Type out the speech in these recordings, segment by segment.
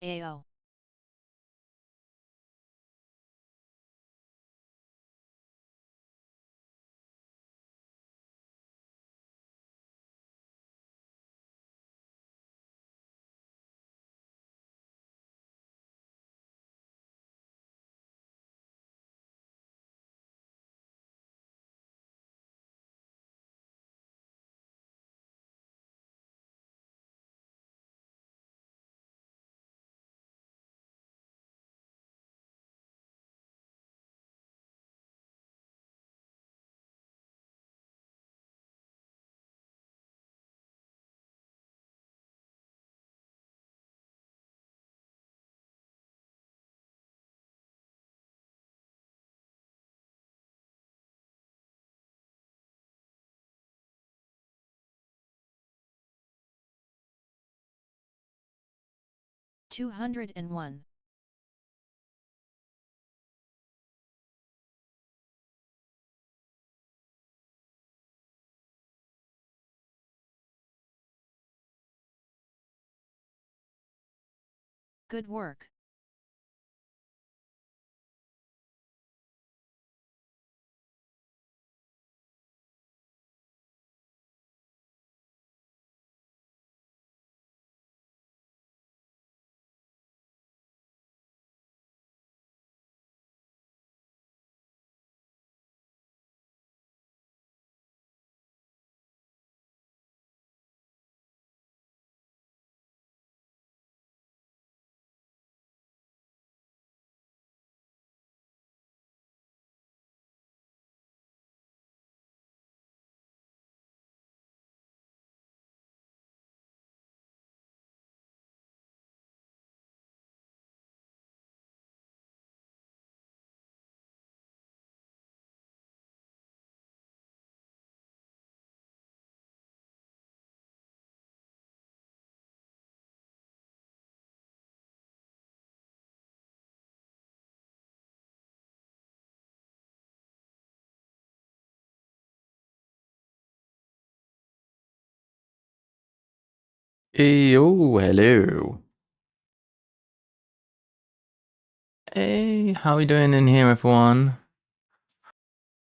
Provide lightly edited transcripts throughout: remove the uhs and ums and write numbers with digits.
AO. 𝘤𝘳𝘺𝘰𝘴𝘴𝘸𝑚. Good work. Oh, hello. Hey, how are we doing in here, everyone?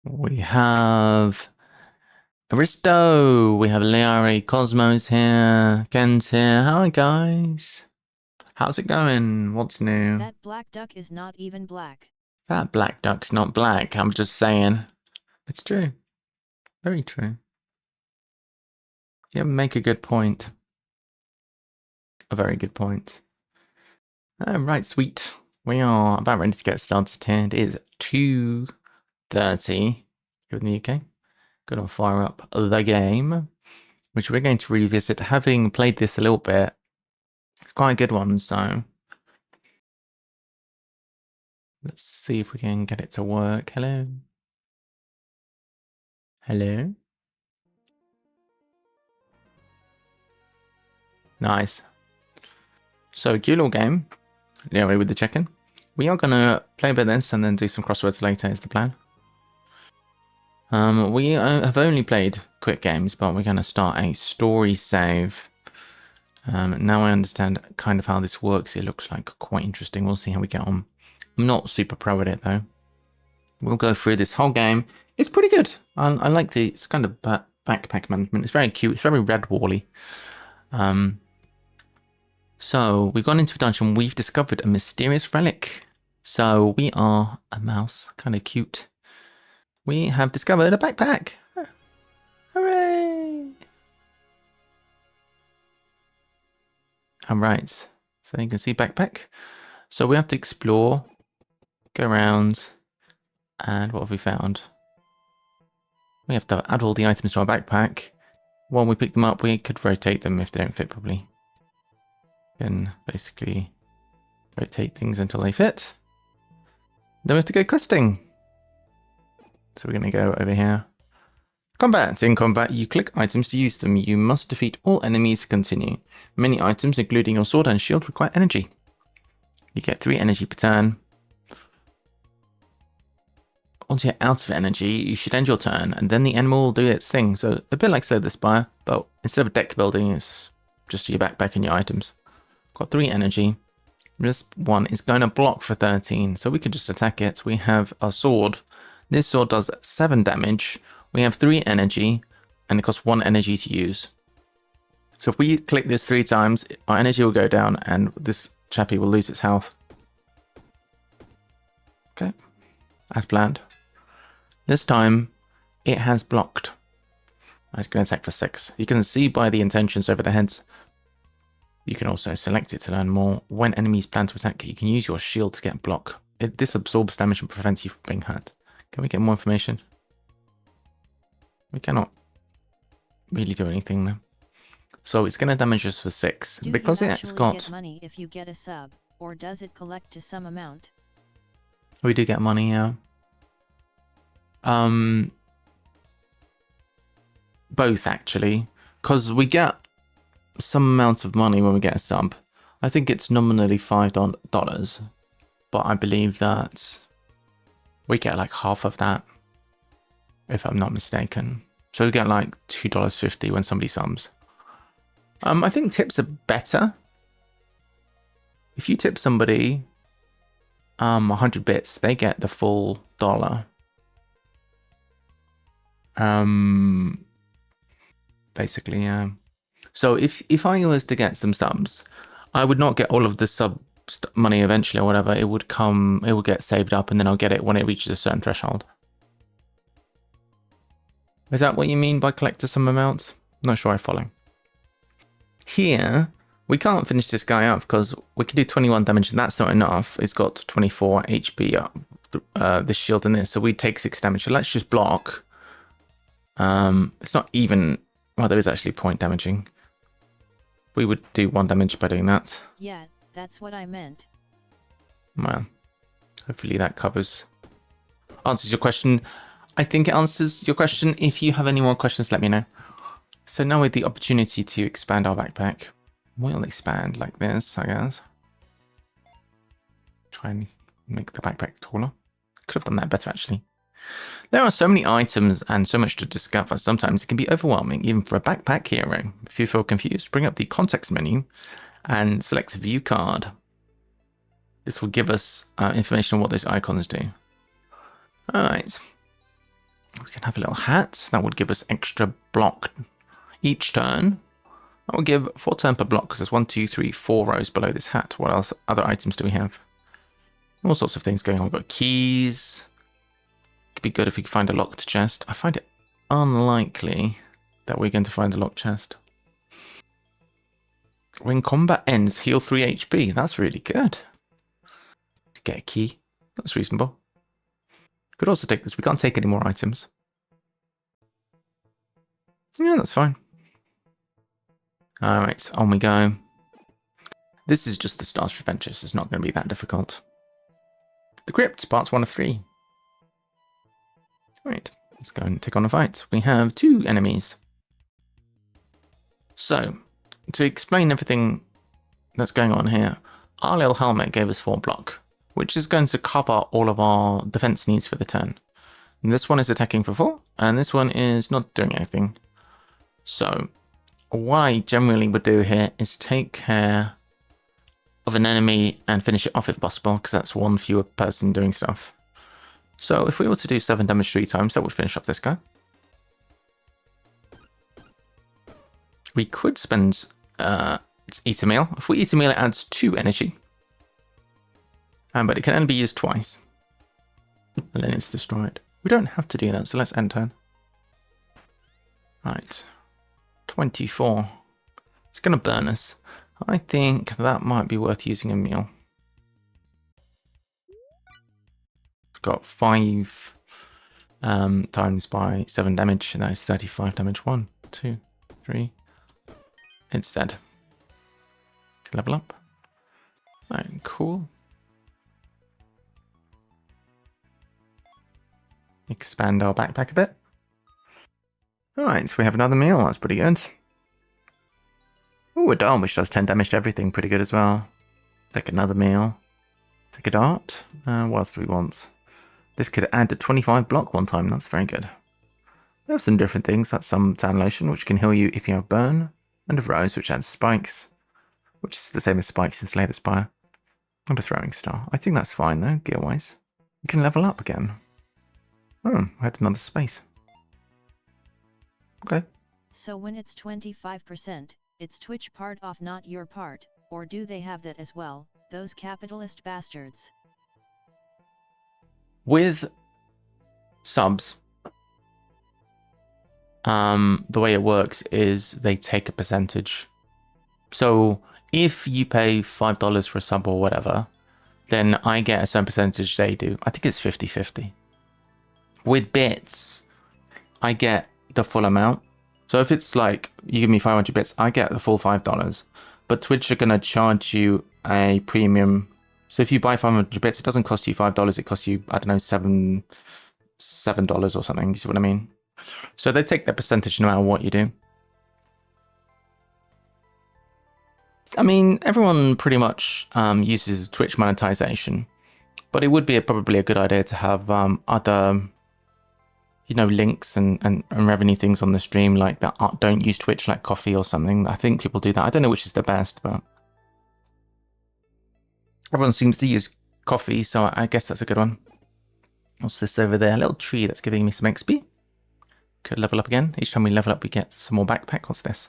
We have Aristo, we have Liari, Cosmos here, Ken's here. Hi, guys. How's it going? What's new? That black duck is not even black. That black duck's not black, I'm just saying. It's true. Very true. You make a good point. A very good point. Right, sweet. We are about ready to get started here. It is 2:30 here in the UK. Gonna fire up the game, which we're going to revisit, having played this a little bit. It's quite a good one, so let's see if we can get it to work. Hello? Hello? Nice. So, cute little game. Anyway, with the check-in. We are gonna play a bit of this and then do some crosswords later is the plan. We have only played quick games, but we're gonna start a story save. Now I understand kind of how this works. It looks like quite interesting. We'll see how we get on. I'm not super pro at it though. We'll go through this whole game. It's pretty good. I like the, it's kind of backpack management. It's very cute. It's very Redwall-y. So we've gone into a dungeon. We've discovered a mysterious relic. So we are a mouse, kind of cute. We have discovered a backpack. Hooray! Alright, so you can see backpack. So we have to explore, go around, and what have we found? We have to add all the items to our backpack. While we pick them up, we could rotate them if they don't fit properly. Then basically rotate things until they fit. Then we have to go questing. So we're going to go over here. Combat. In combat, you click items to use them. You must defeat all enemies to continue. Many items, including your sword and shield, require energy. You get 3 energy per turn. Once you're out of energy, you should end your turn, and then the animal will do its thing. So a bit like Slay the Spire, but instead of deck building, it's just your backpack and your items. Got 3 energy. This one is going to block for 13, so we can just attack it. We have a sword. This sword does 7 damage. We have 3 energy, and it costs 1 energy to use. So if we click this 3 times, our energy will go down, and this chappie will lose its health. Okay, as planned. This time, it has blocked. It's going to attack for 6. You can see by the intentions over the heads. You can also select it to learn more. When enemies plan to attack, you can use your shield to get block. This absorbs damage and prevents you from being hurt. Can we get more information? We cannot really do anything though. So it's going to damage us for 6. Because it's got... get money if you get a sub, or does it collect to some amount? We do get money, yeah. Both actually. Because we get some amount of money when we get a sub. I think it's nominally $5, but I believe that we get like half of that, if I'm not mistaken. So we get like $2.50 when somebody subs. I think tips are better. If you tip somebody 100 bits, they get the full dollar. Basically, yeah. So if I was to get some subs, I would not get all of the sub money eventually or whatever. It would get saved up, and then I'll get it when it reaches a certain threshold. Is that what you mean by collect to some amounts? Not sure I follow. Here, we can't finish this guy up because we can do 21 damage, and that's not enough. It's got 24 HP up, this shield and this, so we take 6 damage. So let's just block. It's not even... Well, there is actually point damaging. We would do 1 damage by doing that. Yeah, that's what I meant. Well, hopefully that answers your question. I think it answers your question. If you have any more questions, let me know. So now with the opportunity to expand our backpack, we'll expand like this, I guess. Try and make the backpack taller. Could have done that better, actually. There are so many items and so much to discover, sometimes it can be overwhelming, even for a backpack hero. If you feel confused, bring up the context menu and select View Card. This will give us information on what those icons do. Alright. We can have a little hat. That would give us extra block each turn. That will give 4 turn per block, because there's 1, 2, 3, 4 rows below this hat. What else? Other items do we have? All sorts of things going on. We've got keys. Could be good if we could find a locked chest. I find it unlikely that we're going to find a locked chest. When combat ends, heal 3 HP. That's really good. Get a key. That's reasonable. Could also take this. We can't take any more items. Yeah, that's fine. Alright, on we go. This is just the start of adventures. It's not going to be that difficult. The Crypt, parts 1 of 3. Right, let's go and take on a fight. We have 2 enemies. So, to explain everything that's going on here, our little helmet gave us 4 block, which is going to cover all of our defense needs for the turn. And this one is attacking for 4, and this one is not doing anything. So, what I generally would do here is take care of an enemy and finish it off if possible, because that's 1 fewer person doing stuff. So if we were to do 7 damage 3 times, that would finish off this guy. We could spend eat a meal. If we eat a meal, it adds 2 energy. But it can only be used twice. And then it's destroyed. We don't have to do that, so let's end turn. Right. 24. It's going to burn us. I think that might be worth using a meal. Got 5 times by 7 damage, and that is 35 damage. 1, 2, 3. It's dead. Level up. Alright, cool. Expand our backpack a bit. Alright, so we have another meal. That's pretty good. Ooh, a dome which does 10 damage to everything. Pretty good as well. Take another meal. Take a dart. What else do we want? This could add a 25 block one time. That's very good. We have some different things. That's some tan lotion, which can heal you if you have burn, and a rose, which adds spikes, which is the same as spikes in Slay the Spire, and a throwing star. I think that's fine though, gear-wise. We can level up again. Oh, I had another space. Okay. So when it's 25%, it's Twitch part off, not your part, or do they have that as well, those capitalist bastards? With subs, the way it works is they take a percentage. So if you pay $5 for a sub or whatever, then I get a certain percentage, they do. I think it's 50-50. With bits, I get the full amount. So if it's like, you give me 500 bits, I get the full $5. But Twitch are going to charge you a premium. So if you buy 500 bits, it doesn't cost you $5, it costs you, I don't know, $7 or something. You see what I mean? So they take their percentage no matter what you do. I mean, everyone pretty much uses Twitch monetization, but it would be probably a good idea to have other, you know, links and revenue things on the stream like that don't use Twitch, like coffee or something. I think people do that. I don't know which is the best, but everyone seems to use coffee, so I guess that's a good one. What's this over there? A little tree that's giving me some XP. Could level up again. Each time we level up, we get some more backpack. What's this?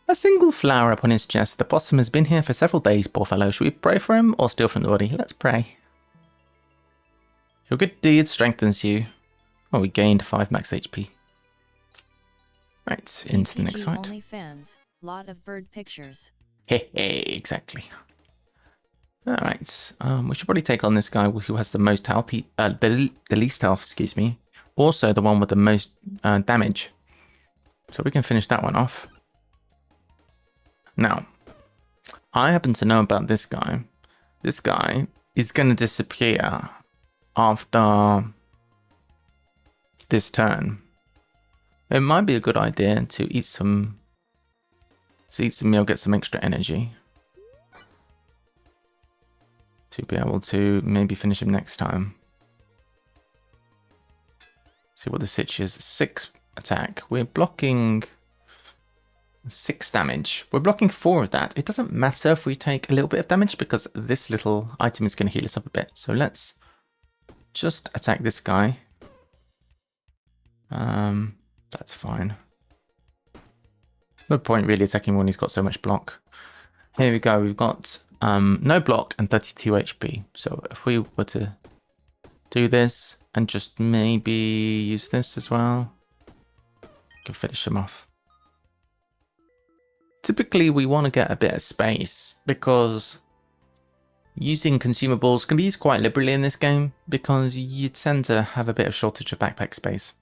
A single flower upon his chest. The possum has been here for several days, poor fellow. Should we pray for him or steal from the body? Let's pray. Your good deed strengthens you. Oh, we gained 5 max HP. Right, into the next fight. OnlyFans, lot of bird pictures. Hey, exactly. Alright, we should probably take on this guy who has the most health, the least health, excuse me. Also the one with the most damage. So we can finish that one off. Now, I happen to know about this guy. This guy is going to disappear after this turn. It might be a good idea to eat some meal, get some extra energy. To be able to maybe finish him next time. See what the sitch is. 6 attack. We're blocking 6 damage. We're blocking 4 of that. It doesn't matter if we take a little bit of damage because this little item is going to heal us up a bit. So let's just attack this guy. That's fine. No point really attacking when he's got so much block. Here we go. We've got no block and 32 HP. So if we were to do this and just maybe use this as well, we can finish him off. Typically, we want to get a bit of space because using consumables can be used quite liberally in this game because you tend to have a bit of shortage of backpack space.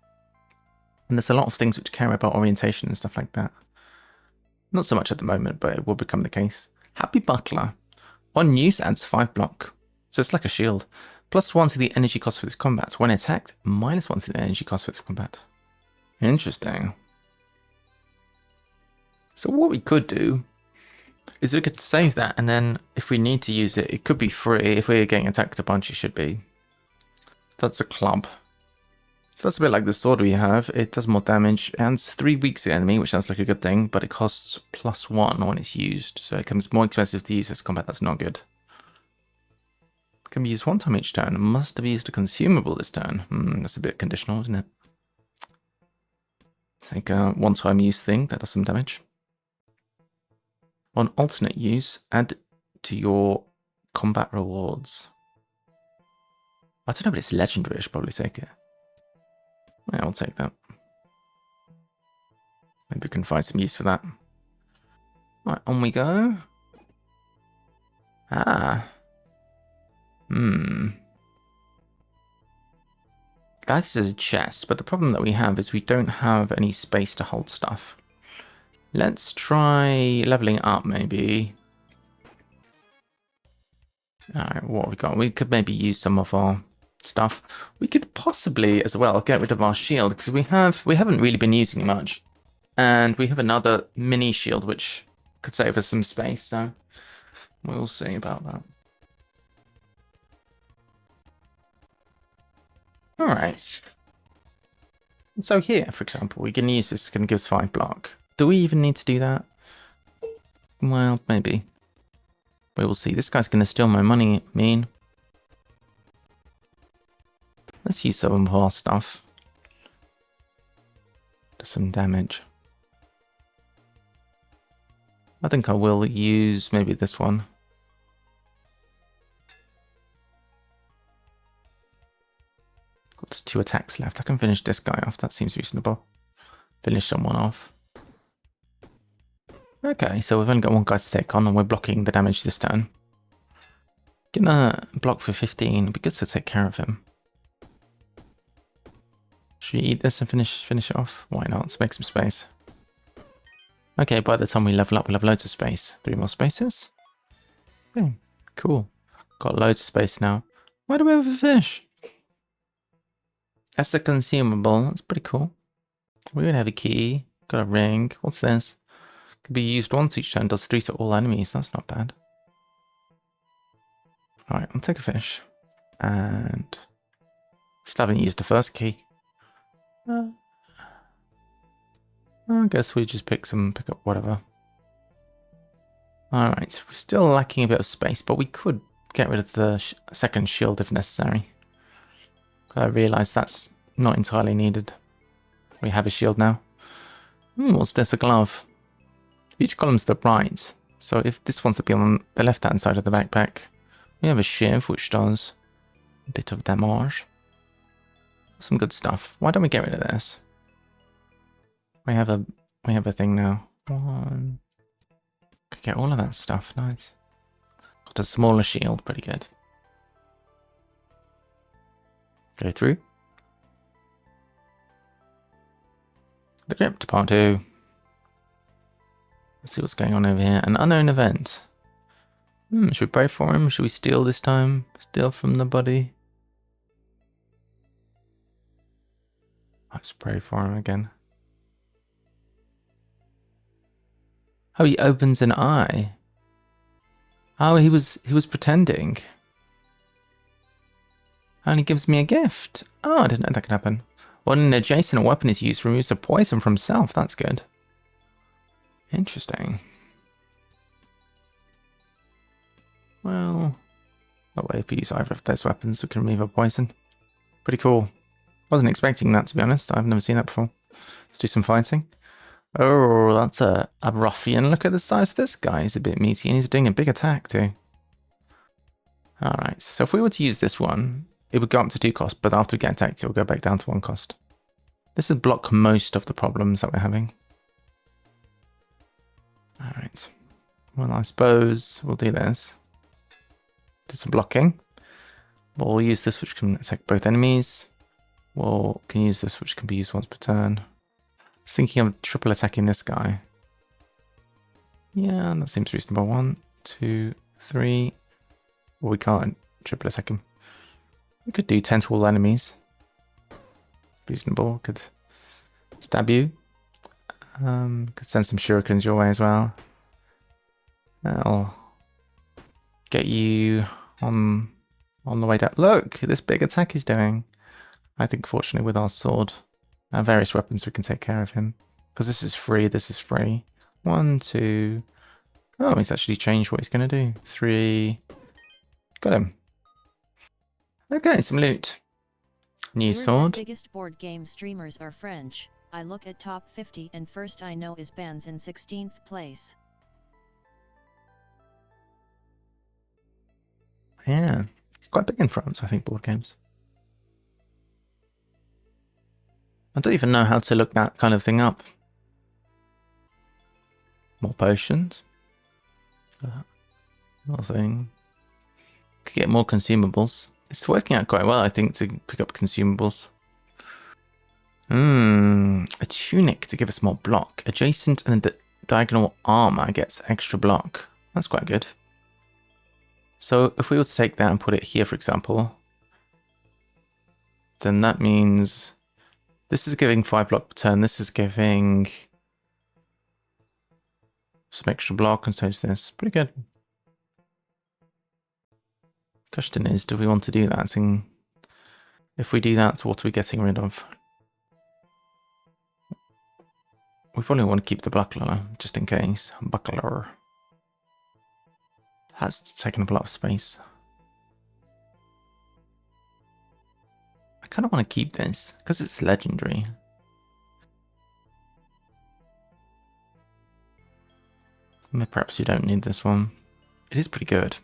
And there's a lot of things which care about orientation and stuff like that. Not so much at the moment, but it will become the case. Happy Butler. On use adds 5 block. So it's like a shield. +1 to the energy cost for this combat. When attacked, -1 to the energy cost for this combat. Interesting. So what we could do is we could save that, and then if we need to use it, it could be free. If we're getting attacked a bunch, it should be. That's a club. So that's a bit like the sword we have. It does more damage. It adds 3 weeks to the enemy, which sounds like a good thing, but it costs +1 when it's used. So it becomes more expensive to use this combat. That's not good. It can be used 1 time each turn. It must have used a consumable this turn. That's a bit conditional, isn't it? Take a 1-time use thing. That does some damage. On alternate use, add to your combat rewards. I don't know, but it's legendary. I should probably take it. Yeah, I'll take that. Maybe we can find some use for that. Right, on we go. Ah. That is a chest, but the problem that we have is we don't have any space to hold stuff. Let's try leveling up, maybe. Alright, what have we got? We could maybe use some of our stuff. We could possibly, as well, get rid of our shield, because we haven't really been using it much. And we have another mini shield, which could save us some space, so we'll see about that. Alright. So here, for example, we can use this, going to give us 5 block. Do we even need to do that? Well, maybe. We will see. This guy's going to steal my money, mean. Let's use some of our stuff. Do some damage. I think I will use maybe this one. Got 2 attacks left. I can finish this guy off. That seems reasonable. Finish someone off. Okay, so we've only got 1 guy to take on, and we're blocking the damage this turn. Gonna block for 15. It'd be good to take care of him. Should we eat this and finish it off? Why not? Let's make some space. Okay, by the time we level up, we'll have loads of space. 3 more spaces. Okay, cool. Got loads of space now. Why do we have a fish? That's a consumable. That's pretty cool. We would have a key. Got a ring. What's this? Could be used once each turn. Does 3 to all enemies. That's not bad. Alright, I'll take a fish. And... still haven't used the first key. I guess we just pick up whatever. Alright, we're still lacking a bit of space, but we could get rid of the second shield if necessary. I realise that's not entirely needed. We have a shield now. What's this? A glove. Each column's the right, so if this wants to be on the left-hand side of the backpack, we have a shiv, which does a bit of damage. Some good stuff. Why don't we get rid of this? We have a thing now. One. Could get all of that stuff. Nice. Got a smaller shield. Pretty good. Go through. The grip to part 2. Let's see what's going on over here. An unknown event. Should we pray for him? Should we steal this time? Steal from the body? Let's pray for him again. Oh, he opens an eye. Oh, he was pretending. And he gives me a gift. Oh, I didn't know that could happen. When an adjacent weapon is used, removes a poison from self. That's good. Interesting. Well, that way if we use either of those weapons, we can remove a poison. Pretty cool. Wasn't expecting that, to be honest. I've never seen that before. Let's do some fighting. Oh, that's a ruffian. Look at the size of this guy. He's a bit meaty and he's doing a big attack too. Alright, so if we were to use this one, it would go up to 2 cost, but after we get attacked, it will go back down to 1 cost. This would block most of the problems that we're having. Alright. Well, I suppose we'll do this. Do some blocking. We'll use this, which can attack both enemies. We can use this, which can be used once per turn. I was thinking of triple attacking this guy. Yeah, that seems reasonable. 1, 2, 3. Well, we can't triple attack him. We could do 10 to all enemies. Reasonable. Could stab you. Could send some shurikens your way as well. That'll get you on the way down. Look, this big attack he's doing. I think fortunately with our sword, our various weapons, we can take care of him. Because this is free, this is free. 1, 2... Oh, he's actually changed what he's going to do. 3... Got him. Okay, some loot. New sword. The biggest board game streamers are French. I look at top 50 and first I know is Bands in 16th place. Yeah, it's quite big in France, I think, board games. I don't even know how to look that kind of thing up. More potions. Nothing. Could get more consumables. It's working out quite well, I think, to pick up consumables. A tunic to give us more block. Adjacent and diagonal armor gets extra block. That's quite good. So if we were to take that and put it here, for example, then that means this is giving 5 block per turn. This is giving some extra block, and so is this. Pretty good. Question is, do we want to do that? If we do that, what are we getting rid of? We probably want to keep the buckler, just in case. Buckler. Has taken up a lot of space. I kind of want to keep this, because it's legendary. Perhaps you don't need this one. It is pretty good.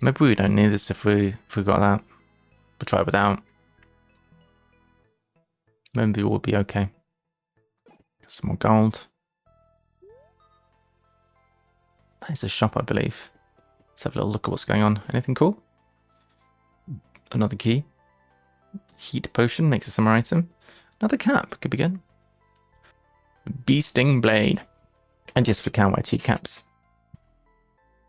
Maybe we don't need this if we got that. We'll try it without. Maybe we'll be okay. Get some more gold. That is a shop, I believe. Let's have a little look at what's going on. Anything cool? Another key. Heat potion makes a summer item. Another cap. Could be good. Bee sting blade. And yes, we can wear 2 caps.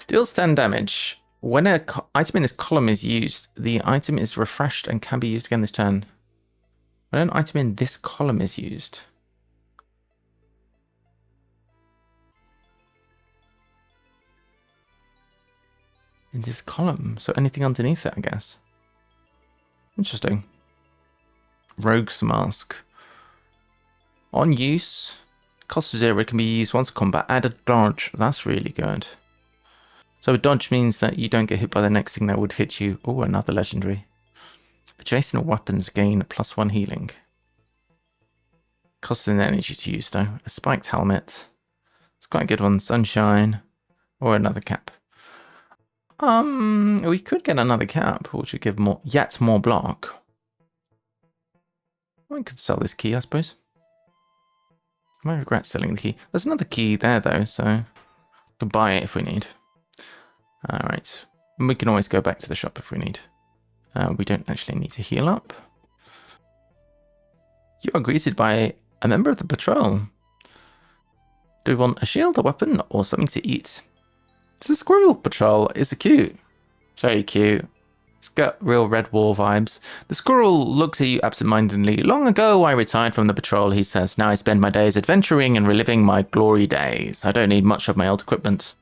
Deals 10 damage. When an item in this column is used, the item is refreshed and can be used again this turn. When an item in this column is used. In this column? So anything underneath it, I guess. Interesting. Rogue's Mask. On use, cost 0, it can be used once a combat. Add a dodge. That's really good. So a dodge means that you don't get hit by the next thing that would hit you. Oh, another legendary. Adjacent weapons gain +1 healing. Costing energy to use though. A spiked helmet. It's quite a good one. Sunshine. Or another cap. We could get another cap, which would give yet more block. I could sell this key, I suppose. I might regret selling the key. There's another key there though, so we can buy it if we need. Alright. And we can always go back to the shop if we need. We don't actually need to heal up. You are greeted by a member of the patrol. Do we want a shield, a weapon, or something to eat? It's a squirrel patrol. It's cute. Very cute. It's got real Red Wall vibes. The squirrel looks at you absentmindedly. Long ago I retired from the patrol, he says. Now I spend my days adventuring and reliving my glory days. I don't need much of my old equipment.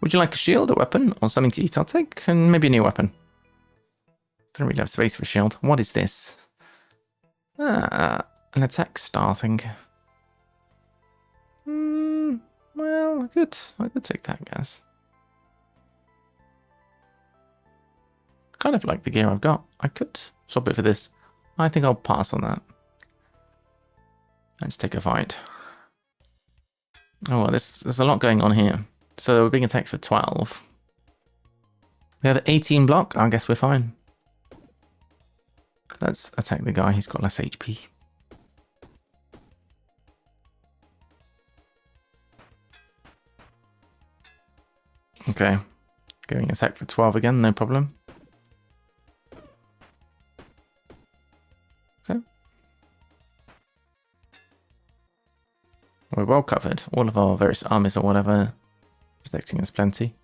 Would you like a shield, a weapon, or something to eat? I'll take, and maybe a new weapon. Don't really have space for a shield. What is this? An attack star thing. Well, I could take that, I guess. Kind of like the gear I've got. I could swap it for this. I think I'll pass on that. Let's take a fight. Oh, well, there's a lot going on here. So we're being attacked for 12. We have 18 block. I guess we're fine. Let's attack the guy. He's got less HP. Okay. Going attack for 12 again. No problem. Okay. We're well covered. All of our various armies or whatever protecting us plenty.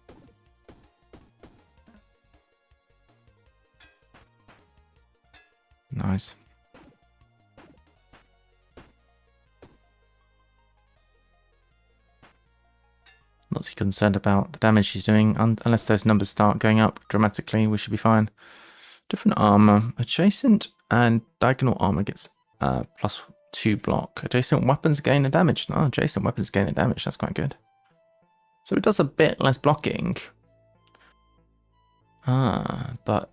Nice. Not too concerned about the damage she's doing, unless those numbers start going up dramatically. We should be fine. Different armor. Adjacent and diagonal armor gets +2 block. Adjacent weapons gain a damage. No, adjacent weapons gain a damage. That's quite good. So it does a bit less blocking. But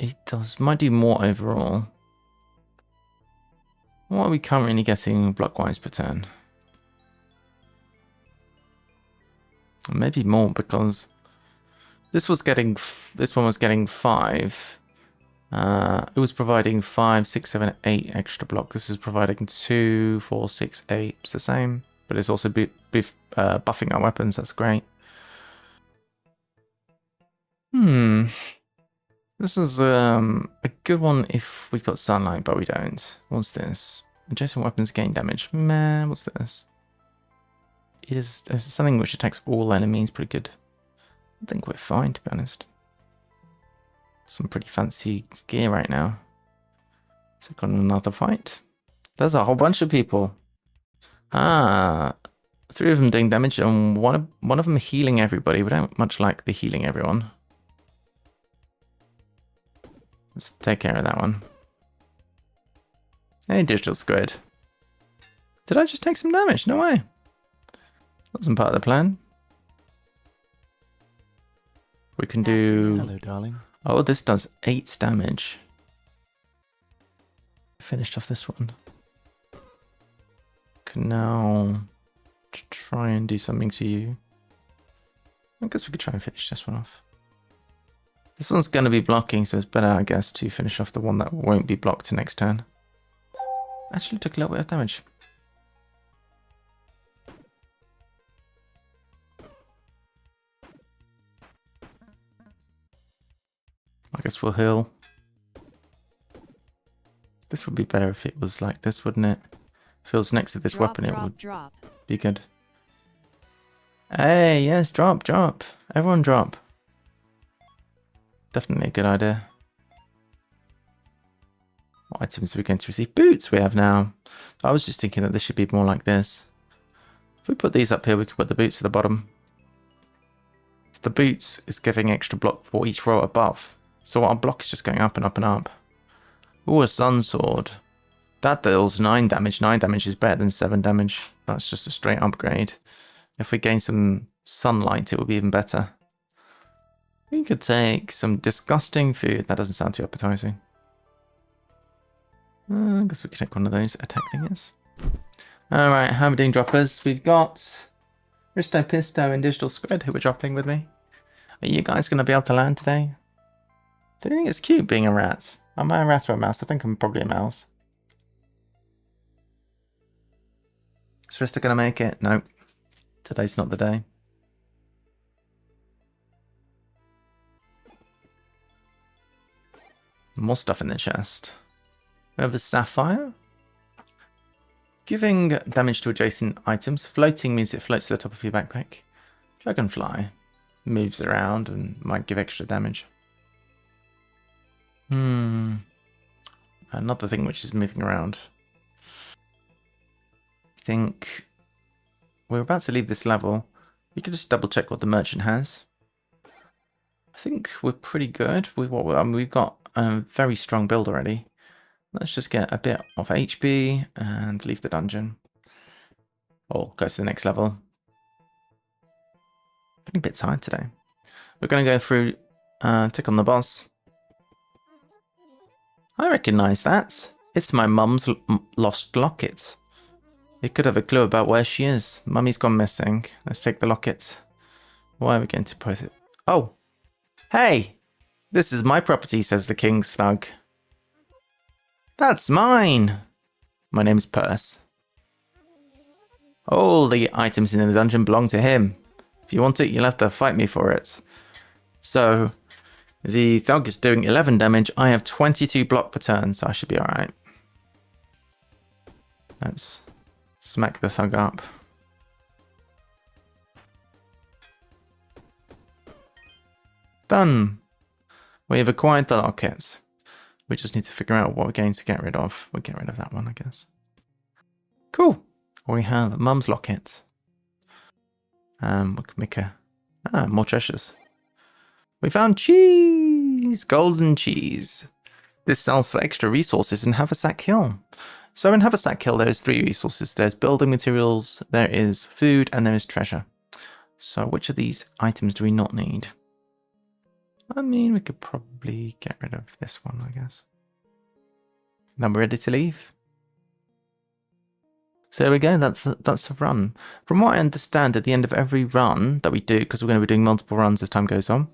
it might do more overall. What are we currently getting block-wise per turn? Maybe more, because this one was getting 5. It was providing 5, 6, 7, 8 extra block. This is providing 2, 4, 6, 8. It's the same, but it's also buffing our weapons. That's great. This is a good one if we've got sunlight, but we don't. What's this? Adjacent weapons gain damage. Man, what's this? It is something which attacks all enemies. Pretty good. I think we're fine, to be honest. Some pretty fancy gear right now. So got another fight. There's a whole bunch of people. Ah, 3 of them doing damage and one of them healing everybody. We don't much like the healing everyone. Let's take care of that one. Hey, digital squid. Did I just take some damage? No way. That wasn't part of the plan. We can do... Hello, darling. Oh, this does 8 damage. Finished off this one. Can now try and do something to you. I guess we could try and finish this one off. This one's going to be blocking, so it's better, I guess, to finish off the one that won't be blocked next turn. Actually took a little bit of damage. I guess we'll heal. This would be better if it was like this, wouldn't it? If it was next to this weapon, it would be good. Hey, yes, drop. Everyone drop. Definitely a good idea. What items are we going to receive? Boots we have now. I was just thinking that this should be more like this. If we put these up here, we could put the boots at the bottom. The boots is giving extra block for each row above. So our block is just going up and up and up. Ooh, a sun sword. That deals 9 damage. 9 damage is better than 7 damage. That's just a straight upgrade. If we gain some sunlight, it would be even better. We could take some disgusting food. That doesn't sound too appetizing. I guess we could take one of those attack thingies. Alright, how are we doing, droppers? We've got Risto, Pisto, and Digital Squid who are dropping with me. Are you guys going to be able to land today? Do you think it's cute being a rat? Am I a rat or a mouse? I think I'm probably a mouse. Is Risto going to make it? No. Today's not the day. More stuff in the chest. We have a sapphire. Giving damage to adjacent items. Floating means it floats to the top of your backpack. Dragonfly moves around and might give extra damage. Another thing which is moving around. I think we're about to leave this level. We could just double check what the merchant has. I think we're pretty good with what we've got a very strong build already. Let's just get a bit of HP and leave the dungeon. Or go to the next level. Getting a bit tired today. We're going to go through, tick on the boss. I recognise that. It's my mum's lost locket. You could have a clue about where she is. Mummy's gone missing. Let's take the locket. Why are we going to put it? Oh! Hey! This is my property, says the king's thug. That's mine! My name's Purse. All the items in the dungeon belong to him. If you want it, you'll have to fight me for it. So, the thug is doing 11 damage. I have 22 block per turn, so I should be alright. Let's smack the thug up. Done! We have acquired the lockets. We just need to figure out what we're going to get rid of. We'll get rid of that one, I guess. Cool. We have Mum's locket. We can make a... more treasures. We found cheese! Golden cheese. This sells for extra resources in Haversack Hill. So in Haversack Hill, there's 3 resources. There's building materials, there is food, and there is treasure. So which of these items do we not need? I mean, we could probably get rid of this one, I guess. Then we're ready to leave. So there we go, that's a run. From what I understand, at the end of every run that we do, because we're going to be doing multiple runs as time goes on,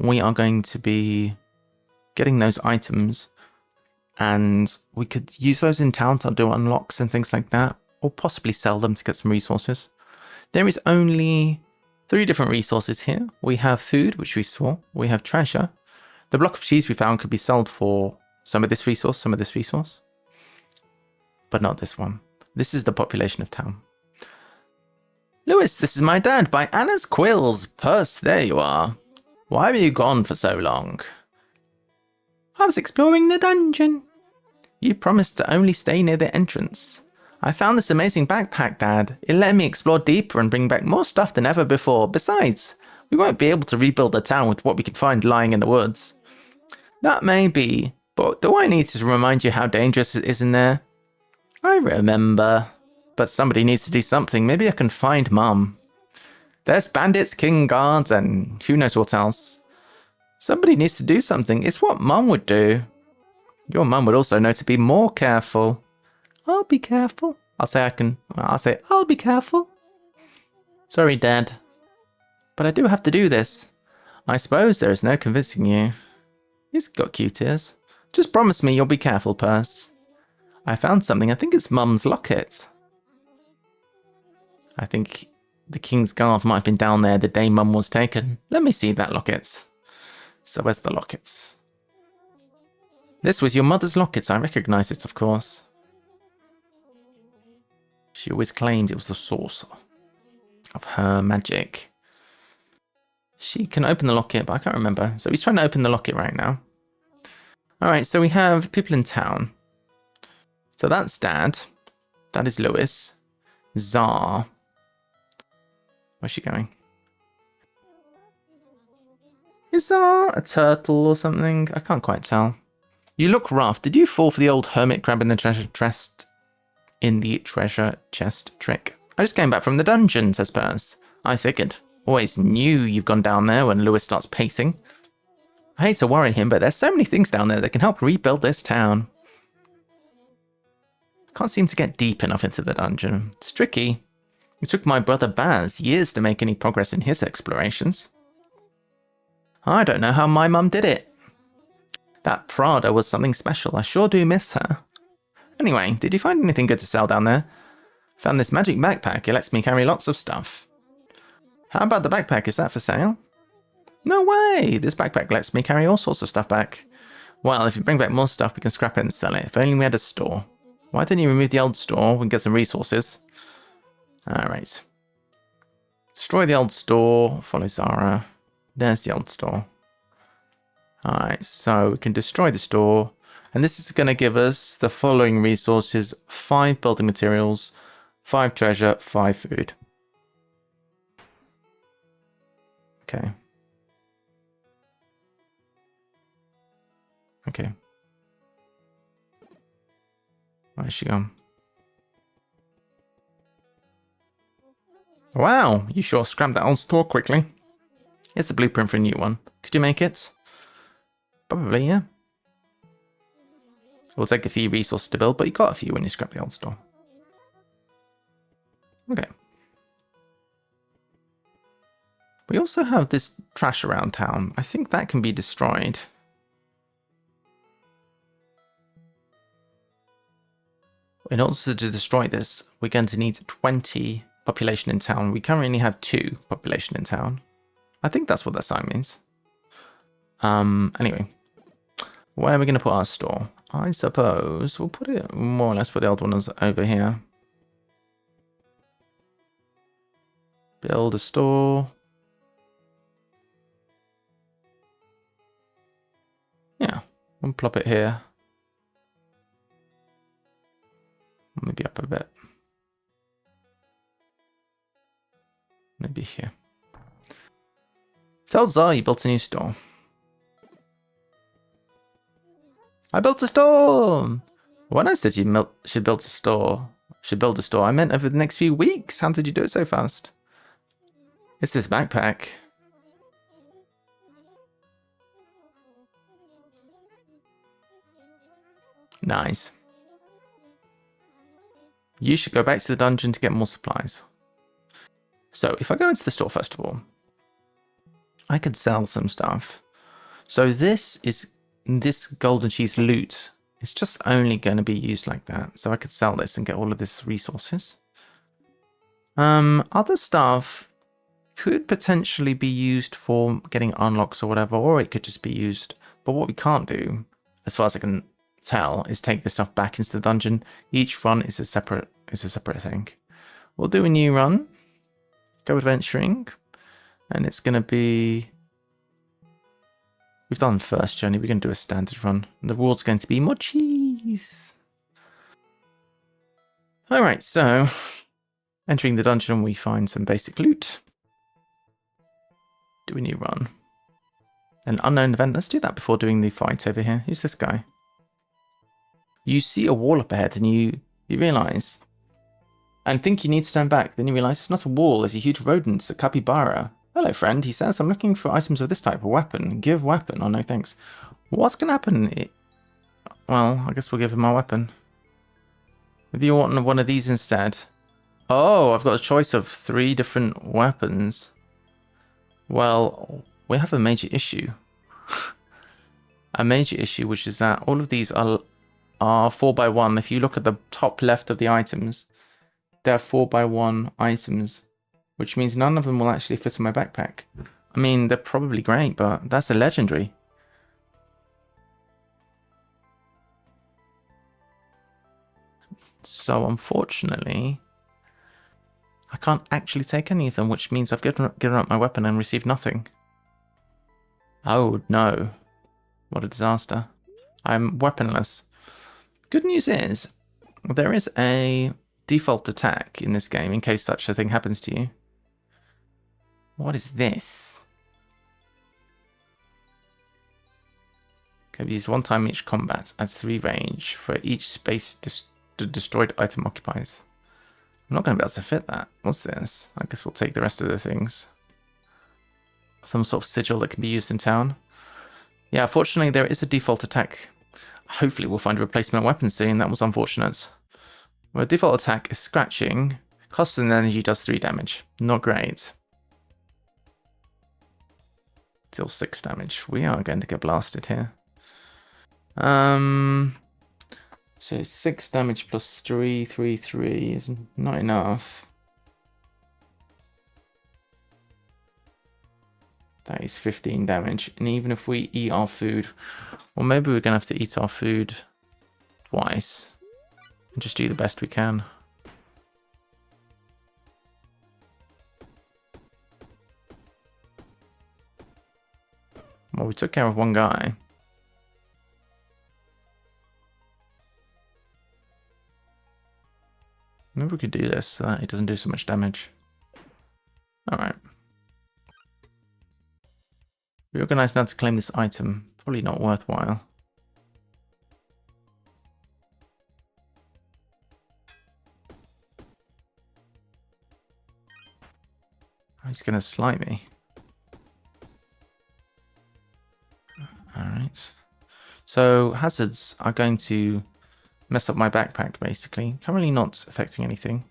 we are going to be getting those items, and we could use those in town to do unlocks and things like that, or possibly sell them to get some resources. There is only 3 different resources here. We have food, which we saw. We have treasure. The block of cheese we found could be sold for some of this resource, some of this resource. But not this one. This is the population of town. Lewis, this is my dad by Anna's Quills. Purse, there you are. Why were you gone for so long? I was exploring the dungeon. You promised to only stay near the entrance. I found this amazing backpack, Dad. It let me explore deeper and bring back more stuff than ever before. Besides, we won't be able to rebuild the town with what we can find lying in the woods. That may be, but do I need to remind you how dangerous it is in there? I remember. But somebody needs to do something. Maybe I can find Mum. There's bandits, king guards, and who knows what else. Somebody needs to do something. It's what Mum would do. Your Mum would also know to be more careful. I'll be careful. I'll say I'll be careful. Sorry, Dad. But I do have to do this. I suppose there is no convincing you. He's got cute ears. Just promise me you'll be careful, Purse. I found something. I think it's Mum's locket. I think the King's Guard might have been down there the day Mum was taken. Let me see that locket. So where's the locket? This was your mother's locket. I recognise it, of course. She always claimed it was the source of her magic. She can open the locket, but I can't remember. So he's trying to open the locket right now. Alright, so we have people in town. So that's Dad. That is Lewis. Czar. Where's she going? Is Czar a turtle or something? I can't quite tell. You look rough. Did you fall for the old hermit crab in the treasure chest? In the treasure chest trick? I just came back from the dungeon, says Purse. I figured. Always knew you've gone down there when Lewis starts pacing. I hate to worry him, but there's so many things down there that can help rebuild this town. Can't seem to get deep enough into the dungeon. It's tricky. It took my brother Baz years to make any progress in his explorations. I don't know how my mum did it. That Prada was something special. I sure do miss her. Anyway, did you find anything good to sell down there? Found this magic backpack. It lets me carry lots of stuff. How about the backpack? Is that for sale? No way! This backpack lets me carry all sorts of stuff back. Well, if you bring back more stuff, we can scrap it and sell it. If only we had a store. Why didn't you remove the old store? We can get some resources. Alright. Destroy the old store. Follow Zara. There's the old store. Alright, so we can destroy the store. And this is going to give us the following resources. 5 building materials, 5 treasure, 5 food. Okay. Okay. Where's she gone? Wow, you sure scrapped that old store quickly. Here's the blueprint for a new one. Could you make it? Probably, yeah. It will take a few resources to build, but you got a few when you scrap the old store. Okay. We also have this trash around town. I think that can be destroyed. In order to destroy this, we're going to need 20 population in town. We currently have 2 population in town. I think that's what that sign means. Anyway. Where are we going to put our store? I suppose we'll put it more or less where the old one is over here. Build a store. Yeah, we'll plop it here. Maybe up a bit. Maybe here. Tell Czar you built a new store. I built a store! When I said you should build a store, I meant over the next few weeks. How did you do it so fast? It's this backpack. Nice. You should go back to the dungeon to get more supplies. So, if I go into the store first of all, I could sell some stuff. So this golden cheese loot is just only going to be used like that. So I could sell this and get all of this resources. Other stuff could potentially be used for getting unlocks or whatever, or it could just be used. But what we can't do, as far as I can tell, is take this stuff back into the dungeon. Each run is a separate thing. We'll do a new run. Go adventuring. And it's going to be We've done first journey. We're going to do a standard run. The reward's going to be more cheese. Alright, so entering the dungeon, we find some basic loot. Do a new run. An unknown event. Let's do that before doing the fight over here. Who's this guy? You see a wall up ahead and you realise and think you need to turn back. Then you realise it's not a wall. There's a huge rodent, a capybara. Hello, friend, he says. I'm looking for items of this type. A weapon. Give weapon. Oh, no, thanks. What's going to happen? Well, I guess we'll give him our weapon. Maybe you want one of these instead. Oh, I've got a choice of 3 different weapons. Well, we have a major issue. A major issue, which is that all of these are 4x1. If you look at the top left of the items, they're 4x1 items, which means none of them will actually fit in my backpack. I mean, they're probably great, but that's a legendary. So unfortunately, I can't actually take any of them, which means I've given up my weapon and received nothing. Oh no. What a disaster. I'm weaponless. Good news is, there is a default attack in this game in case such a thing happens to you. What is this? Can be used 1 time each combat, adds 3 range for each space the destroyed item occupies. I'm not going to be able to fit that. What's this? I guess we'll take the rest of the things. Some sort of sigil that can be used in town. Yeah, fortunately there is a default attack. Hopefully we'll find a replacement weapon soon. That was unfortunate. Well, default attack is scratching. Costs an energy, does 3 damage. Not great. Deals 6 damage. We are going to get blasted here. So 6 damage plus 3, 3, 3 is not enough. That is 15 damage. And even if we eat our food, well, maybe we're going to have to eat our food twice and just do the best we can. Well, we took care of one guy. Maybe we could do this so that it doesn't do so much damage. Alright. Reorganize now to claim this item. Probably not worthwhile. Oh, he's going to slight me. Alright. So hazards are going to mess up my backpack, basically. Currently not affecting anything.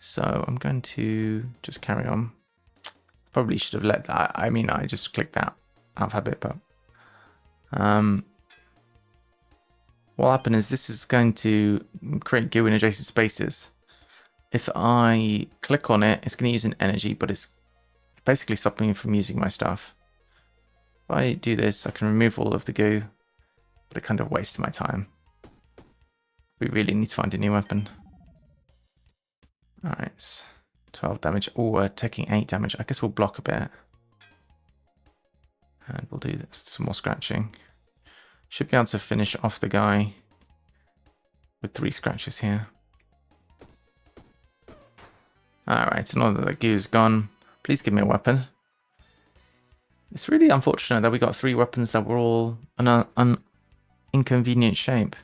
So I'm going to just carry on. Probably should have let that. I mean, I just clicked that out of habit, but what happened is this is going to create goo in adjacent spaces. If I click on it, it's going to use an energy, but it's basically stopping me from using my stuff. If I do this, I can remove all of the goo, but it kind of wastes my time. We really need to find a new weapon. Alright, 12 damage. Oh, we're taking 8 damage. I guess we'll block a bit. And we'll do this, some more scratching. Should be able to finish off the guy with 3 scratches here. Alright, now that the goo's gone, please give me a weapon. It's really unfortunate that we got 3 weapons that were all an inconvenient shape.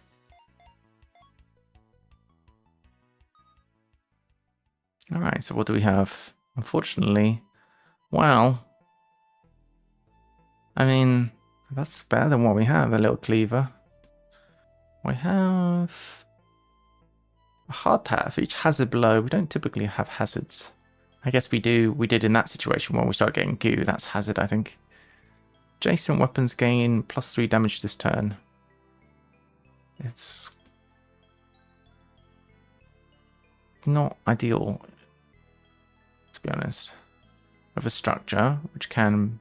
Alright, so what do we have? Unfortunately, well, I mean, that's better than what we have, a little cleaver. We have a hard hat for each hazard below. We don't typically have hazards. I guess we do. We did in that situation when we start getting goo. That's hazard, I think. Adjacent weapons gain +3 damage this turn. It's not ideal, to be honest. We have a structure which can...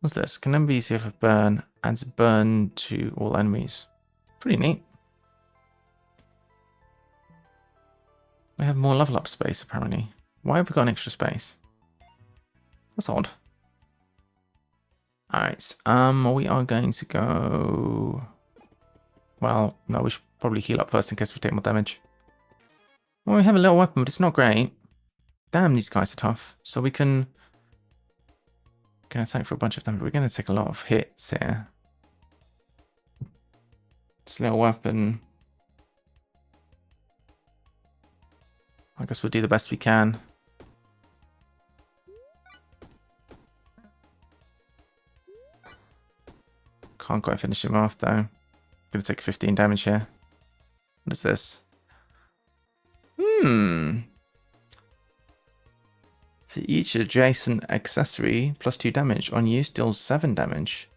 What's this? Can never be easier for burn. Adds burn to all enemies. Pretty neat. We have more level up space, apparently. Why have we got an extra space? That's odd. Alright, we are going to go... Well, no, we should probably heal up first in case we take more damage. Well, we have a little weapon, but it's not great. Damn, these guys are tough. So we can attack for a bunch of damage. We're going to take a lot of hits here. This little weapon. I guess we'll do the best we can. Can't quite finish him off though. Gonna take 15 damage here. What is this? For each adjacent accessory, plus 2 damage. On use, deals 7 damage.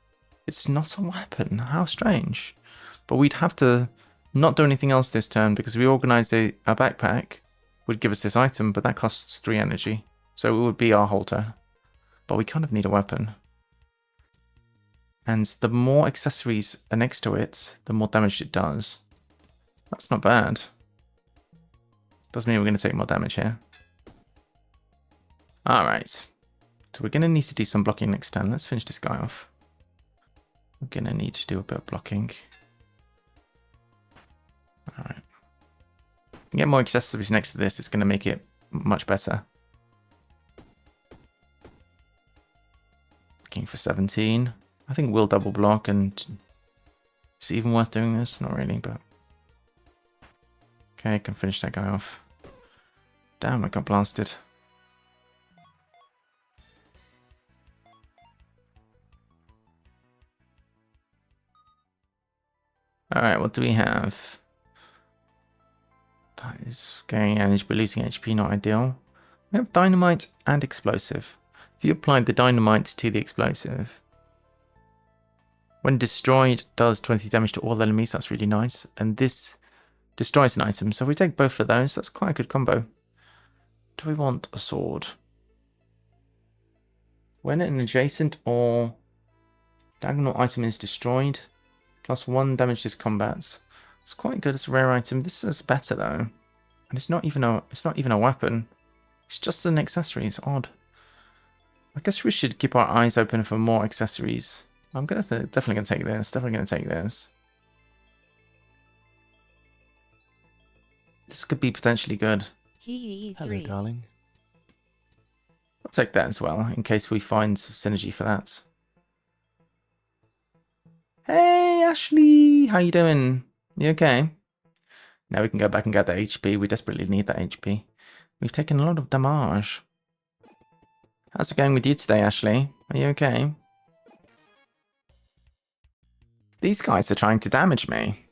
It's not a weapon. How strange. But we'd have to not do anything else this turn because we organize a backpack would give us this item, but that costs 3 energy. So it would be our halter. But we kind of need a weapon. And the more accessories are next to it, the more damage it does. That's not bad. Doesn't mean we're going to take more damage here. Alright. So we're going to need to do some blocking next turn. Let's finish this guy off. We're going to need to do a bit of blocking. Alright. Get more accessories next to this. It's going to make it much better. Looking for 17. I think we'll double block, and is it even worth doing this? Not really, but... Okay, I can finish that guy off. Damn, I got blasted. Alright, what do we have? That is gaining energy but losing HP, not ideal. We have dynamite and explosive. If you applied the dynamite to the explosive, when destroyed, does 20 damage to all enemies. That's really nice. And this destroys an item. So if we take both of those, that's quite a good combo. Do we want a sword? When an adjacent or diagonal item is destroyed, plus 1 damage to combats. It's quite good as a rare item. This is better though. And it's not even a weapon. It's just an accessory. It's odd. I guess we should keep our eyes open for more accessories. I'm definitely gonna take this. Definitely gonna take this. This could be potentially good. Hello, darling. I'll take that as well, in case we find synergy for that. Hey, Ashley! How you doing? You okay? Now we can go back and get that HP. We desperately need that HP. We've taken a lot of damage. How's it going with you today, Ashley? Are you okay? These guys are trying to damage me.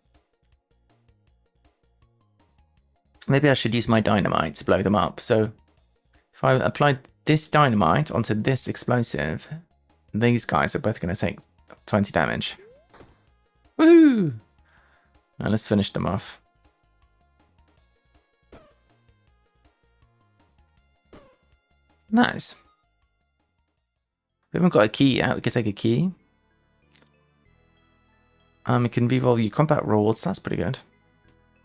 Maybe I should use my dynamite to blow them up. So if I applied this dynamite onto this explosive, these guys are both going to take 20 damage. Woohoo! Now let's finish them off. Nice. We haven't got a key yet. We can take a key. It can reroll your combat rewards. That's pretty good.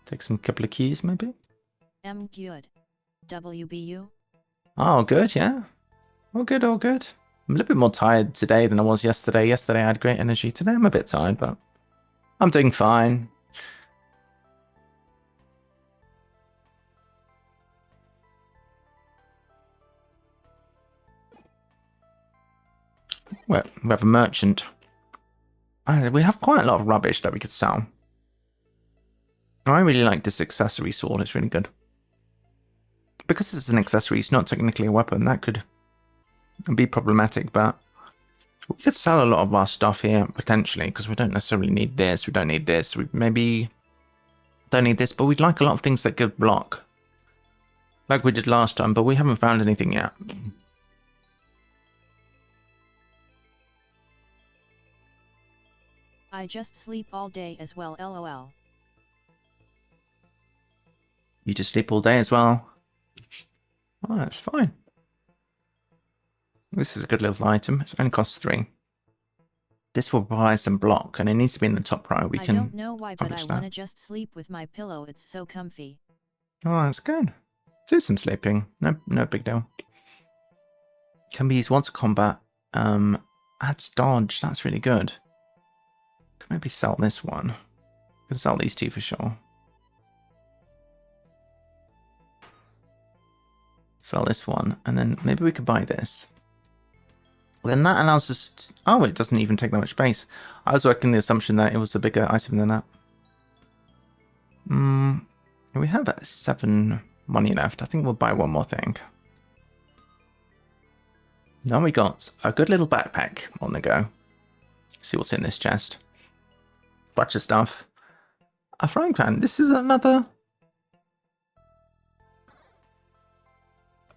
Take some couple of keys, maybe. Good. WBU. Oh, good, yeah. All good, all good. I'm a little bit more tired today than I was yesterday. Yesterday I had great energy. Today I'm a bit tired, but I'm doing fine. Well, we have a merchant. We have quite a lot of rubbish that we could sell. I really like this accessory sword. It's really good. Because it's an accessory, it's not technically a weapon. That could be problematic, but we could sell a lot of our stuff here, potentially, because we don't necessarily need this. We don't need this. We maybe don't need this, but we'd like a lot of things that give block. Like we did last time, but we haven't found anything yet. I just sleep all day as well, lol. You just sleep all day as well? Oh, that's fine. This is a good little item. It only costs 3. This will provide some block, and it needs to be in the top row. I don't know why, but I want to just sleep with my pillow. It's so comfy. Oh, that's good. Do some sleeping. No big deal. Can be used once a combat, adds dodge. That's really good. Could maybe sell this one. Could sell these two for sure. Sell this one, and then maybe we could buy this. Then that allows us to, oh, it doesn't even take that much space. I was working the assumption that it was a bigger item than that. We have 7 money left. I think we'll buy one more thing. Now we got a good little backpack on the go. See what's in this chest. Bunch of stuff. A frying pan. This is another...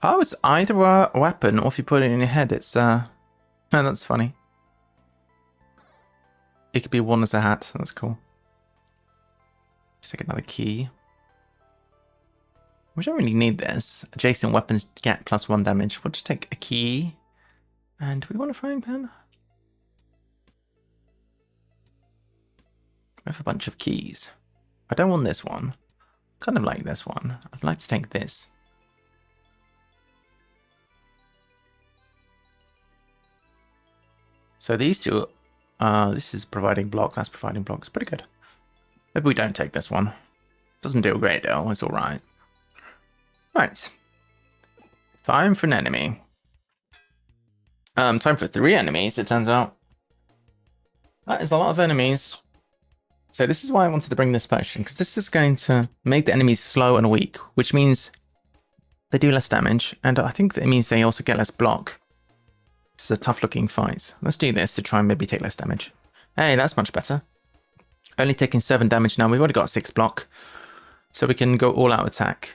Oh, it's either a weapon, or if you put it in your head, it's no, that's funny. It could be worn as a hat. That's cool. Let's take another key. We don't really need this. Adjacent weapons get +1 damage. We'll just take a key. And do we want a frying pan? We have a bunch of keys. I don't want this one. Kind of like this one. I'd like to take this. So these two, this is providing block, that's providing blocks. Pretty good. Maybe we don't take this one. Doesn't do a great deal, it's alright. Right. Time for an enemy. Time for 3 enemies, it turns out. That is a lot of enemies. So this is why I wanted to bring this potion, because this is going to make the enemies slow and weak, which means they do less damage, and I think that it means they also get less block. This is a tough looking fight. Let's do this to try and maybe take less damage. Hey, that's much better. Only taking 7 damage now. We've already got 6 block. So we can go all out attack.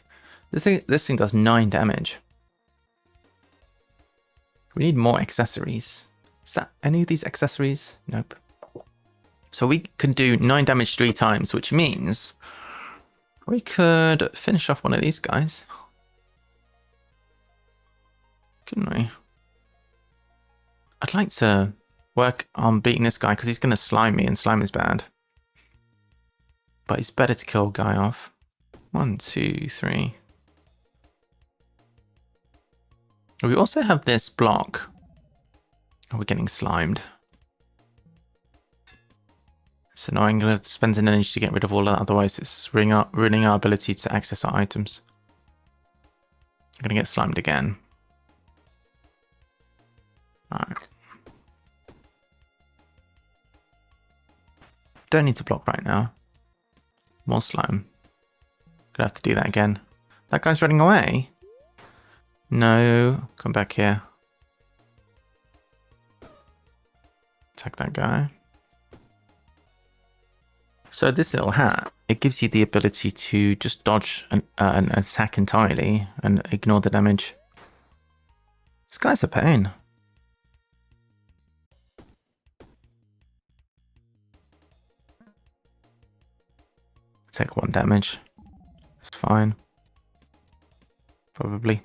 This thing does 9 damage. We need more accessories. Is that any of these accessories? Nope. So we can do 9 damage 3 times, which means we could finish off one of these guys. Couldn't we? I'd like to work on beating this guy because he's going to slime me, and slime is bad. But it's better to kill a guy off. 1, 2, 3. We also have this block. Oh, we're getting slimed. So now I'm going to spend an energy to get rid of all that, otherwise it's ruining our ability to access our items. I'm going to get slimed again. Alright. Don't need to block right now. More slime. Gonna have to do that again. That guy's running away. No, come back here. Attack that guy. So this little hat, it gives you the ability to just dodge an attack entirely and ignore the damage. This guy's a pain. Take 1 damage. It's fine. Probably.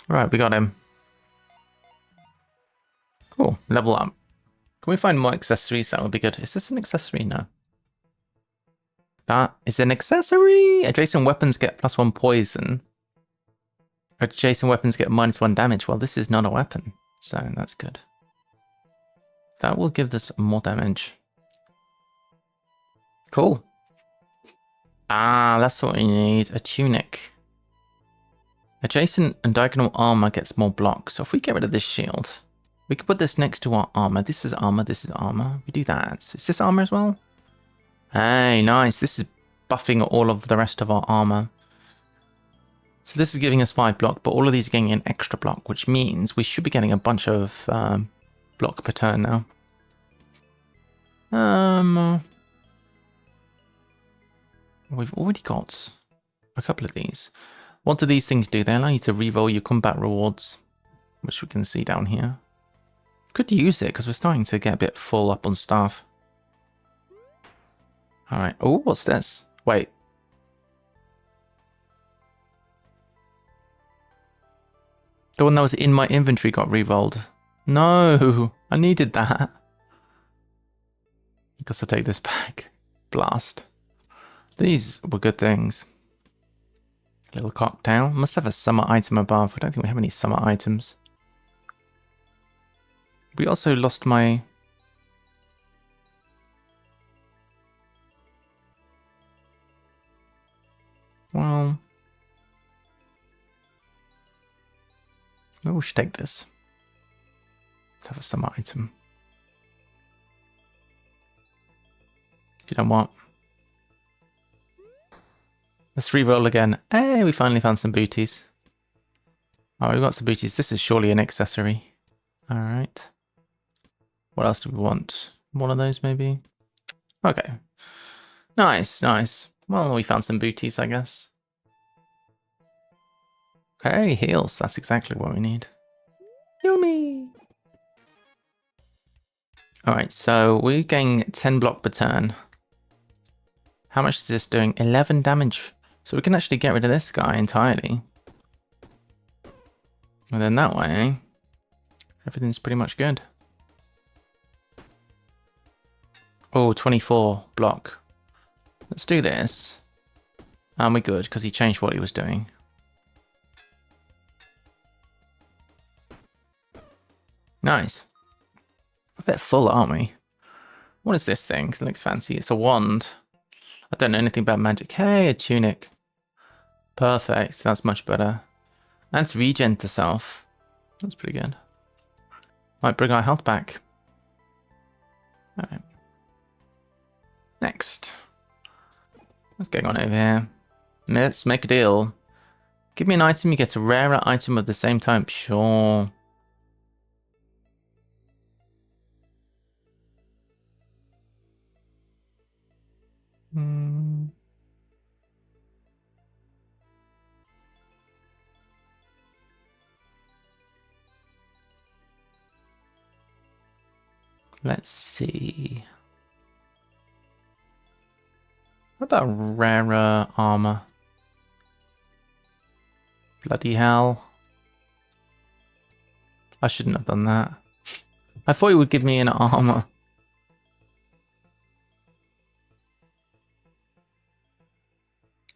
Right, we got him. Cool. Level up. Can we find more accessories? That would be good. Is this an accessory? No. That is an accessory! Adjacent weapons get +1 poison. Adjacent weapons get -1 damage. Well, this is not a weapon, so that's good. That will give this more damage. Cool. Ah, that's what we need. A tunic. Adjacent and diagonal armor gets more block. So if we get rid of this shield, we can put this next to our armor. This is armor, this is armor. We do that. Is this armor as well? Hey, nice. This is buffing all of the rest of our armor. So this is giving us 5 block, but all of these are getting an extra block, which means we should be getting a bunch of block per turn now. We've already got a couple of these. What do these things do? They allow you to reroll your combat rewards, which we can see down here. Could use it because we're starting to get a bit full up on stuff. Alright. Oh, what's this? Wait. The one that was in my inventory got rerolled. No, I needed that. I guess I'll take this back. Blast. These were good things. Little cocktail. Must have a summer item above. I don't think we have any summer items. We also lost my... Well... maybe we should take this. Let's have a summer item. You know what? Let's re-roll again. Hey, we finally found some booties. Oh, we've got some booties. This is surely an accessory. Alright. What else do we want? One of those, maybe? Okay. Nice, nice. Well, we found some booties, I guess. Hey, heals. That's exactly what we need. Yummy! Alright, so we're getting 10 block per turn. How much is this doing? 11 damage. So we can actually get rid of this guy entirely. And then that way, everything's pretty much good. Oh, 24 block. Let's do this. And we're good, because he changed what he was doing. Nice. A bit full, aren't we? What is this thing? It looks fancy. It's a wand. I don't know anything about magic. Hey, a tunic. Perfect. That's much better. And it's regen to self. That's pretty good. Might bring our health back. Alright. Next. What's going on over here? Let's make a deal. Give me an item, you get a rarer item of the same type. Sure. Let's see. What about rarer armor? Bloody hell. I shouldn't have done that. I thought it would give me an armor.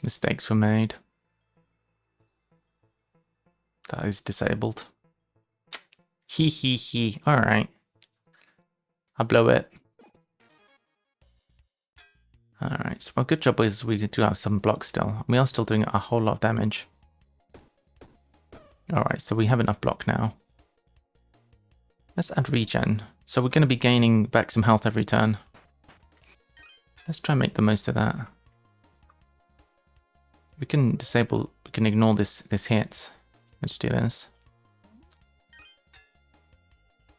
Mistakes were made. That is disabled. Hee hee hee. Alright. I'll blow it. Alright, so our good job is we do have some blocks still. We are still doing a whole lot of damage. Alright, so we have enough block now. Let's add regen. So we're going to be gaining back some health every turn. Let's try and make the most of that. We can disable, we can ignore this hit. Let's do this.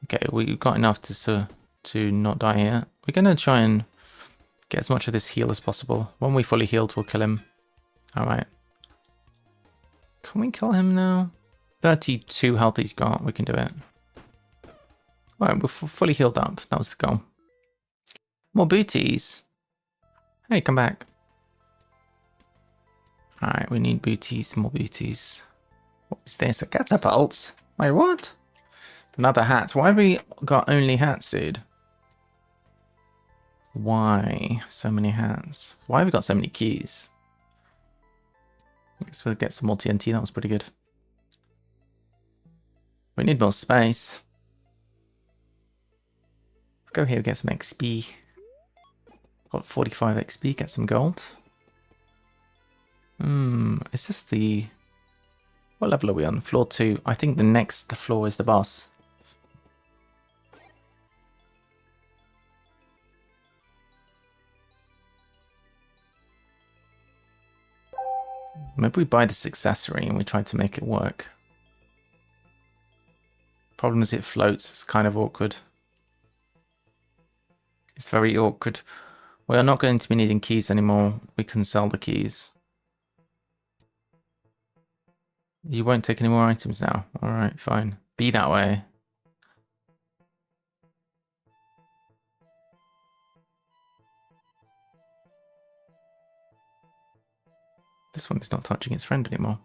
Okay, we've got enough to not die here. We're going to try and get as much of this heal as possible. When we're fully healed, we'll kill him. Alright. Can we kill him now? 32 health he's got. We can do it. Alright, we're fully healed up. That was the goal. More booties. Hey, come back. Alright, we need booties. More booties. What is this? A catapult? Wait, what? Another hat. Why have we got only hats, dude? Why so many hats? Why have we got so many keys? Let's get some more TNT. That was pretty good. We need more space. Go here, get some XP. Got 45 XP, get some gold. Is this the... What level are we on? Floor 2. I think the next floor is the boss. Maybe we buy this accessory and we try to make it work. Problem is it floats. It's kind of awkward. It's very awkward. We are not going to be needing keys anymore. We can sell the keys. You won't take any more items now. Alright, fine. Be that way. This one is not touching its friend anymore.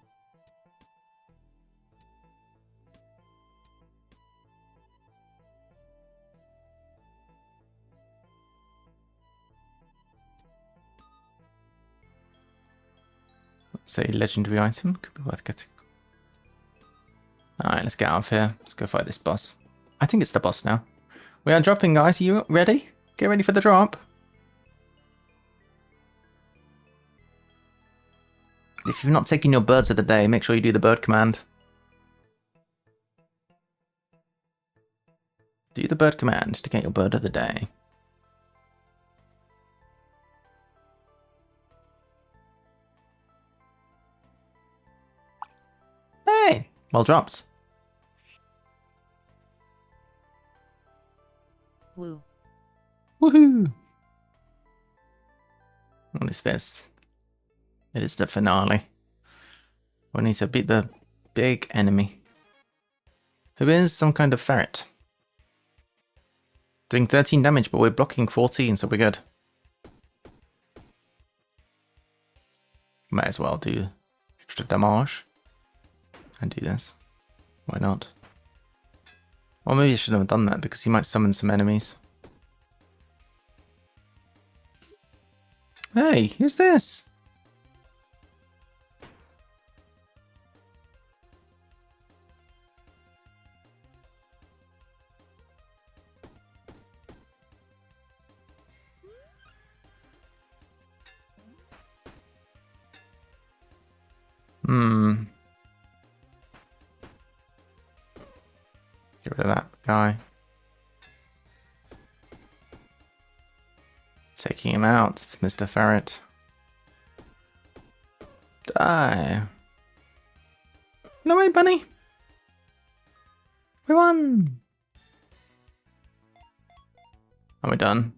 say legendary item. Could be worth getting. Alright, let's get out of here. Let's go fight this boss. I think it's the boss now. We are dropping, guys. Are you ready? Get ready for the drop. If you've not taken your birds of the day, make sure you do the bird command. Do the bird command to get your bird of the day. Hey! Well dropped. Woo. Woohoo! What is this? It is the finale. We need to beat the big enemy, who is some kind of ferret. Doing 13 damage, but we're blocking 14, so we're good. Might as well do extra damage and do this. Why not? Or maybe I shouldn't have done that because he might summon some enemies. Hey, who's this? Get rid of that guy. Taking him out, Mr. Ferret. Die. No way, bunny. We won. Are we done?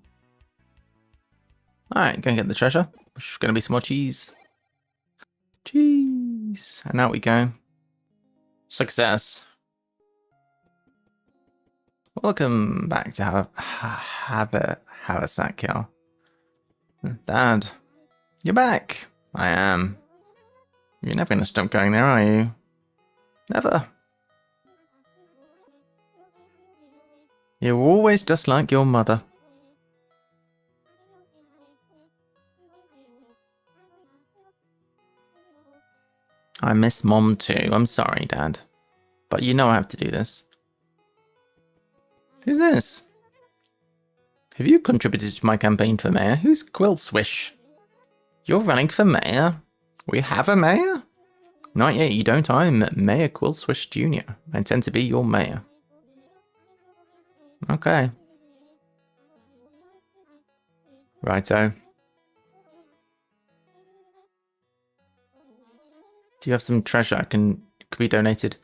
Alright, go and get the treasure. Which is going to be some more cheese. Cheese. And out we go. Success. Welcome back to 𝘤𝘳𝘳𝘬𝘴𝘴𝘸𝘤. Dad, you're back. I am. You're never going to stop going there, are you? Never. You're always just like your mother. I miss Mom too. I'm sorry, Dad. But you know I have to do this. Who's this? Have you contributed to my campaign for mayor? Who's 𝘤𝘳𝘳𝘬𝘢𝘤𝘬𝘢? You're running for mayor? We have a mayor? Not yet, you don't. I'm Mayor 𝘤𝘳𝘳𝘬𝘢 Jr. I intend to be your mayor. Okay. Righto. Do you have some treasure could be donated?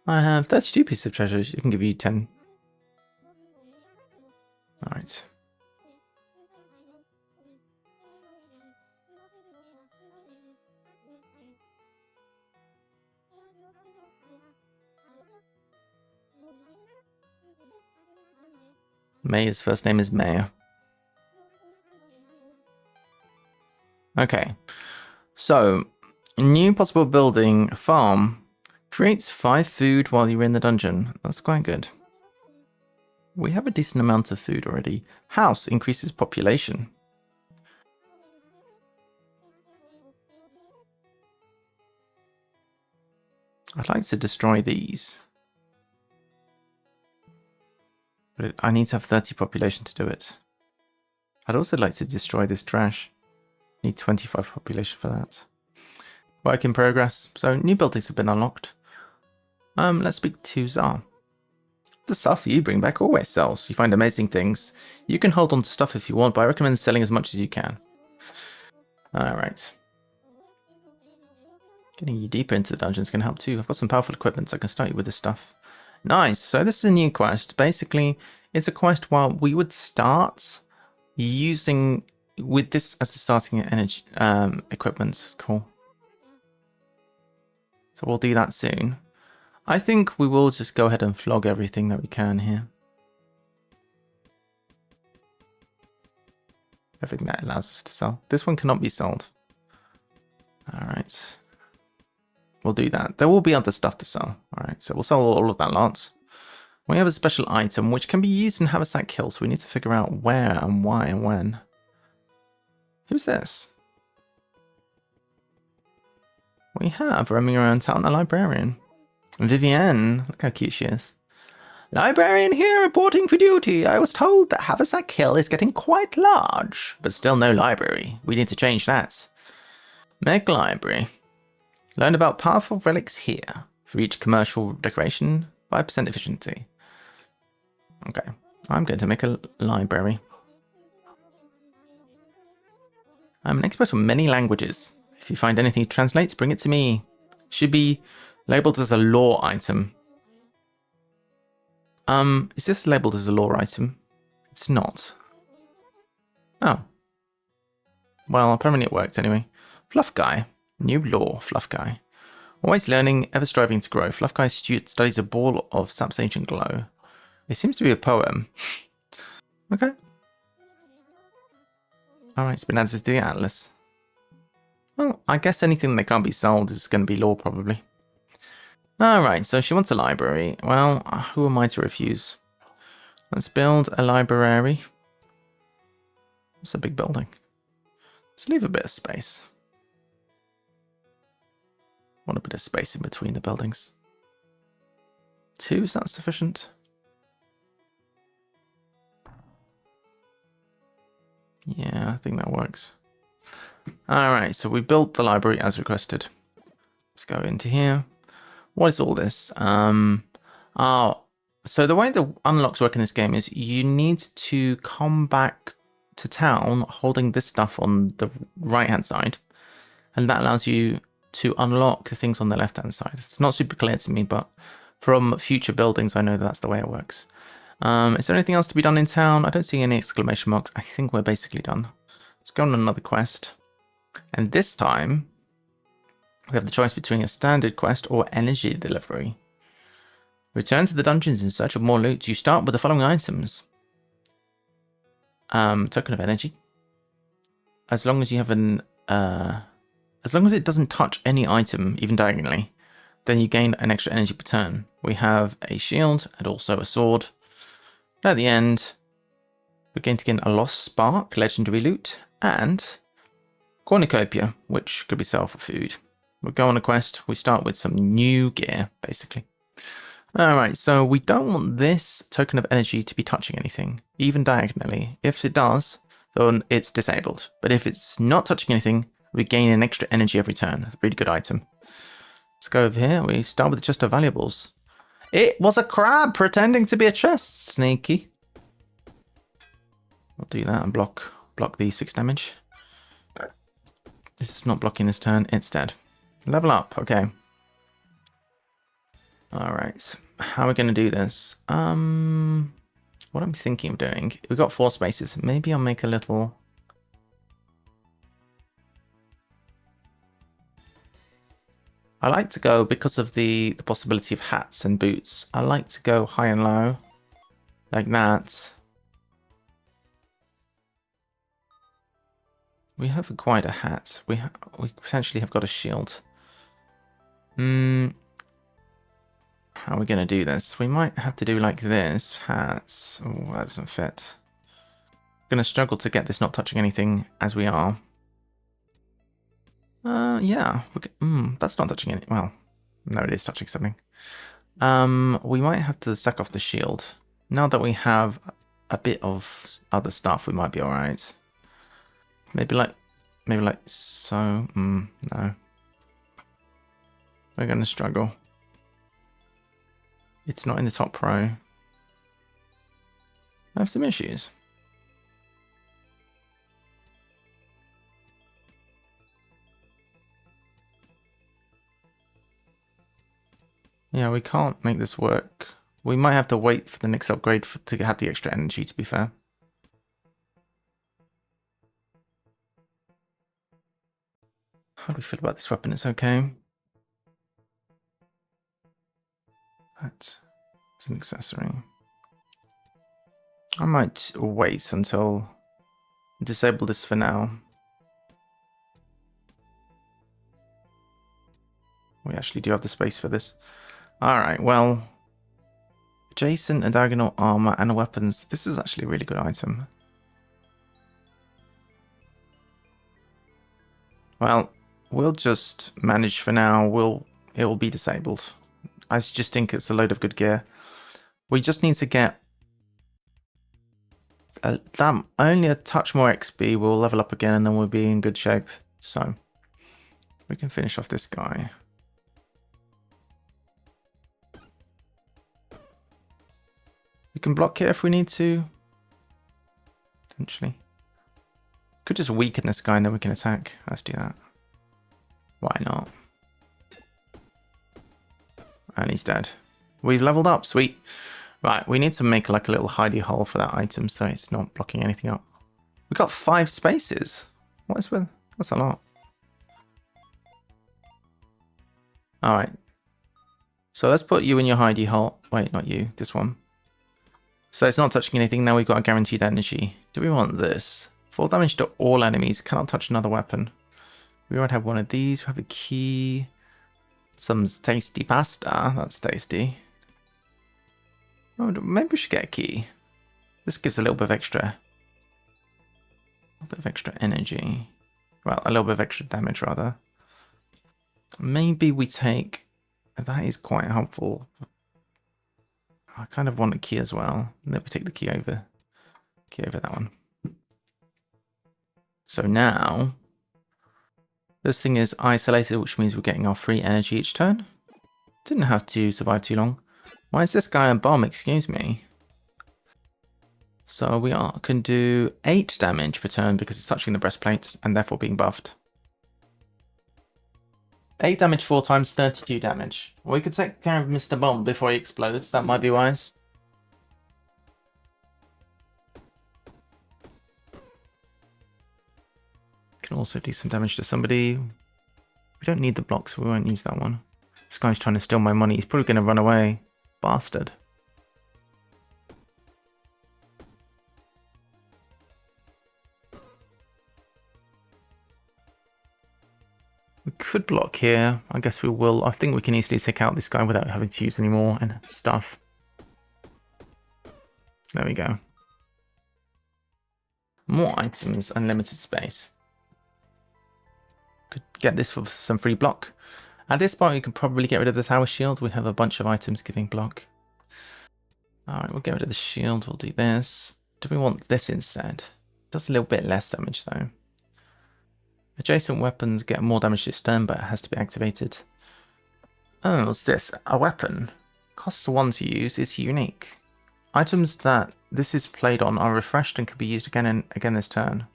I have 32 pieces of treasure. I can give you 10. Alright. May's first name is Mayor. Okay. So, new possible building, farm. Creates 5 food while you're in the dungeon. That's quite good. We have a decent amount of food already. House increases population. I'd like to destroy these. But I need to have 30 population to do it. I'd also like to destroy this trash. Need 25 population for that. Work in progress. So new buildings have been unlocked. Let's speak to 𝘤𝘳. The stuff you bring back always sells. You find amazing things. You can hold on to stuff if you want, but I recommend selling as much as you can. Alright. Getting you deeper into the dungeon is going to help too. I've got some powerful equipment, so I can start you with this stuff. Nice. So this is a new quest. Basically, it's a quest where we would start using with this as the starting energy equipment. It's cool. So we'll do that soon. I think we will just go ahead and flog everything that we can here. Everything that allows us to sell. This one cannot be sold. Alright. We'll do that. There will be other stuff to sell. Alright, so we'll sell all of that lot. We have a special item which can be used in 𝘤𝘳𝘳𝘬𝘴𝘴𝘸, so we need to figure out where and why and when. Who's this? We have roaming around town a librarian. Vivienne, look how cute she is. Librarian here reporting for duty. I was told that Haversack Hill is getting quite large, but still no library. We need to change that. Make library. Learn about powerful relics here. For each commercial decoration, 5% efficiency. Okay, I'm going to make a library. I'm an expert on many languages. If you find anything to translate, bring it to me. Should be labeled as a lore item. Is this labeled as a lore item? It's not. Oh. Well, apparently it worked anyway. Fluff Guy. New lore, Fluff Guy. Always learning, ever striving to grow. Fluff Guy studies a ball of sap's ancient glow. It seems to be a poem. Okay. Alright, it's been added to the atlas. Well, I guess anything that can't be sold is going to be lore, probably. Alright, so she wants a library. Well, who am I to refuse? Let's build a library. It's a big building. Let's leave a bit of space. Want a bit of space in between the buildings. 2, is that sufficient? Yeah, I think that works. Alright, so we built the library as requested. Let's go into here. What is all this? So the way the unlocks work in this game is you need to come back to town holding this stuff on the right-hand side. And that allows you to unlock the things on the left-hand side. It's not super clear to me, but from future buildings, I know that's the way it works. Is there anything else to be done in town? I don't see any exclamation marks. I think we're basically done. Let's go on another quest. And this time, we have the choice between a standard quest or energy delivery. Return to the dungeons in search of more loot. You start with the following items. Token of energy. As long as you have an... as long as it doesn't touch any item, even diagonally, then you gain an extra energy per turn. We have a shield and also a sword. And at the end, we're going to gain a lost spark, legendary loot, and cornucopia, which could be sold for food. We'll go on a quest. We start with some new gear, basically. Alright, so we don't want this token of energy to be touching anything, even diagonally. If it does, then it's disabled. But if it's not touching anything, we gain an extra energy every turn. A really good item. Let's go over here. We start with the chest of valuables. It was a crab pretending to be a chest. Sneaky. I'll do that and block the 6 damage. This is not blocking this turn. It's dead. Level up. Okay. Alright. How are we going to do this? What I'm thinking of doing. We've got 4 spaces. Maybe I'll make a little... I like to go, because of the possibility of hats and boots, I like to go high and low, like that. We have quite a hat. We potentially have got a shield. How are we going to do this? We might have to do like this. Hats. Oh, that doesn't fit. Going to struggle to get this not touching anything as we are. Yeah. That's not touching any... Well, no, it is touching something. We might have to sack off the shield. Now that we have a bit of other stuff, we might be alright. Maybe like so. No. We're going to struggle. It's not in the top row. I have some issues. Yeah, we can't make this work. We might have to wait for the next upgrade to have the extra energy, to be fair. How do we feel about this weapon? It's okay. That's an accessory. I might wait until disable this for now. We actually do have the space for this. Alright, well, adjacent and diagonal armor and weapons. This is actually a really good item. Well, we'll just manage for now. It will be disabled. I just think it's a load of good gear. We just need to get only a touch more XP. We'll level up again and then we'll be in good shape. So we can finish off this guy. We can block here if we need to. Potentially. Could just weaken this guy and then we can attack. Let's do that. Why not? And he's dead. We've leveled up. Sweet. Right, we need to make like a little hidey hole for that item so it's not blocking anything up. We got 5 spaces. What is with? That's a lot. Alright. So let's put you in your hidey hole. Wait, not you. This one. So it's not touching anything. Now we've got a guaranteed energy. Do we want this? Full damage to all enemies. Cannot touch another weapon. We already have one of these. We have a key. Some tasty pasta. That's tasty. Oh, maybe we should get a key. This gives a little bit of extra. A bit of extra energy. Well, a little bit of extra damage, rather. Maybe we take... That is quite helpful. I kind of want a key as well. And then we take the key over. Key over that one. So now... This thing is isolated, which means we're getting our free energy each turn. Didn't have to survive too long. Why is this guy a bomb? Excuse me. So we can do 8 damage per turn because it's touching the breastplate and therefore being buffed. 8 damage 4 times, 32 damage. We could take care of Mr. Bomb before he explodes. That might be wise. Can also do some damage to somebody. We don't need the block, so we won't use that one. This guy's trying to steal my money. He's probably going to run away. Bastard. We could block here. I guess we will. I think we can easily take out this guy without having to use any more stuff. There we go. More items, unlimited space. Could get this for some free block. At this point, we can probably get rid of the tower shield. We have a bunch of items giving block. Alright, we'll get rid of the shield. We'll do this. Do we want this instead? Does a little bit less damage though. Adjacent weapons get more damage this turn, but it has to be activated. Oh, what's this? A weapon. Costs 1 to use. Is unique. Items that this is played on are refreshed and can be used again this turn.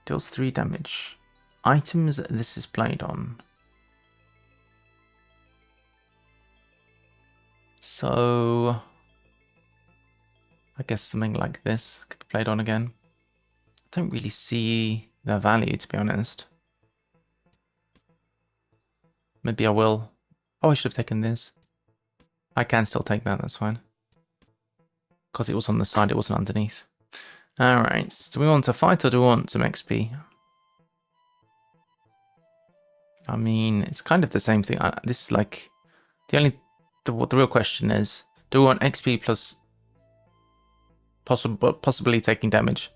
Deals 3 damage. Items that this is played on. So I guess something like this could be played on again. I don't really see the value, to be honest. Maybe I will. Oh, I should have taken this. I can still take that, that's fine. Because it was on the side, it wasn't underneath. Alright, do we want to fight or do we want some XP? I mean, it's kind of the same thing. This is like... The real question is, do we want XP plus possibly taking damage,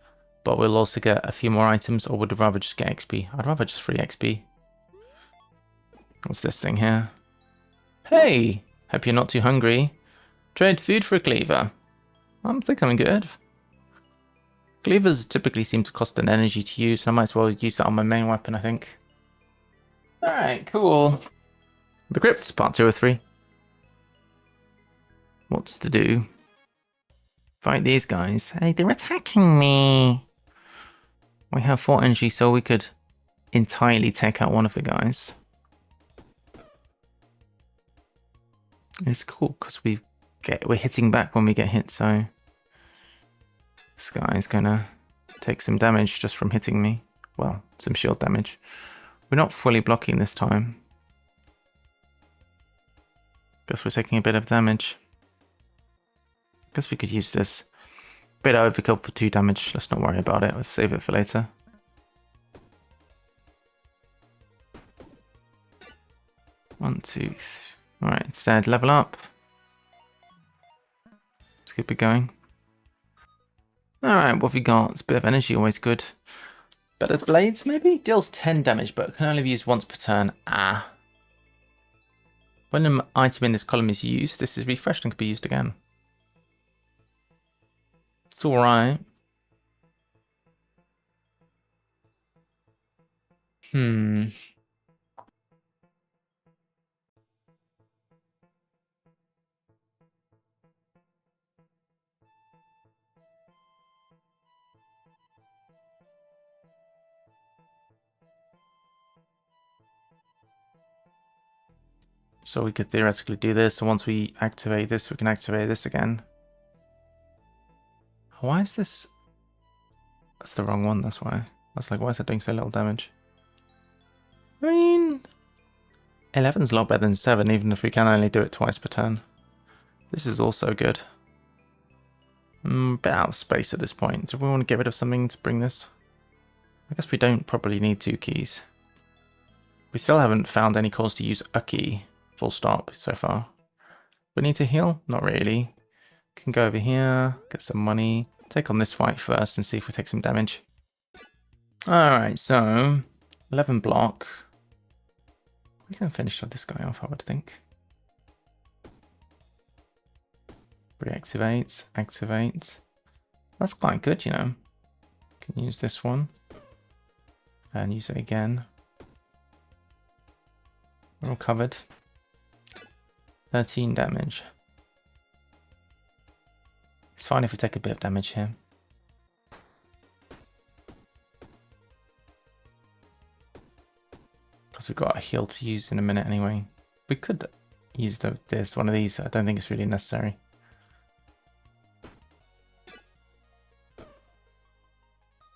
but we'll also get a few more items, or would we rather just get XP? I'd rather just free XP. What's this thing here? Hey! Hope you're not too hungry. Trade food for a cleaver. I think I'm good. Cleavers typically seem to cost an energy to use, so I might as well use that on my main weapon, I think. Alright, cool. The Crypt, part 2 or 3. What's to do? Fight these guys. Hey, they're attacking me! We have 4 energy, so we could entirely take out one of the guys. It's cool, because we're hitting back when we get hit, so... This guy's gonna take some damage just from hitting me. Well, some shield damage. We're not fully blocking this time. Guess we're taking a bit of damage. Guess we could use this. Bit of overkill for 2 damage. Let's not worry about it. Let's save it for later. One, two. Alright, instead, level up. Let's keep it going. Alright, what have we got? It's a bit of energy, always good. Better blades, maybe? Deals 10 damage, but can only be used once per turn. Ah. When an item in this column is used, this is refreshed and can be used again. It's alright. So we could theoretically do this, and once we activate this, we can activate this again. Why is this... That's the wrong one, that's why. I was like, why is that doing so little damage? I mean... 11's a lot better than 7, even if we can only do it twice per turn. This is also good. Bit out of space at this point. Do we want to get rid of something to bring this? I guess we don't probably need 2 keys. We still haven't found any cause to use a key. Full stop so far. We need to heal? Not really. Can go over here, get some money, take on this fight first and see if we take some damage. Alright, so 11 block. We can finish this guy off, I would think. Reactivates, activates. That's quite good, you know. Can use this one. And use it again. We're all covered. 13 damage. It's fine if we take a bit of damage here. Because we've got a heal to use in a minute anyway. We could use this one of these. I don't think it's really necessary.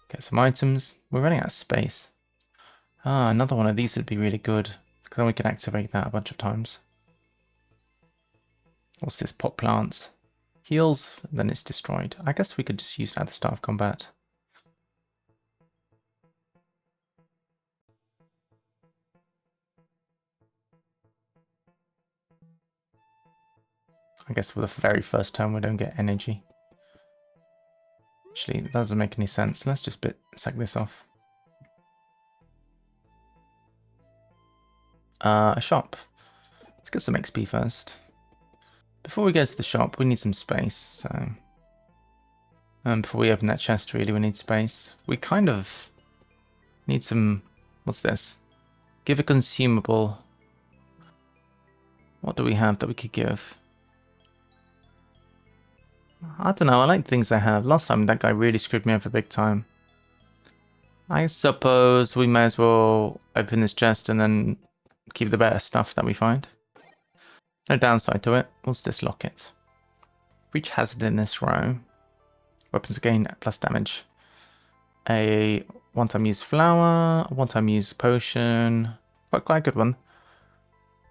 Get some items. We're running out of space. Ah, another one of these would be really good. Because then we can activate that a bunch of times. What's this? Pot plants. Heals, then it's destroyed. I guess we could just use that at the start of combat. I guess for the very first turn we don't get energy. Actually, that doesn't make any sense. Let's just sack this off. A shop. Let's get some XP first. Before we go to the shop, we need some space, so... before we open that chest, really, we need space. We kind of need some... What's this? Give a consumable. What do we have that we could give? I don't know, I like things I have. Last time, that guy really screwed me over big time. I suppose we may as well open this chest and then keep the better stuff that we find. No downside to it. What's this locket? Reach hazard in this row. Weapons gain plus damage. A one-time use flower, one-time use potion. Quite a good one.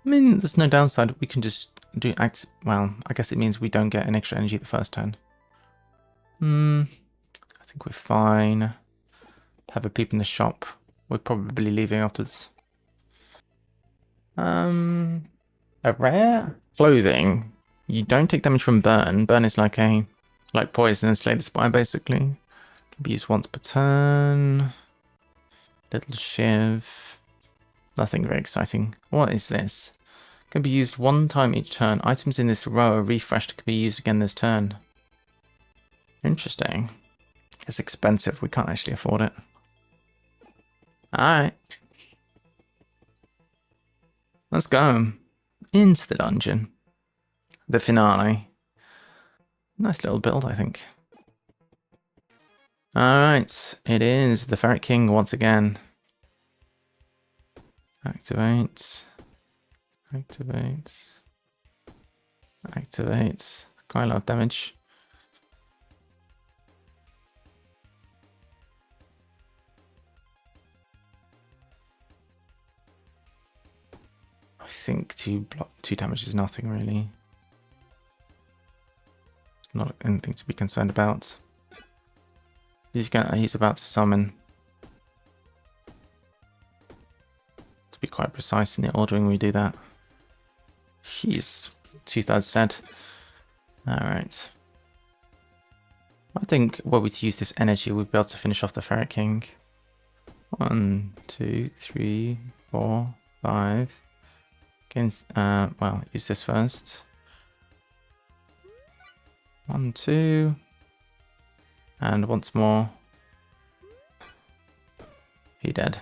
I mean, there's no downside. We can just do well, I guess it means we don't get an extra energy the first turn. I think we're fine. Have a peep in the shop. We're probably leaving after this. A rare clothing. You don't take damage from burn. Burn is like poison and slay the spire basically. Can be used once per turn. Little shiv. Nothing very exciting. What is this? Can be used one time each turn. Items in this row are refreshed. Can be used again this turn. Interesting. It's expensive. We can't actually afford it. Alright. Let's go. Into the dungeon. The finale. Nice little build, I think. Alright. It is the Ferret King once again. Activate. Activate. Activate. Quite a lot of damage. I think 2 damage is nothing really. Not anything to be concerned about. He's about to summon. To be quite precise in the ordering we do that. He's 2/3 dead. Alright. I think were we to use this energy, we'd be able to finish off the Ferret King. 1, 2, 3, 4, 5. Again, well, use this first. 1, 2. And once more. He dead.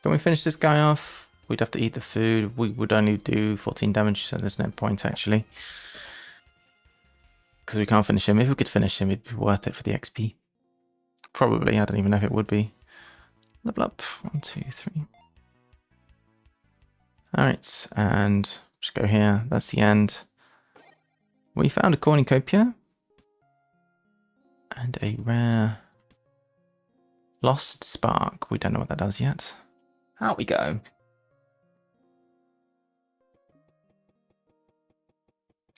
Can we finish this guy off? We'd have to eat the food. We would only do 14 damage, so there's no point actually. Because we can't finish him. If we could finish him, it'd be worth it for the XP. Probably. I don't even know if it would be. Level up. 1, 2, 3. Alright, and just go here. That's the end. We found a 𝘤𝘬𝘺𝘬𝘰. And a rare lost spark. We don't know what that does yet. Out we go.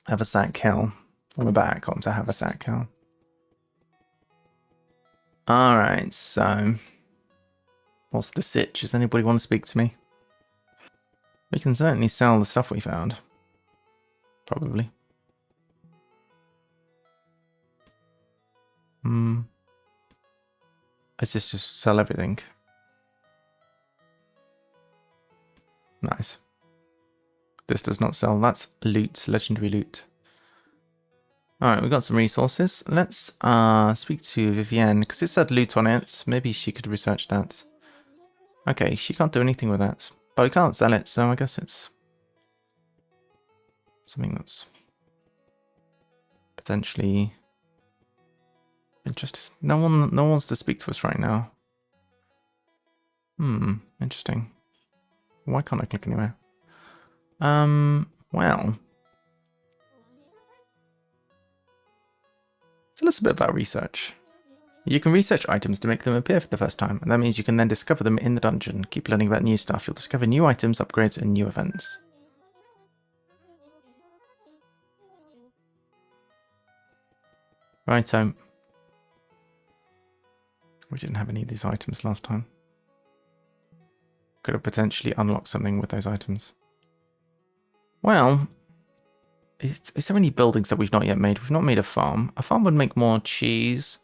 Haversack Hill. We're back onto Haversack Hill. Alright, so what's the sitch? Does anybody want to speak to me? We can certainly sell the stuff we found. Probably. Is this just sell everything? Nice. This does not sell. That's loot, legendary loot. Alright, we've got some resources. Let's speak to Vivienne, because it said loot on it. Maybe she could research that. Okay, she can't do anything with that. But we can't sell it, so I guess it's something that's potentially interesting. No one wants to speak to us right now. Interesting. Why can't I click anywhere? Well. Tell us a bit about research. You can research items to make them appear for the first time, and that means you can then discover them in the dungeon. Keep learning about new stuff. You'll discover new items, upgrades, and new events. Right, so we didn't have any of these items last time. Could have potentially unlocked something with those items. Well, is there any buildings that we've not yet made? We've not made a farm. A farm would make more cheese.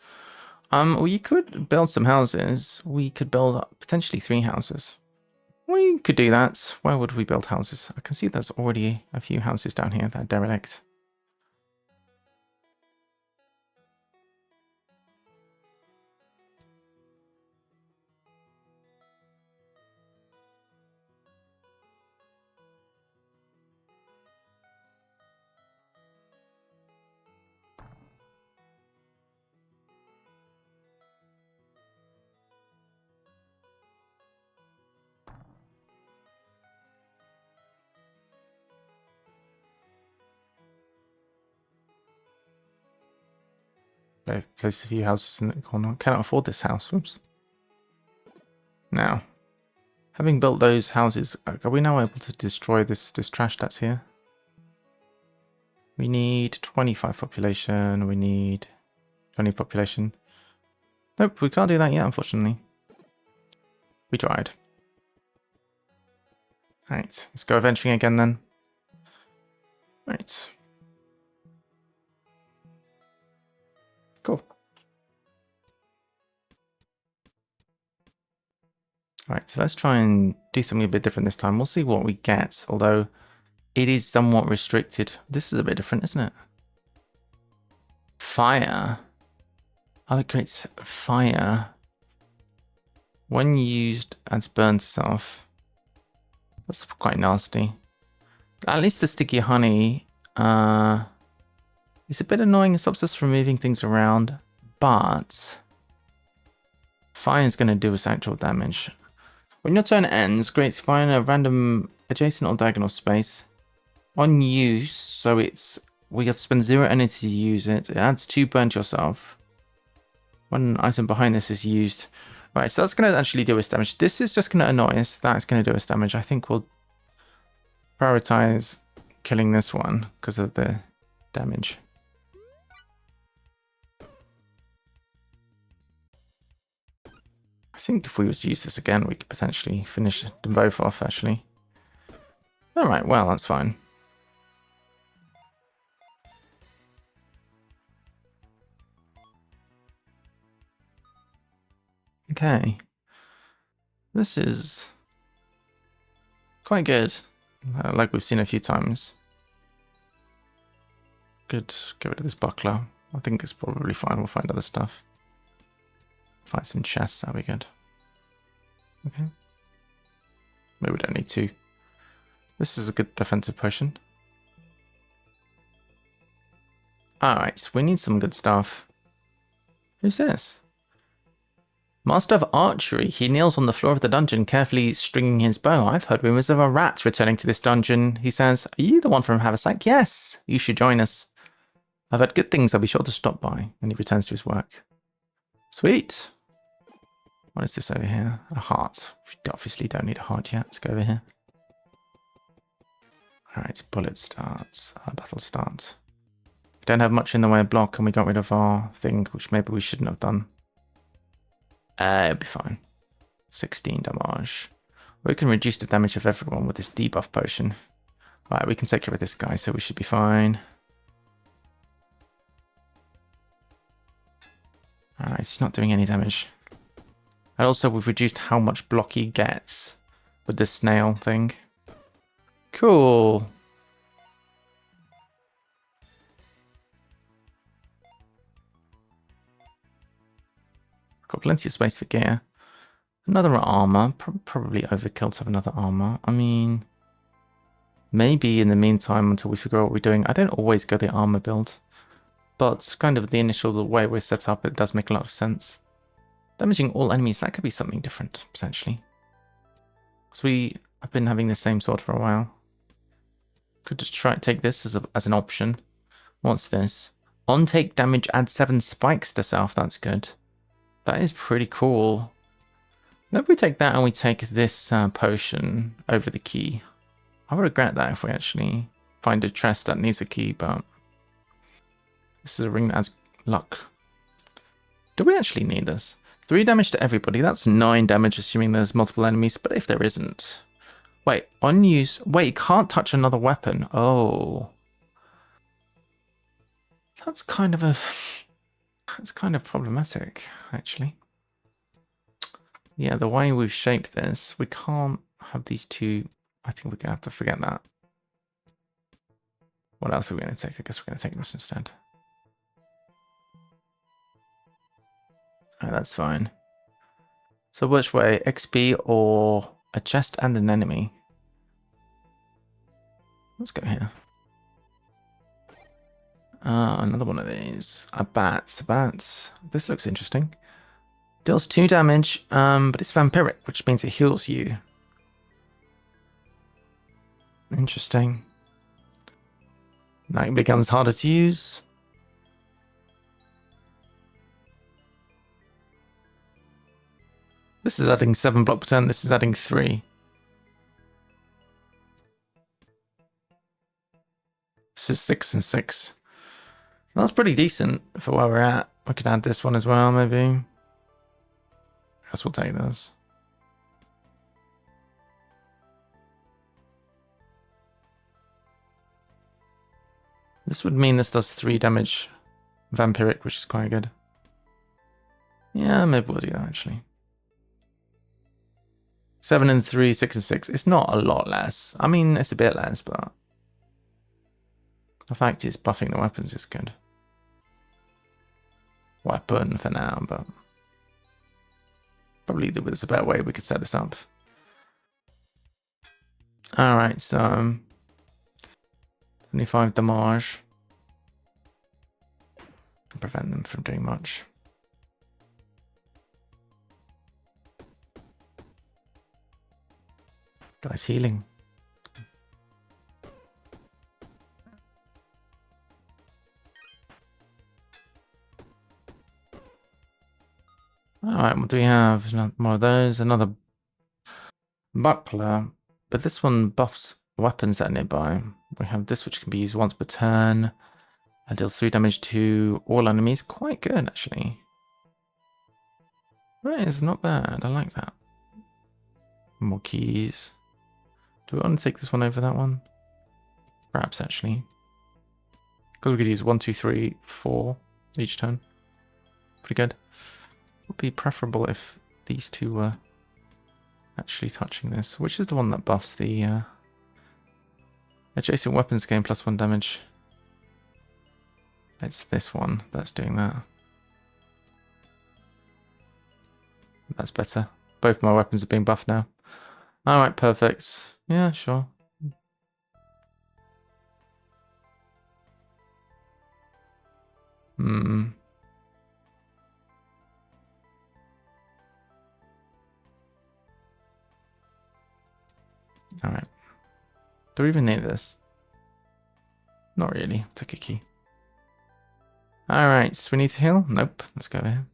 We could build some houses. We could build potentially 3 houses. We could do that. Where would we build houses? I can see there's already a few houses down here that are derelict. Place a few houses in the corner. Cannot afford this house. Oops. Now, having built those houses, are we now able to destroy this trash that's here? We need 25 population. We need 20 population. Nope, we can't do that yet, unfortunately. We tried. Alright, let's go adventuring again then. Right. Cool. Alright, so let's try and do something a bit different this time. We'll see what we get, although it is somewhat restricted. This is a bit different, isn't it? Fire. Oh, it creates fire. When used, adds burn self. That's quite nasty. At least the sticky honey is a bit annoying. It stops us from moving things around, but fire is going to do us actual damage. When your turn ends, creates fire in a random adjacent or diagonal space. On use, so we have to spend 0 energy to use it. It adds 2 burn to yourself. One item behind this is used. Right, so that's going to actually do us damage. This is just going to annoy us. That's going to do us damage. I think we'll prioritize killing this one because of the damage. I think if we was to use this again, we could potentially finish them both off, actually. Alright, well, that's fine. Okay. This is quite good, like we've seen a few times. Good. Get rid of this buckler. I think it's probably fine. We'll find other stuff. Find some chests. That'll be good. Okay. Maybe we don't need to. This is a good defensive potion. Alright, so we need some good stuff. Who's this? Master of Archery. He kneels on the floor of the dungeon, carefully stringing his bow. I've heard rumors of a rat returning to this dungeon. He says, are you the one from Haversack? Yes, you should join us. I've heard good things. I'll be sure to stop by. And he returns to his work. Sweet. What is this over here? A heart. We obviously don't need a heart yet. Let's go over here. Alright, bullet starts. Battle starts. We don't have much in the way of block, and we got rid of our thing, which maybe we shouldn't have done. It'll be fine. 16 damage. We can reduce the damage of everyone with this debuff potion. Alright, we can take care of this guy, so we should be fine. Alright, he's not doing any damage. And also, we've reduced how much block he gets with this snail thing. Cool. Got plenty of space for gear. Another armor. Probably overkill to have another armor. I mean, maybe in the meantime, until we figure out what we're doing. I don't always go the armor build. But kind of the initial way we're set up, it does make a lot of sense. Damaging all enemies, that could be something different, potentially. So we have been having the same sword for a while. Could just try to take this as an option. What's this? On take damage, add 7 spikes to self. That's good. That is pretty cool. Maybe we take that and we take this potion over the key. I would regret that if we actually find a chest that needs a key, but this is a ring that has luck. Do we actually need this? 3 damage to everybody. That's 9 damage, assuming there's multiple enemies. But if there isn't... Wait, on use... Wait, you can't touch another weapon. Oh. That's kind of a... That's kind of problematic, actually. Yeah, the way we've shaped this, we can't have these two... I think we're going to have to forget that. What else are we going to take? I guess we're going to take this instead. Oh, that's fine. So which way? XP or a chest and an enemy? Let's go here. Another one of these. A bat. A bat. This looks interesting. Deals 2 damage, but it's vampiric, which means it heals you. Interesting. Now it becomes harder to use. This is adding 7 block per turn. This is adding 3. This is 6 and 6. That's pretty decent for where we're at. I could add this one as well, maybe. I guess we'll take this. This would mean this does 3 damage vampiric, which is quite good. Yeah, maybe we'll do that actually. 7 and 3, 6 and 6. It's not a lot less. I mean, it's a bit less, but the fact is buffing the weapons is good. Weapon for now, but probably there's a better way we could set this up. Alright, so 25 damage. Prevent them from doing much. Guy's healing. Alright, what do we have? More of those. Another buckler. But this one buffs weapons that are nearby. We have this, which can be used once per turn. And deals 3 damage to all enemies. Quite good, actually. Right, it's not bad. I like that. More keys. Do we want to take this one over that one? Perhaps, actually. Because we could use 1, 2, 3, 4 each turn. Pretty good. Would be preferable if these two were actually touching this. Which is the one that buffs the adjacent weapons gain +1 damage? It's this one that's doing that. That's better. Both my weapons are being buffed now. Alright, perfect. Yeah, sure. Alright. Do we even need this? Not really. Took a key. Alright, so we need to heal? Nope. Let's go over here.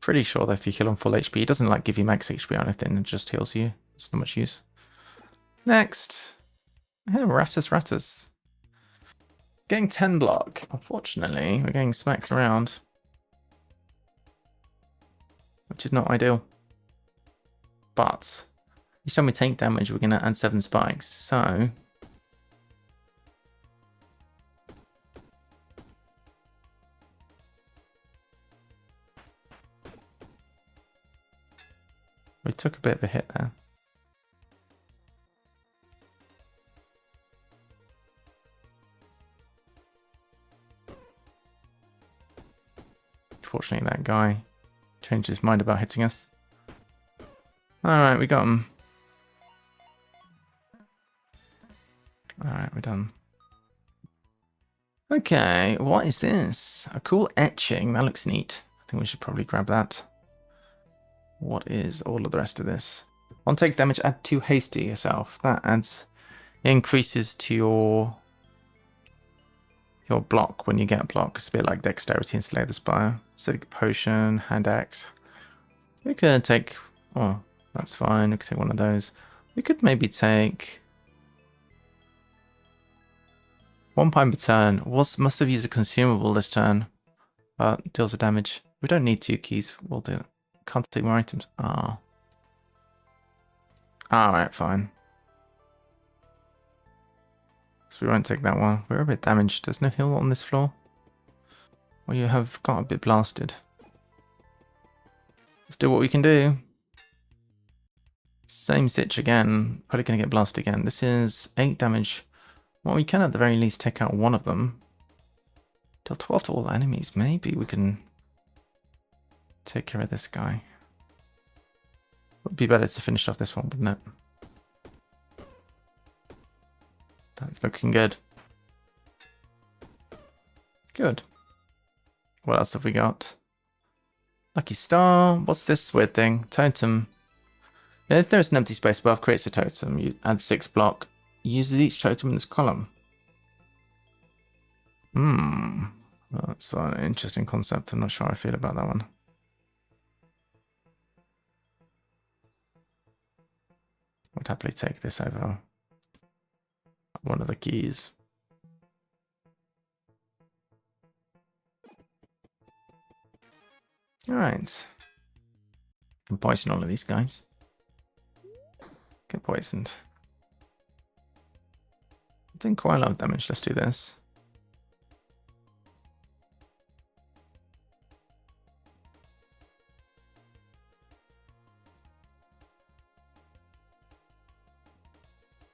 Pretty sure that if you heal on full HP, it doesn't like give you max HP or anything, it just heals you. It's not much use. Next. Oh, Ratus. Getting 10 block. Unfortunately, we're getting smacked around. Which is not ideal. But each time we take damage, we're going to add 7 spikes. So we took a bit of a hit there. Fortunately, that guy changed his mind about hitting us. Alright, we got him. Alright, we're done. Okay, what is this? A cool etching. That looks neat. I think we should probably grab that. What is all of the rest of this? On take damage, add 2 haste to yourself. That adds increases to your block when you get block. It's a bit like dexterity and Slay the Spire. Acidic potion, hand axe. We could take, oh, that's fine. We could take one of those. We could maybe take 1 pine per turn. Must have used a consumable this turn, but deals the damage. We don't need 2 keys. We'll do it. Can't take more items. Ah. Alright, fine. So we won't take that one. We're a bit damaged. There's no heal on this floor. Well, you have got a bit blasted. Let's do what we can do. Same sitch again. Probably going to get blasted again. This is 8 damage. Well, we can at the very least take out one of them. Deal 12 to all enemies. Maybe we can take care of this guy. Would be better to finish off this one, wouldn't it? That's looking good. Good. What else have we got? Lucky star. What's this weird thing? Totem. If there is an empty space above, creates a totem. You add 6 block. Uses each totem in this column. That's an interesting concept. I'm not sure how I feel about that one. Would happily take this over one of the keys. Alright. Can poison all of these guys. Get poisoned. Doing quite a lot of damage. Let's do this.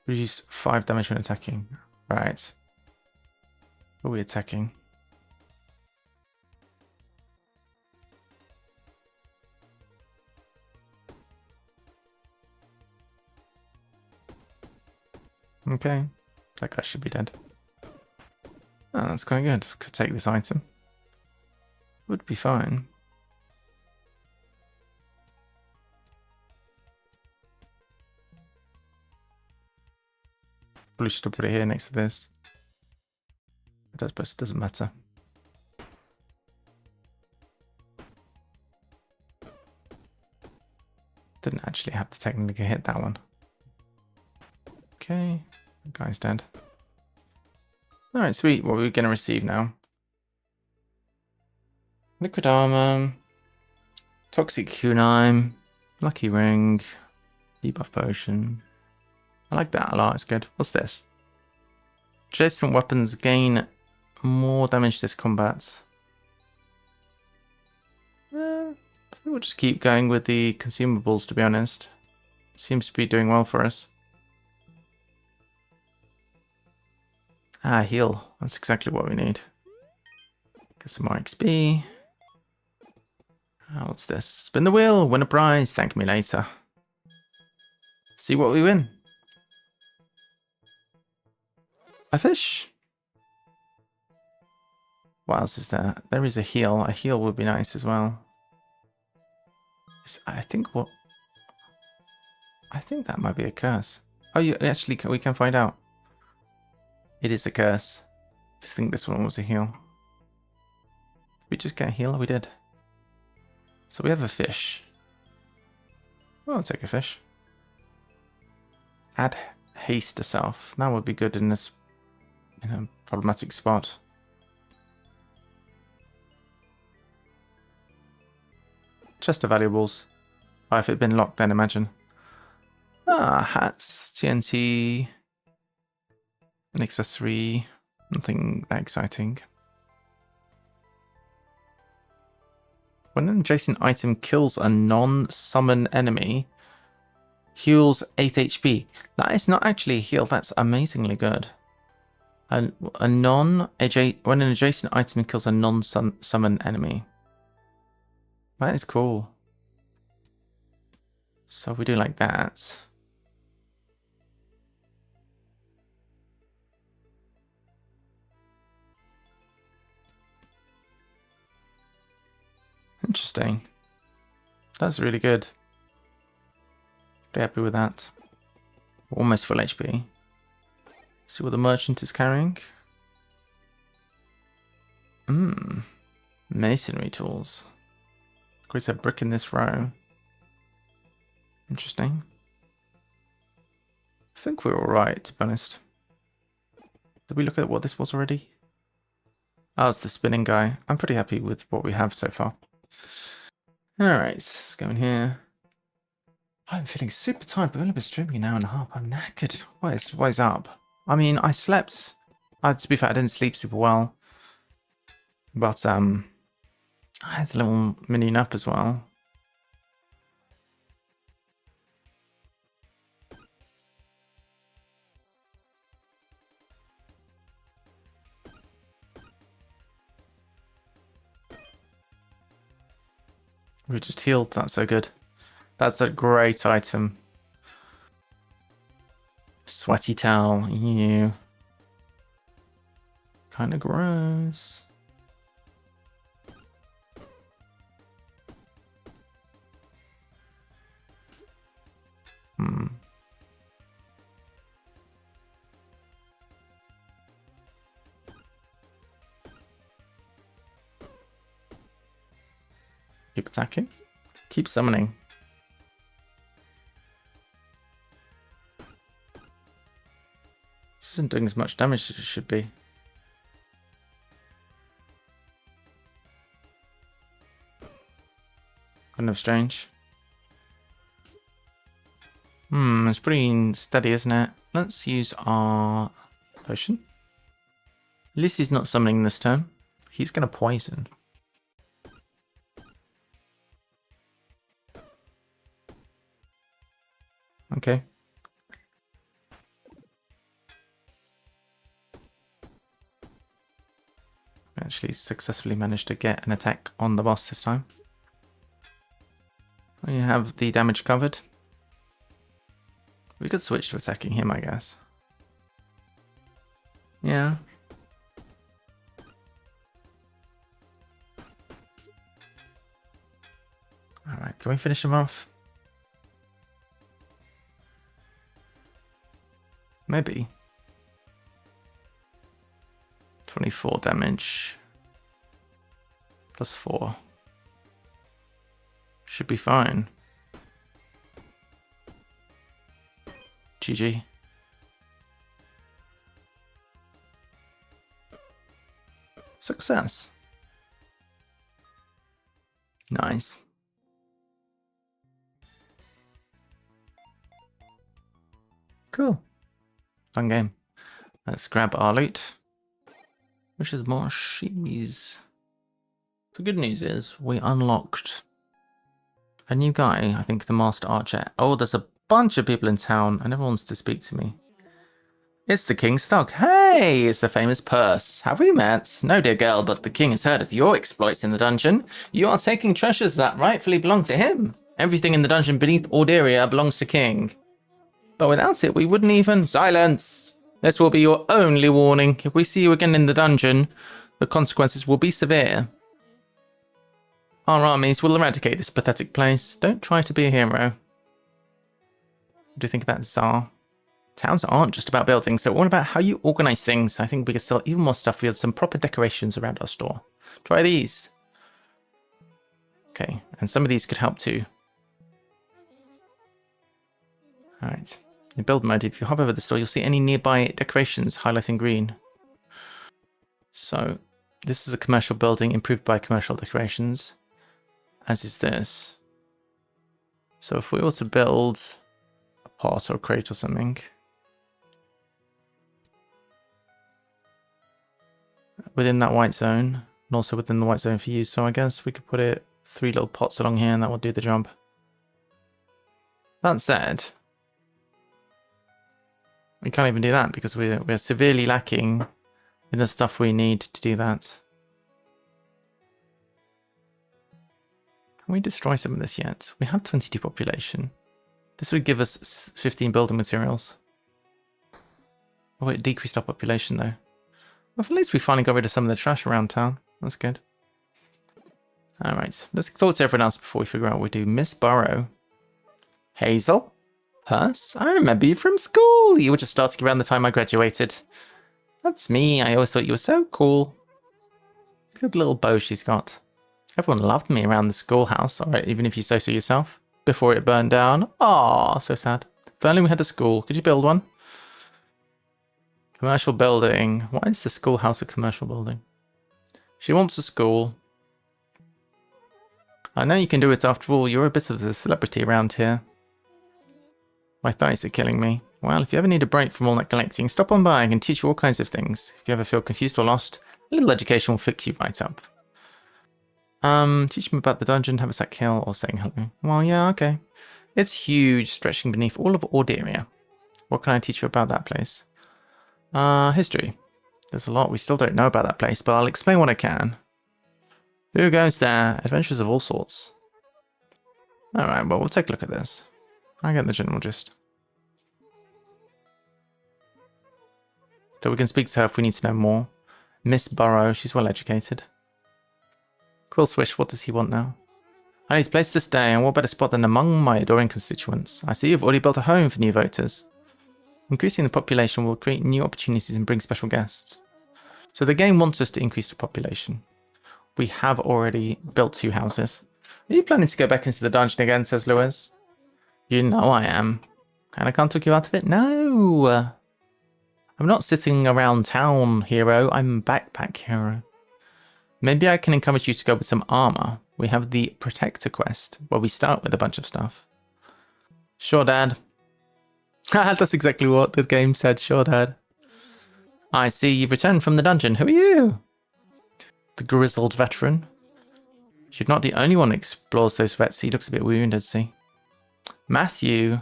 Reduce 5 damage when attacking. Right. What are we attacking? Okay. That guy should be dead. Oh, that's quite good. Could take this item. Would be fine. Probably should have put it here next to this. But I suppose it doesn't matter. Didn't actually have to technically hit that one. Okay, the guy's dead. Alright, sweet. What are we going to receive now? Liquid armor, toxic kunai, lucky ring, debuff potion. I like that a lot. It's good. What's this? Adjacent weapons gain more damage this combat. We'll just keep going with the consumables, to be honest. Seems to be doing well for us. Ah, heal. That's exactly what we need. Get some more XP. Oh, what's this? Spin the wheel, win a prize, thank me later. See what we win. A fish. What else is there? There is a heal. A heal would be nice as well. I think that might be a curse. Oh, we can find out. It is a curse. I think this one was a heal. Did we just get a heal? We did. So we have a fish. Well, I'll take a fish. Add haste to self. That would be good in this problematic spot. Chest of valuables. Oh, if it had been locked, then imagine. Ah, hats, TNT, an accessory. Nothing that exciting. When an adjacent item kills a non-summon enemy, heals 8 HP. That is not actually a heal, that's amazingly good. When an adjacent item kills a non-summon enemy. That is cool. So we do like that. Interesting. That's really good. Pretty happy with that. Almost full HP. See what the merchant is carrying. Masonry tools. There's a brick in this row. Interesting. I think we're alright, to be honest. Did we look at what this was already? Oh, it's the spinning guy. I'm pretty happy with what we have so far. Alright, let's go in here. I'm feeling super tired, but I've only been streaming an hour and a half. I'm knackered. What is up? I mean, I slept. To be fair, I didn't sleep super well. But, I had a little mini nap as well. We just healed. That's so good. That's a great item. Sweaty towel. Ew. Kind of gross. Keep attacking. Keep summoning. This isn't doing as much damage as it should be. Kind of strange. It's pretty steady, isn't it? Let's use our potion. At least he's not summoning this turn. He's going to poison. Okay. Actually successfully managed to get an attack on the boss this time. We have the damage covered. We could switch to attacking him, I guess. Yeah. Alright, can we finish him off? Maybe. 24 damage. Plus 4. Should be fine. GG. Success. Nice. Cool. Fun game. Let's grab our loot, which is more cheese. The good news is we unlocked A new guy, I think the Master Archer. Oh, there's a bunch of people in town and everyone wants to speak to me. It's the King's Stock. Hey, it's the famous purse. Have we met? No, dear girl, but the king has heard of your exploits in the dungeon. You are taking treasures that rightfully belong to him. Everything in the dungeon beneath 𝘤𝘬𝘰𝘴𝘴𝘸𝘤 belongs to King. But without it, we wouldn't even... Silence! This will be your only warning. If we see you again in the dungeon, the consequences will be severe. Our armies will eradicate this pathetic place. Don't try to be a hero. What do you think of that, Tsar? Towns aren't just about buildings, they're all about how you organize things. I think we could sell even more stuff if we had some proper decorations around our store. Try these. Okay, and some of these could help too. Alright. In build mode, if you hover over the store, you'll see any nearby decorations highlighting green. So, this is a commercial building improved by commercial decorations, as is this. So if we were to build a pot or a crate or something, within that white zone, and also within the white zone for you. So I guess we could put it 3 little pots along here and that will do the job. That said, we can't even do that because we're severely lacking in the stuff we need to do that. Can we destroy some of this yet? We have 22 population. This would give us 15 building materials. Oh, it decreased our population though. Well, at least we finally got rid of some of the trash around town. That's good. Alright, let's talk to everyone else before we figure out what we do. Miss Burrow. Hazel? Purse? I remember you from school. You were just starting around the time I graduated. That's me. I always thought you were so cool. Good little bow she's got. Everyone loved me around the schoolhouse, alright, even if you say so yourself. Before it burned down. Aww, so sad. If only we had a school. Could you build one? Commercial building. Why is the schoolhouse a commercial building? She wants a school. I know you can do it after all. You're a bit of a celebrity around here. My thighs are killing me. Well, if you ever need a break from all that collecting, stop on by. I can teach you all kinds of things. If you ever feel confused or lost, a little education will fix you right up. Teach me about the dungeon, have a sack kill, or saying hello. Well, yeah, okay. It's huge, stretching beneath all of 𝘤𝘬𝘰𝘴𝘴𝘸𝘤. What can I teach you about that place? History. There's a lot we still don't know about that place, but I'll explain what I can. Who goes there? Adventures of all sorts. Alright, well, we'll take a look at this. I get the general gist. So we can speak to her if we need to know more. Miss Burrow, she's well educated. Quill Swish, what does he want now? I need a place to stay, and what better spot than among my adoring constituents? I see you've already built a home for new voters. Increasing the population will create new opportunities and bring special guests. So the game wants us to increase the population. We have already built 2 houses. Are you planning to go back into the dungeon again, says Lewis. You know I am. And I can't talk you out of it? No! I'm not sitting around town, hero. I'm backpack hero. Maybe I can encourage you to go with some armor. We have the Protector quest, where we start with a bunch of stuff. Sure, Dad. That's exactly what the game said, sure, Dad. I see you've returned from the dungeon. Who are you? The grizzled veteran. You're not the only one who explores those vets. He looks a bit wounded, see. Matthew.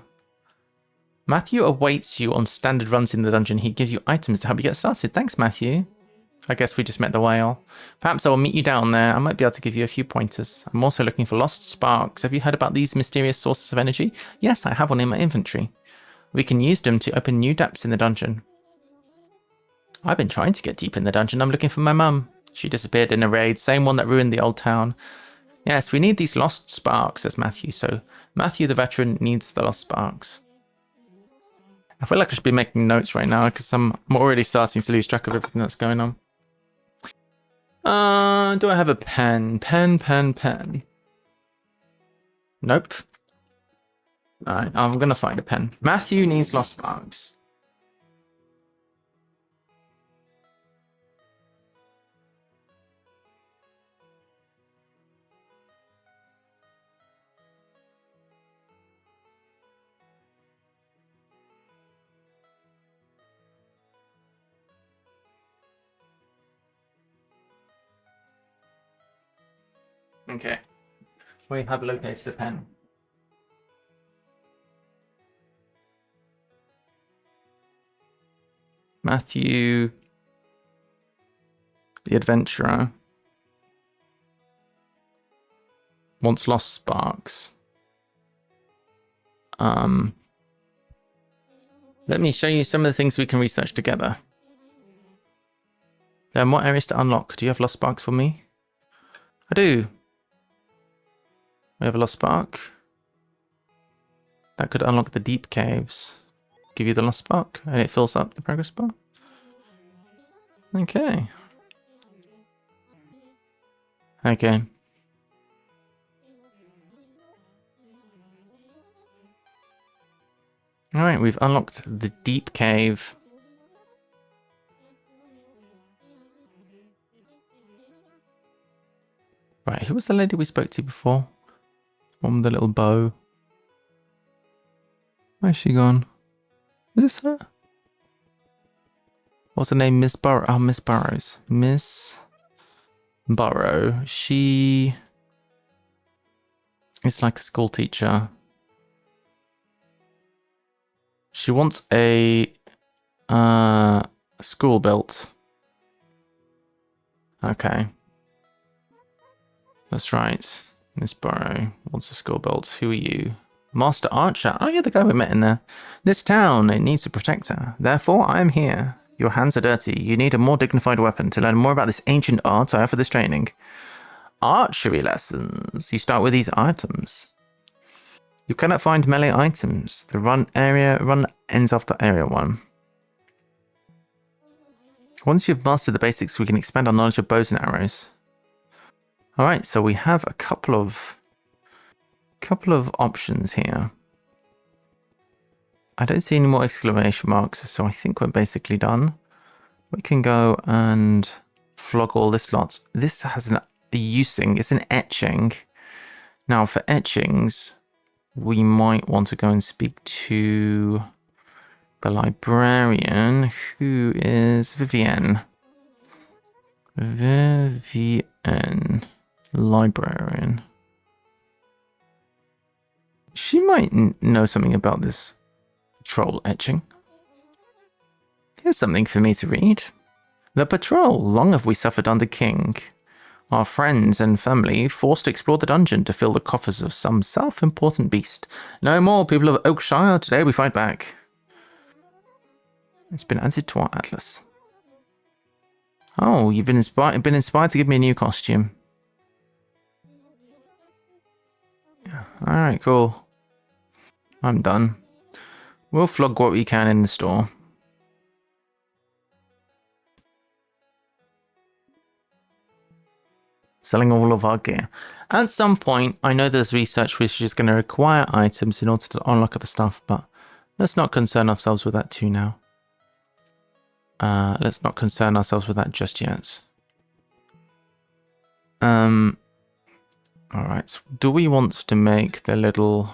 Matthew awaits you on standard runs in the dungeon. He gives you items to help you get started. Thanks, Matthew. I guess we just met the whale. Perhaps I will meet you down there. I might be able to give you a few pointers. I'm also looking for lost sparks. Have you heard about these mysterious sources of energy? Yes, I have one in my inventory. We can use them to open new depths in the dungeon. I've been trying to get deep in the dungeon. I'm looking for my mum. She disappeared in a raid, same one that ruined the old town. Yes, we need these lost sparks, says Matthew. So Matthew the veteran needs the lost sparks. I feel like I should be making notes right now because I'm already starting to lose track of everything that's going on. Do I have a pen? Pen. Nope. Alright, I'm gonna find a pen. Matthew needs lost sparks. Okay. We have located a pen. Matthew, the adventurer, wants lost sparks. Let me show you some of the things we can research together. There are more areas to unlock. Do you have lost sparks for me? I do. We have a lost spark. That could unlock the deep caves. Give you the lost spark, and it fills up the progress bar. Okay. Okay. Alright, we've unlocked the deep cave. Right, who was the lady we spoke to before? One with the little bow. Where's she gone? Is this her? What's her name? Miss Burrow. Oh, Miss Burrows. Miss Burrow. She is like a school teacher. She wants a school built. Okay. That's right. Miss Burrow wants a school built. Who are you? Master Archer. Oh yeah, the guy we met in there. This town, it needs a protector. Therefore, I am here. Your hands are dirty. You need a more dignified weapon. To learn more about this ancient art, I offer this training. Archery lessons. You start with these items. You cannot find melee items. The run ends after area 1. Once you've mastered the basics, we can expand our knowledge of bows and arrows. Alright, so we have a couple of options here. I don't see any more exclamation marks, so I think we're basically done. We can go and flog all this lot. This has a using, it's an etching. Now for etchings, we might want to go and speak to the librarian, who is Vivienne. Vivienne, librarian. She might know something about this troll etching. Here's something for me to read. The patrol. Long have we suffered under King. Our friends and family forced to explore the dungeon to fill the coffers of some self-important beast. No more, people of Oakshire. Today we fight back. It's been added to our atlas. Oh, you've been inspired to give me a new costume. Alright, cool. I'm done. We'll flog what we can in the store. Selling all of our gear. At some point, I know there's research which is going to require items in order to unlock other stuff, but let's not concern ourselves with that too now. Let's not concern ourselves with that just yet. Alright, so do we want to make the little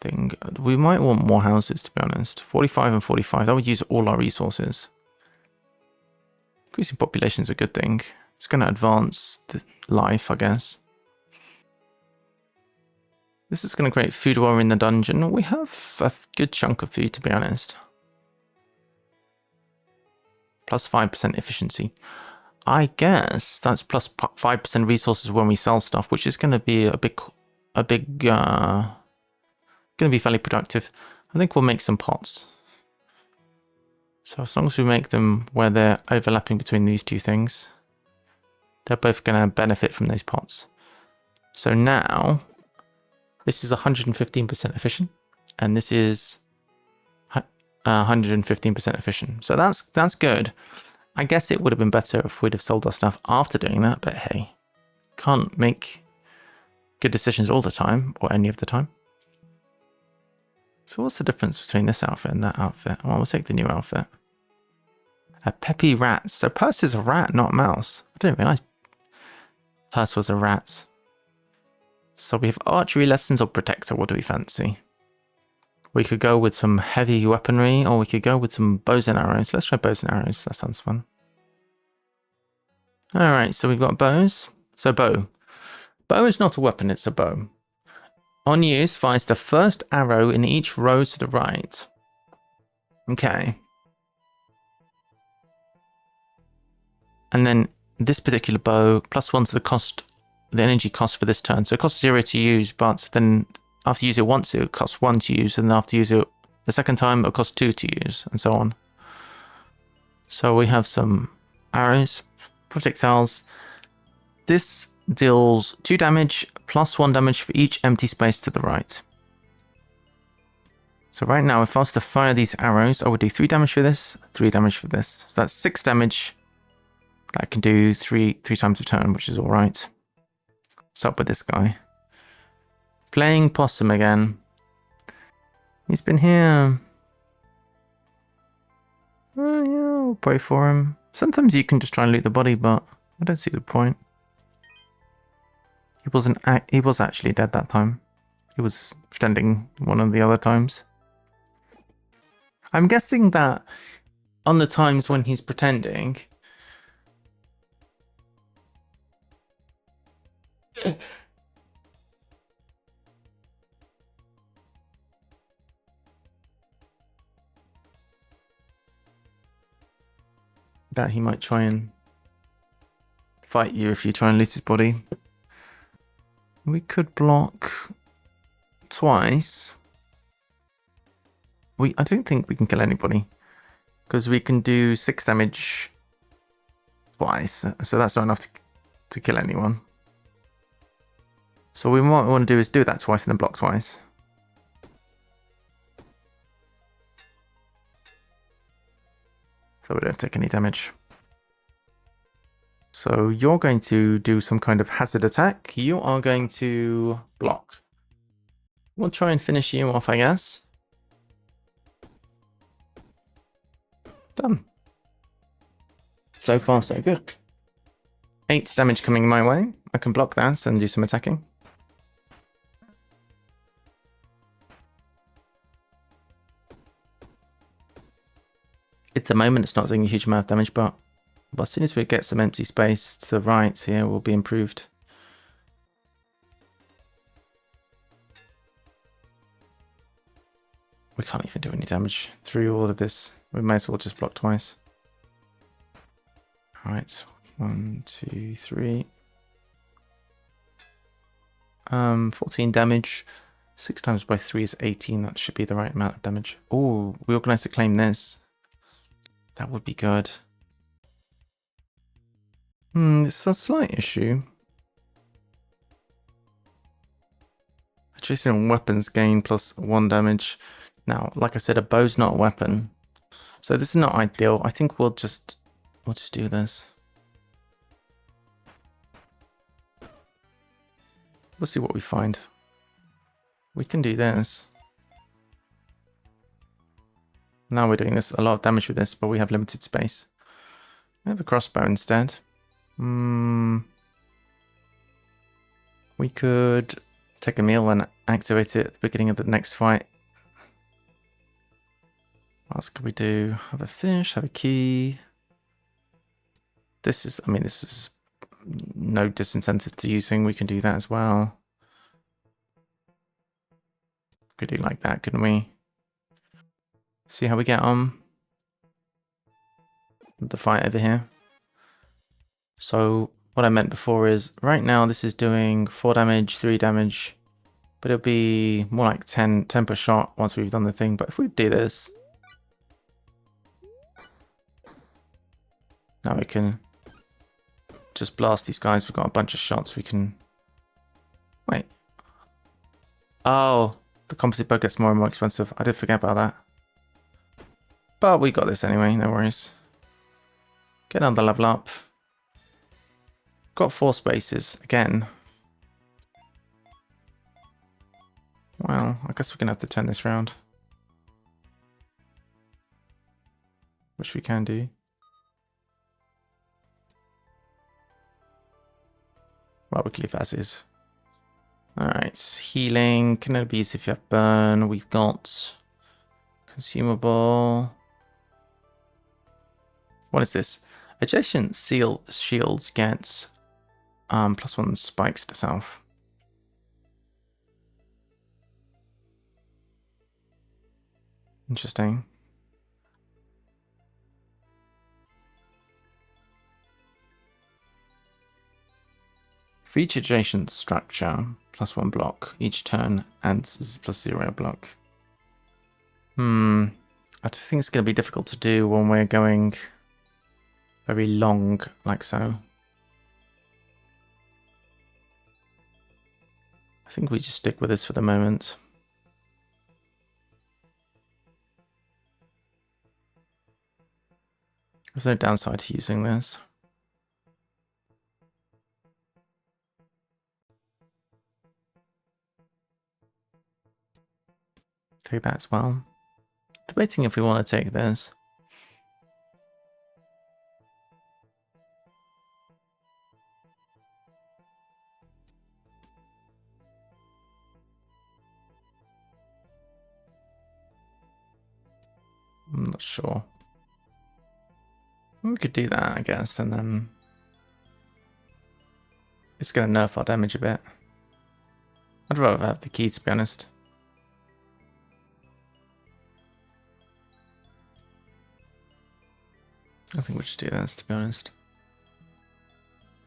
thing? We might want more houses, to be honest. 45 and 45, that would use all our resources. Increasing population is a good thing. It's going to advance the life, I guess. This is going to create food while we're in the dungeon. We have a good chunk of food, to be honest. Plus 5% efficiency. I guess that's plus 5% resources when we sell stuff, which is going to be going to be fairly productive. I think we'll make some pots. So as long as we make them where they're overlapping between these two things, they're both going to benefit from those pots. So now, this is 115% efficient, and this is 115% efficient. So that's good. I guess it would have been better if we'd have sold our stuff after doing that, but hey, can't make good decisions all the time, or any of the time. So what's the difference between this outfit and that outfit? Well, we'll take the new outfit. A peppy rat. So Purse is a rat, not a mouse. I didn't realise Purse was a rat. So we have archery lessons or protector. What do we fancy? We could go with some heavy weaponry, or we could go with some bows and arrows. Let's try bows and arrows. That sounds fun. Alright, so we've got bows. So bow. Bow is not a weapon, it's a bow. On use, fires the first arrow in each row to the right. Okay. And then this particular bow, +1 to the cost, the energy cost for this turn. So it costs 0 to use, but then after you use it once, it costs 1 to use, and after you use it the second time, it'll cost 2 to use, and so on. So we have some arrows, projectiles. This deals 2 damage, +1 damage for each empty space to the right. So right now, if I was to fire these arrows, I would do 3 damage for this, 3 damage for this. So that's 6 damage. I can do three times a turn, which is alright. What's up with this guy? Playing possum again. He's been here. Oh yeah, I'll pray for him. Sometimes you can just try and loot the body, but I don't see the point. He was actually dead that time. He was pretending one of the other times. I'm guessing that on the times when he's pretending, that he might try and fight you if you try and loot his body. We could block twice. I don't think we can kill anybody because we can do 6 damage twice, so that's not enough to kill anyone. So what we want to do is do that twice and then block twice. So we don't take any damage. So you're going to do some kind of hazard attack. You are going to block. We'll try and finish you off, I guess. Done. So far, so good. 8 damage coming my way. I can block that and do some attacking. At the moment, it's not doing a huge amount of damage, but as soon as we get some empty space to the right here, we'll be improved. We can't even do any damage through all of this. We may as well just block twice. Alright, 1, 2, 3. 14 damage. 6 times by 3 is 18. That should be the right amount of damage. Oh, we organized to claim this. That would be good. It's a slight issue. Adjacent weapons gain +1 damage. Now, like I said, a bow's not a weapon, so this is not ideal. I think we'll just do this. We'll see what we find. We can do this. Now we're doing this a lot of damage with this, but we have limited space. We have a crossbow instead. We could take a meal and activate it at the beginning of the next fight. What else could we do? Have a fish, have a key. This is no disincentive to using. We can do that as well. Could do like that, couldn't we? See how we get on with the fight over here. So what I meant before is right now this is doing 4 damage, 3 damage, but it'll be more like 10 per shot once we've done the thing. But if we do this, now we can just blast these guys. We've got a bunch of shots. We can wait. Oh, the composite bow gets more and more expensive. I did forget about that. But we got this anyway, no worries. Get another level up. Got 4 spaces again. Well, I guess we're gonna have to turn this round. Which we can do. Well, we can leave as is. Alright, healing. Can only be used if you have burn. We've got consumable. What is this? Adjacent shields gets +1 spikes to self. Interesting. For each adjacent structure, +1 block each turn, and +0 block. I think it's going to be difficult to do when we're going very long, like so. I think we just stick with this for the moment. There's no downside to using this. Take that as well. Debating if we want to take this. I'm not sure. We could do that, I guess, and then it's going to nerf our damage a bit. I'd rather have the key, to be honest. I think we'll just do this, to be honest.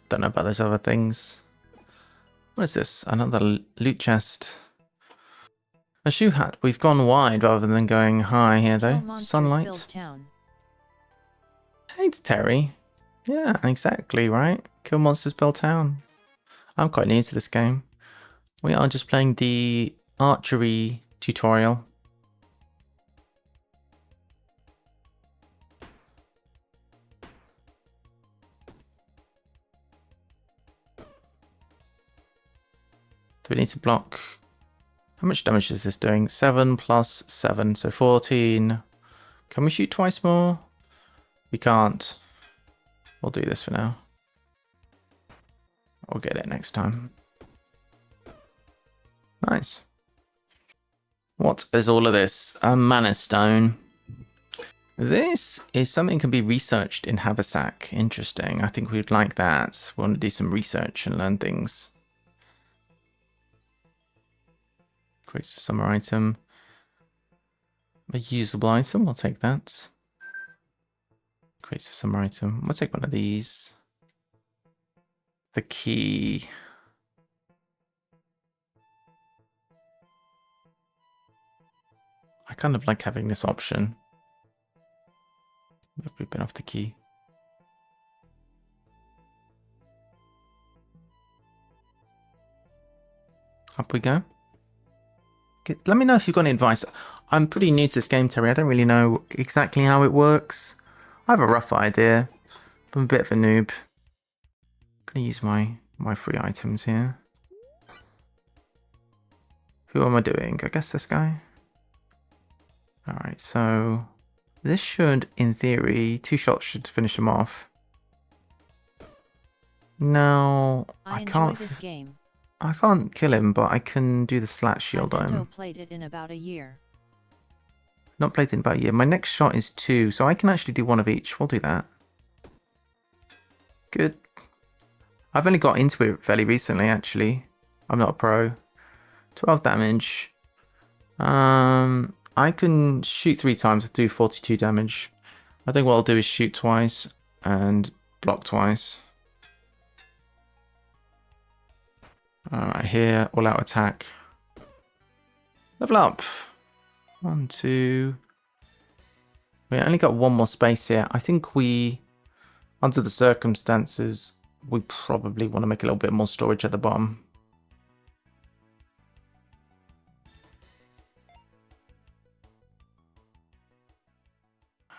Don't know about those other things. What is this? Another loot chest. A shoe hat. We've gone wide rather than going high here, though. Sunlight. Hey, it's Terry. Yeah, exactly, right? Kill monsters, build town. I'm quite new to this game. We are just playing the archery tutorial. Do we need to block? How much damage is this doing? 7 plus 7, so 14. Can we shoot twice more? We can't. We'll do this for now. We'll get it next time. Nice. What is all of this? A mana stone. This is something that can be researched in Haversack. Interesting. I think we'd like that. We want to do some research and learn things. Creates a summer item. A usable item. We'll take that. Creates a summer item. We'll take one of these. The key. I kind of like having this option. We've been off the key. Up we go. Let me know if you've got any advice. I'm pretty new to this game, Terry. I don't really know exactly how it works. I have a rough idea, but I'm a bit of a noob. I'm going to use my free items here. Who am I doing? I guess this guy. Alright, so this should, in theory, 2 shots should finish him off. No, I can't. This game. I can't kill him, but I can do the slat shield on him. I played it in about a year. Not played it in about a year. My next shot is 2, so I can actually do one of each. We'll do that. Good. I've only got into it fairly recently, actually. I'm not a pro. 12 damage. I can shoot 3 times, do 42 damage. I think what I'll do is shoot twice and block twice. Alright, here, all out attack. Level up. 1, 2. We only got 1 more space here. I think we, under the circumstances, we probably want to make a little bit more storage at the bottom.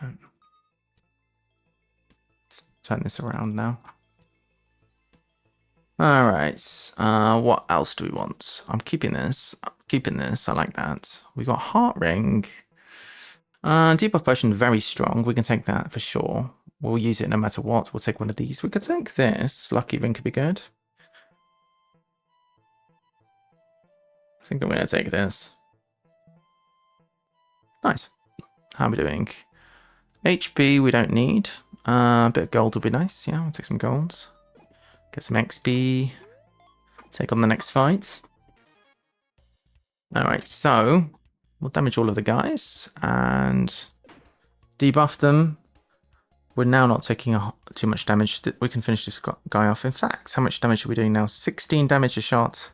Let's turn this around now. Alright, what else do we want? I'm keeping this. I like that. We got Heart Ring. Debuff Potion, very strong. We can take that for sure. We'll use it no matter what. We'll take one of these. We could take this. Lucky Ring could be good. I think I'm going to take this. Nice. How are we doing? HP we don't need. A bit of gold would be nice. Yeah, we'll take some golds. Get some XP. Take on the next fight. Alright, so we'll damage all of the guys and debuff them. We're now not taking too much damage. We can finish this guy off. In fact, how much damage are we doing now? 16 damage a shot.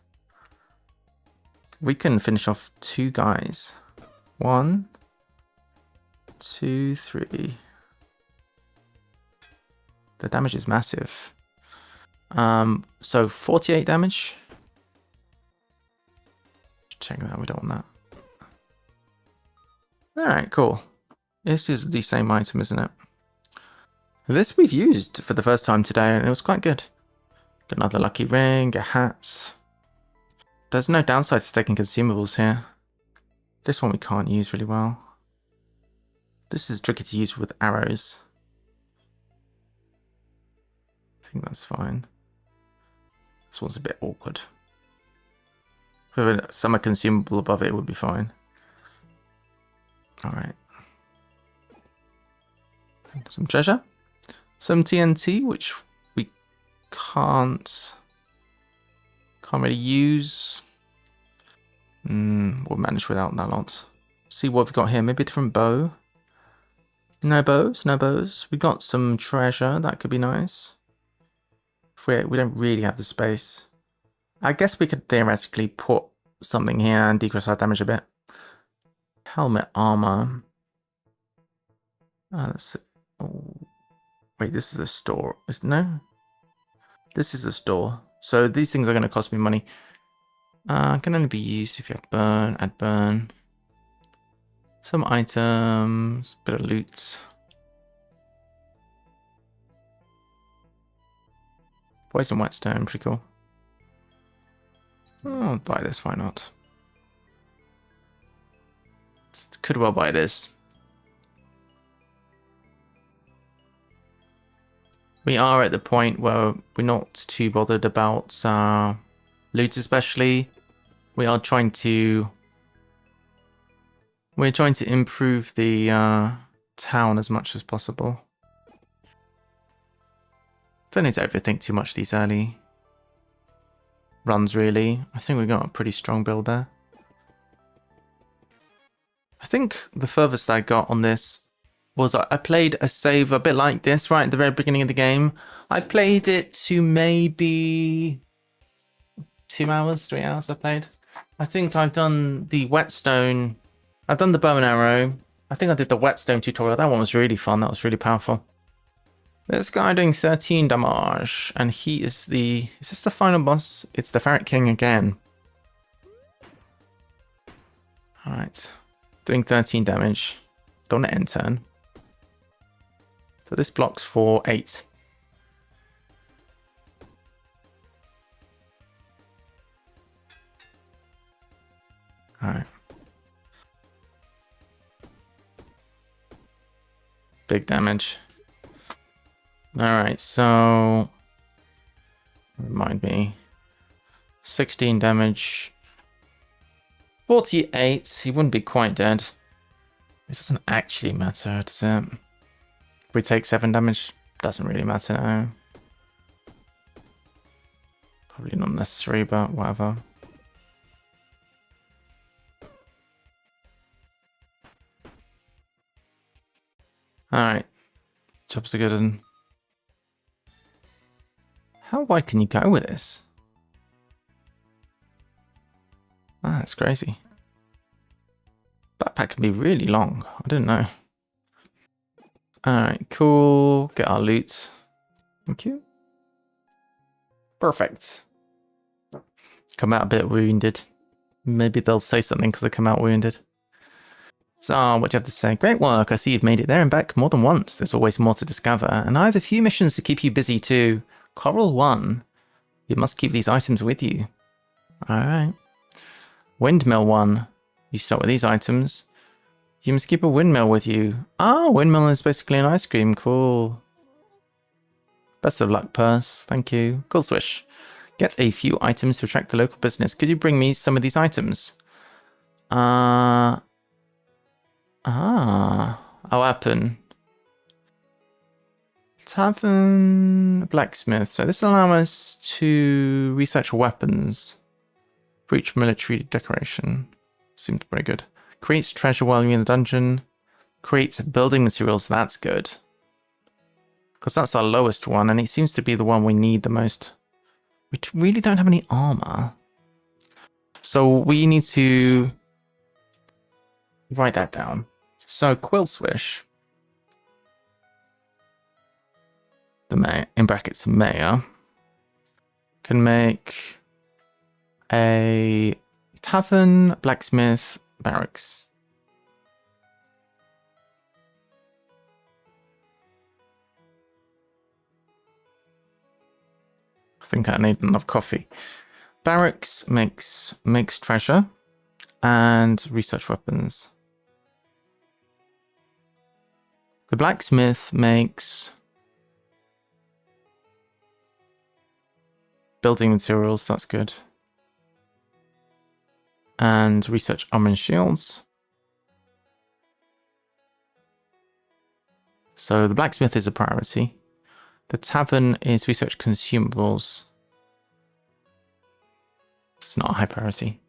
We can finish off 2 guys. 1, 2, 3. The damage is massive. So 48 damage. Check that, we don't want that. Alright, cool. This is the same item, isn't it? This we've used for the first time today, and it was quite good. Got another lucky ring, a hat. There's no downside to taking consumables here. This one we can't use really well. This is tricky to use with arrows. I think that's fine. This one's a bit awkward. With a summer consumable above it would be fine. Alright. Some treasure. Some TNT, which we can't really use. We'll manage without that lot. See what we've got here. Maybe a different bow. No bows, no bows. We got some treasure. That could be nice. We don't really have the space. I guess we could theoretically put something here and decrease our damage a bit. Helmet armor. Let's see. Oh. Wait, this is a store. No? This is a store. So these things are going to cost me money. Can only be used if you have burn, add burn. Some items, bit of loot. Poison whetstone, pretty cool. I'll buy this, why not? Could well buy this. We are at the point where we're not too bothered about loot, especially. We're trying to improve the town as much as possible. Don't need to overthink too much these early runs, really. I think we've got a pretty strong build there. I think the furthest I got on this was I played a save a bit like this right at the very beginning of the game. I played it to maybe 2 hours, 3 hours I played. I think I've done the whetstone. I've done the bow and arrow. I think I did the whetstone tutorial. That one was really fun. That was really powerful. This guy doing 13 damage, and he is the... Is this the final boss? It's the Ferret King again. Alright. Doing 13 damage. Don't end turn. So this blocks for 8. Alright. Big damage. Alright, so... Remind me. 16 damage. 48. He wouldn't be quite dead. It doesn't actually matter, does it? If we take 7 damage, doesn't really matter now. Probably not necessary, but whatever. Alright. Jobs are good. And how wide can you go with this? Ah, that's crazy. Backpack can be really long. I didn't know. Alright, cool. Get our loot. Thank you. Perfect. Come out a bit wounded. Maybe they'll say something because I come out wounded. So, what do you have to say? Great work. I see you've made it there and back more than once. There's always more to discover. And I have a few missions to keep you busy too. Coral 1. You must keep these items with you. Alright. Windmill 1. You start with these items. You must keep a windmill with you. Ah, windmill is basically an ice cream. Cool. Best of luck, Purse. Thank you. Cool swish. Get a few items to attract the local business. Could you bring me some of these items? A weapon. Tavern blacksmith. So this will allow us to research weapons. For each military decoration. Seems pretty good. Creates treasure while you're in the dungeon. Creates building materials. That's good. because that's our lowest one, and it seems to be the one we need the most. We really don't have any armor. So we need to write that down. So quill swish, the mayor, in brackets mayor, can make a tavern, blacksmith, barracks. I think I need enough coffee. Barracks makes treasure and research weapons. The blacksmith makes building materials, that's good. And research armor and shields. So the blacksmith is a priority. The tavern is research consumables. It's not a high priority.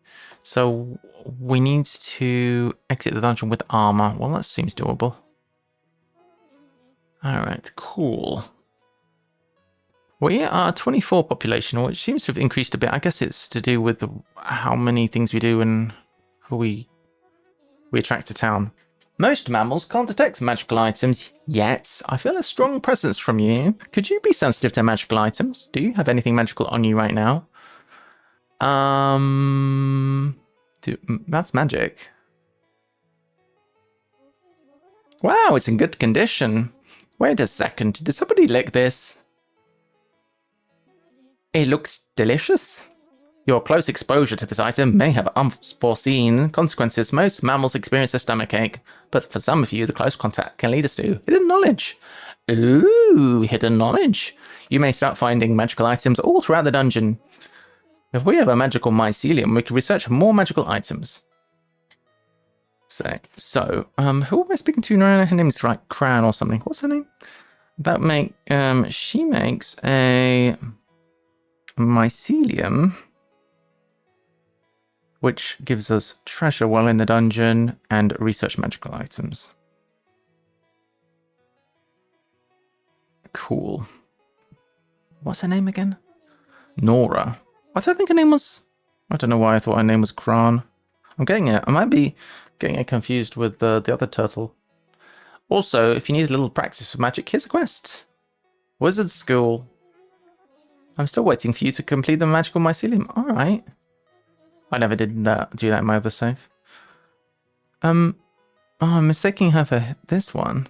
So we need to exit the dungeon with armor. Well, that seems doable. Alright, cool. We are 24 population, which seems to have increased a bit. I guess it's to do with how many things we do and who we attract to town. Most mammals can't detect magical items yet. I feel a strong presence from you. Could you be sensitive to magical items? Do you have anything magical on you right now? That's magic. Wow, it's in good condition. Wait a second, did somebody lick this? It looks delicious. Your close exposure to this item may have unforeseen consequences. Most mammals experience a stomachache, but for some of you, the close contact can lead us to hidden knowledge. Ooh, hidden knowledge. You may start finding magical items all throughout the dungeon. If we have a magical mycelium, we can research more magical items. So, who am I speaking to now? Her name's like Cran or something. What's her name? She makes a mycelium, which gives us treasure while in the dungeon and research magical items. Cool. What's her name again? Nora. I don't think her name was... I don't know why I thought her name was Gran. I'm getting it. I might be getting it confused with the other turtle. Also, if you need a little practice with magic, here's a quest. Wizard School. I'm still waiting for you to complete the magical mycelium. Alright. I never did do that in my other save. Oh, I'm mistaking her for this one.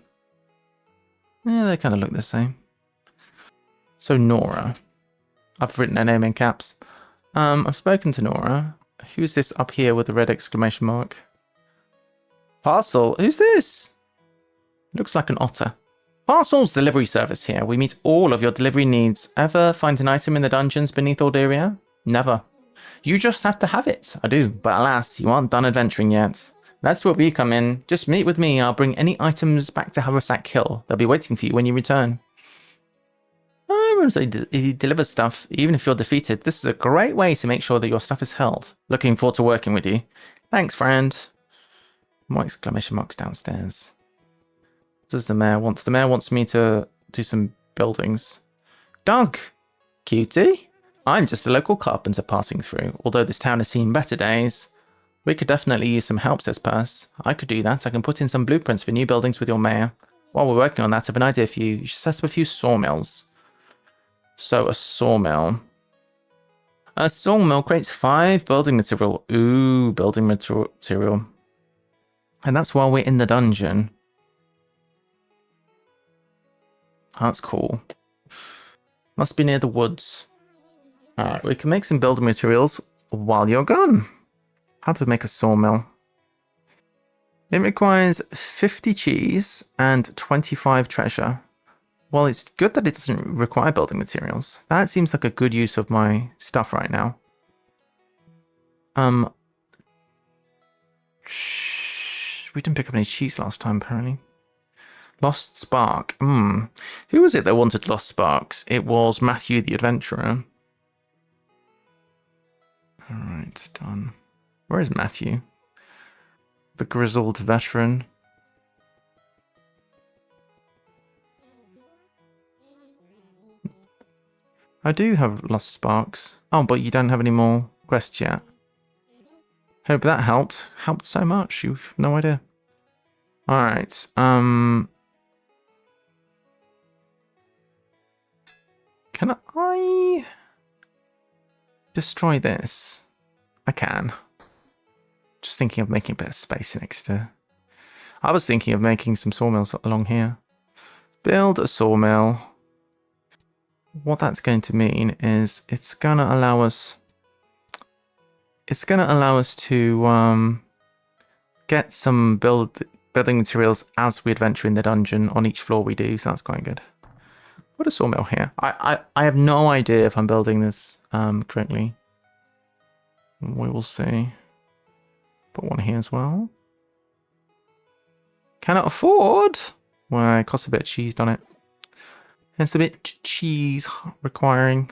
Yeah, they kind of look the same. So Nora. I've written her name in caps. I've spoken to Nora. Who's this up here with the red exclamation mark? Parcel? Who's this? Looks like an otter. Parcel's delivery service here. We meet all of your delivery needs. Ever find an item in the dungeons beneath 𝘤𝘬𝘺𝘬𝘺? Never. You just have to have it. I do, but alas, you aren't done adventuring yet. That's where we come in. Just meet with me. I'll bring any items back to Haversack Hill. They'll be waiting for you when you return. So he delivers stuff, even if you're defeated. This is a great way to make sure that your stuff is held. Looking forward to working with you. Thanks, friend. More exclamation marks downstairs. What does the mayor want? The mayor wants me to do some buildings. Doug! Cutie? I'm just a local carpenter passing through. Although this town has seen better days, we could definitely use some help, says Purse. I could do that. I can put in some blueprints for new buildings with your mayor. While we're working on that, I have an idea for you. You should set up a few sawmills. So a sawmill. A sawmill creates 5 building material. Ooh, building material. And that's while we're in the dungeon. That's cool. Must be near the woods. Alright, we can make some building materials while you're gone. How to make a sawmill. It requires 50 cheese and 25 treasure. Well, it's good that it doesn't require building materials. That seems like a good use of my stuff right now. We didn't pick up any cheese last time, apparently. Lost Spark. Who was it that wanted Lost Sparks? It was Matthew the Adventurer. Alright, done. Where is Matthew? The grizzled veteran. I do have lost sparks. Oh, but you don't have any more quests yet. Hope that helped. Helped so much. You've no idea. Alright. Can I destroy this? I can. Just thinking of making a bit of space next to... I was thinking of making some sawmills along here. Build a sawmill. What that's going to mean is it's going to allow us... It's going to allow us to get some building materials as we adventure in the dungeon on each floor we do, so that's quite good. Put a sawmill here. I have no idea if I'm building this correctly. We will see. Put one here as well. Cannot afford. Well, it costs a bit of cheese, doesn't it? It's a bit cheese requiring.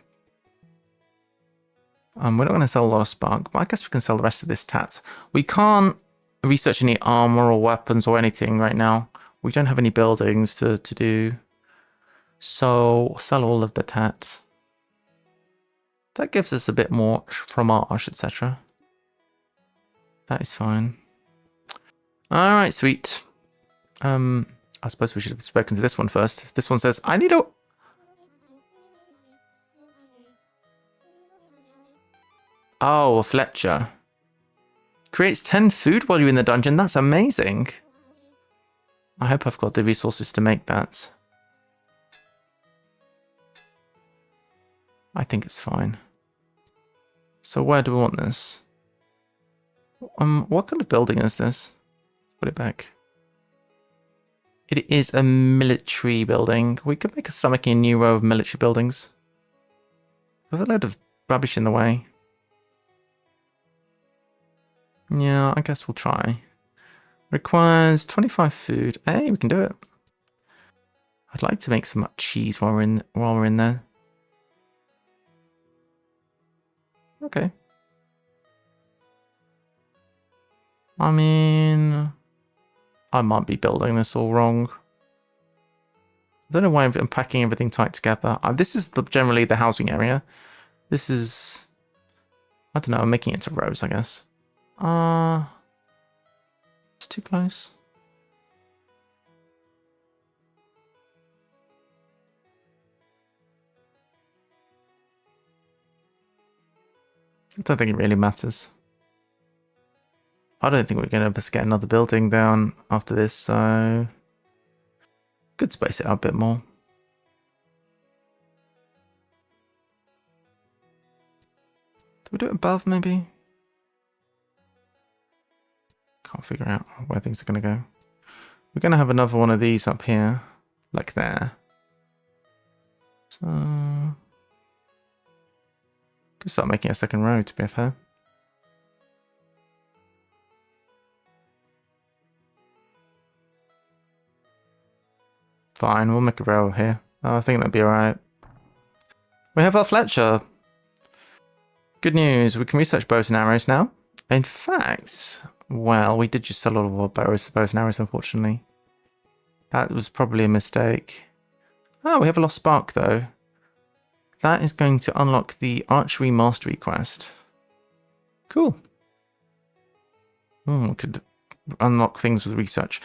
We're not going to sell a lot of spark, but I guess we can sell the rest of this tat. We can't research any armor or weapons or anything right now. We don't have any buildings to do. So sell all of the tat. That gives us a bit more fromage, etc. That is fine. Alright, sweet. I suppose we should have spoken to this one first. This one says, I need a... Oh, a Fletcher. Creates 10 food while you're in the dungeon. That's amazing. I hope I've got the resources to make that. I think it's fine. So where do we want this? What kind of building is this? Put it back. It is a military building. We could start making a new row of military buildings. There's a load of rubbish in the way. Yeah, I guess we'll try. Requires 25 food. Hey, we can do it. I'd like to make some cheese while we're in there. Okay. I mean, I might be building this all wrong. I don't know why I'm packing everything tight together. This is generally the housing area. This is... I don't know, I'm making it to rows, I guess. It's too close. I don't think it really matters. I don't think we're going to get another building down after this, so... Could space it out a bit more. Do we do it above, maybe? Can't figure out where things are going to go. We're going to have another one of these up here, like there. So... Could start making a second row, to be fair. Fine, we'll make a row here. Oh, I think that'd be alright. We have our Fletcher. Good news, we can research bows and arrows now. In fact, well, we did just sell all of our bows and arrows, unfortunately. That was probably a mistake. Oh, we have a lost spark, though. That is going to unlock the archery mastery quest. Cool. We could unlock things with research.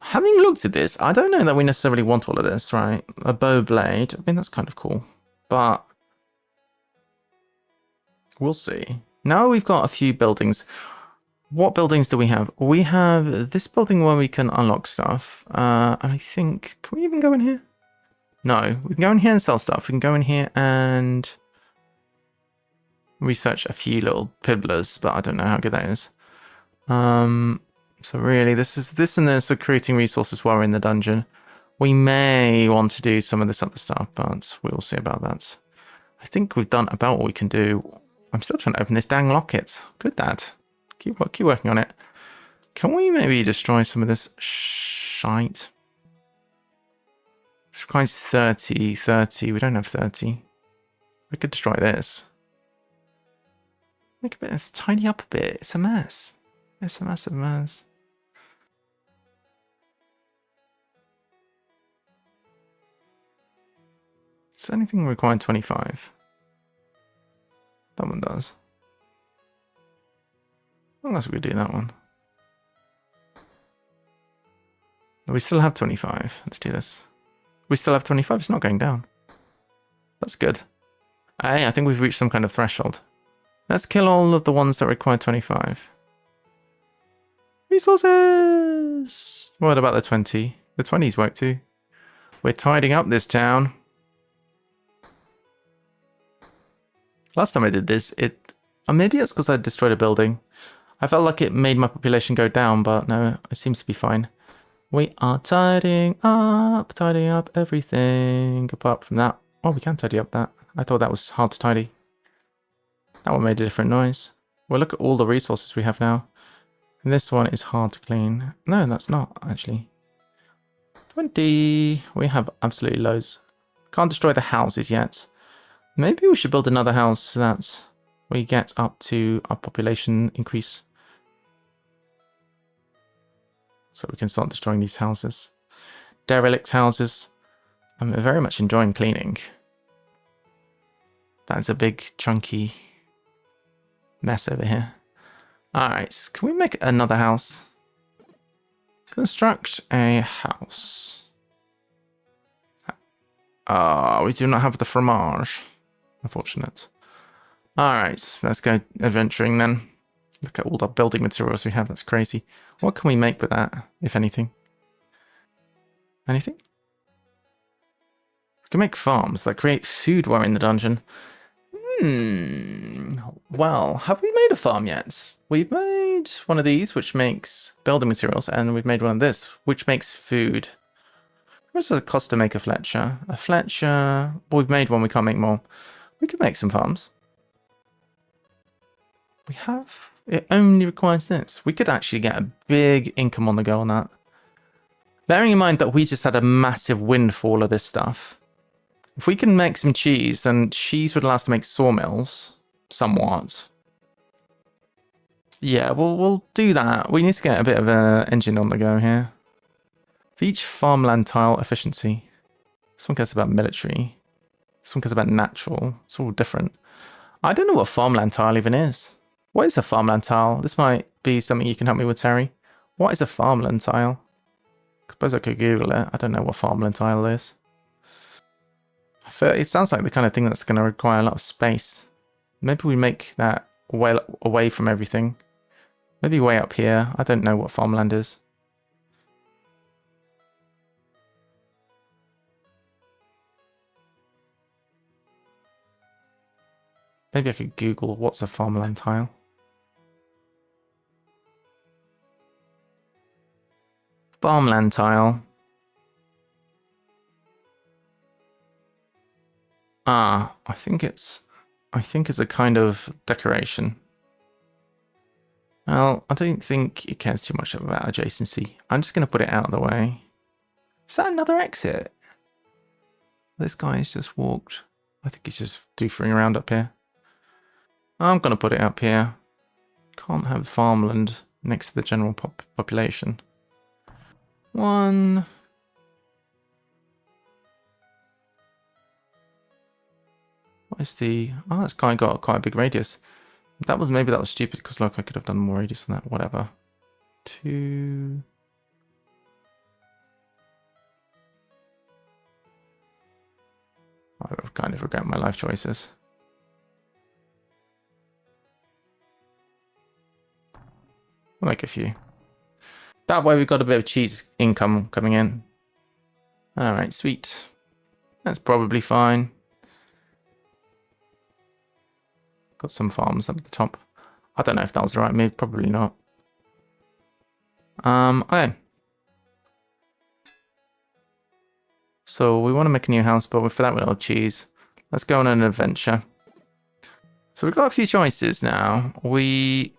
Having looked at this, I don't know that we necessarily want all of this, right? A bow blade. I mean, that's kind of cool. But we'll see. Now we've got a few buildings. What buildings do we have? We have this building where we can unlock stuff. And I think... Can we even go in here? No. We can go in here and sell stuff. We can go in here and research a few little pibblers, but I don't know how good that is. So really, this and this are creating resources while we're in the dungeon. We may want to do some of this other stuff, but we'll see about that. I think we've done about what we can do. I'm still trying to open this dang locket. Good, Dad. Keep working on it. Can we maybe destroy some of this shite? This requires 30. We don't have 30. We could destroy this. Make a bit. Let's tidy up a bit. It's a mess. It's a massive mess. Is anything requiring 25? That one does. Unless we do that one. We still have 25. Let's do this. We still have 25. It's not going down. That's good. Hey, I think we've reached some kind of threshold. Let's kill all of the ones that require 25. Resources! What about the 20? The 20s work too. We're tidying up this town. Last time I did this, or maybe it's because I destroyed a building. I felt like it made my population go down, but no, it seems to be fine. We are tidying up everything apart from that. Oh, we can tidy up that. I thought that was hard to tidy. That one made a different noise. Well, look at all the resources we have now. And this one is hard to clean. No, that's not, actually. 20. We have absolutely loads. Can't destroy the houses yet. Maybe we should build another house so that we get up to our population increase. So we can start destroying these houses. Derelict houses. I'm very much enjoying cleaning. That's a big, chunky mess over here. Alright, can we make another house? Construct a house. We do not have the fromage. Unfortunate. Alright, let's go adventuring then. Look at all the building materials we have, that's crazy. What can we make with that, if anything? Anything? We can make farms that create food while in the dungeon. Well, have we made a farm yet? We've made one of these, which makes building materials, and we've made one of this, which makes food. What's the cost to make a Fletcher? A Fletcher... Well, we've made one, we can't make more. We could make some farms. We have... It only requires this. We could actually get a big income on the go on that. Bearing in mind that we just had a massive windfall of this stuff. If we can make some cheese, then cheese would allow us to make sawmills. Somewhat. Yeah, we'll do that. We need to get a bit of an engine on the go here. For each farmland tile efficiency. This one cares about military. This one cares about natural. It's all different. I don't know what farmland tile even is. What is a farmland tile? This might be something you can help me with, Terry. What is a farmland tile? I suppose I could Google it. I don't know what farmland tile is. I feel it sounds like the kind of thing that's going to require a lot of space. Maybe we make that well away from everything. Maybe way up here. I don't know what farmland is. Maybe I could Google what's a farmland tile. Farmland tile. Ah, I think it's a kind of decoration. Well, I don't think it cares too much about adjacency. I'm just going to put it out of the way. Is that another exit? This guy's just walked. I think he's just doofering around up here. I'm going to put it up here. Can't have farmland next to the general population. One. What is the... Oh, that's kind of got quite a big radius. Maybe that was stupid because look, I could have done more radius than that. Whatever. 2. I kind of regret my life choices. I'll make a few. That way we've got a bit of cheese income coming in. Alright, sweet. That's probably fine. Got some farms up at the top. I don't know if that was the right move. Probably not. Okay. So we want to make a new house, but for that we need cheese. Let's go on an adventure. So we've got a few choices now. We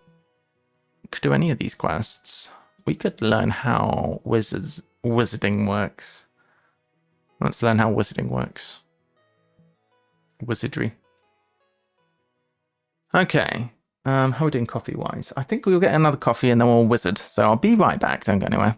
could do any of these quests. We could learn how wizarding works. Let's learn how wizarding works. Wizardry. Okay, how are we doing coffee-wise? I think we'll get another coffee and then we'll wizard. So I'll be right back, don't go anywhere.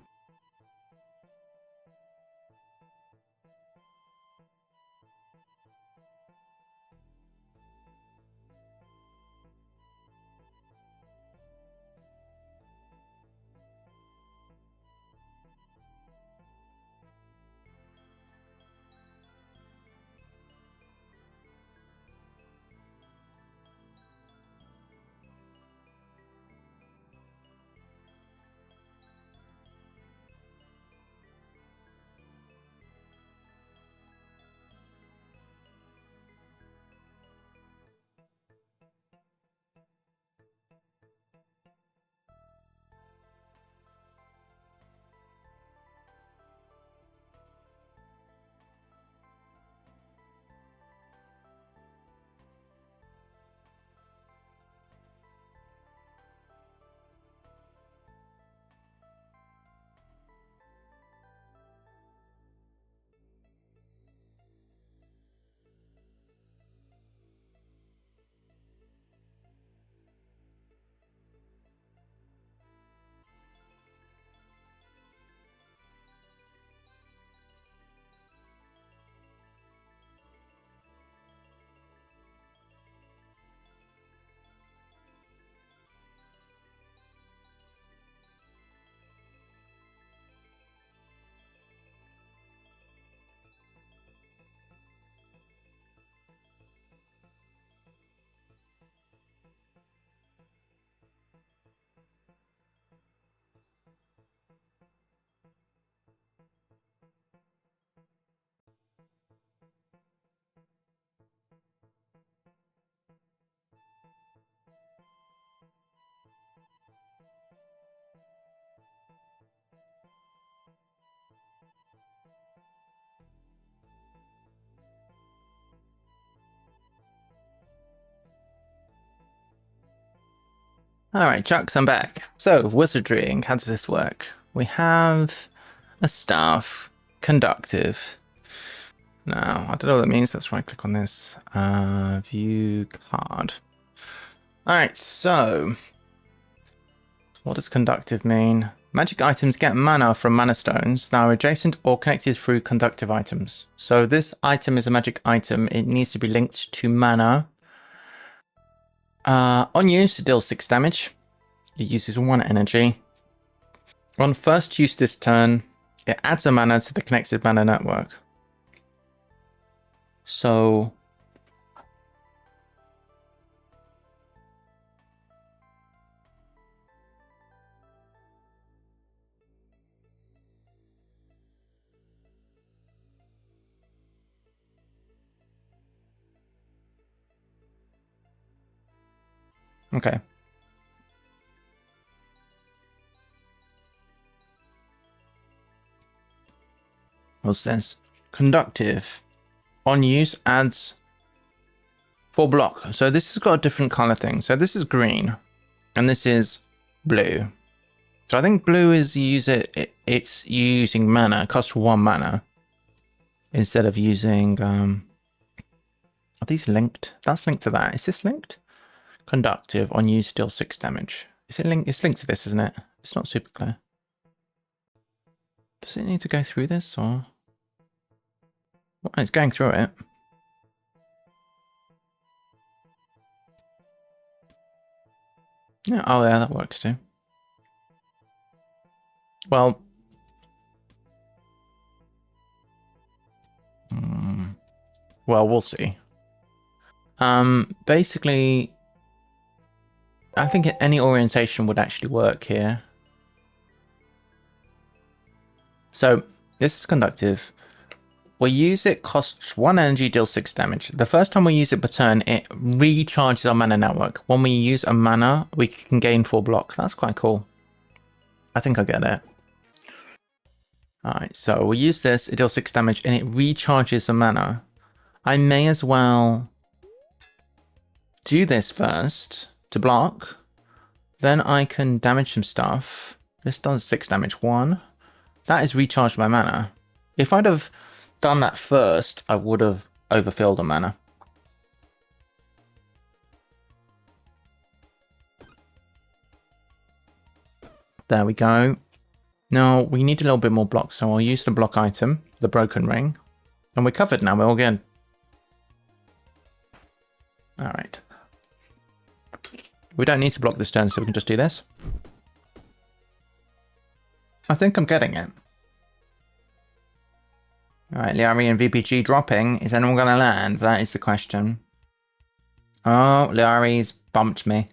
Alright, Chucks, I'm back. So, wizardrying, how does this work? We have a staff, conductive. Now, I don't know what that means. Let's right click on this. View card. Alright, so what does conductive mean? Magic items get mana from mana stones that are adjacent or connected through conductive items. So this item is a magic item. It needs to be linked to mana. On use, it deals 6 damage. It uses 1 energy. On first use this turn, it adds a mana to the connected mana network. So okay. What's this? Conductive. On use adds 4 block. So this has got a different color thing. So this is green and this is blue. So I think blue is it's using mana. It costs 1 mana instead of using are these linked? That's linked to that. Is this linked? Conductive on use deals 6 damage. Is it linked? It's linked to this, isn't it? It's not super clear. Does it need to go through this or? Well, it's going through it. Yeah, oh yeah, that works too. Well, well, we'll see. Basically, I think any orientation would actually work here. So this is conductive. We use it, costs 1 energy, deals 6 damage. The first time we use it per turn, it recharges our mana network. When we use a mana, we can gain 4 block. That's quite cool. I think I get it. Alright, so we use this, it deals 6 damage, and it recharges the mana. I may as well do this first to block. Then I can damage some stuff. This does 6 damage. 1. That is recharged my mana. If I'd have done that first, I would have overfilled a mana. There we go. Now we need a little bit more block, so I'll use the block item, the broken ring, and we're covered now. We're all good. All right. We don't need to block this turn, so we can just do this. I think I'm getting it. Alright, Liari and VPG dropping. Is anyone going to land? That is the question. Oh, Liari's bumped me.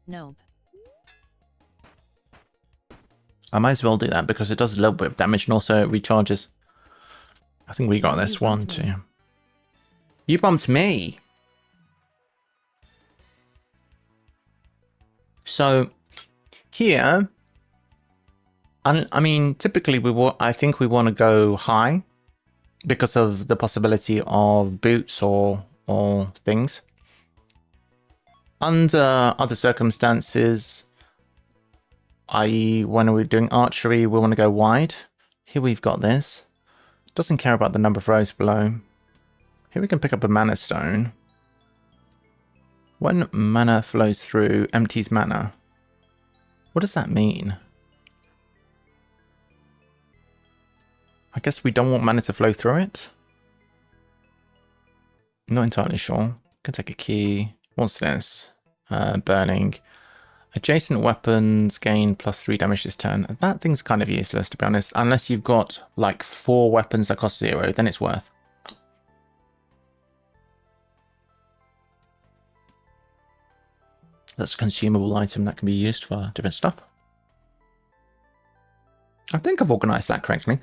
Nope. I might as well do that because it does a little bit of damage and also it recharges. I think we got this. 1, 2. You bumped me! So here, I mean, typically I think we want to go high because of the possibility of boots or things. Under other circumstances, i.e. when we're doing archery, we want to go wide. Here we've got this. Doesn't care about the number of rows below. Here we can pick up a mana stone. When mana flows through, empties mana. What does that mean? I guess we don't want mana to flow through it? Not entirely sure. Can take a key. What's this? Burning. Adjacent weapons gain +3 damage this turn. That thing's kind of useless, to be honest. Unless you've got like 4 weapons that cost 0, then it's worth. That's a consumable item that can be used for different stuff. I think I've organised that correctly.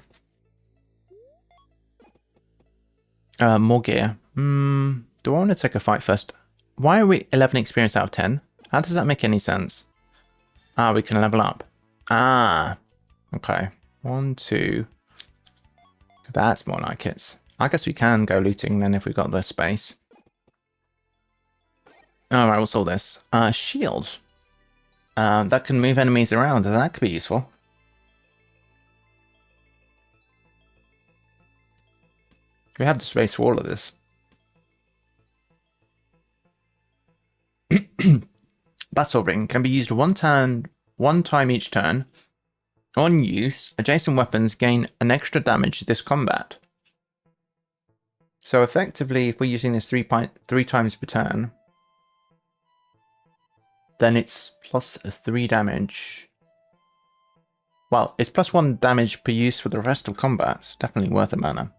More gear. Do I want to take a fight first? Why are we 11 experience out of 10? How does that make any sense? Ah, we can level up. Ah, okay. 1, 2. That's more like it. I guess we can go looting then if we've got the space. Alright, what's all this? Shield. That can move enemies around, and that could be useful. We have the space for all of this. Battle Ring can be used one time each turn. On use, adjacent weapons gain an extra damage this combat. So effectively, if we're using this three times per turn, then it's plus 3 damage. Well, it's plus 1 damage per use for the rest of combat. It's definitely worth a mana.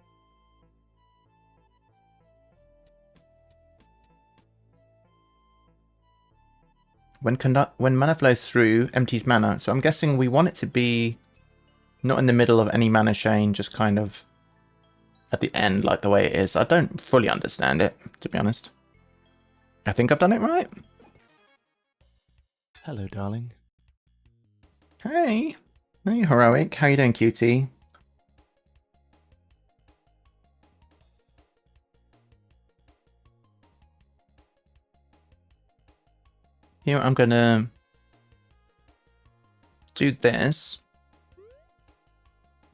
When mana flows through, empties mana. So I'm guessing we want it to be not in the middle of any mana chain, just kind of at the end, like the way it is. I don't fully understand it, to be honest. I think I've done it right. Hello, darling. Hey. Hey, Heroic. How you doing, cutie? Here I'm gonna do this.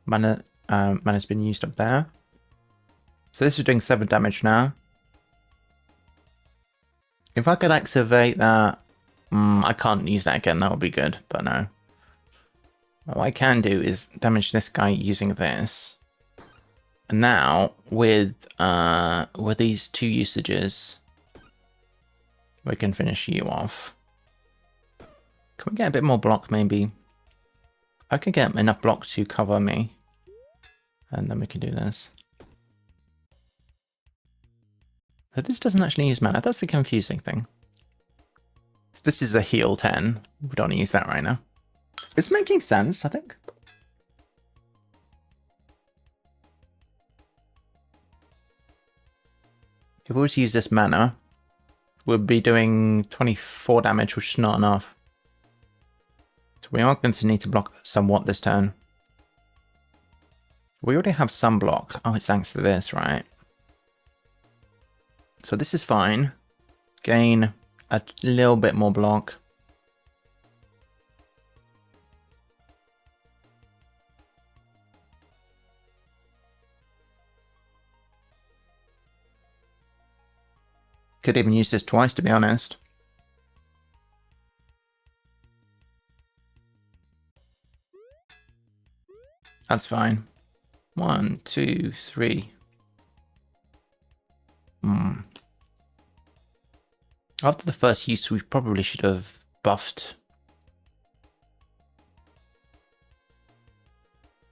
Mana's been used up there. So this is doing 7 damage now. If I could activate that, I can't use that again. That would be good, but no. What I can do is damage this guy using this. And now with these 2 usages, we can finish you off. Can we get a bit more block, maybe? I can get enough block to cover me. And then we can do this. But this doesn't actually use mana. That's the confusing thing. This is a heal 10. We don't want to use that right now. It's making sense, I think. If we were to use this mana, we'll be doing 24 damage, which is not enough. So we are going to need to block somewhat this turn. We already have some block. Oh, it's thanks to this, right? So this is fine. Gain a little bit more block. Could even use this twice, to be honest. That's fine. 1, 2, 3. After the first use, we probably should have buffed.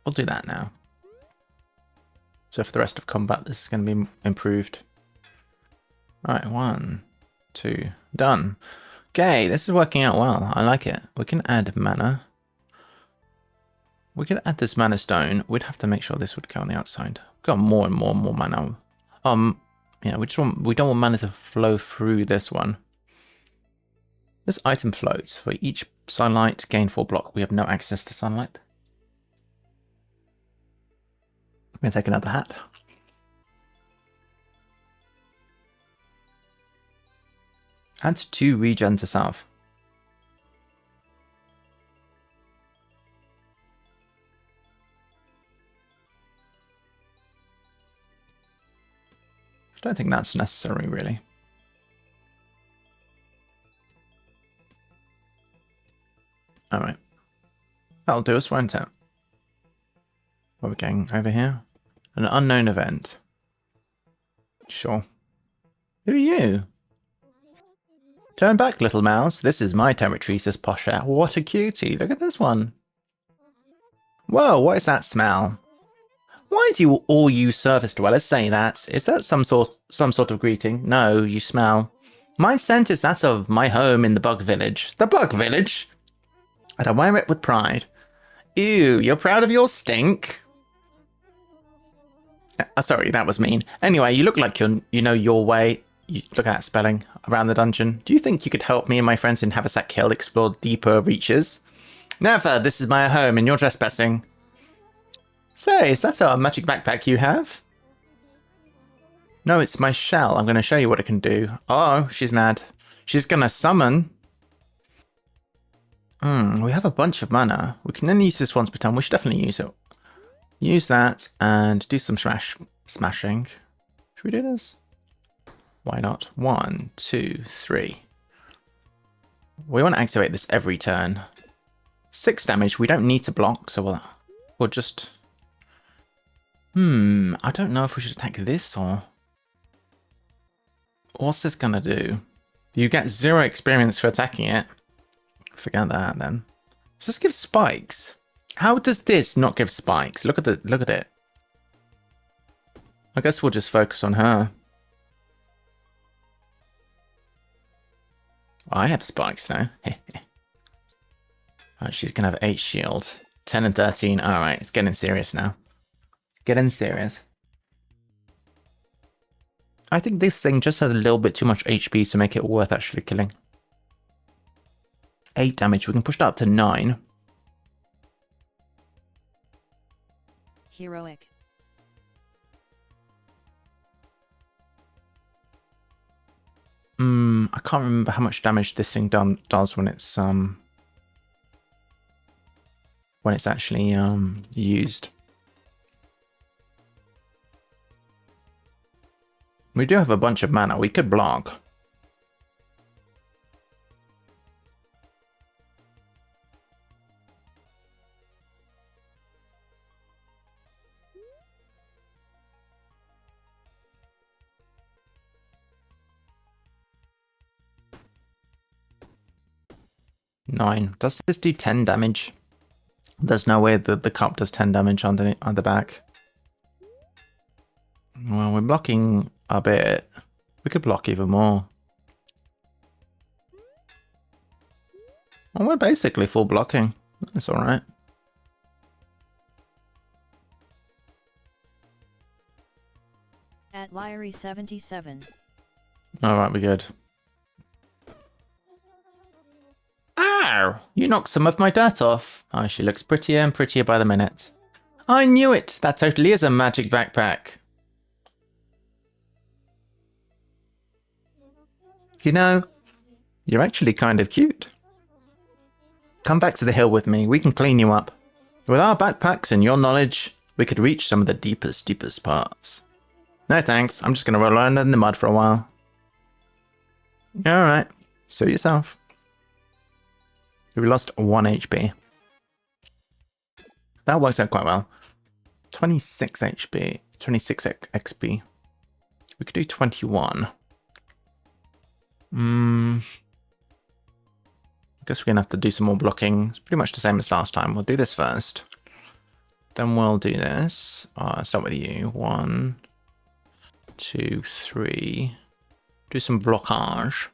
We'll do that now. So for the rest of combat, this is going to be improved. Right, 1, 2, done. Okay, this is working out well. I like it. We can add mana. We could add this mana stone. We'd have to make sure this would go on the outside. We've got more and more mana. Yeah, we don't want mana to flow through this one. This item floats. For each sunlight, gain 4 block. We have no access to sunlight. I'm gonna take another hat. Add 2 regen to south. I don't think that's necessary, really. Alright. That'll do us, won't it? What are we getting over here? An unknown event. Sure. Who are you? Turn back, little mouse. This is my territory, says Posha. What a cutie. Look at this one. Whoa, what is that smell? Why do all you surface dwellers say that? Is that some sort of greeting? No, you smell. My scent is that of my home in the Bug Village. The Bug Village? And I wear it with pride. Ew, you're proud of your stink? Sorry, that was mean. Anyway, you look like you know your way. Look at that spelling around the dungeon. Do you think you could help me and my friends in Haversack Hill explore deeper reaches? Never, this is my home and you're trespassing. Say, is that a magic backpack you have? No, it's my shell. I'm going to show you what it can do. Oh, she's mad. She's going to summon. We have a bunch of mana. We can only use this once per turn. We should definitely use it. Use that and do some smashing. Should we do this? Why not? 1, 2, 3. We want to activate this every turn. 6 damage. We don't need to block, so we'll just... I don't know if we should attack this or... What's this gonna do? You get 0 experience for attacking it. Forget that then. Does this give spikes? How does this not give spikes? Look at it. I guess we'll just focus on her. I have spikes now. Right, she's gonna have 8 shield. 10 and 13. Alright, it's getting serious now. Getting serious. I think this thing just has a little bit too much HP to make it worth actually killing. 8 damage. We can push that up to 9. Heroic. I can't remember how much damage this thing does when it's actually used. We do have a bunch of mana. We could block. Nine. Does this do 10 damage? There's no way that the cup does 10 damage on the back. Well, we're blocking a bit. We could block even more. Well, we're basically full blocking. That's alright. At 𝘤𝘬𝘬𝘬𝘰. Alright, we're good. Ow! You knocked some of my dirt off. Oh, she looks prettier and prettier by the minute. I knew it! That totally is a magic backpack. You know, you're actually kind of cute. Come back to the hill with me. We can clean you up. With our backpacks and your knowledge, we could reach some of the deepest parts. No thanks. I'm just going to roll around in the mud for a while. Alright. Suit yourself. We lost 1 HP. That works out quite well. 26 HP. 26 XP. We could do 21. I guess we're going to have to do some more blocking. It's pretty much the same as last time. We'll do this first. Then we'll do this. I'll start with you. 1, 2, 3. Do some blockage.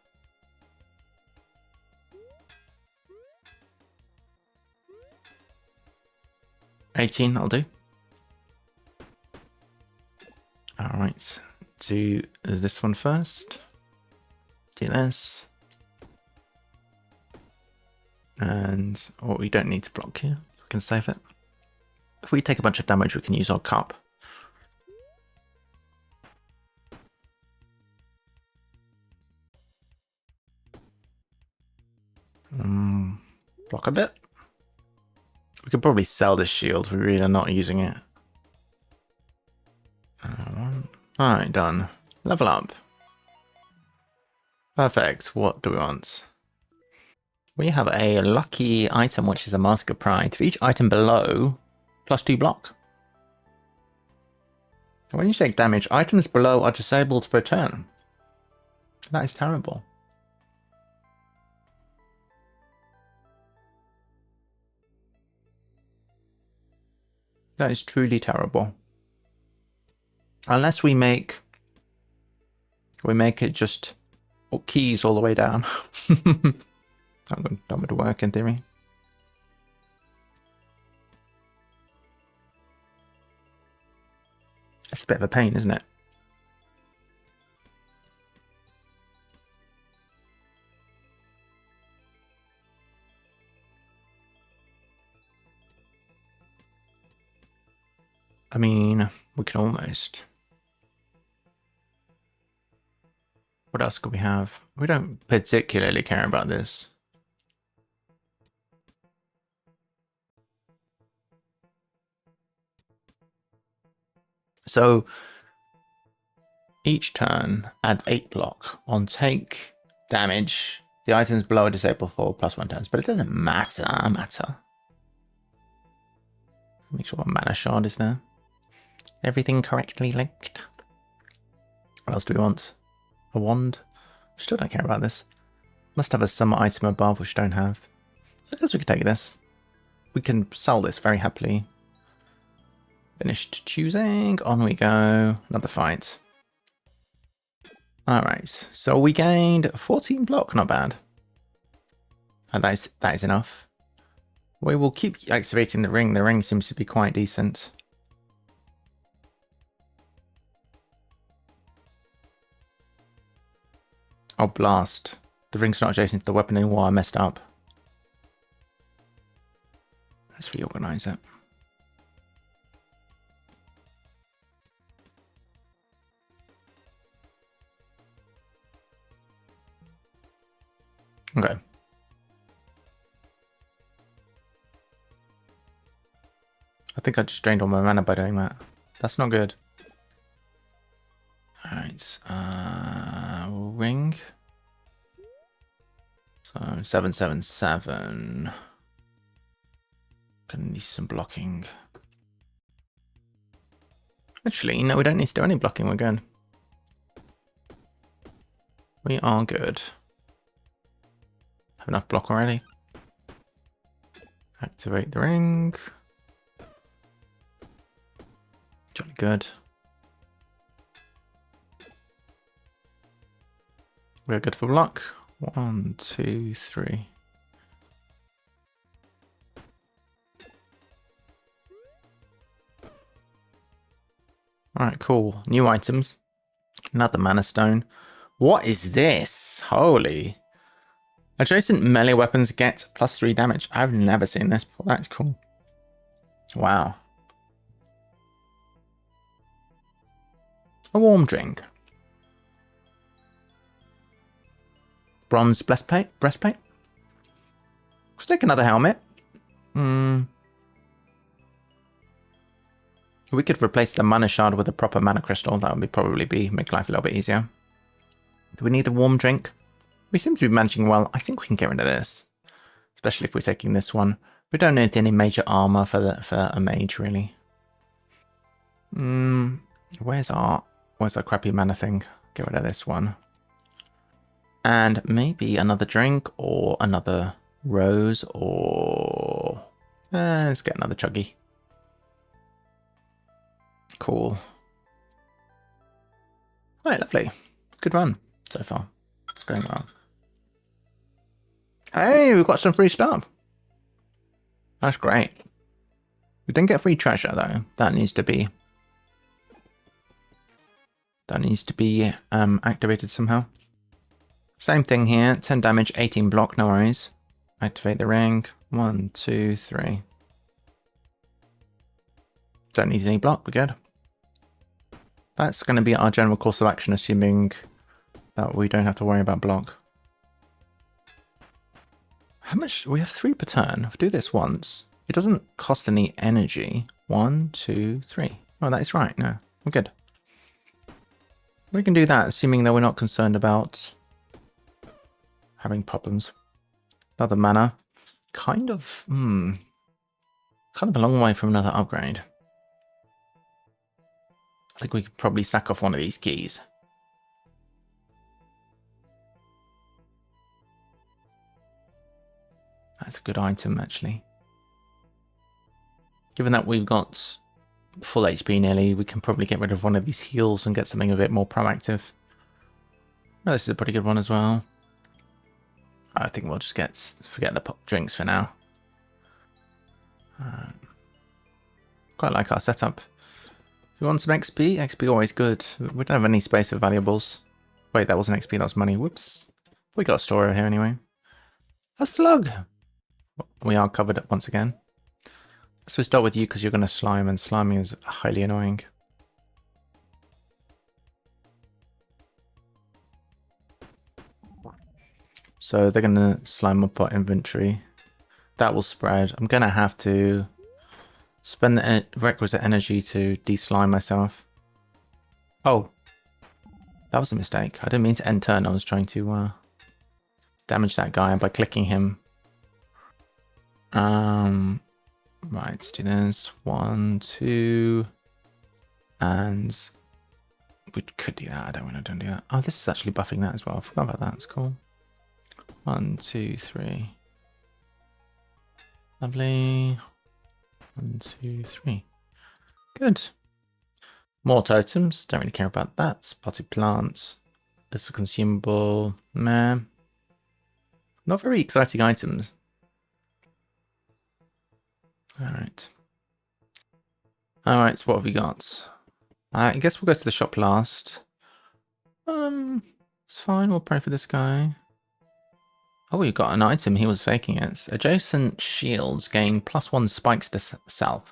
$18, that'll do. Alright. Do this one first. Do this. And we don't need to block here. We can save it. If we take a bunch of damage, we can use our cup. Block a bit. We could probably sell this shield. We really are not using it. Alright, done. Level up. Perfect. What do we want? We have a lucky item, which is a Mask of Pride. For each item below, +2 block. When you take damage, items below are disabled for a turn. That is terrible. That is truly terrible. Unless we make it just keys all the way down. That would work in theory. It's a bit of a pain, isn't it? I mean, we can almost. What else could we have? We don't particularly care about this. So each turn, add 8 block. On take damage, the items below are disabled for +1 turns, but it doesn't matter. Make sure a mana shard is there. Everything correctly linked. What else do we want? A wand? Still don't care about this. Must have a summer item above, which I don't have. I guess we could take this. We can sell this very happily. Finished choosing. On we go. Another fight. Alright, so we gained 14 block, not bad. And that is enough. We will keep activating the ring. The ring seems to be quite decent. Oh, blast. The ring's not adjacent to the weapon anymore. I messed up. Let's reorganize it. Okay. I think I just drained all my mana by doing that. That's not good. Alright, ring. So 777. Gonna need some blocking. Actually, no, we don't need to do any blocking. We're good. We are good. Have enough block already. Activate the ring. Jolly good. We're good for block. 1, 2, 3. Alright, cool. New items. Another mana stone. What is this? Holy. Adjacent melee weapons get +3 damage. I've never seen this before. That's cool. Wow. A warm drink. Bronze breastplate. Let's take another helmet. We could replace the mana shard with a proper mana crystal. That would probably make life a little bit easier. Do we need a warm drink? We seem to be managing well. I think we can get rid of this, especially if we're taking this one. We don't need any major armor for a mage, really. Where's our crappy mana thing? Get rid of this one. And maybe another drink or another rose or... let's get another chuggy. Cool. Alright, lovely. Good run so far. It's going well. Hey, we've got some free stuff. That's great. We didn't get free treasure though. That needs to be activated somehow. Same thing here. 10 damage, 18 block, no worries. Activate the ring. 1, 2, 3. Don't need any block, we're good. That's going to be our general course of action, assuming that we don't have to worry about block. How much? We have 3 per turn. If we do this once, it doesn't cost any energy. 1, 2, 3. Oh, that is right. No, we're good. We can do that, assuming that we're not concerned about having problems. Another mana. Kind of a long way from another upgrade. I think we could probably sack off one of these keys. That's a good item, actually. Given that we've got full HP nearly, we can probably get rid of one of these heals and get something a bit more proactive. Oh, this is a pretty good one as well. I think we'll just forget the pop drinks for now. Quite like our setup. If you want some XP, XP always good. We don't have any space for valuables. Wait, that wasn't XP, that was money. Whoops. We got a store over here anyway. A slug! We are covered up once again. So we start with you because you're going to slime, and sliming is highly annoying. So they're going to slime up our inventory. That will spread. I'm going to have to spend the requisite energy to de-slime myself. Oh, that was a mistake. I didn't mean to end turn. I was trying to damage that guy by clicking him. Right, let's do this. 1, 2, and we could do that. I don't want to do that. Oh, this is actually buffing that as well. I forgot about that. It's cool. 1, 2, 3. Lovely. 1, 2, 3. Good. More totems. Don't really care about that. Potted plants. This is a consumable. Meh. Not very exciting items. Alright. Alright, so what have we got? I guess we'll go to the shop last. It's fine. We'll pray for this guy. Oh, we got an item. He was faking it. Adjacent shields gain +1 spikes to self.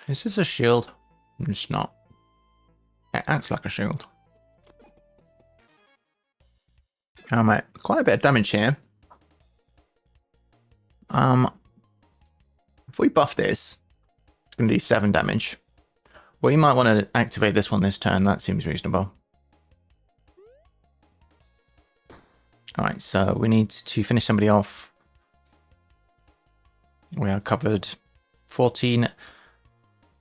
Is this a shield? It's not. It acts like a shield. Alright, quite a bit of damage here. If we buff this, it's going to do 7 damage. Well, you might want to activate this one this turn. That seems reasonable. Alright, so we need to finish somebody off. We are covered. 14.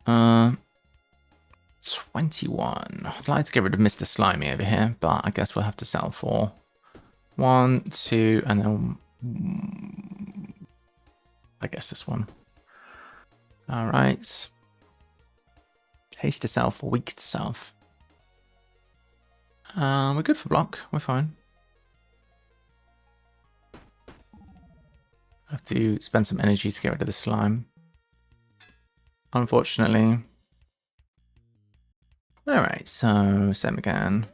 21. I'd like to get rid of Mr. Slimy over here, but I guess we'll have to sell for 1, 2, and then I guess this one. Alright. Haste to self or weak to self. We're good for block. We're fine. I have to spend some energy to get rid of the slime. Unfortunately. Alright, so same again.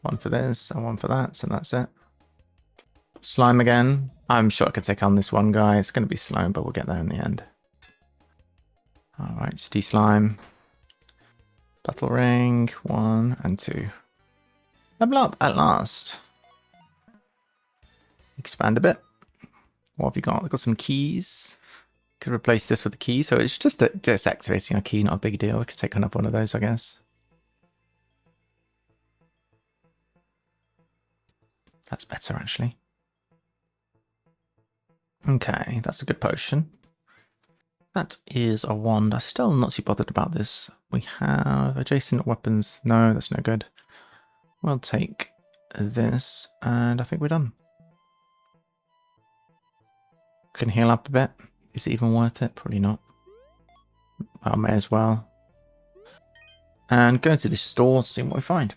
1 for this and 1 for that, so that's it. Slime again. I'm sure I could take on this one guy. It's going to be slime, but we'll get there in the end. Alright, so slime. Battle ring. 1 and 2. Level up at last. Expand a bit. What have you got? We've got some keys. Could replace this with a key. So it's just activating a key, not a big deal. We could take another one of those, I guess. That's better, actually. Okay, that's a good potion. That is a wand. I'm still not too bothered about this. We have adjacent weapons. No, that's no good. We'll take this, and I think we're done. Can heal up a bit. Is it even worth it? Probably not. I may as well. And go to the store, see what we find.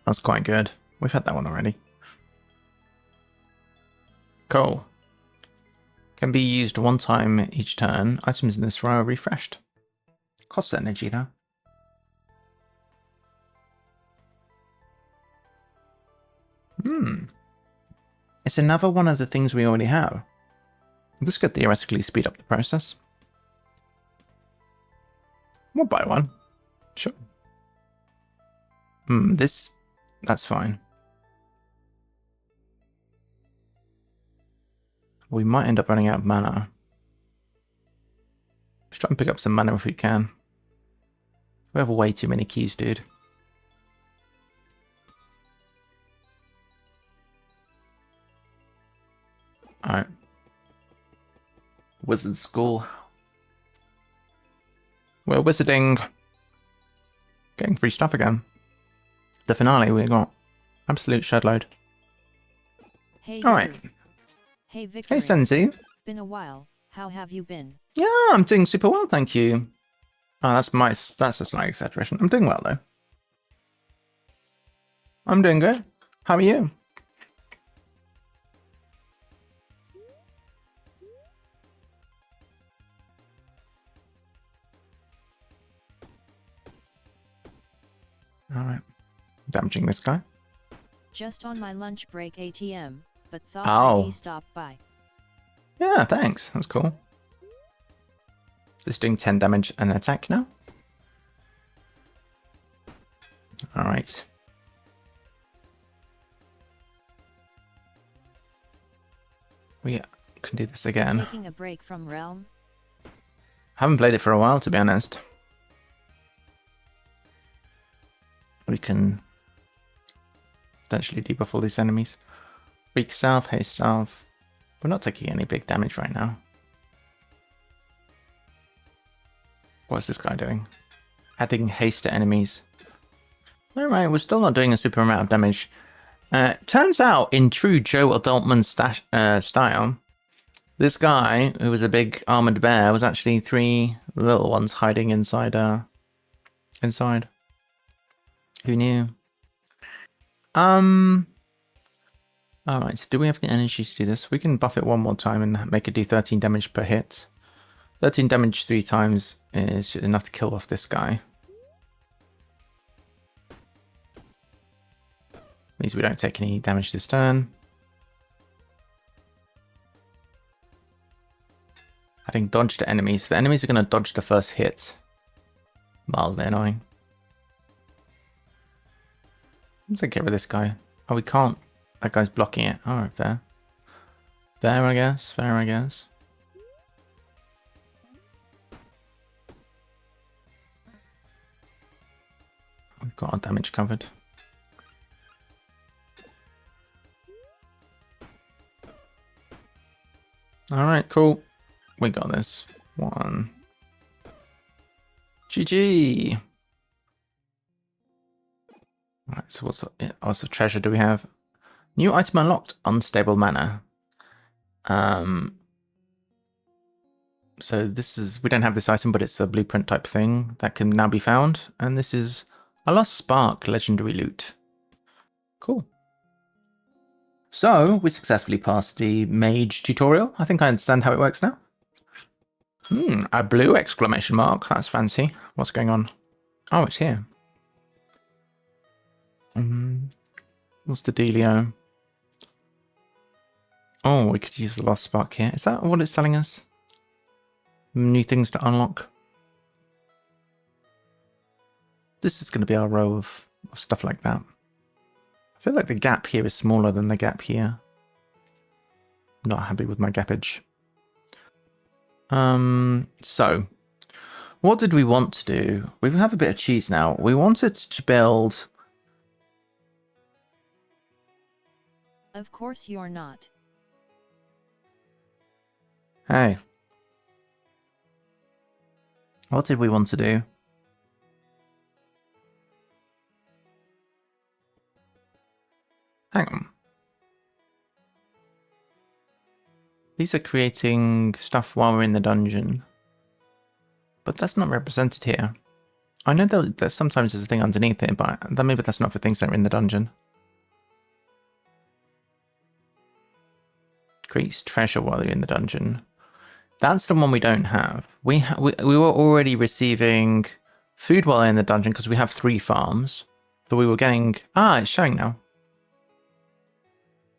That's quite good. We've had that one already. Cool. Can be used 1 time each turn. Items in this row are refreshed. Costs energy though. It's another one of the things we already have. This could theoretically speed up the process. We'll buy one. Sure. That's fine. We might end up running out of mana. Let's try and pick up some mana if we can. We have way too many keys, dude. Alright. Wizard school. We're wizarding. Getting free stuff again. The finale, we got absolute shedload. Hey, alright. Hey, Victory. Hey, Senzi. Been a while. How have you been? Yeah, I'm doing super well, thank you. Oh, that's a slight exaggeration. I'm doing well, though. I'm doing good. How are you? Alright. Damaging this guy. Just on my lunch break ATM, but thought Oh. I'd stop by. Yeah, thanks. That's cool. This doing 10 damage and attack now. Alright. We can do this again. Taking a break from Realm. Haven't played it for a while, to be honest. We can potentially debuff all these enemies. Weak Salve, Haste Salve. We're not taking any big damage right now. What's this guy doing? Adding haste to enemies. Alright, we're still not doing a super amount of damage. Turns out, in true 𝘤𝘳𝘺𝘰𝘴𝘴𝘸𝘰 style, this guy, who was a big armored bear, was actually 3 little ones hiding inside. Who knew? Alright, so do we have the energy to do this? We can buff it one more time and make it do 13 damage per hit. 13 damage 3 times is enough to kill off this guy. Means we don't take any damage this turn. Adding dodge to enemies. The enemies are going to dodge the first hit. Mildly annoying. Let's take care of this guy. Oh, we can't. That guy's blocking it. Alright, fair. Fair, I guess. Fair, I guess. We've got our damage covered. Alright, cool. We got this. 1. GG! Alright, so what's the treasure do we have? New item unlocked. Unstable mana. So this is... We don't have this item, but it's a blueprint type thing that can now be found. And this is a Lost Spark legendary loot. Cool. So, we successfully passed the mage tutorial. I think I understand how it works now. A blue exclamation mark. That's fancy. What's going on? Oh, it's here. What's the dealio? Oh, we could use the Lost Spark here. Is that what it's telling us? New things to unlock. This is going to be our row of stuff like that. I feel like the gap here is smaller than the gap here. I'm not happy with my gappage. So, what did we want to do? We have a bit of cheese now. We wanted to build... Of course you're not. Hey. What did we want to do? Hang on. These are creating stuff while we're in the dungeon. But that's not represented here. I know that sometimes there's a thing underneath it, but maybe that's not for things that are in the dungeon. Creates treasure while you're in the dungeon. That's the one we don't have. We were already receiving food while in the dungeon because we have 3 farms. So we were getting... Ah, it's showing now.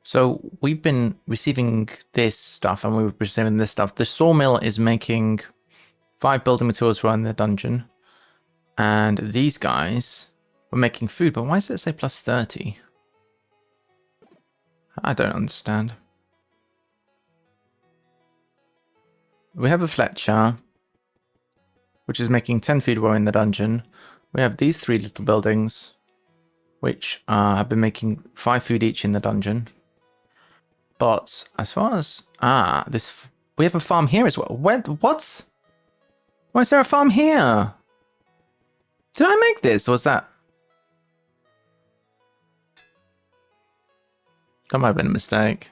So we've been receiving this stuff and we were receiving this stuff. The sawmill is making 5 building materials while in the dungeon. And these guys were making food. But why does it say plus 30? I don't understand. We have a Fletcher, which is making 10 food while in the dungeon. We have these 3 little buildings, which have been making 5 food each in the dungeon. But as far as... we have a farm here as well. What? Why is there a farm here? Did I make this? Or was that... That might have been a mistake.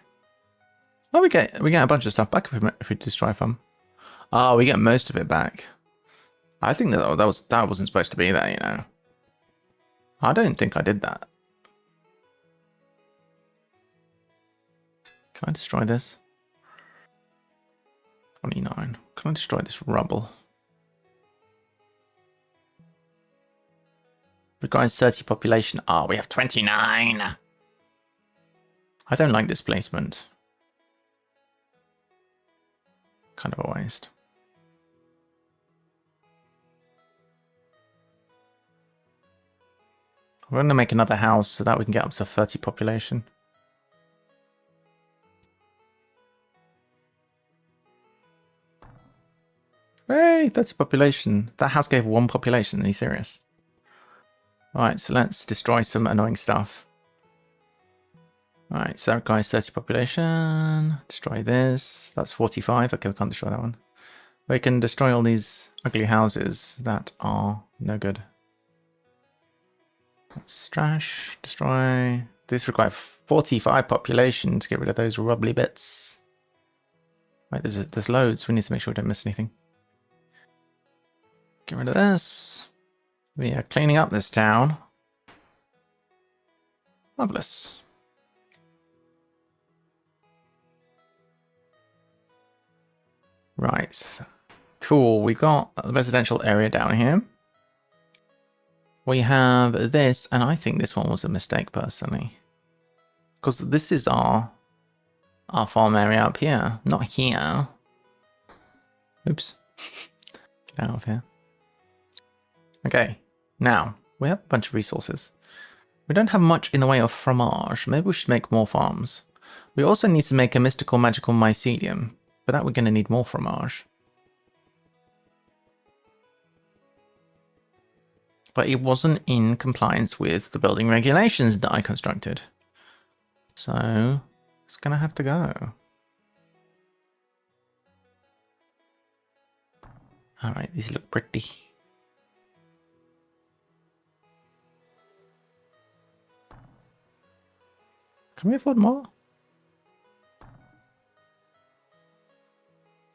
Oh, we get a bunch of stuff back if we destroy a farm. Oh, we get most of it back. I think that wasn't supposed to be there, you know. I don't think I did that. Can I destroy this? 29. Can I destroy this rubble? Requires 30 population. Oh, we have 29. I don't like this placement. Kind of a waste. We're going to make another house so that we can get up to 30 population. Hey, 30 population. That house gave 1 population. Are you serious? Alright, so let's destroy some annoying stuff. Alright, so that requires 30 population. Destroy this. That's 45. Okay, we can't destroy that one. We can destroy all these ugly houses that are no good. Let's trash, destroy. This requires 45 population to get rid of those rubbly bits. Right, there's loads. We need to make sure we don't miss anything. Get rid of this. We are cleaning up this town. Marvelous. Right. Cool. We got a residential area down here. We have this, and I think this one was a mistake personally. Because this is our farm area up here, not here. Oops. Get out of here. Okay, now, we have a bunch of resources. We don't have much in the way of fromage. Maybe we should make more farms. We also need to make a mystical magical mycelium. For that we're going to need more fromage. But it wasn't in compliance with the building regulations that I constructed. So, it's going to have to go. Alright, these look pretty. Can we afford more?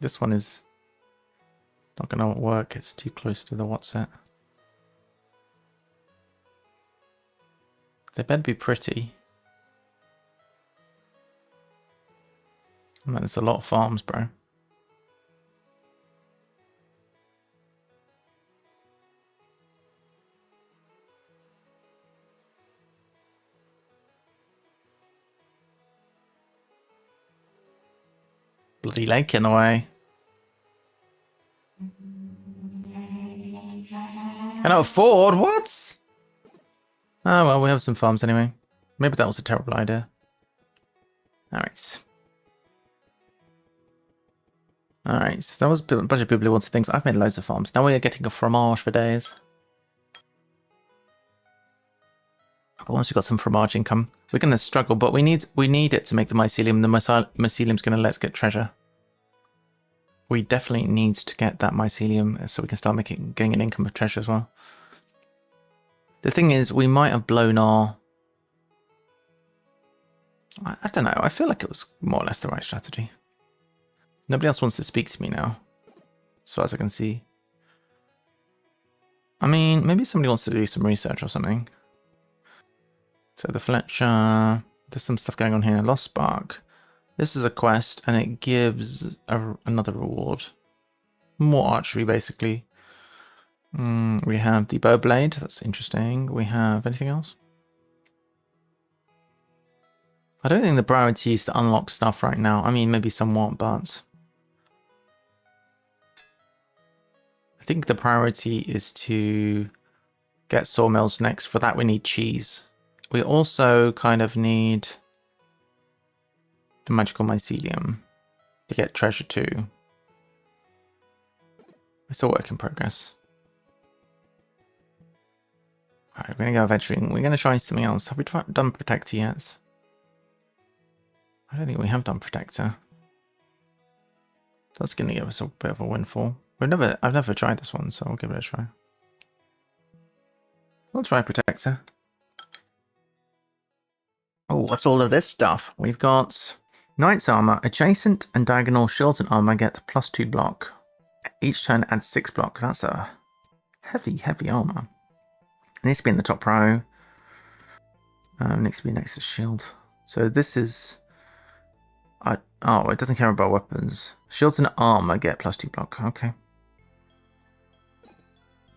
This one is not going to work. It's too close to the WhatsApp. They better be pretty. Man, there's a lot of farms, bro. Bloody lake in the way. Cannot afford? What? Oh, well, we have some farms anyway. Maybe that was a terrible idea. Alright. Alright, so that was a bunch of people who wanted things. I've made loads of farms. Now we are getting a fromage for days. But once we've got some fromage income, we're going to struggle, but we need it to make the mycelium. The mycelium's going to let us get treasure. We definitely need to get that mycelium so we can start getting an income of treasure as well. The thing is, we might have blown our... I don't know. I feel like it was more or less the right strategy. Nobody else wants to speak to me now, as far as I can see. I mean, maybe somebody wants to do some research or something. So the Fletcher... There's some stuff going on here. Lost Spark. This is a quest, and it gives another reward. More archery, basically. We have the bow blade. That's interesting. We have anything else? I don't think the priority is to unlock stuff right now. I mean, maybe somewhat, but... I think the priority is to get sawmills next. For that, we need cheese. We also kind of need the magical mycelium to get treasure too. It's a work in progress. Alright, we're going to go venturing. We're going to try something else. Have we done Protector yet? I don't think we have done Protector. That's going to give us a bit of a windfall. I've never tried this one, so I'll give it a try. We'll try Protector. Oh, what's all of this stuff? We've got Knight's Armor. Adjacent and diagonal shields and armor get +2 block. Each turn adds 6 block. That's a heavy armor. It needs to be in the top row. Needs to be next to shield. So this is... oh, it doesn't care about weapons. Shields and armor get +2 block. Okay.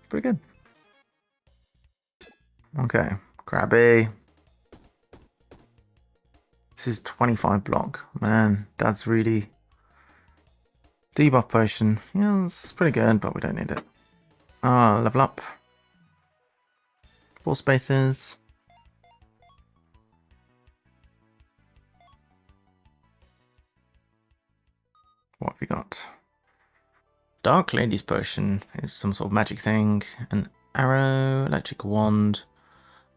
Pretty good. Okay. Crabby. This is 25 block. Man, that's really... Debuff potion. Yeah, it's pretty good, but we don't need it. Level up. 4 spaces. What have we got? Dark Lady's potion is some sort of magic thing. An arrow, electric wand,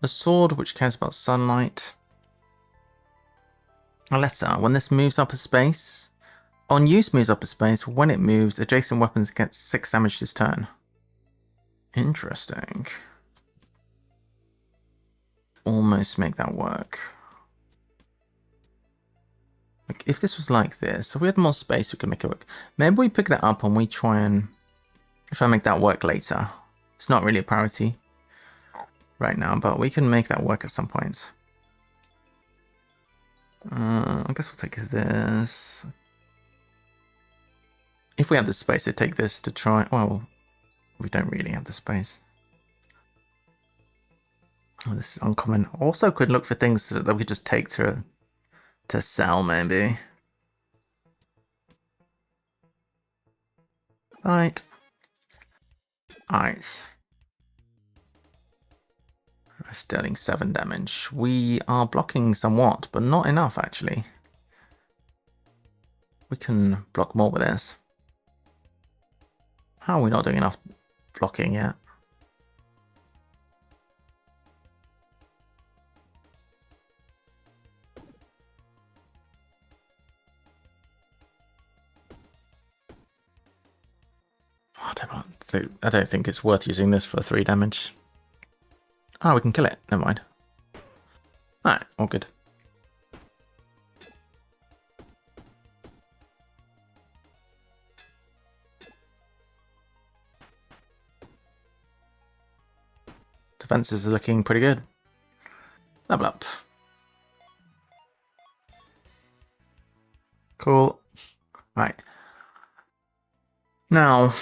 a sword which cares about sunlight. A letter. When this moves up a space, on use moves up a space. When it moves, adjacent weapons get 6 damage this turn. Interesting. Almost make that work. Like if this was like this, if we had more space, we could make it work. Maybe we pick that up and we try and make that work later. It's not really a priority right now, but we can make that work at some point. I guess we'll take this. If we had the space, I'd take this to try. Well, we don't really have the space. Oh, this is uncommon. Also, could look for things that we could just take to sell, maybe. Right. Alright. We're dealing 7 damage. We are blocking somewhat, but not enough, actually. We can block more with this. How are we not doing enough blocking yet? I don't think it's worth using this for 3 damage. Oh, we can kill it. Never mind. Alright, all good. Defenses are looking pretty good. Level up. Cool. Right. Now,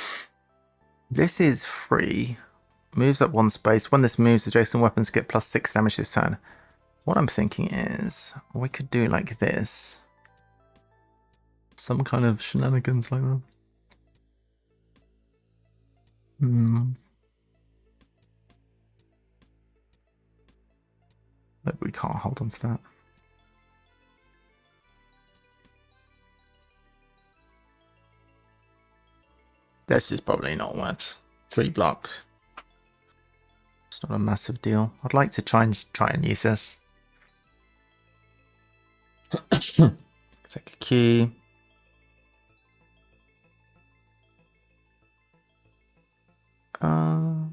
this is free. Moves up 1 space. When this moves, adjacent weapons get plus 6 damage this turn. What I'm thinking is, we could do like this. Some kind of shenanigans like that. Maybe we can't hold on to that. This is probably not worth 3 blocks. It's not a massive deal. I'd like to try and use this. Take a key. Alright.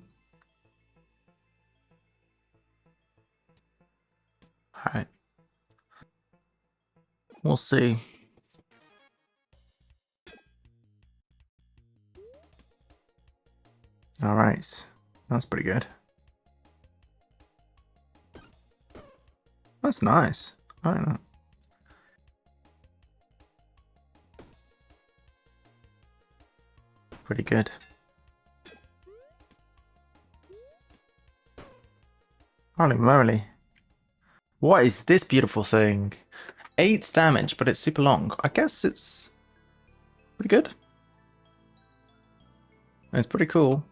We'll see. Alright. That's pretty good. That's nice. I don't know. Pretty good. Holy moly. What is this beautiful thing? 8 damage, but it's super long. I guess it's pretty good. It's pretty cool.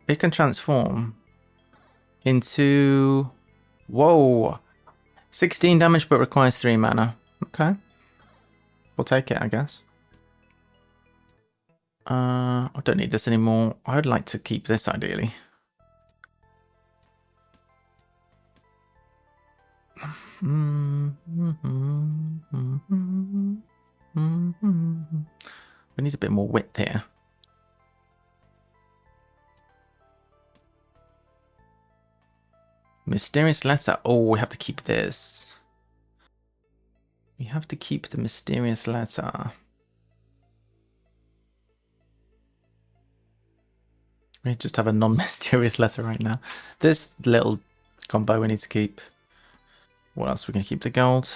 It can transform into... Whoa! 16 damage, but requires 3 mana. Okay. We'll take it, I guess. I don't need this anymore. I'd like to keep this, ideally. We need a bit more width here. Mysterious letter. Oh, we have to keep this. We have to keep the mysterious letter. We just have a non-mysterious letter right now. This little combo we need to keep. What else are we going to keep? The gold.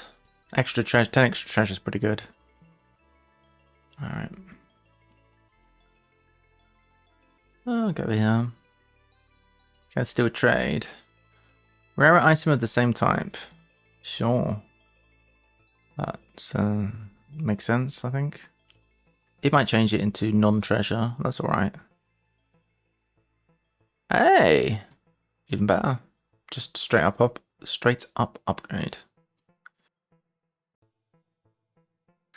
Extra treasure. 10 extra treasure is pretty good. Alright. I'll go here. Let's do a trade. Rare item of the same type. Sure. So, makes sense, I think. It might change it into non-treasure. That's alright. Hey! Even better. Just straight up upgrade.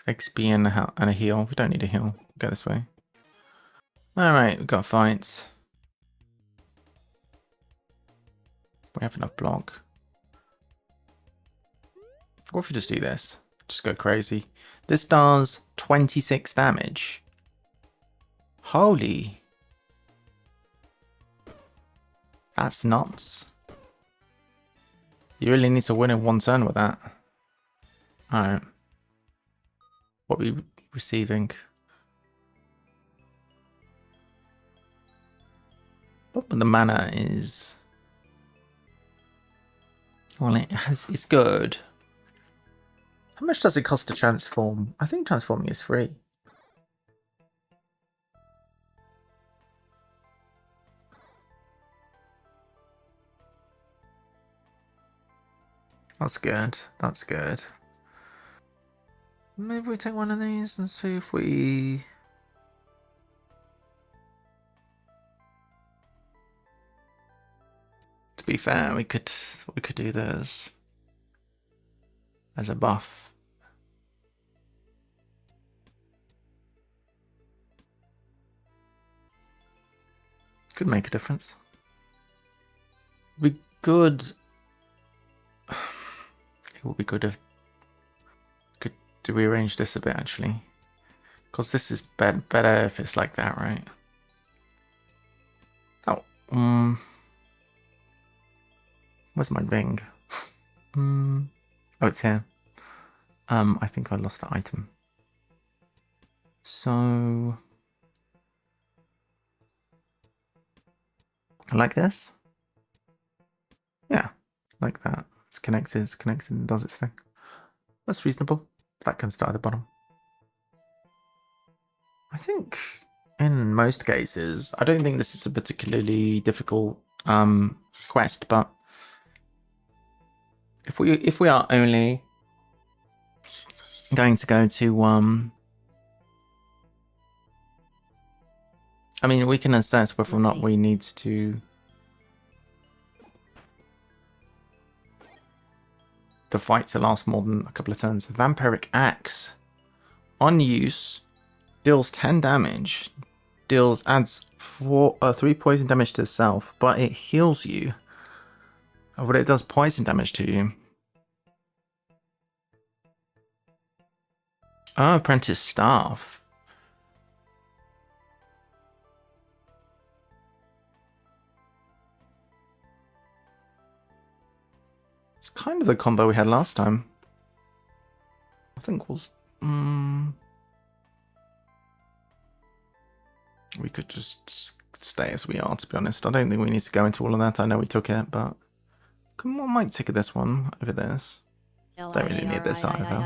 XP and a heal. We don't need a heal. Go this way. Alright, we've got fights. We have enough block. What if we just do this? Just go crazy. This does 26 damage. Holy. That's nuts. You really need to win in one turn with that. Alright. What are we receiving? But the mana is... Well, it's good. How much does it cost to transform? I think transforming is free. That's good. That's good. Maybe we take one of these and see if we... To be fair, we could do this as a buff. Could make a difference. We could. It would be good if could do we arrange this a bit actually, because this is better if it's like that, right? Oh, where's my ring? Oh, it's here. I think I lost the item. So I like this. Yeah, like that. It's connected and does its thing. That's reasonable. That can start at the bottom. I think in most cases, I don't think this is a particularly difficult quest, but if we are only going to go to I mean, we can assess whether or not we need to the fight to last more than a couple of turns. Vampiric Axe on use deals 10 damage, adds 3 poison damage to itself, but it heals you. But it does poison damage to you. Oh, Apprentice Staff. It's kind of the combo we had last time. I think was... we could just stay as we are, to be honest. I don't think we need to go into all of that. I know we took it, but... Come on, might take this one over this. Don't really need this either.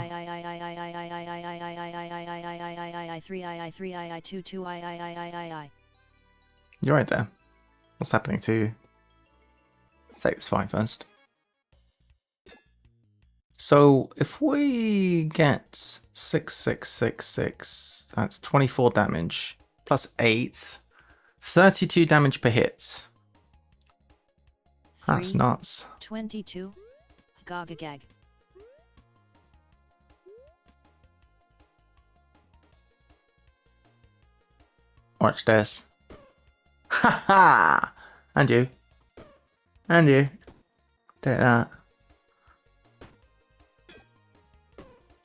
You're right there. What's happening to you? Let's take this fight first. So if we get 6, that's 24 damage plus 8, 32 damage per hit. That's nuts. 22. 𝘤𝘳𝘺𝘰. Watch this. Haha! And you. And you. Take that.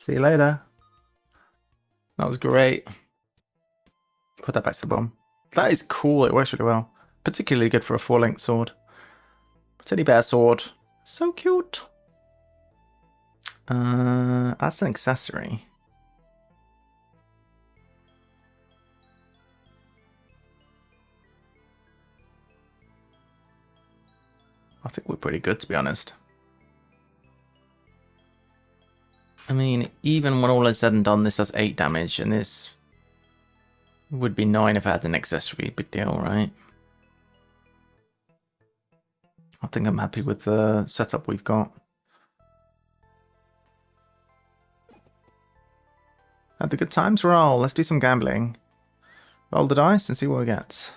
See you later. That was great. Put that back to the bomb. That is cool. It works really well. Particularly good for a 4-length sword. Teddy bear sword. So cute. That's an accessory. I think we're pretty good, to be honest. I mean, even when all is said and done, this does 8 damage, and this would be 9 if I had an accessory. Big deal, right? I think I'm happy with the setup we've got. Let the good times roll. Let's do some gambling. Roll the dice and see what we get.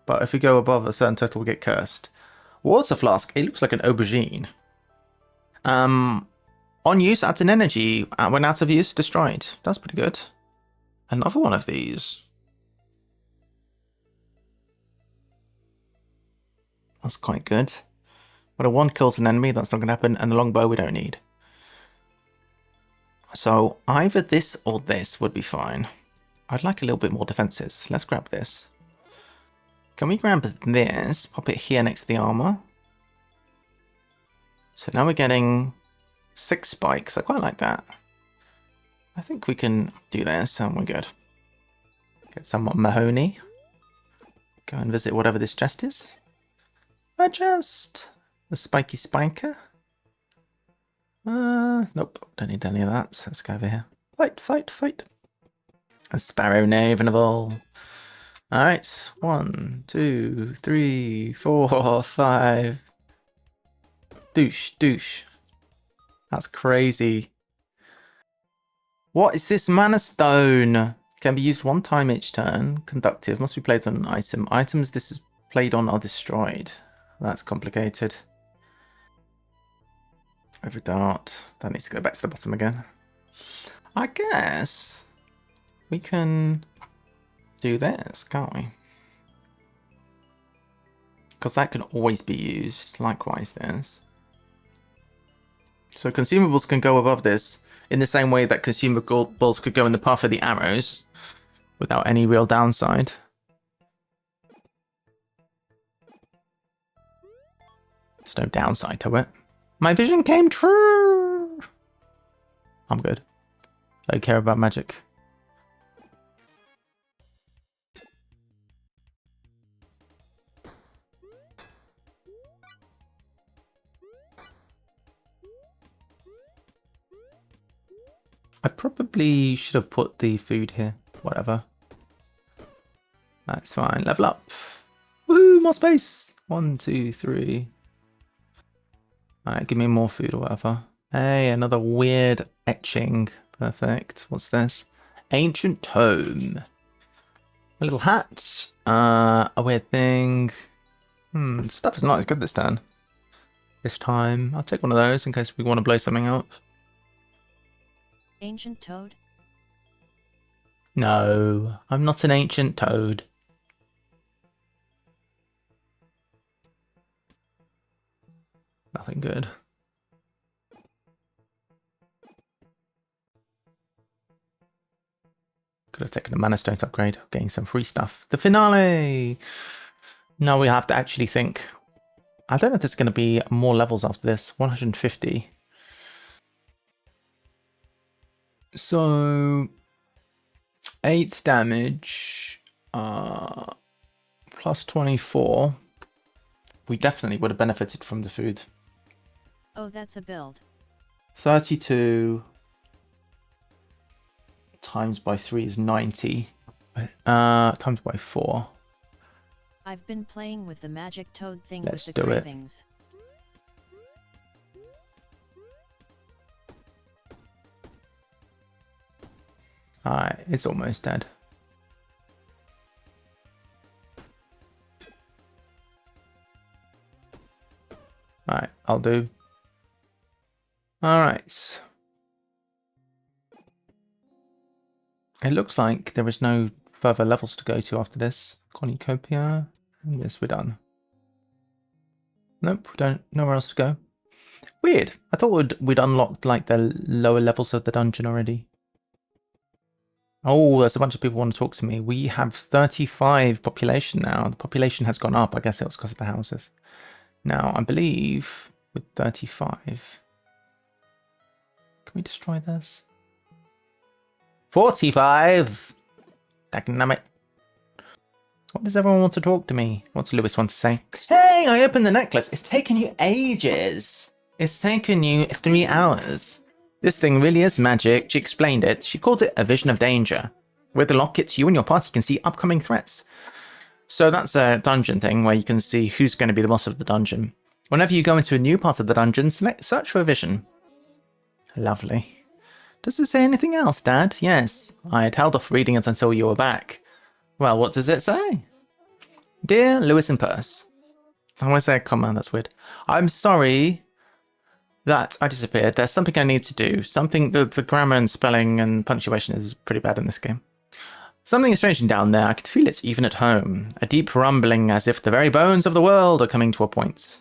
But if we go above a certain total, we get cursed. Water flask. It looks like an aubergine. On use, adds an energy. When out of use, destroyed. That's pretty good. Another one of these. That's quite good. But a 1 kills an enemy, that's not going to happen. And a longbow we don't need. So either this or this would be fine. I'd like a little bit more defenses. Let's grab this. Can we grab this? Pop it here next to the armor. So now we're getting 6 spikes. I quite like that. I think we can do this and we're good. Get some Mahoney. Go and visit whatever this chest is. A chest! The spiky spiker. Nope, don't need any of that. So let's go over here. Fight, fight, fight. A sparrow navenable. Alright, 1, 2, 3, 4, 5. Douche, douche. That's crazy. What is this mana stone? Can be used 1 time each turn. Conductive. Must be played on an item. Items this is played on are destroyed. That's complicated. Over dart. That needs to go back to the bottom again. I guess we can do this, can't we? Because that can always be used. Likewise this. So consumables can go above this in the same way that consumables could go in the path of the arrows without any real downside. There's no downside to it. My vision came true! I'm good. Don't care about magic. I probably should have put the food here. Whatever. That's fine. Level up. Woohoo! More space! 1, 2, 3. Alright, give me more food or whatever. Hey, another weird etching. Perfect. What's this? Ancient tome. A little hat. A weird thing. Stuff is not as good this turn. This time. I'll take one of those in case we want to blow something up. Ancient toad? No, I'm not an ancient toad. Nothing good. Could have taken a mana stone upgrade, getting some free stuff. The finale! Now we have to actually think. I don't know if there's going to be more levels after this. 150. So 8 damage, plus 24. We definitely would have benefited from the food. Oh, that's a build. 32 times by 3 is 90. Times by 4. I've been playing with the magic toad thing Let's with the do it. cravings. Alright, it's almost dead. Alright, I'll do. Alright. It looks like there is no further levels to go to after this. Cornucopia. And yes, we're done. Nope, we don't. Nowhere else to go. Weird. I thought we'd unlocked like the lower levels of the dungeon already. Oh, there's a bunch of people want to talk to me. We have 35 population now. The population has gone up. I guess it was because of the houses. Now, I believe with 35. Can we destroy this? 45! Dagnammit. What does everyone want to talk to me? What's Lewis want to say? Hey, I opened the necklace. It's taken you ages. It's taken you 3 hours. This thing really is magic. She explained it. She called it a vision of danger. With the lockets, you and your party can see upcoming threats. So that's a dungeon thing where you can see who's going to be the boss of the dungeon. Whenever you go into a new part of the dungeon, search for a vision. Lovely. Does it say anything else, Dad? Yes. I had held off reading it until you were back. Well, what does it say? Dear Lewis and Perce. Why is there a comma? That's weird. I'm sorry that I disappeared. There's something I need to do. Something, the grammar and spelling and punctuation is pretty bad in this game. Something is changing down there. I could feel it even at home. A deep rumbling as if the very bones of the world are coming to a point.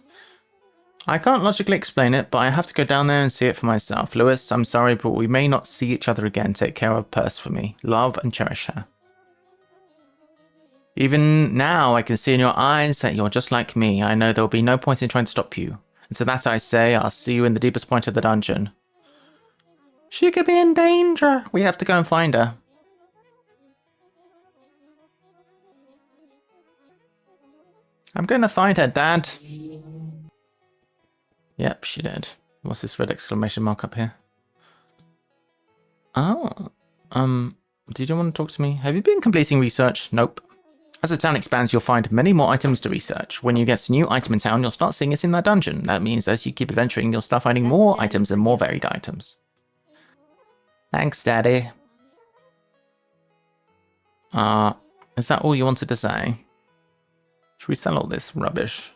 I can't logically explain it, but I have to go down there and see it for myself. Lewis, I'm sorry, but we may not see each other again. Take care of Perce for me. Love and cherish her. Even now, I can see in your eyes that you're just like me. I know there will be no point in trying to stop you. And to that I say, I'll see you in the deepest point of the dungeon. She could be in danger. We have to go and find her. I'm going to find her, Dad. Yep, she did. What's this red exclamation mark up here? Oh, did you want to talk to me? Have you been completing research? Nope. As the town expands, you'll find many more items to research. When you get a new item in town, you'll start seeing it in that dungeon. That means as you keep adventuring, you'll start finding more items and more varied items. Thanks, Daddy. Is that all you wanted to say? Should we sell all this rubbish?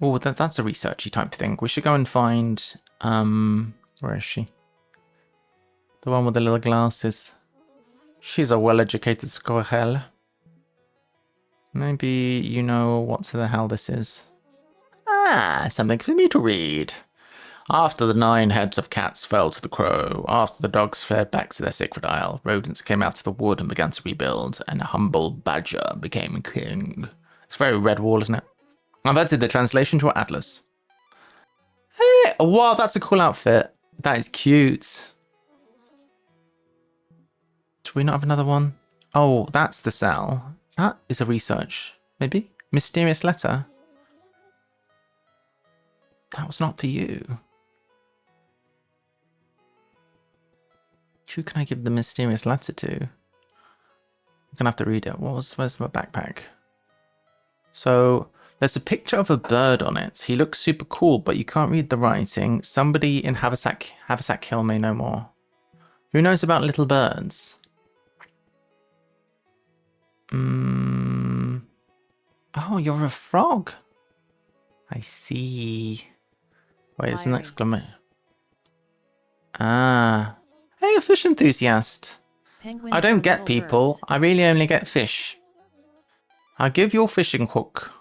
Oh, that's a researchy type thing. We should go and find... where is she? The one with the little glasses. She's a well-educated squirrel. Maybe you know what the hell this is. Ah, something for me to read. After the 9 heads of cats fell to the crow, after the dogs fared back to their sacred isle, rodents came out of the wood and began to rebuild, and a humble badger became king. It's very red wall, isn't it? I've added the translation to our atlas. Hey, wow, that's a cool outfit. That is cute. Do we not have another one? Oh, that's the cell. That is a research. Maybe? Mysterious letter. That was not for you. Who can I give the mysterious letter to? I'm gonna have to read it. Where's my backpack? So there's a picture of a bird on it. He looks super cool, but you can't read the writing. Somebody in Haversack Hill may know more. Who knows about little birds? Oh, you're a frog. I see. Wait, it's an exclamation. Ah. Hey, a fish enthusiast. I don't get people. I really only get fish. I'll give you a fishing hook.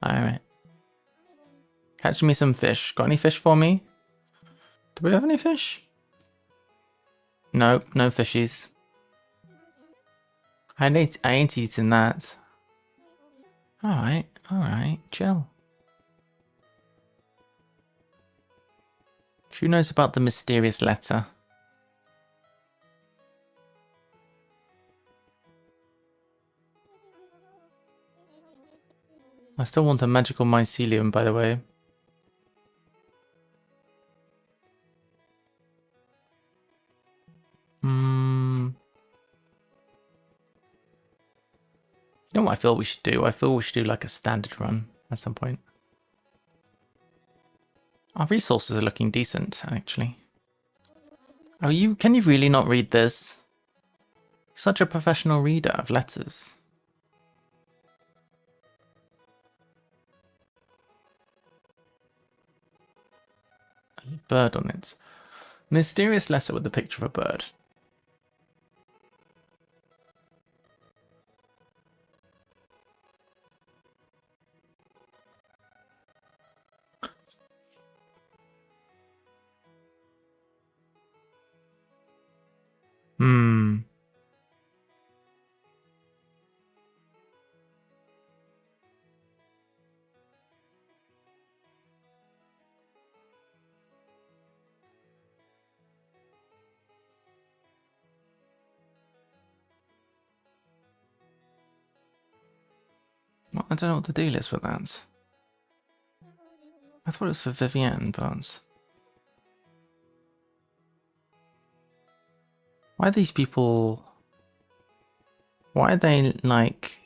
Alright. Catch me some fish. Got any fish for me? Do we have any fish? Nope, no fishies. I ain't eating that. Alright, chill. Who knows about the mysterious letter? I still want a magical mycelium, by the way. You know what I feel we should do? I feel we should do like a standard run at some point. Our resources are looking decent, actually. Oh, can you really not read this? Such a professional reader of letters. A bird on it. Mysterious letter with a picture of a bird. Well, I don't know what the deal is for that. I thought it was for Vivienne, but... Why are these people... Why are they, like...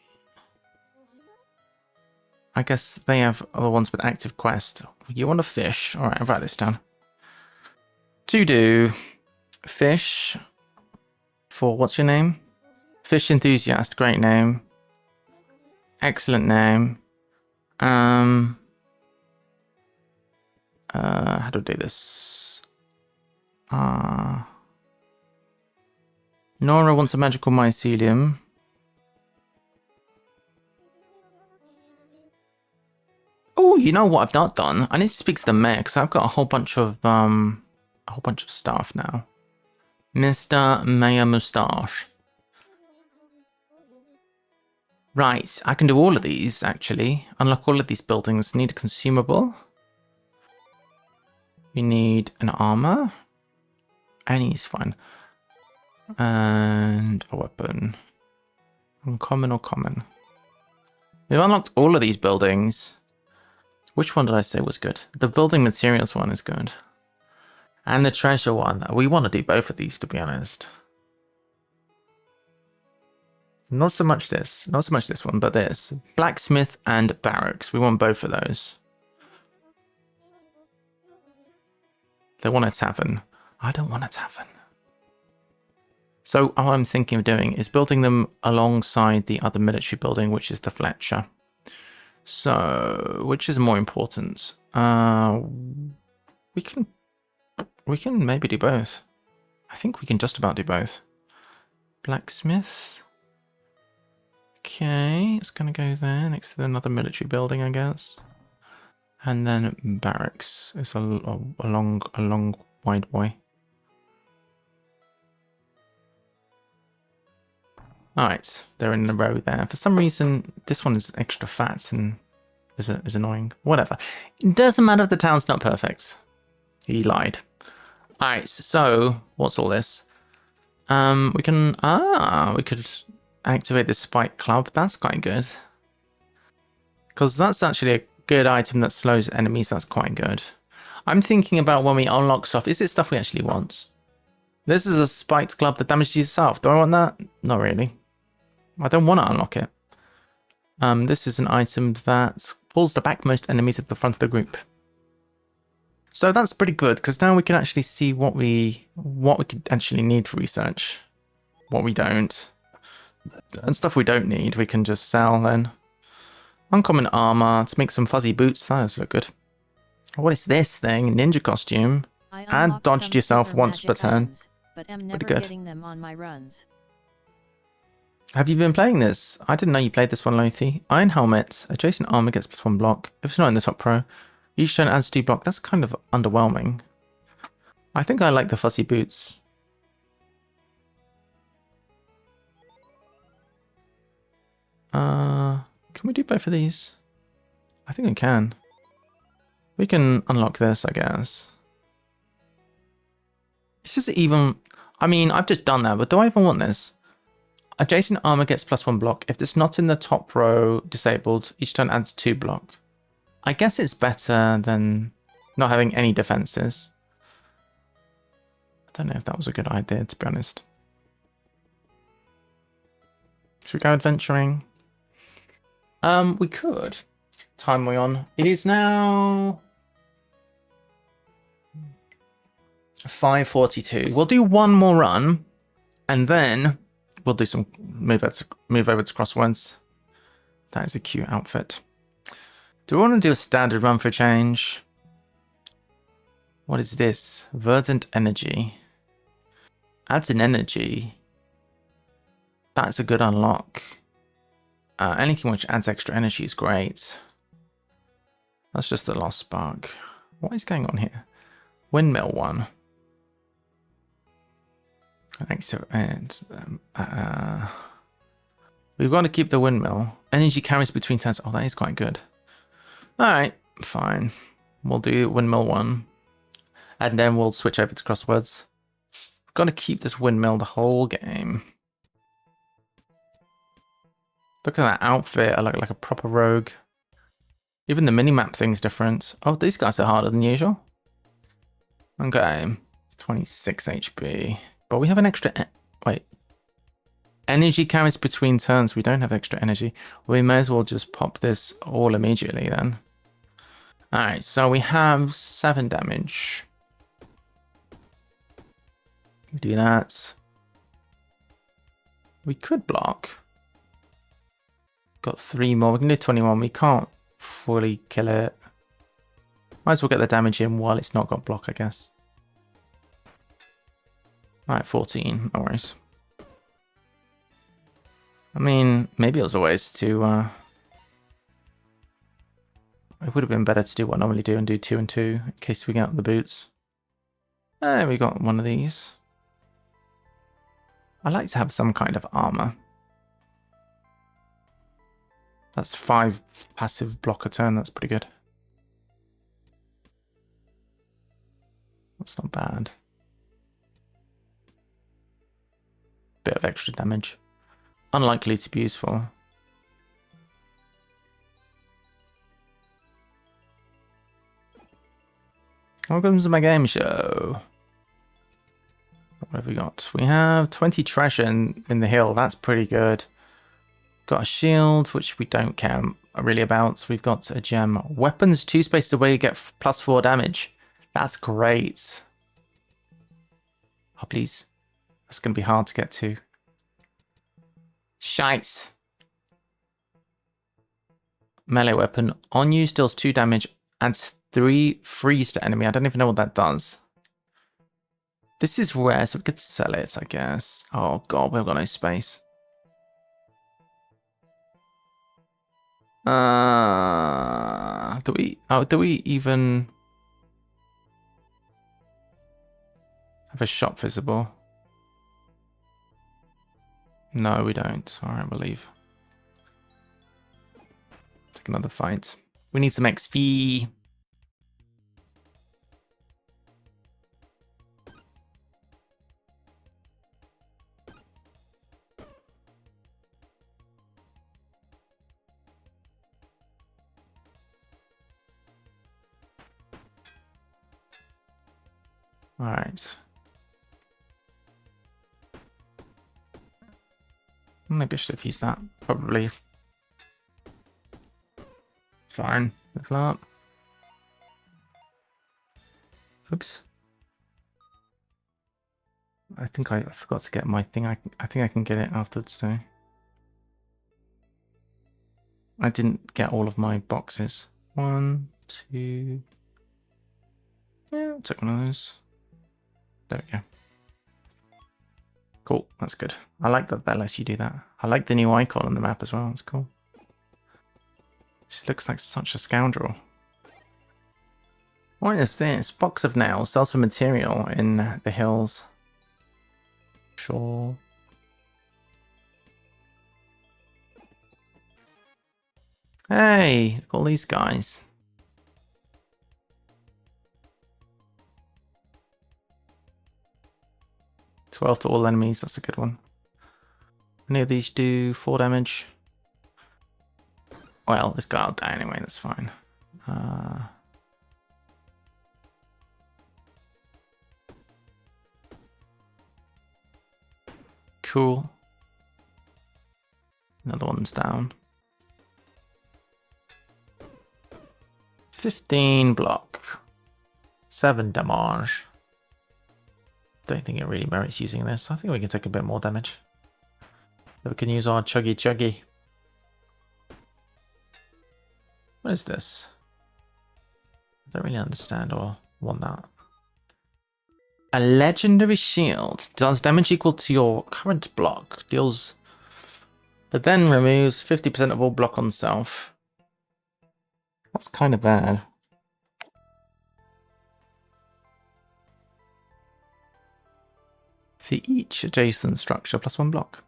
I guess they have other ones with active quest. You want a fish? Alright, I'll write this down. to do fish for what's your name? Fish enthusiast, great name. Excellent name. How do I do this? Nora wants a magical mycelium. Oh, you know what I've not done? I need to speak to the mayor because I've got a whole bunch of staff now. Mr. Mayor Moustache. Right, I can do all of these actually. Unlock all of these buildings. Need a consumable. We need an armor. Any is fine. And a weapon. Uncommon or common. We've unlocked all of these buildings. Which one did I say was good? The building materials one is good. And the treasure one. We want to do both of these, to be honest. Not so much this. Not so much this one, but this. Blacksmith and barracks. We want both of those. They want a tavern. I don't want a tavern. So what I'm thinking of doing is building them alongside the other military building, which is the Fletcher. So, which is more important? We can maybe do both. I think we can just about do both. Blacksmith. Okay, it's gonna go there next to another military building, I guess. And then barracks. It's a long wide way. Alright, they're in a row there. For some reason, this one is extra fat and is annoying. Whatever. It doesn't matter if the town's not perfect. He lied. Alright, so what's all this? We could activate the Spike Club. That's quite good. Because that's actually a good item that slows enemies. That's quite good. I'm thinking about when we unlock stuff. Is it stuff we actually want? This is a Spiked Club that damages yourself. Do I want that? Not really. I don't want to unlock it. This is an item that pulls the back most enemies at the front of the group. So that's pretty good, because now we can actually see what we could actually need for research. What we don't. And stuff we don't need, we can just sell then. Uncommon armor to make some fuzzy boots. That does look good. What is this thing? Ninja costume. And dodged yourself once per turn. Items, but am never pretty good. getting them on my runs. Have you been playing this? I didn't know you played this one, Lothi. Iron helmet. Adjacent armor gets +1 block. If it's not in the top row, each turn adds 2 block. That's kind of underwhelming. I think I like the fuzzy boots. Can we do both of these? I think we can. We can unlock this, I guess. This is even... I mean, I've just done that, but do I even want this? Adjacent armor gets +1 block. If it's not in the top row disabled, each turn adds 2 block. I guess it's better than not having any defenses. I don't know if that was a good idea, to be honest. Should we go adventuring? We could. Time we on. It is now 5:42. We'll do one more run, and then we'll do some move over to Crosswords. That is a cute outfit. Do we want to do a standard run for a change? What is this? Verdant energy. Adds an energy. That's a good unlock. Anything which adds extra energy is great. That's just the lost spark. What is going on here? Windmill one. We've got to keep the windmill. Energy carries between turns. Oh, that is quite good. Alright, fine. We'll do windmill one. And then we'll switch over to Crosswords. We've got to keep this windmill the whole game. Look at that outfit. I look like a proper rogue. Even the minimap thing's different. Oh, these guys are harder than usual. Okay. 26 HP. But we have an extra... Wait. Energy carries between turns. We don't have extra energy. We may as well just pop this all immediately then. Alright, so we have 7 damage. Do that. We could block. Got 3 more. We can do 21. We can't fully kill it. Might as well get the damage in while it's not got block, I guess. Alright, 14. No worries. I mean, maybe it was a waste to... It would have been better to do what I normally do and do 2 and 2 in case we get the boots. There we got one of these. I like to have some kind of armor. That's 5 passive block a turn. That's pretty good. That's not bad. Bit of extra damage. Unlikely to be useful. Welcome to my game show. What have we got? We have 20 treasure in the hill. That's pretty good. Got a shield, which we don't care really about. So we've got a gem. Weapons 2 spaces away, get +4 damage. That's great. Oh, please. That's going to be hard to get to. Shite. Melee weapon. On you, deals 2 damage. Adds 3 freeze to enemy. I don't even know what that does. This is rare, so we could sell it, I guess. Oh god, we've got no space. Do we even have a shop visible? No, we don't. Alright, we'll leave. Take another fight. We need some XP. All right. Maybe I should have used that. Probably. Fine. Level up. Oops. I think I forgot to get my thing. I think I can get it afterwards though. I didn't get all of my boxes. 1, 2. Yeah, I'll take one of those. There we go. Cool, that's good. I like that that lets you do that. I like the new icon on the map as well, it's cool. She looks like such a scoundrel. What is this? Box of nails. Sells for material in the hills. Sure. Hey, look at all these guys. 12 to all enemies, that's a good one. Any of these do 4 damage? Well, this guy will die anyway, that's fine. Cool. Another one's down. 15 block. 7 damage. Don't think it really merits using this. I think we can take a bit more damage. We can use our 𝘤𝘳𝘰𝘴𝘴𝘸𝘰. What is this? I don't really understand or want that. A legendary shield. Does damage equal to your current block. Deals... But then removes 50% of all block on self. That's kind of bad. For each adjacent structure, +1 block.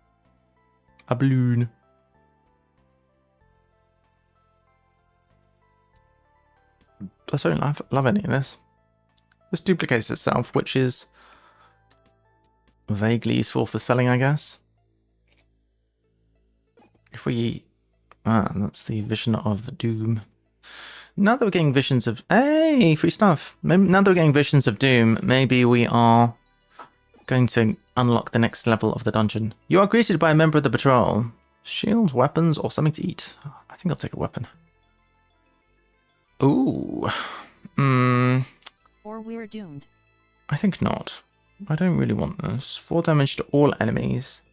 A balloon. I don't love any of this. This duplicates itself, which is vaguely useful for selling, I guess. If we... that's the Vision of Doom. Now that we're getting visions of... Hey, free stuff! Maybe, now that we're getting visions of Doom, maybe we are going to unlock the next level of the dungeon. You are greeted by a member of the patrol. Shield, weapons, or something to eat. I think I'll take a weapon. Ooh. Or we're doomed. I think not. I don't really want this. 4 damage to all enemies.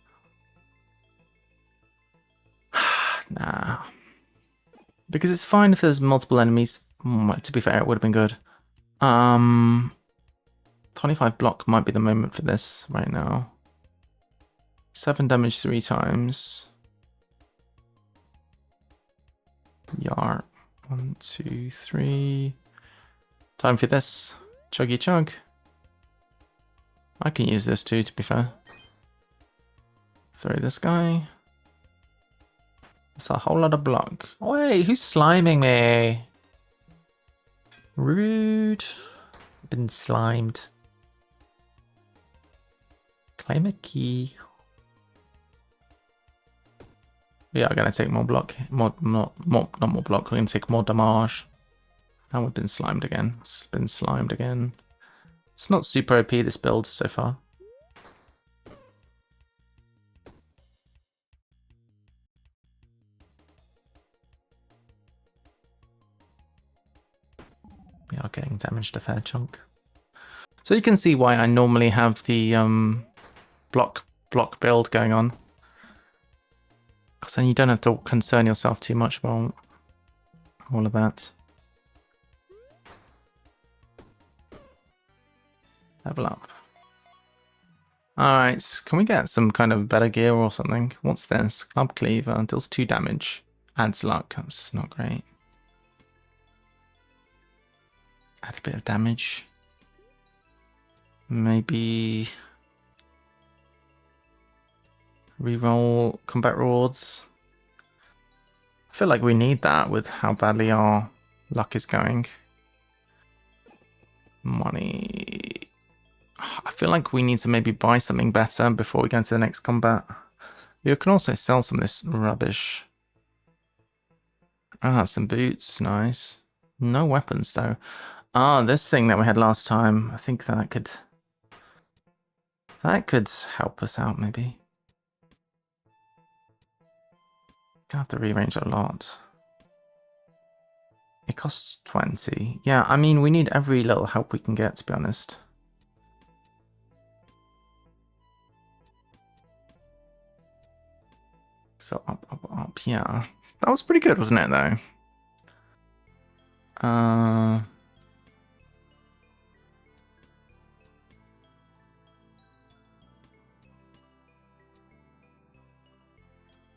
Nah. Because it's fine if there's multiple enemies. To be fair, it would have been good. 25 block might be the moment for this right now. 7 damage 3 times. Yar. 1, 2, 3. Time for this. Chuggy chug. I can use this too, to be fair. Throw this guy. It's a whole lot of block. Wait, who's sliming me? Rude. Been slimed. Claim a key. We are going to take more block. Not more block. We're going to take more damage. And we've been slimed again. It's been slimed again. It's not super OP, this build, so far. We are getting damaged a fair chunk. So you can see why I normally have the block build going on. Because then you don't have to concern yourself too much about all of that. Level up. Alright, can we get some kind of better gear or something? What's this? Club Cleaver, deals 2 damage. Adds luck, that's not great. Add a bit of damage. Maybe reroll combat rewards. I feel like we need that with how badly our luck is going. Money. I feel like we need to maybe buy something better before we go into the next combat. You can also sell some of this rubbish. Ah, some boots, nice. No weapons though. Ah, this thing that we had last time, I think that could help us out maybe. Gonna have to rearrange a lot. It costs 20. Yeah, I mean, we need every little help we can get, to be honest. So up, yeah. That was pretty good, wasn't it, though? I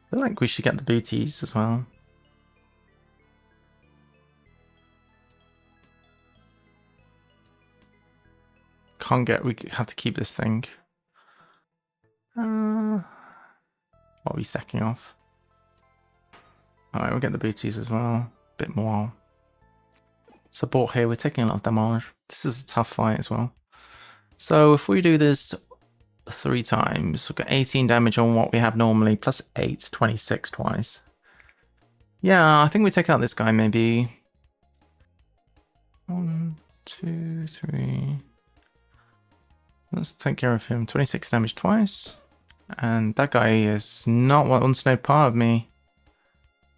feel like we should get the booties as well. We have to keep this thing. What are we sacking off? Alright, we'll get the booties as well. Bit more support here. We're taking a lot of damage. This is a tough fight as well. So if we do this 3 times, we'll get 18 damage on what we have normally, plus 8, 26 twice. Yeah, I think we take out this guy maybe. 1, 2, 3. Let's take care of him. 26 damage twice. And that guy is not what wants no part of me.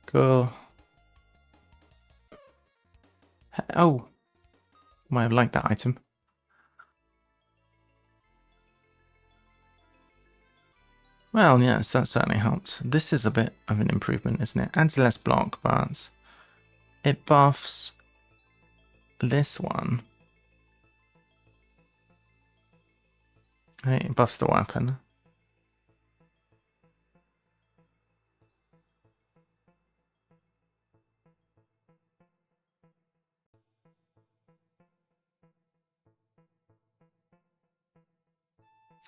Cool. Oh. Might have liked that item. Well, yes, that certainly helped. This is a bit of an improvement, isn't it? Adds less block, but it buffs this one. It buffs the weapon.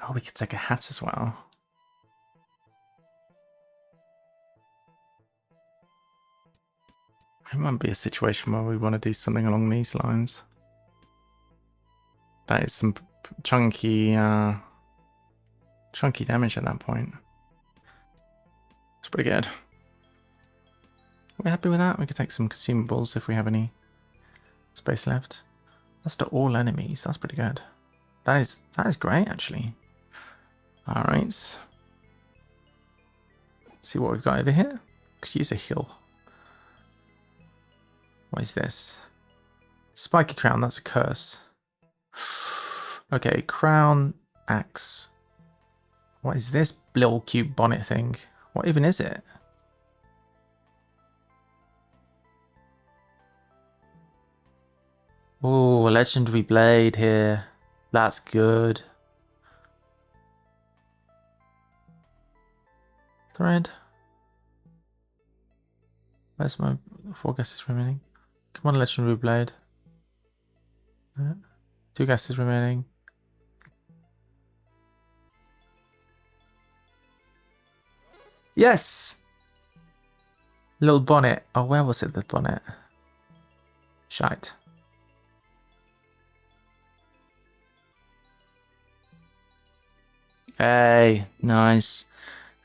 Oh, we could take a hat as well. It might be a situation where we want to do something along these lines. That is some chunky damage at that point. It's pretty good. Are we happy with that? We could take some consumables if we have any space left. That's to all enemies. That's pretty good. That is great, actually. All right. See what we've got over here. Could use a heal. What is this? Spiky crown. That's a curse. Okay, crown axe. What is this little cute bonnet thing? What even is it? Oh, a legendary blade here. That's good. Thread. Where's my 4 guesses remaining? Come on, legendary blade. 2 guesses remaining. Yes! Little bonnet. Oh, where was it, the bonnet? Shite. Hey, nice.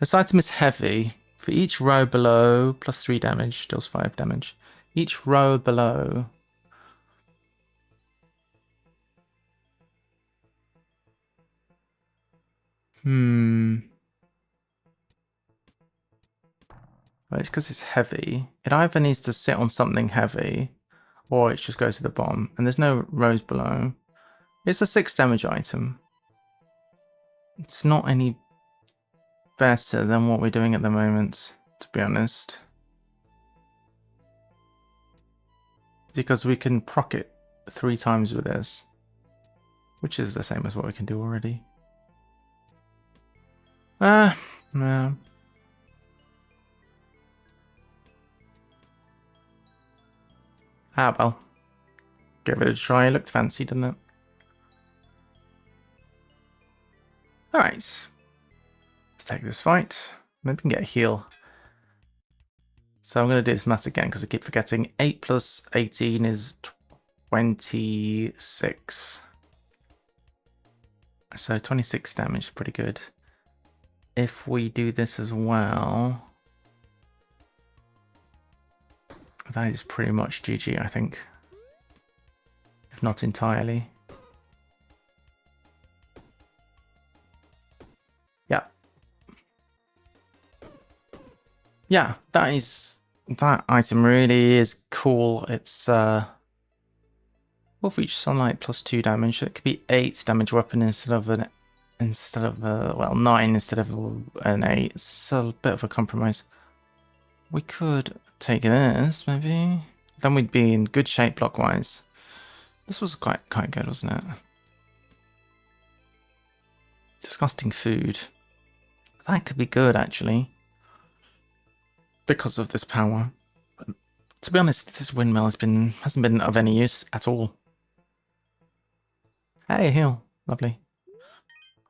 This item is heavy. For each row below, plus 3 damage, deals 5 damage. Each row below. Well, it's because it's heavy. It either needs to sit on something heavy, or it just goes to the bottom. And there's no rows below. It's a 6 damage item. It's not any better than what we're doing at the moment, to be honest. Because we can proc it 3 times with this, which is the same as what we can do already. No. Ah, well. Give it a try. It looked fancy, didn't it? Alright. Let's take this fight. Maybe we can get a heal. So I'm going to do this math again because I keep forgetting. 8 plus 18 is 26. So 26 damage, pretty good. If we do this as well, that is pretty much GG, I think. If not entirely. Yeah. Yeah, that item really is cool. It's wolf reach sunlight plus 2 damage. It could be 8 damage weapon instead of 9 instead of an 8. It's a bit of a compromise. We could take this, maybe. Then we'd be in good shape block-wise. This was quite good, wasn't it? Disgusting food. That could be good, actually. Because of this power. But to be honest, this windmill hasn't been of any use at all. Hey, heal. Lovely.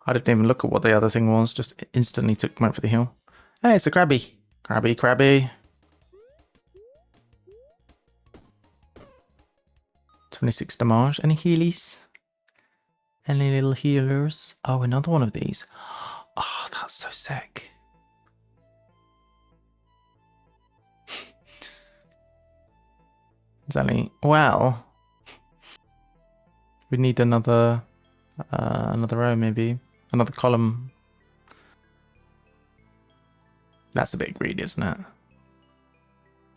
I didn't even look at what the other thing was, just instantly took him out for the heal. Hey, it's a crabby. Crabby. 26 damage. Any healies? Any little healers? Oh, another one of these. Oh, that's so sick. Zelly. Well, we need another row, maybe another column. That's a bit greedy, isn't it?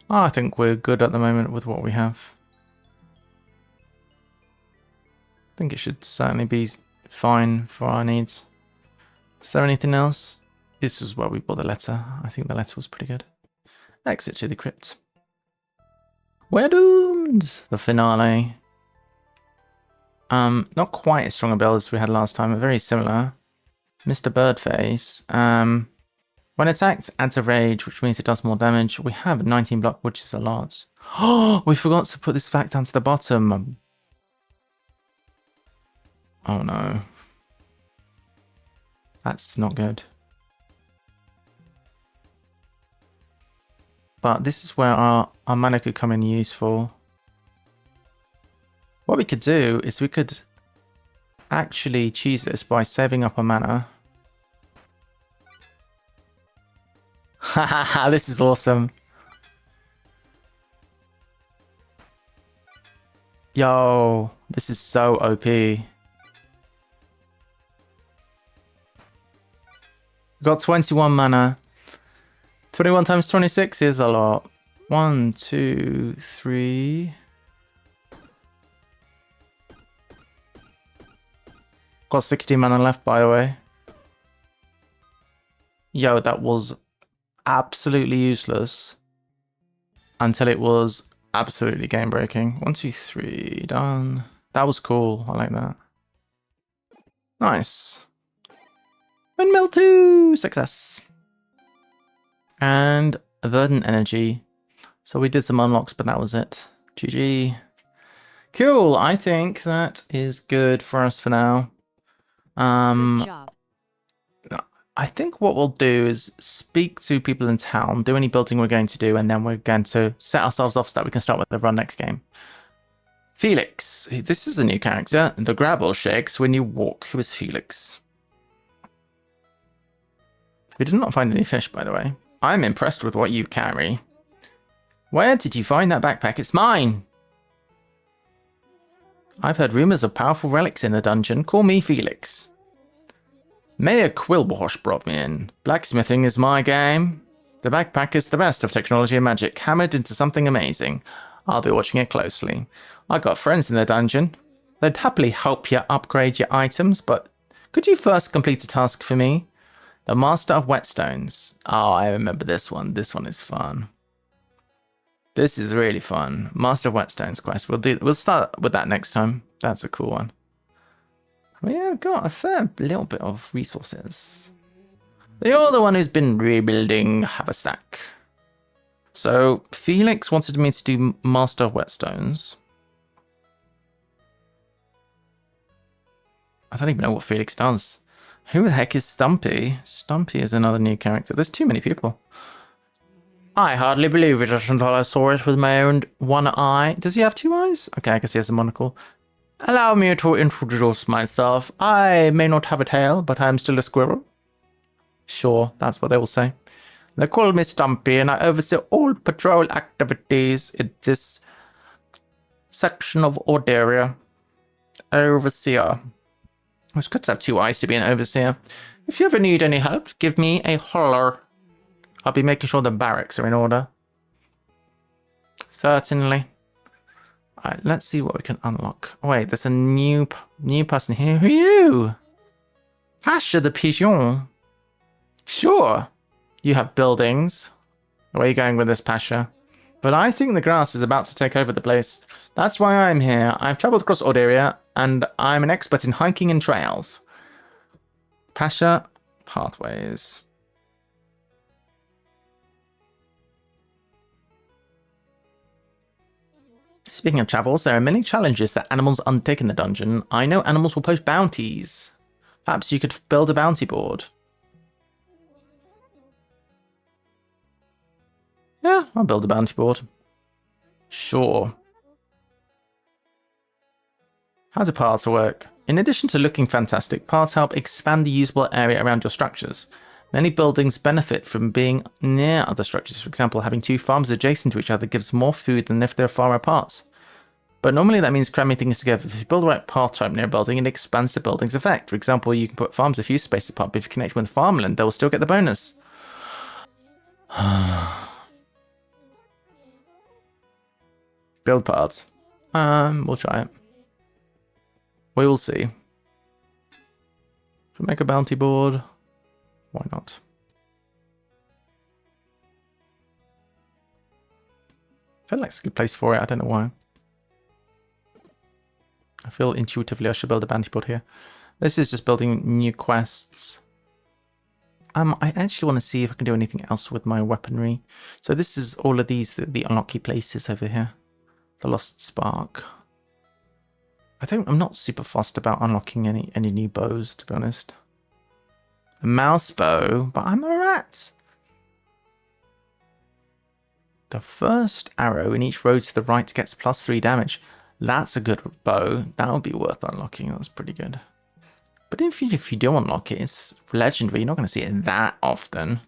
Oh, I think we're good at the moment with what we have. I think it should certainly be fine for our needs. Is there anything else? This is where we bought the letter. I think the letter was pretty good. Exit to the crypt. We're doomed! The finale. Not quite as strong a build as we had last time, but very similar. Mr. Birdface. When attacked, adds a rage, which means it does more damage. We have 19 block, which is a lot. Oh, we forgot to put this back down to the bottom. Oh no. That's not good. But this is where our mana could come in useful. What we could do is we could actually cheese this by saving up our mana. Haha, this is awesome. Yo, this is so OP. Got 21 mana. 21 times 26 is a lot. 1, 2, 3. Got 60 mana left, by the way. Yo, that was absolutely useless until it was absolutely game breaking. 1, 2, 3, done. That was cool. I like that. Nice. Windmill 2, success. And verdant energy. So we did some unlocks, but that was it. GG. Cool. I think that is good for us for now. Good job. I think what we'll do is speak to people in town, do any building we're going to do, and then we're going to set ourselves off so that we can start with the run next game. Felix. This is a new character. The gravel shakes when you walk. Who is Felix? We did not find any fish, by the way. I'm impressed with what you carry. Where did you find that backpack? It's mine! I've heard rumors of powerful relics in the dungeon. Call me Felix. Mayor 𝘤𝘬𝘺𝘠𝘬𝘠 brought me in. Blacksmithing is my game. The backpack is the best of technology and magic, hammered into something amazing. I'll be watching it closely. I got friends in the dungeon. They'd happily help you upgrade your items, but could you first complete a task for me? The Master of Whetstones. Oh, I remember this one. This one is fun. This is really fun. Master of Whetstones quest. We'll start with that next time. That's a cool one. We have got a fair little bit of resources. You're the one who's been rebuilding Haverstack. So Felix wanted me to do Master of Whetstones. I don't even know what Felix does. Who the heck is Stumpy? Stumpy is another new character. There's too many people. I hardly believe it until I saw it with my own one eye. Does he have 2 eyes? Okay, I guess he has a monocle. Allow me to introduce myself. I may not have a tail, but I'm still a squirrel. Sure, that's what they will say. They call me Stumpy, and I oversee all patrol activities in this section of Orderia. Overseer. It's good to have 2 eyes to be an overseer. If you ever need any help, give me a holler. I'll be making sure the barracks are in order. Certainly. Alright, let's see what we can unlock. Oh, wait, there's a new person here. Who are you? Pasha the Pigeon. Sure. You have buildings. Where are you going with this, Pasha? But I think the grass is about to take over the place. That's why I'm here. I've travelled across Orderia, and I'm an expert in hiking and trails. Pasha, pathways. Speaking of travels, there are many challenges that animals undertake in the dungeon. I know animals will post bounties. Perhaps you could build a bounty board. Yeah, I'll build a bounty board. Sure. How do paths work? In addition to looking fantastic, paths help expand the usable area around your structures. Many buildings benefit from being near other structures. For example, having 2 farms adjacent to each other gives more food than if they're far apart. But normally that means cramming things together. If you build the right path type near a building, it expands the building's effect. For example, you can put farms a few spaces apart, but if you connect with farmland, they will still get the bonus. Build paths. We'll try it. We will see. Should we make a bounty board? Why not? I feel like it's a good place for it. I don't know why. I feel intuitively I should build a bounty board here. This is just building new quests. I actually want to see if I can do anything else with my weaponry. So this is all of these, the unlucky places over here. The Lost Spark. I'm not super fussed about unlocking any new bows, to be honest. A mouse bow, but I'm a rat. The first arrow in each row to the right gets +3 damage. That's a good bow. That would be worth unlocking. That's pretty good. But if you do unlock it, it's legendary. You're not going to see it that often.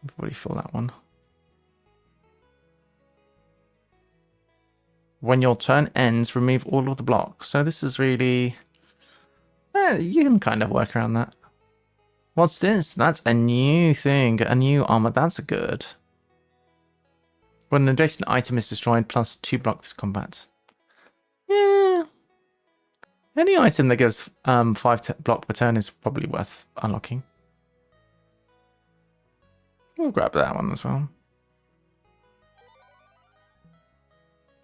I've already filled that one. When your turn ends, remove all of the blocks. So this is really... you can kind of work around that. What's this? That's a new thing. A new armor. That's good. When an adjacent item is destroyed, +2 block this combat. Yeah. Any item that gives 5 block per turn is probably worth unlocking. We'll grab that one as well.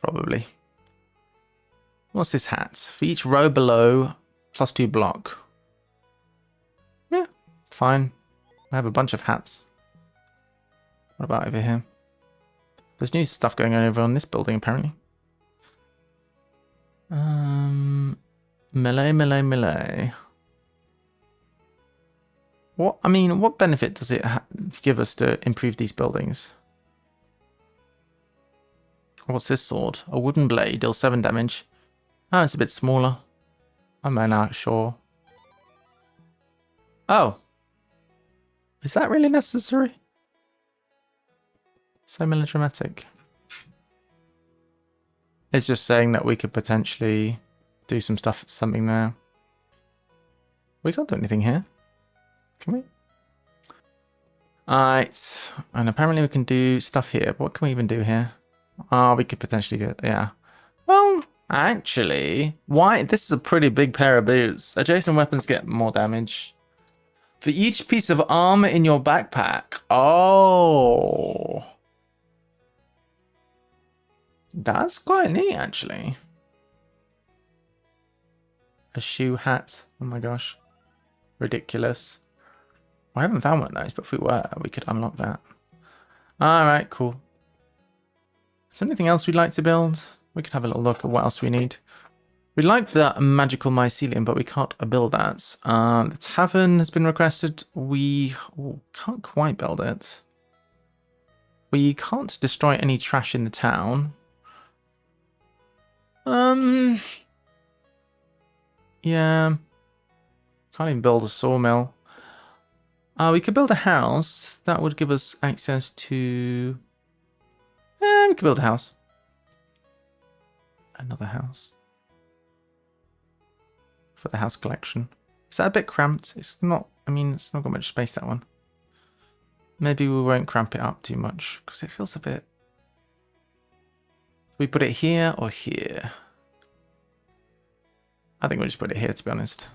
Probably. What's this hat? For each row below, +2 block. Yeah, fine. I have a bunch of hats. What about over here? There's new stuff going on over on this building, apparently. Melee. What benefit does it give us to improve these buildings? What's this sword? A wooden blade, deals 7 damage. Oh, it's a bit smaller. I'm not sure. Oh. Is that really necessary? So melodramatic. It's just saying that we could potentially do something there. We can't do anything here. Can we? Alright. And apparently we can do stuff here. But what can we even do here? Oh, we could potentially do it. Yeah. Well, actually, why? This is a pretty big pair of boots. Adjacent weapons get more damage. For each piece of armor in your backpack. Oh. That's quite neat, actually. A shoe hat. Oh my gosh. Ridiculous. I haven't found one of those, but if we were, we could unlock that. Alright, cool. Is there anything else we'd like to build? We could have a little look at what else we need. We'd like the magical mycelium, but we can't build that. The tavern has been requested. We can't quite build it. We can't destroy any trash in the town. Yeah. Can't even build a sawmill. We could build a house. That would give us access to... we could build a house. Another house. For the house collection. Is that a bit cramped? It's not... it's not got much space, that one. Maybe we won't cramp it up too much, because it feels a bit... We put it here or here? I think we'll just put it here, to be honest.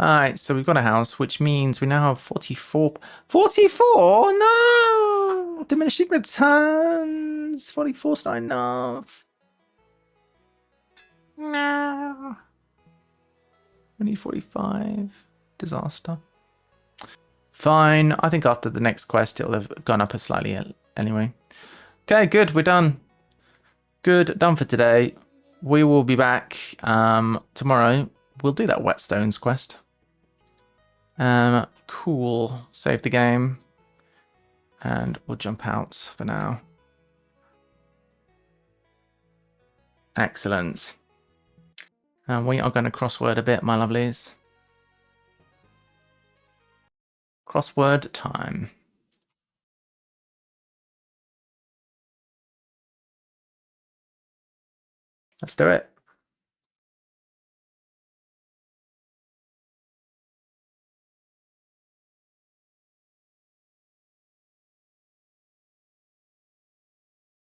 Alright, so we've got a house, which means we now have 44... 44? No! Diminishing returns! 44's not enough. No. We need 45. Disaster. Fine. I think after the next quest, it'll have gone up slightly anyway. Okay, good. We're done. Good. Done for today. We will be back tomorrow. We'll do that Whetstones quest. Cool. Save the game. And we'll jump out for now. Excellent. And we are going to crossword a bit, my lovelies. Crossword time. Let's do it.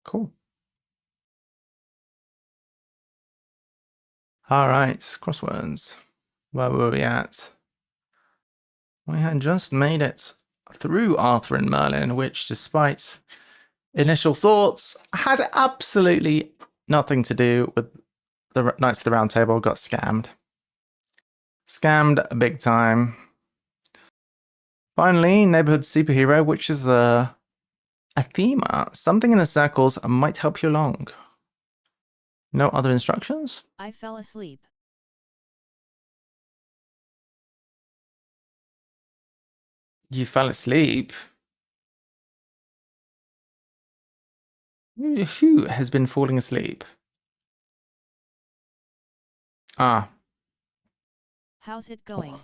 Cool. All right, crosswords. Where were we at? We had just made it through Arthur and Merlin, which, despite initial thoughts, had absolutely nothing to do with the Knights of the Round Table. Got scammed. Scammed big time. Finally, Neighborhood Superhero, which is a theme. Something in the circles might help you along. No other instructions? I fell asleep. You fell asleep? Who has been falling asleep? Ah. How's it going?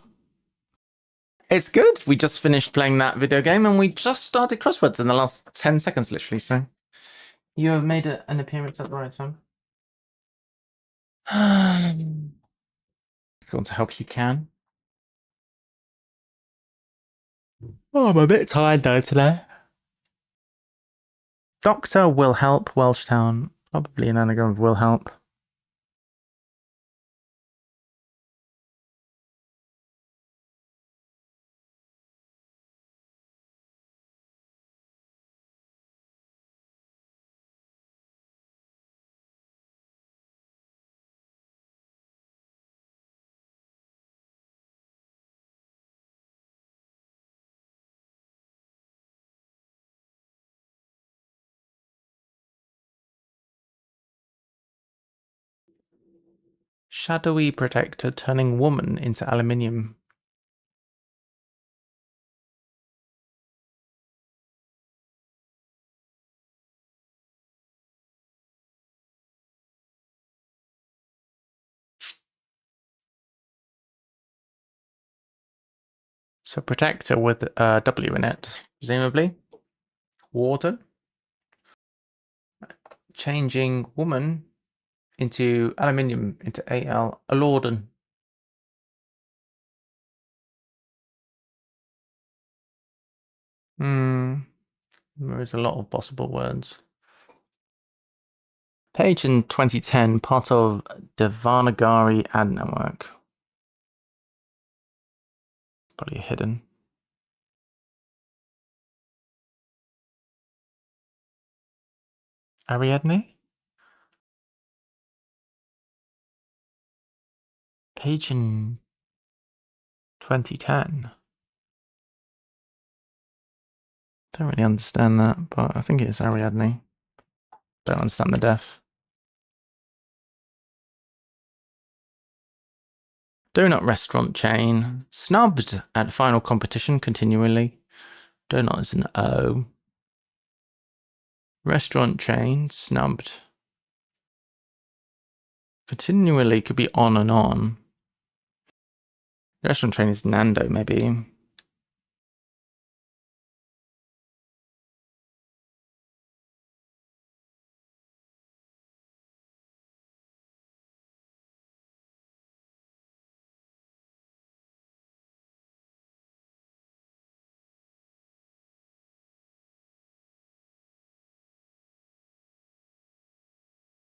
It's good. We just finished playing that video game and we just started crosswords in the last 10 seconds, literally. So you have made an appearance at the right time. If you want to help, you can. Oh, I'm a bit tired though today. Doctor will help Welshtown. Probably an anagram of will help. Shadowy protector turning woman into aluminium. So protector with W in it, presumably. Water. Changing woman into aluminium, into AL, Alorden. There is a lot of possible words. Page in 2010, part of 𝘤𝘳𝘺𝘰𝘴𝘴𝑎𝑑 network. Probably hidden. Ariadne? Page in 2010. Don't really understand that, but I think it's Ariadne. Don't understand the def. Donut restaurant chain. Snubbed at final competition continually. Donut is an O. Restaurant chain. Snubbed. Continually could be on and on. Restaurant chain is Nando, maybe.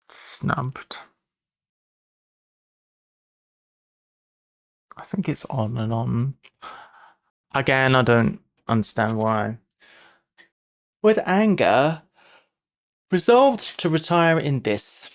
Snubbed. I think it's on and on. Again, I don't understand why. With anger, resolved to retire in this.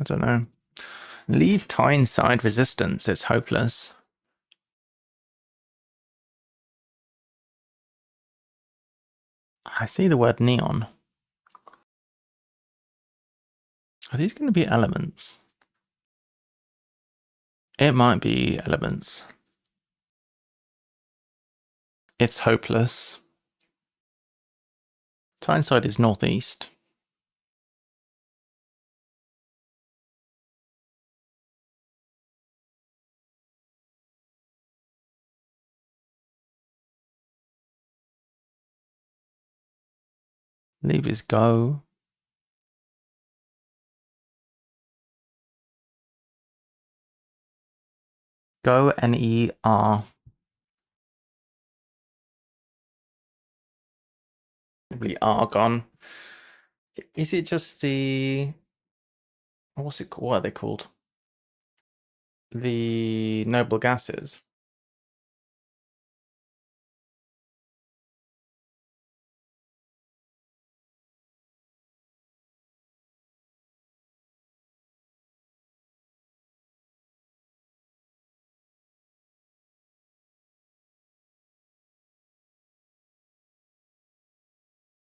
I don't know. Leave Tyneside resistance, it's hopeless. I see the word neon. Are these going to be elements? It might be elements. It's hopeless. Tyneside is northeast. Leave is go. Go, N-E-R. Probably argon. Is it just the... What's it called? What are they called? The noble gases.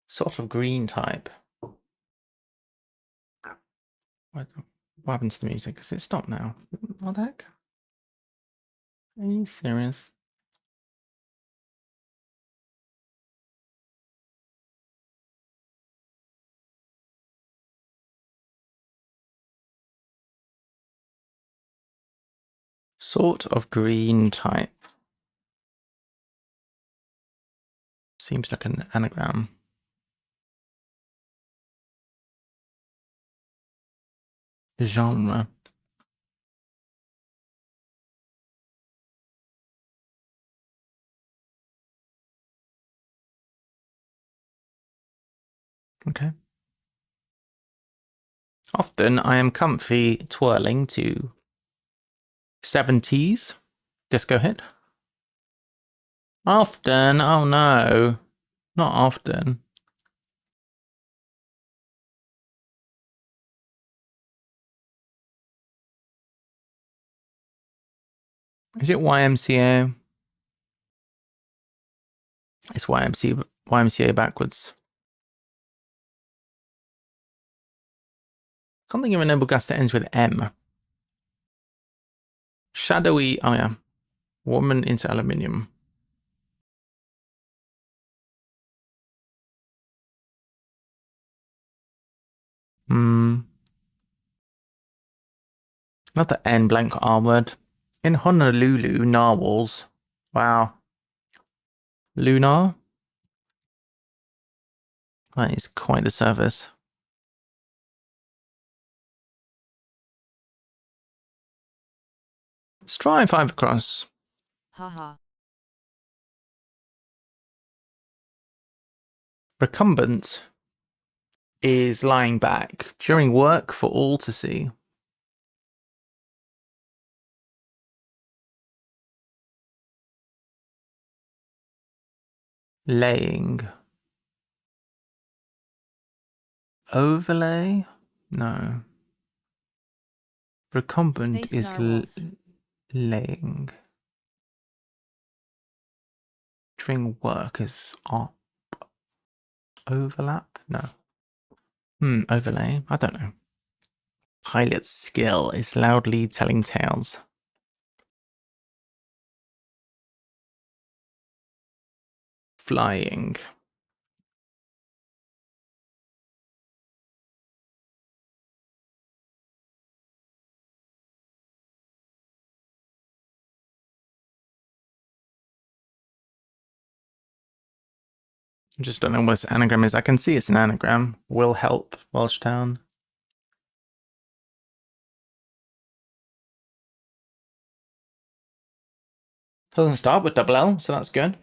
Sort of green type. What happened to the music? Has it stopped now? What the heck? Are you serious? Sort of green type. Seems like an anagram. Genre. Okay. Often I am comfy twirling to 70s disco hit. Often, oh no, not often. Is it YMCA? It's YMCA backwards. Can't think of a noble gas that ends with M. Shadowy, oh yeah. Woman into aluminium. Not the N blank R word. In Honolulu, narwhals. Wow. Lunar? That is quite the service. Let's try 5 across. Haha. Recumbent is lying back during work for all to see. Laying. Overlay? No. Recumbent is laying. During work is up. Overlap? No. Overlay? I don't know. Pilot's skill is loudly telling tales. Flying. I just don't know what this anagram is. I can see it's an anagram. Will help, Welsh Town. Doesn't start with double L, so that's good.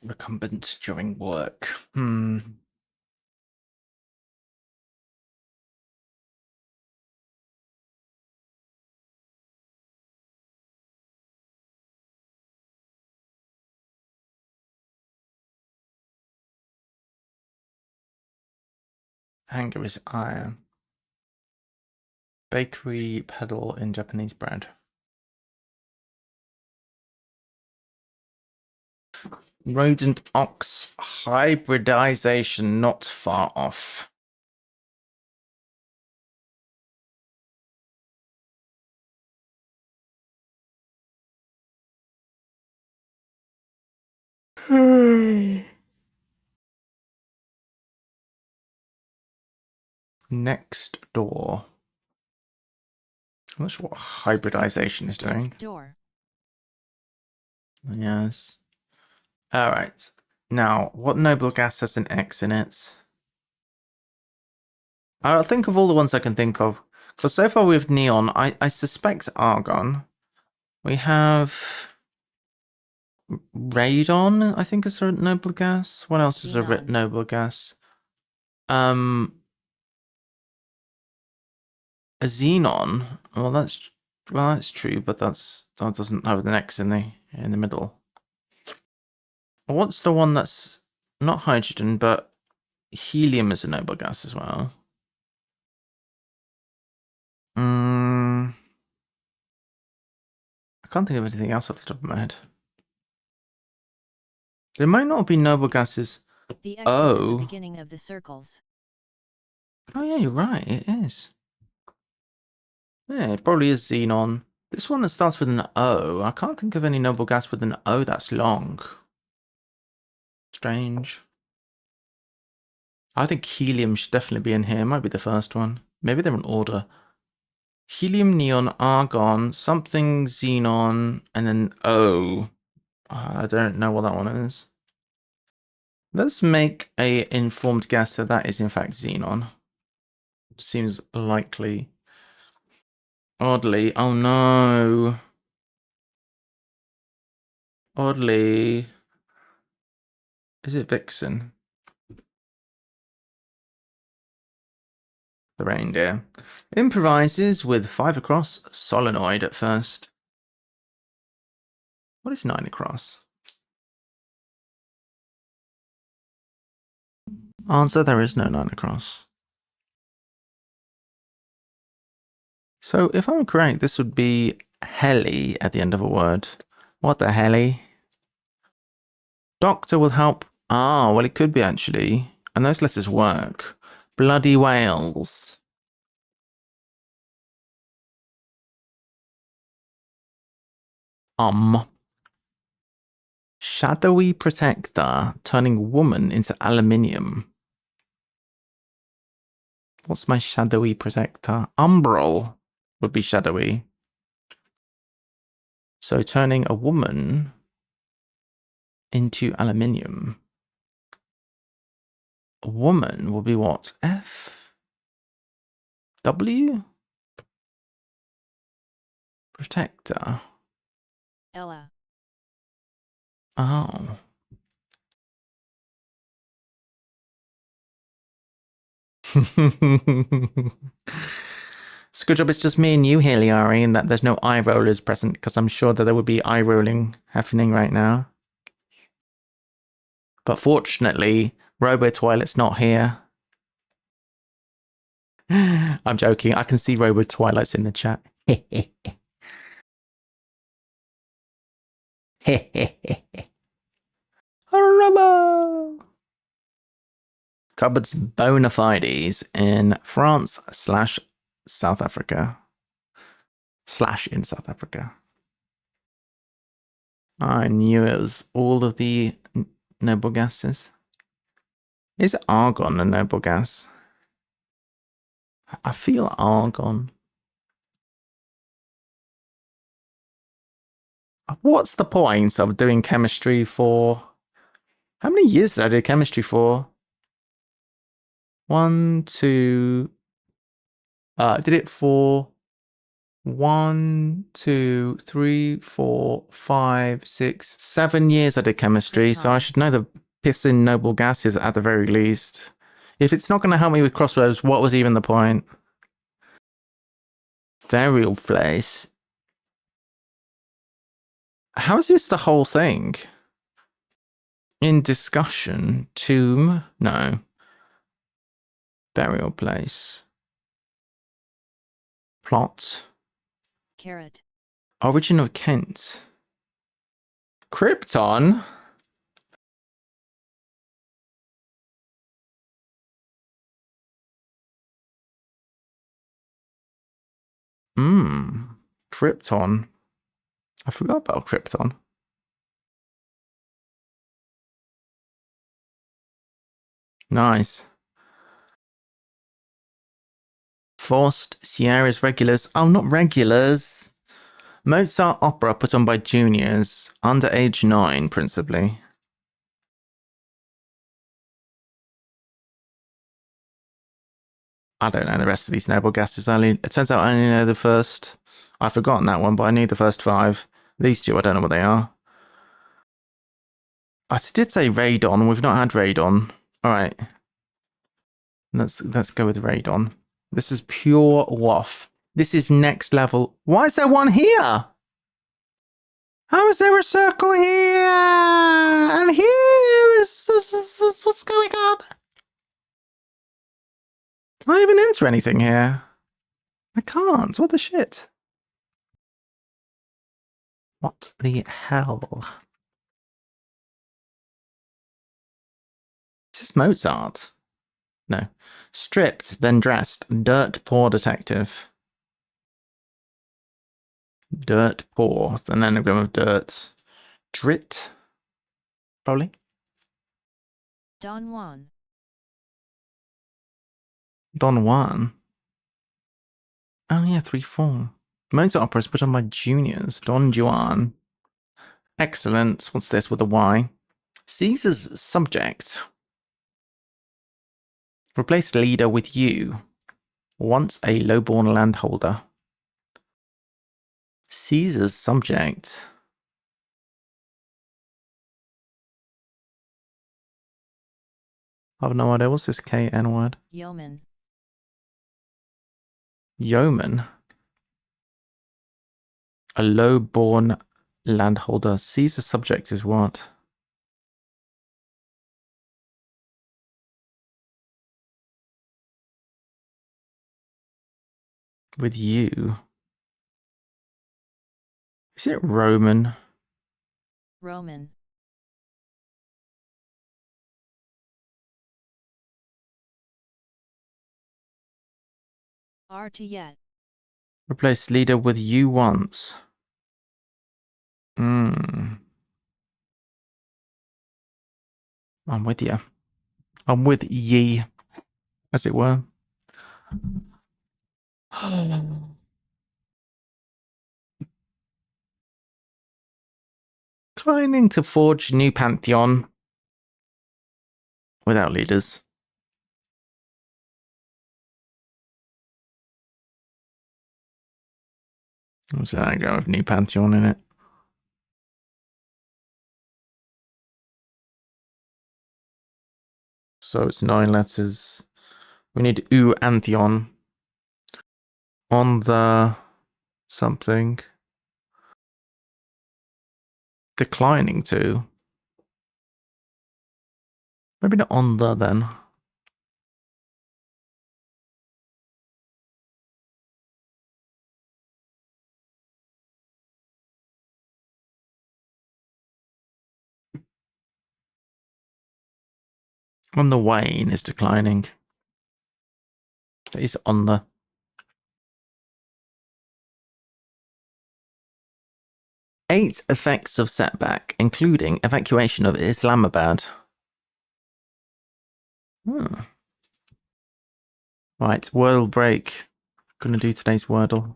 Recumbent during work. Anger is iron. Bakery pedal in Japanese bread. Rodent ox hybridization not far off. Next door. I'm not sure what hybridization is doing. Next door. Yes. All right. Now, what noble gas has an X in it? I'll think of all the ones I can think of. Because so far we have neon. I suspect argon. We have radon, I think, is a noble gas. What else is a noble gas? A xenon. Well, that's true, but that doesn't have an X in the middle. What's the one that's not hydrogen, but helium is a noble gas as well? I can't think of anything else off the top of my head. There might not be noble gases. The X is at the beginning of the circles. Oh yeah, you're right. It is. Yeah, it probably is xenon. This one that starts with an O. I can't think of any noble gas with an O that's long. Strange. I think helium should definitely be in here. It might be the first one. Maybe they're in order. Helium, neon, argon, something xenon, and then O. I don't know what that one is. Let's make a informed guess that is in fact xenon. Seems likely. Oddly, oh no. Oddly. Is it Vixen? the reindeer, improvises with 5 across solenoid at first. What is 9 across? Answer, there is no 9 across. So if I'm correct, this would be heli at the end of a word. What the heli? Doctor will help. Ah, well, it could be actually. And those letters work. Bloody whales. Shadowy protector, turning woman into aluminium. What's my shadowy protector? Umbral would be shadowy. So turning a woman into aluminium. A woman will be what? F? W? Protector. Ella. Oh. It's a good job it's just me and you here, Liari, and that there's no eye rollers present, because I'm sure that there would be eye rolling happening right now. But fortunately, Robo Twilight's not here. I'm joking. I can see Robo Twilight's in the chat. Robo! Cupboard's bona fides in France / South Africa. / in South Africa. I knew it was all of the noble gases. Is argon a noble gas? I feel argon. What's the point of doing chemistry for... How many years did I do chemistry for? 1, 2... did it for 1, 2, 3, 4, 5, 6, 7 years I did chemistry, so I should know the pissing noble gases at the very least. If it's not going to help me with crossroads, what was even the point? Varial place. How is this the whole thing? In discussion, tomb, no. Burial place. Plot. Carrot. Origin of Kent. Krypton? Krypton. I forgot about Krypton. Nice. Forced Sierra's regulars. Oh, not regulars. Mozart opera put on by juniors. Under age 9, principally. I don't know the rest of these noble gases. It turns out I only know the first. I've forgotten that one, but I knew the first 5. These 2, I don't know what they are. I did say radon. We've not had radon. All right. Let's go with radon. This is pure waff. This is next level. Why is there one here? How is there a circle here? And here is what's going on? Can I even enter anything here? I can't. What the shit? What the hell? Is this Mozart? No. Stripped, then dressed. Dirt poor detective. Dirt poor. It's an anagram of dirt. Drit. Probably. Don Juan. Don Juan. Oh yeah, 3/4. Mozart opera is put on by juniors. Don Juan. Excellent. What's this with a Y? Caesar's subject. Replace leader with you. Once a lowborn landholder. Caesar's subject. I have no idea. What's this KN word? Yeoman. Yeoman. A low-born landholder. Caesar's subject is what? With you. Is it Roman? Roman. To yet. Replace leader with you once. I'm with you. I'm with ye, as it were. Declining to forge new pantheon without leaders. So I go with new pantheon in it. So it's 9 letters. We need 𝘤𝘳𝘺𝘺𝘤𝘺 on the something. Declining to. Maybe not on the then. On the wane is declining. It's on the. Eight effects of setback, including evacuation of Islamabad. Right, Wordle break. Gonna do today's Wordle.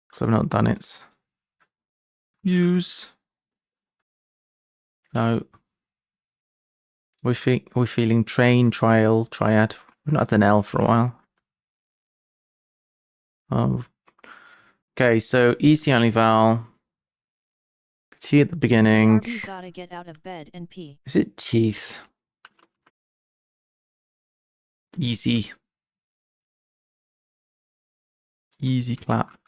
Because I've not done it. Use. No. We're feeling train, trial, triad. We've not had an L for a while. Oh. Okay, so E's the only vowel. T at the beginning. You gotta get out of bed and pee. Is it teeth? Easy. Easy clap.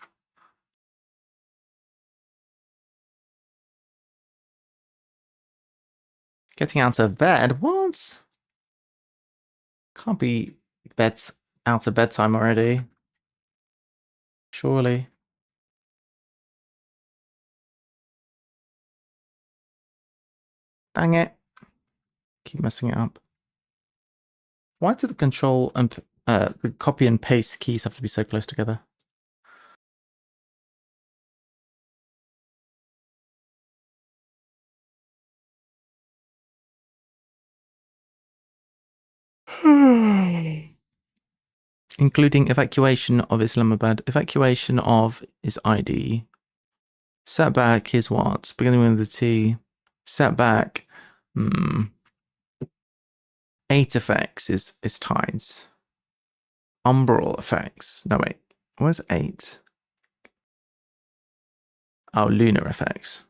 Getting out of bed? What? Can't be out of bedtime already. Surely. Dang it. Keep messing it up. Why do the control and the copy and paste keys have to be so close together? Including evacuation of Islamabad. Evacuation of is ID. Setback is what? Beginning with the T. Setback. 8 effects is tides. Umbral effects. No, wait. Where's 8? Oh, lunar effects.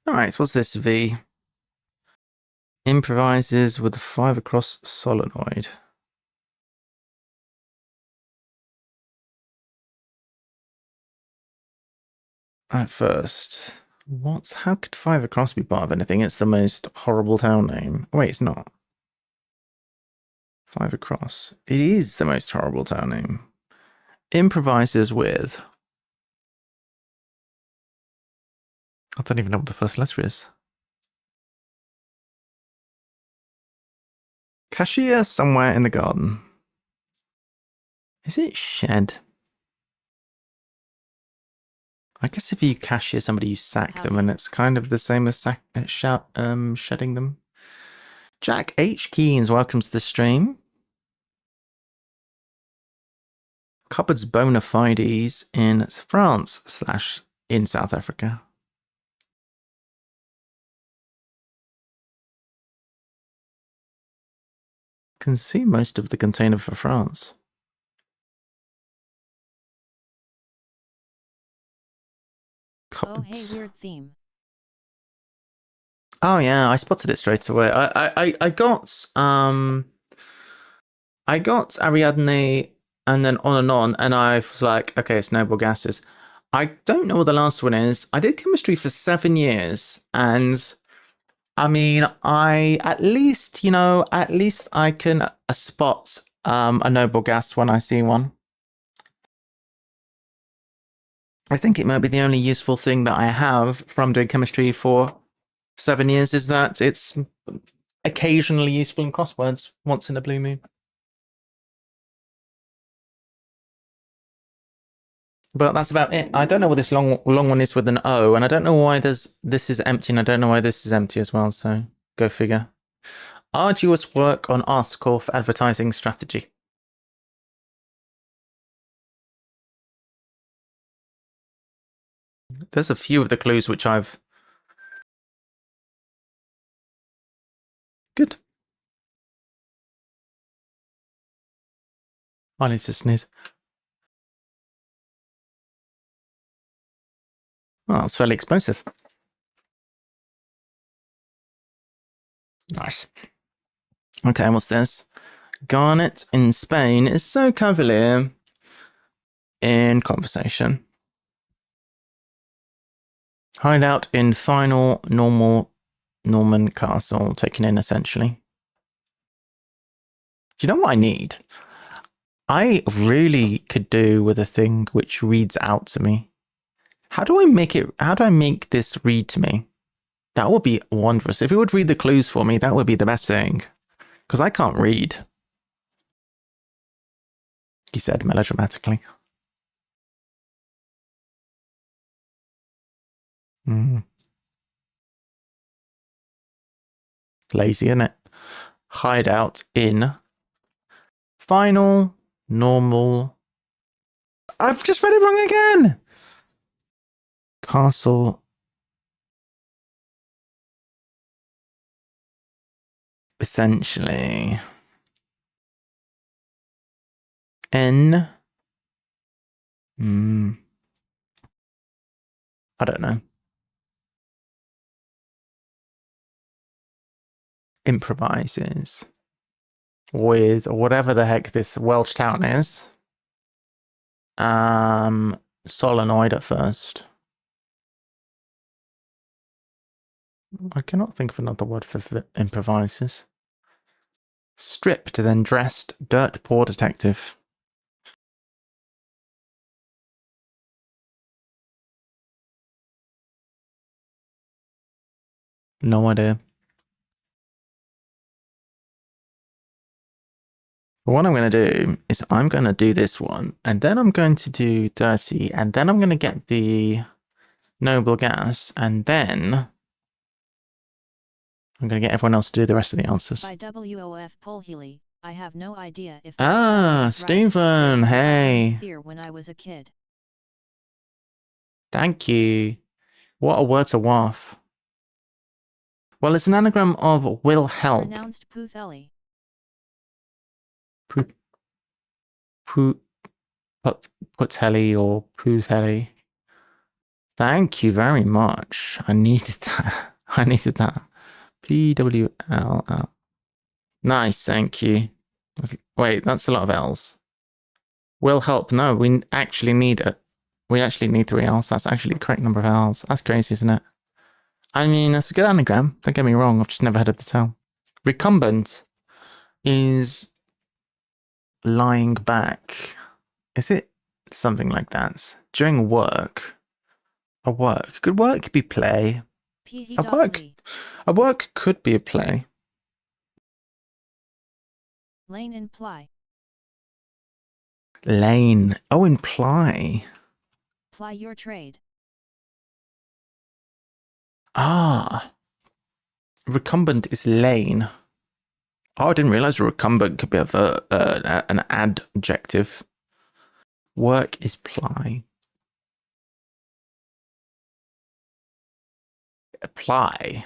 Alright, what's this V? Improvises with the 5 across solenoid. At first. What? How could 5 across be part of anything? It's the most horrible town name. Oh, wait, it's not. 5 across. It is the most horrible town name. Improvises with. I don't even know what the first letter is. Cashier somewhere in the garden. Is it shed? I guess if you cashier somebody, you sack them, and it's kind of the same as shedding them. Jack H. Keynes, welcome to the stream. Cupboards bona fides in France / in South Africa. Can see most of the container for France. Cupboards. Oh, hey, weird theme. Oh yeah, I spotted it straight away. I got Ariadne and then on, and I was like, okay, it's noble gases. I don't know what the last one is. I did chemistry for 7 years, and I mean, at least I can spot a noble gas when I see one. I think it might be the only useful thing that I have from doing chemistry for 7 years is that it's occasionally useful in crosswords once in a blue moon. But that's about it. I don't know what this long one is with an O, and I don't know why this is empty, and I don't know why this is empty as well, so go figure. Arduous work on article for advertising strategy. There's a few of the clues which I've... Good. I need to sneeze. Well, that's fairly explosive. Nice. Okay, what's this? Garnet in Spain is so cavalier in conversation. Hideout in final Norman castle, taken in essentially. Do you know what I need? I really could do with a thing which reads out to me. How do I make this read to me? That would be wondrous. If it would read the clues for me, that would be the best thing. Because I can't read. He said melodramatically. Lazy, isn't it? Hideout in final normal. I've just read it wrong again. Castle. Essentially. N. I don't know. Improvises with whatever the heck this Welsh town is. Solenoid at first. I cannot think of another word for improvises. Stripped, then dressed, dirt poor detective. No idea. But what I'm going to do is I'm going to do this one, and then I'm going to do dirty, and then I'm going to get the noble gas, and then I'm going to get everyone else to do the rest of the answers. By 𝘤𝘳𝘺𝘰𝘴𝘴𝘸, I have no idea if Stephen, hey. Here when I was a kid. Thank you. What a 𝘤𝘳𝘺𝘴𝘴𝘸. Well, it's an anagram of will help. Pronounced 𝘤𝘳𝘺. Puthelly or Puthelly. Thank you very much. I needed that. I needed that. PWLL. Nice, thank you. Wait, that's a lot of L's. Will help. No, we actually need it. We actually need 3 L's. That's actually the correct number of L's. That's crazy, isn't it? I mean, it's a good anagram. Don't get me wrong. I've just never heard of the term. Recumbent is lying back. Is it something like that? During work. A work. Could work be play? A work could be a play. Lane imply. Lane. Oh, imply. Ply your trade. Ah. Recumbent is lane. Oh, I didn't realize recumbent could be an adjective. Work is ply. Apply.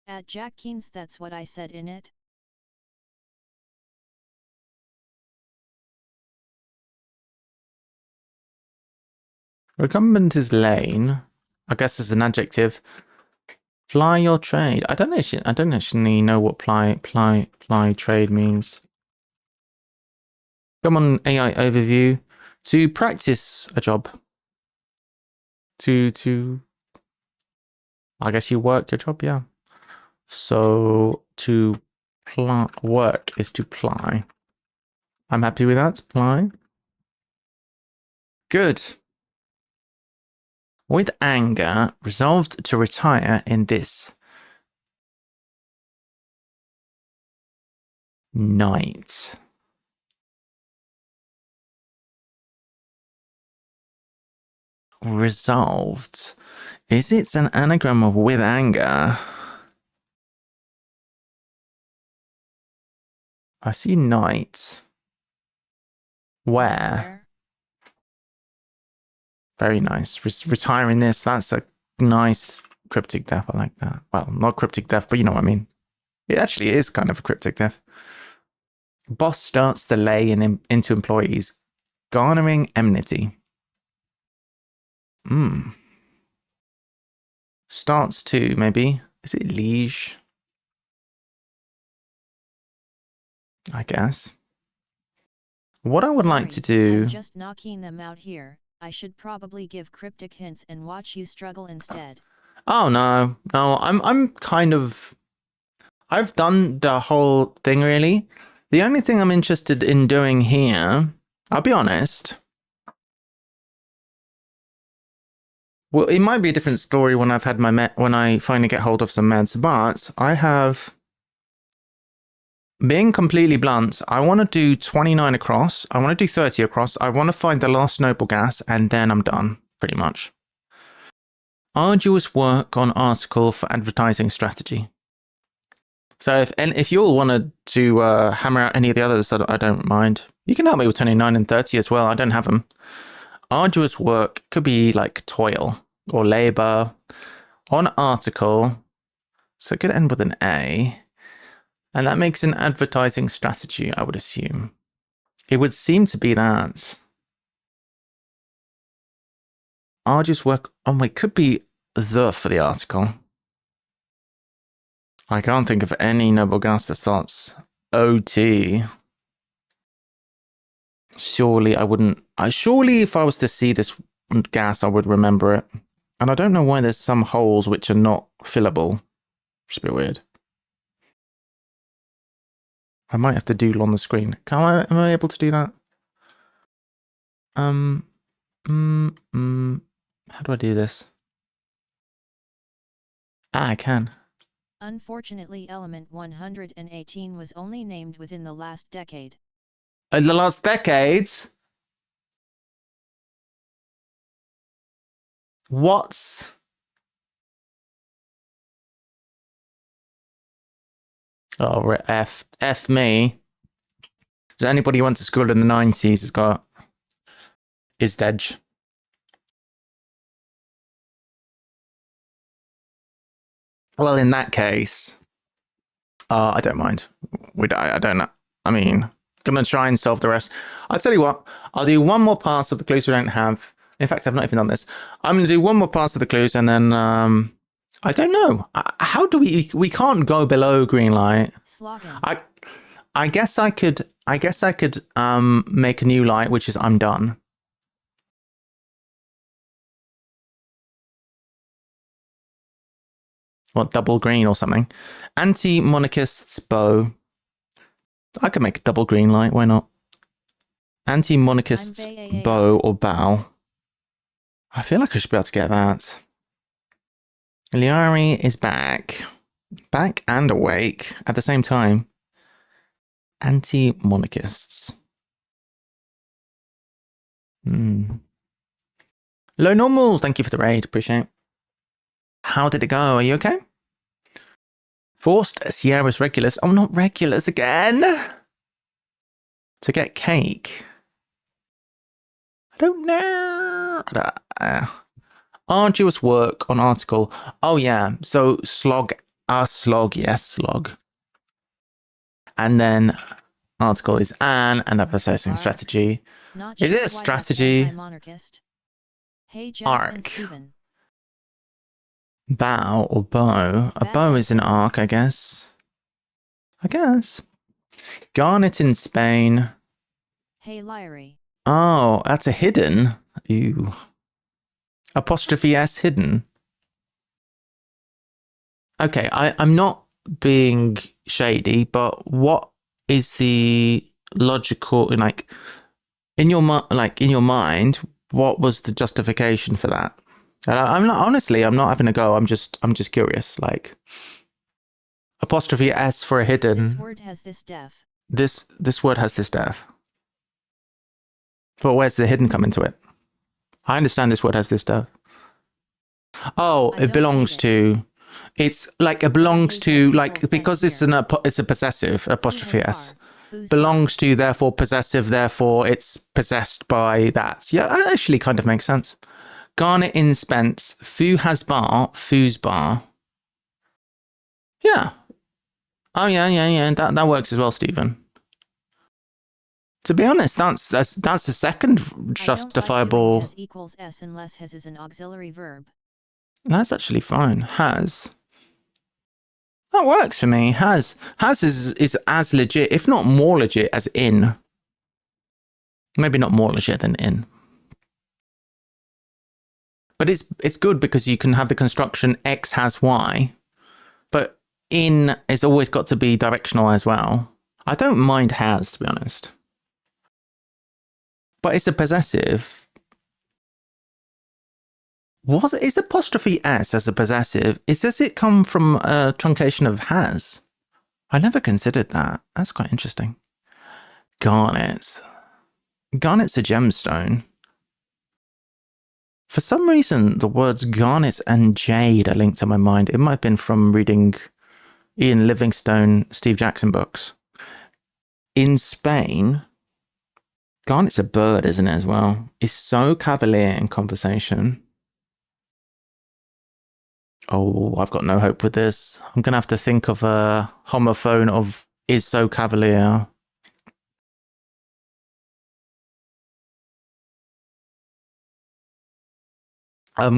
At Jack Keen's, that's what I said in it. Recumbent is lane. I guess it's an adjective. Ply your trade. I don't actually know what ply trade means. Come on, AI overview. To practice a job. To I guess you work your job, yeah. So to work is to ply. I'm happy with that. Ply. Good. With anger, resolved to retire in this night. Resolved. Is it an anagram of with anger? I see night. Where? Very nice. Retiring this. That's a nice cryptic death. I like that. Well, not cryptic death, but you know what I mean. It actually is kind of a cryptic death. Boss starts the lay into employees, garnering enmity. Starts to, maybe. Is it liege? I guess. What I would like to do... I'm just knocking them out here. I should probably give cryptic hints and watch you struggle instead. Oh, no. No, I'm kind of... I've done the whole thing, really. The only thing I'm interested in doing here, I'll be honest... Well, it might be a different story when I've had my when I finally get hold of some meds, but I have... Being completely blunt, I want to do 29 across, I want to do 30 across, I want to find the last noble gas, and then I'm done, pretty much. Arduous work on article for advertising strategy. So if you all wanted to hammer out any of the others, I don't mind. You can help me with 29 and 30 as well, I don't have them. Arduous work could be like toil or labor on article, so it could end with an A. And that makes an advertising strategy, I would assume. It would seem to be that. Arduous work, oh, it could be the for the article. I can't think of any noble gas that starts OT. Surely I wouldn't, surely if I was to see this gas, I would remember it. And I don't know why there's some holes which are not fillable. It's a bit weird. I might have to doodle on the screen. Am I able to do that? How do I do this? Ah, I can. Unfortunately, element 118 was only named within the last decade. In the last decade? What? Oh, F me. Does anybody who went to school in the 90s has got Isdedge? Well, in that case, I don't mind. I don't know. I mean, I'm gonna try and solve the rest. I'll tell you what. I'll do one more pass of the clues we don't have. In fact, I've not even done this. I'm gonna do one more pass of the clues, and then I don't know. How do we can't go below green light. I guess I could make a new light, which is I'm done. What, double green or something? Anti-monarchist's bow. I could make a double green light, why not? Anti-monarchist's bow or bow. I feel like I should be able to get that. Liari is back. Back and awake at the same time. Anti-monarchists. Low normal, thank you for the raid, appreciate it. How did it go? Are you okay? Forced Sierra's regulars. Oh, not regulars again. To get cake. I don't know. Arduous work on article. Oh, yeah. So slog. Slog. Yes, slog. And then article is and a processing strategy. Is it a strategy? Hey, Jack Arc. and Steven. Bow or bow. A bow is an arc, I guess. Garnet in Spain. Hey, Lyrie. Oh, that's a hidden. Ew. Apostrophe S hidden. Okay, I'm not being shady, but what is the logical, like, in your mind, what was the justification for that? And I'm not having a go. I'm just curious. Like, apostrophe S for a hidden. This word has this def. This word has this def. But where's the hidden come into it? I understand this word has this def. Oh, it belongs to. It's like it belongs to, like, because it's it's a possessive apostrophe S. Belongs to, therefore possessive, therefore it's possessed by that. Yeah, that actually kind of makes sense. Garnet in Spence. Foo has bar. Foo's bar. Yeah. Oh yeah. That works as well, Stephen. To be honest, that's the second justifiable. Has equals S unless has is an auxiliary verb. That's actually fine. Has. That works for me. Has is as legit, if not more legit, as in. Maybe not more legit than in. But it's good because you can have the construction X has Y, but in has always got to be directional as well. I don't mind has, to be honest. But it's a possessive. Is apostrophe S as a possessive? Does it come from a truncation of has? I never considered that. That's quite interesting. Garnets. Garnet's a gemstone. For some reason, the words garnet and jade are linked to my mind. It might have been from reading Ian Livingstone, Steve Jackson books. In Spain, garnet's a bird, isn't it, as well? It's so cavalier in conversation. Oh, I've got no hope with this. I'm going to have to think of a homophone of is so cavalier.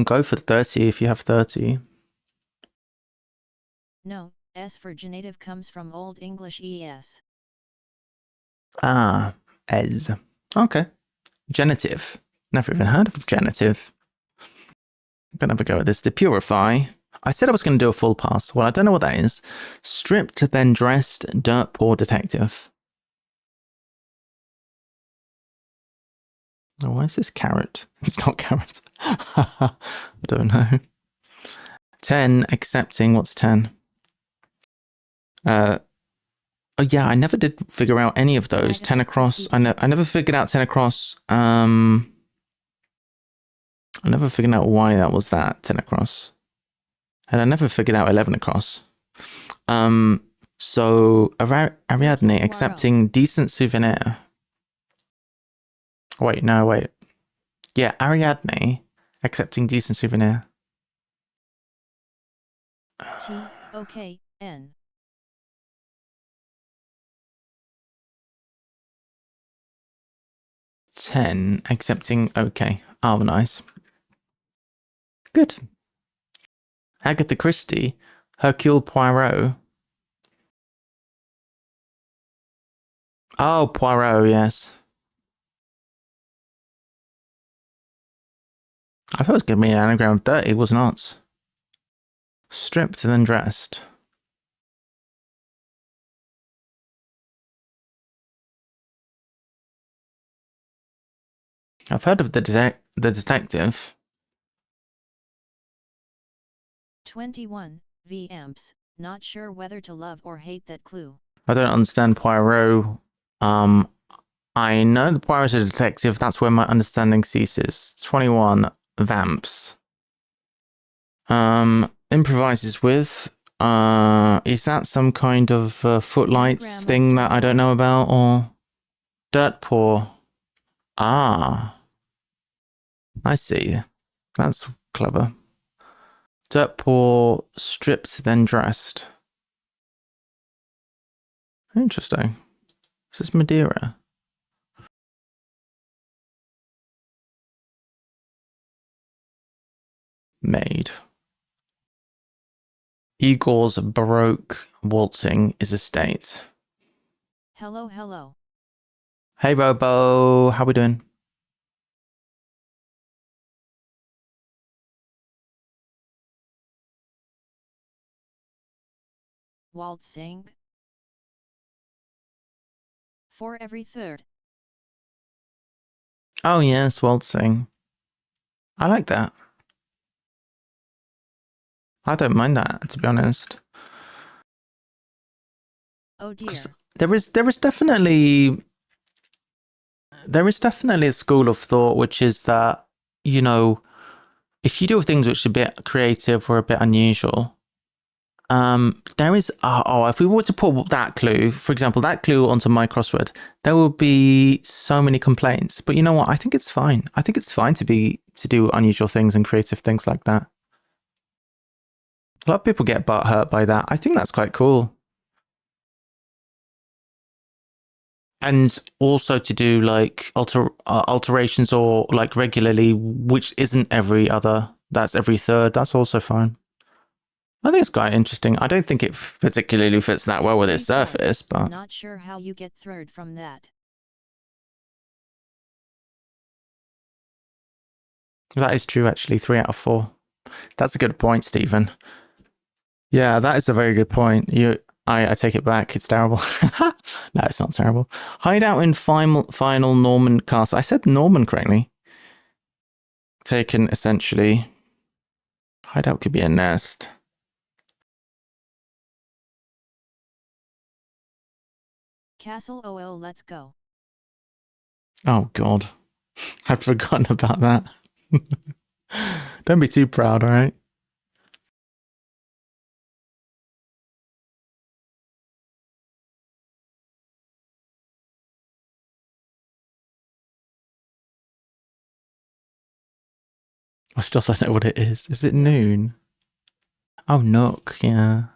Go for 30 if you have 30. No, S for genitive comes from Old English ES. Ah, es. Okay. Genitive. Never even heard of genitive. I'm going to have a go at this. To purify. I said I was going to do a full pass. Well, I don't know what that is. Stripped, then dressed, dirt poor detective. Oh, why is this carrot? It's not carrot. I don't know. 10, accepting. What's 10? Oh yeah, I never did figure out any of those. 10 across. I never figured out 10 across. I never figured out why that was that 10 across. And I never figured out 11 across. So Ariadne accepting decent souvenir. Wait, no, wait. Yeah, Ariadne accepting decent souvenir. T-O-K-N. Ten accepting okay. Oh, nice. Good. Agatha Christie, Hercule Poirot. Oh, Poirot, yes. I thought it was going to be an anagram of dirty, it was not. Stripped and then dressed. I've heard of the detective. 21 𝘣𝘢𝘬𝘬𝘳𝘬. Not sure whether to love or hate that clue. I don't understand Poirot. I know the Poirot's a detective. That's where my understanding ceases. 21 vamps. Improvises with Is that some kind of footlights thing that I don't know about, or dirt poor? Ah, I see. That's clever. Dirt poor, stripped then dressed. Interesting. This is Madeira. Made. Igor's Baroque waltzing is a state. Hello, hello. Hey, Bobo. How we doing? Waltzing. For every third. Oh, yes, waltzing. I like that. I don't mind that, to be honest. Oh dear. There is definitely a school of thought which is that, you know, if you do things which are a bit creative or a bit unusual, there is if we were to put that clue, for example, that clue onto my crossword, there will be so many complaints. But you know what? I think it's fine. I think it's fine to do unusual things and creative things like that. A lot of people get hurt by that. I think that's quite cool. And also to do like alterations or like regularly, which isn't every other, that's every third. That's also fine. I think it's quite interesting. I don't think it particularly fits that well with its surface, but not sure how you get third from that. That is true, actually. 3 out of 4. That's a good point, Stephen. Yeah, that is a very good point. I take it back. It's terrible. No, it's not terrible. Hideout in final Norman castle. I said Norman correctly. Taken essentially. Hideout could be a nest. Castle OL, let's go. Oh, God. I'd forgotten about that. Don't be too proud, all right? I still don't know what it is. Is it noon? Oh, Nook, yeah.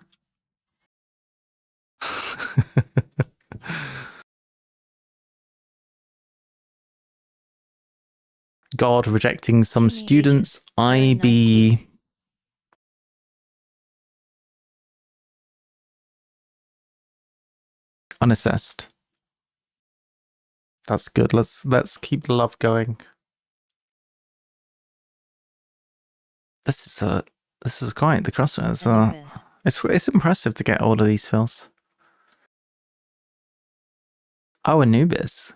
God rejecting some students. IB. Unassessed. That's good. Let's keep the love going. This is quite the crossroads. It's impressive to get all of these fills. Oh, Anubis.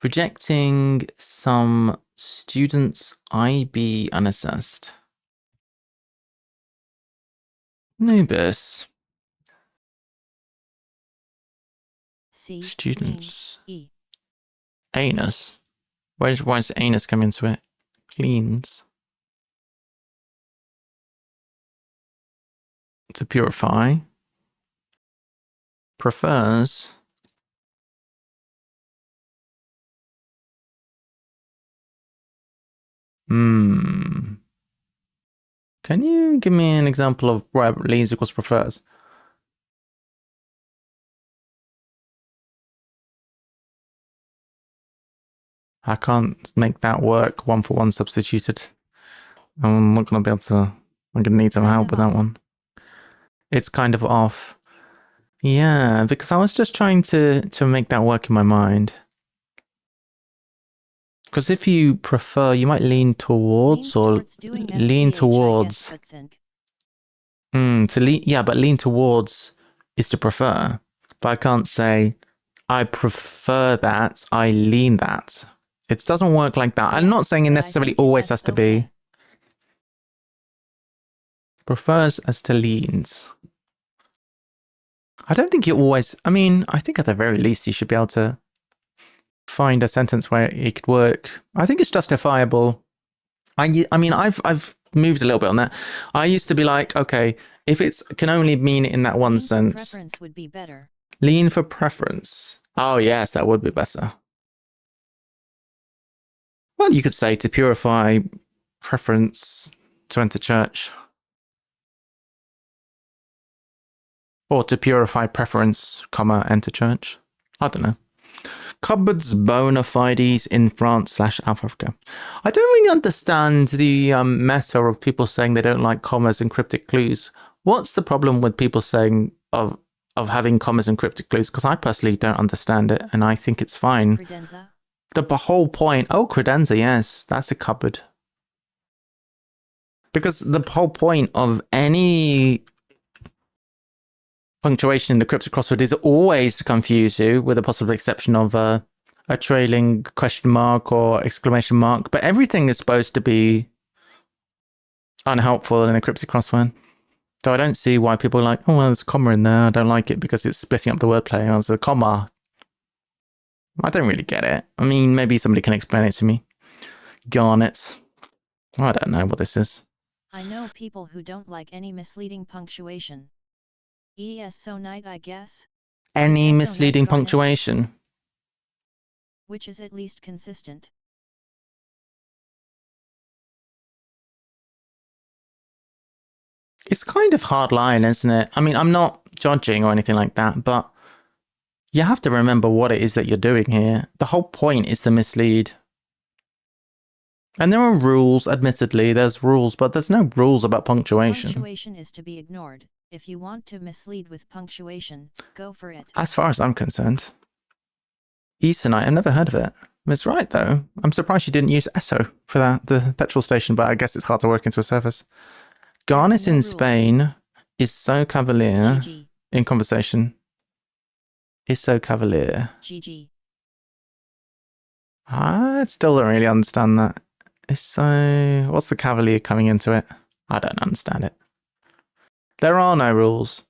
Rejecting some students IB unassessed. Anubis. Students. Anus. Why does anus come into it? Cleans. To purify. Prefers. Can you give me an example of where leans equals prefers? I can't make that work 1-for-1 substituted. I'm not going to be able to. I'm going to need some help with that one. It's kind of off. Yeah, because I was just trying to make that work in my mind. Because if you prefer, you might lean towards or lean towards. Yeah, but lean towards is to prefer. But I can't say I prefer that, I lean that. It doesn't work like that. I'm not saying it necessarily always has to be. Prefers as to leans. I don't think you always. I mean, I think at the very least you should be able to find a sentence where it could work. I think it's justifiable. I mean, I've moved a little bit on that. I used to be like, okay, if it can only mean it in that one sense. Preference would be better. Lean for preference. Oh, yes, that would be better. Well, you could say to purify preference to enter church. Or to purify preference, comma, enter church. I don't know. Cupboards bona fides in France/South Africa. I don't really understand the meta of people saying they don't like commas and cryptic clues. What's the problem with people saying of having commas and cryptic clues? Because I personally don't understand it, and I think it's fine. Credenza? The whole point... Oh, credenza, yes. That's a cupboard. Because the whole point of any punctuation in the cryptic crossword is always to confuse you, with a possible exception of a trailing question mark or exclamation mark. But everything is supposed to be unhelpful in a cryptic crossword. So I don't see why people are like, oh, well, there's a comma in there. I don't like it because it's splitting up the wordplay. Oh, there's a comma. I don't really get it. I mean, maybe somebody can explain it to me. Garnet. I don't know what this is. I know people who don't like any misleading punctuation. So night, I guess. Any misleading punctuation? Which is at least consistent. It's kind of hard line, isn't it? I mean, I'm not judging or anything like that, but you have to remember what it is that you're doing here. The whole point is to mislead. And there are rules, admittedly, there's rules, but there's no rules about punctuation. Punctuation is to be ignored. If you want to mislead with punctuation, go for it. As far as I'm concerned. Ethanite, I've never heard of it. It's right, though. I'm surprised you didn't use ESO for that, the petrol station, but I guess it's hard to work into a service. Garnet in Spain is so cavalier in conversation. Is so cavalier. GG. I still don't really understand that. It's so... What's the cavalier coming into it? I don't understand it. There are no rules.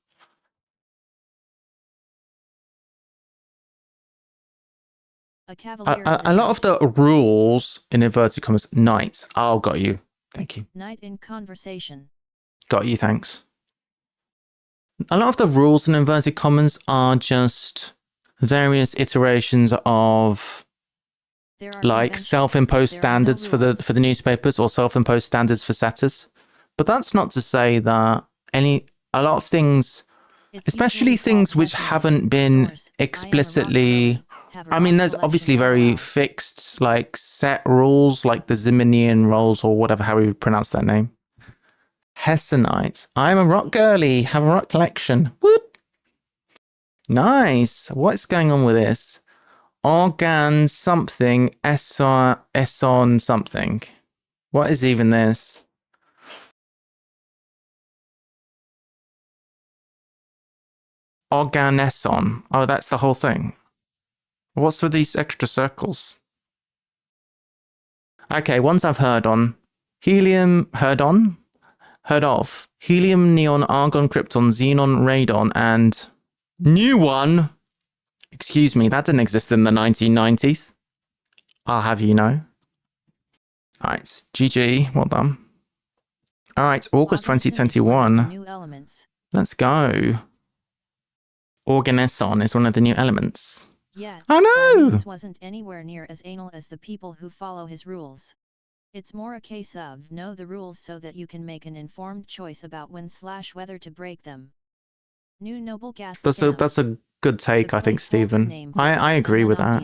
A lot of the rules, in inverted commas, knights. Oh, got you. Thank you. Knight in conversation. Got you, thanks. A lot of the rules in inverted commas are just various iterations of like self-imposed standards for the newspapers or self-imposed standards for setters. But that's not to say that a lot of things, especially things which haven't been explicitly... I mean, there's obviously very fixed, like, set rules, like the Ziminian rules or whatever, how we would pronounce that name. Hessenite. I'm a rock girly. Have a rock collection. Whoop. Nice. What's going on with this? Organ something. Esson something. What is even this? Organesson. Oh, that's the whole thing. What's with these extra circles? Okay, ones I've heard on. Helium, heard of. Helium, neon, argon, krypton, xenon, radon, and new one. Excuse me, that didn't exist in the 1990s. I'll have you know. Alright, GG, well done. Alright, August 2021. New elements. Let's go. Organesson is one of the new elements. Yeah, oh no! This wasn't anywhere near as anal as the people who follow his rules. It's more a case of know the rules so that you can make an informed choice about when/whether to break them. New noble gas. That's a good take, I think, Stephen. I agree with that.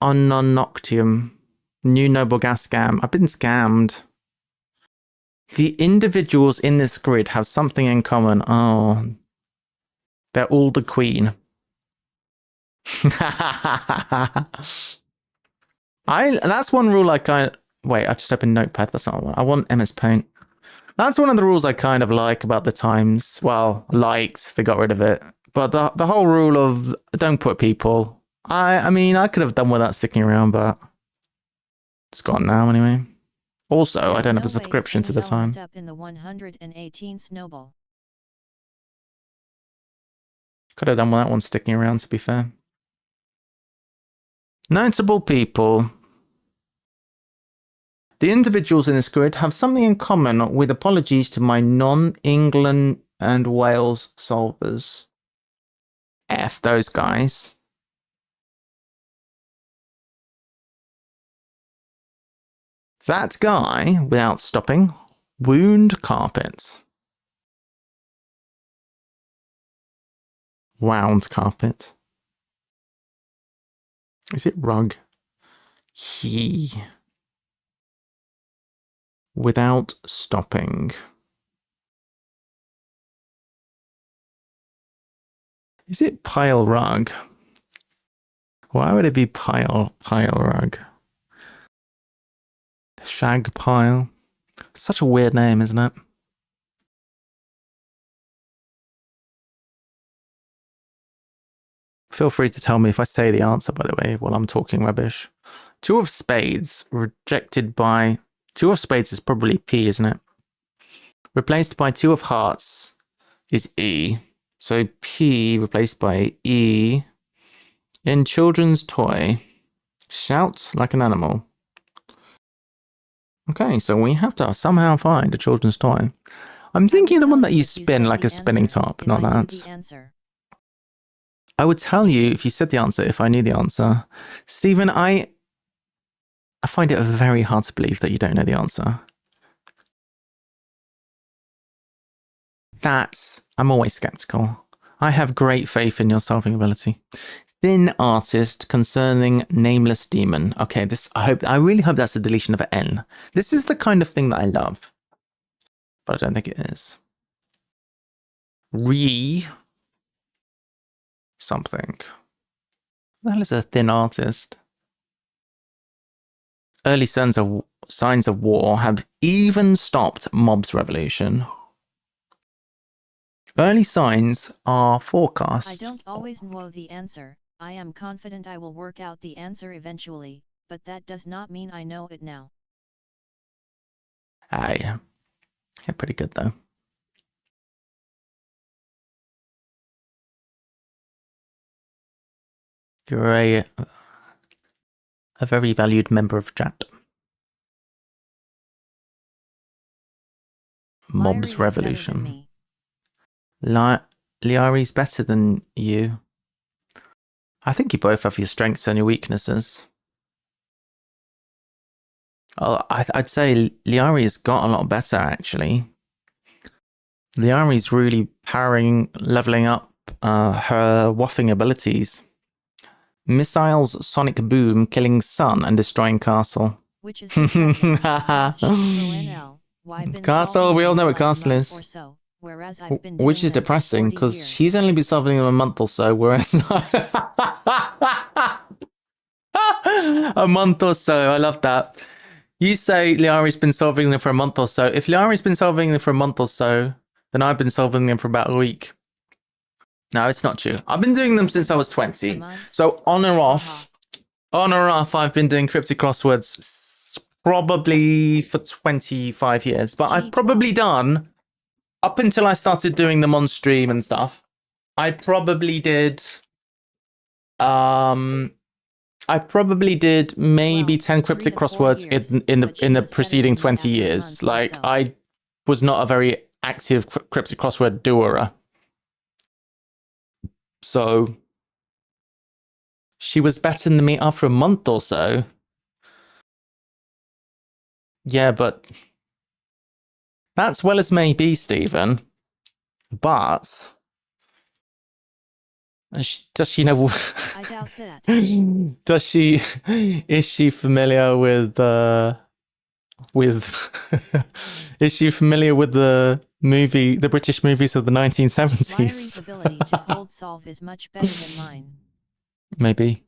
Ononoctium. New noble gas scam. I've been scammed. The individuals in this grid have something in common. Oh. They're all the queen. That's one rule I kind of... Wait, I just opened Notepad. That's not one. I want MS Paint. That's one of the rules I kind of like about the Times. Well, liked. They got rid of it. But the whole rule of don't put people... I mean, I could have done without sticking around, but... It's gone now anyway. Also, I don't have a subscription to the Time. Up in the 118th noble. Could have done with that one sticking around, to be fair. Notable people. The individuals in this grid have something in common, with apologies to my non-England and Wales solvers. F those guys. That guy, without stopping, wound carpet. Wound carpet. Is it rug? He. Without stopping. Is it pile rug? Why would it be pile rug? Shag pile. Such a weird name, isn't it? Feel free to tell me if I say the answer, by the way, while I'm talking rubbish. Two of spades rejected by... Two of spades is probably P, isn't it? Replaced by two of hearts is E. So P replaced by E. In children's toy. Shout like an animal. Okay, so we have to somehow find a children's toy. I'm thinking the one that you spin like a spinning top, not that. I would tell you if you said the answer, if I knew the answer. Stephen, I find it very hard to believe that you don't know the answer. I'm always skeptical. I have great faith in your solving ability. Thin artist concerning nameless demon. Okay, I really hope that's a deletion of an N. This is the kind of thing that I love. But I don't think it is. Something. What the hell is a thin artist? Early signs of war have even stopped mob's revolution. Early signs are forecasts. I don't always know the answer. I am confident I will work out the answer eventually, but that does not mean I know it now. Yeah, pretty good though. You're a very valued member of chat. Mob's revolution. Liari's better than you. I think you both have your strengths and your weaknesses. Oh, I'd say Liari's got a lot better, actually. Liari's really leveling up her waffing abilities. Missiles, sonic boom, killing sun and destroying castle. Which is Castle, we all know what castle is. Which is depressing, because she's only been solving them a month or so, whereas a month or so, I love that. You say Liari's been solving them for a month or so. If Liari's been solving them for a month or so, then I've been solving them for about a week. No, it's not true. I've been doing them since I was 20. So on or off, I've been doing cryptic crosswords probably for 25 years. But I've probably done, up until I started doing them on stream and stuff, I probably did maybe 10 cryptic crosswords in the preceding 20 years. Like, I was not a very active cryptic crossword doer. So she was better than me after a month or so. Yeah, but that's well as may be, Stephen. But does she know? I doubt that. Is she familiar with is she familiar with the British movies of the 1970s? Liari's ability to cold solve is much better than mine. Maybe.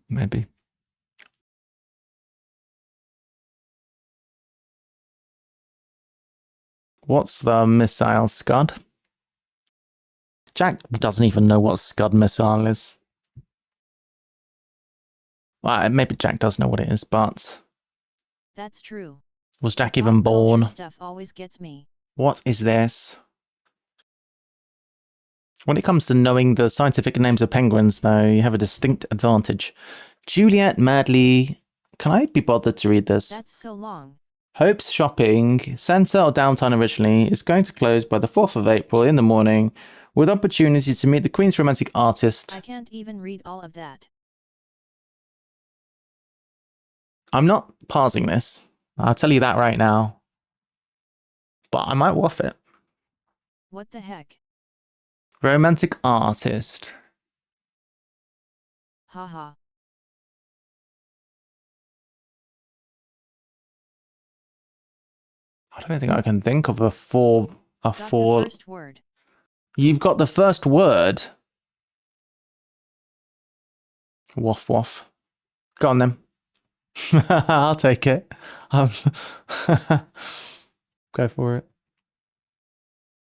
What's the missile, Scud? Jack doesn't even know what Scud missile is. Well, maybe Jack does know what it is, but... That's true. Was Jack even born? Stuff always gets me. What is this? When it comes to knowing the scientific names of penguins, though, you have a distinct advantage. Juliet Madly... Can I be bothered to read this? That's so long. Hope's Shopping Centre or downtown originally is going to close by the 4th of April in the morning with opportunities to meet the Queen's romantic artist. I can't even read all of that. I'm not pausing this. I'll tell you that right now. But I might waff it. What the heck? Romantic artist. Haha. I don't think I can think of a four. The first word. You've got the first word. Waff waff. Go on then. I'll take it. Go for it.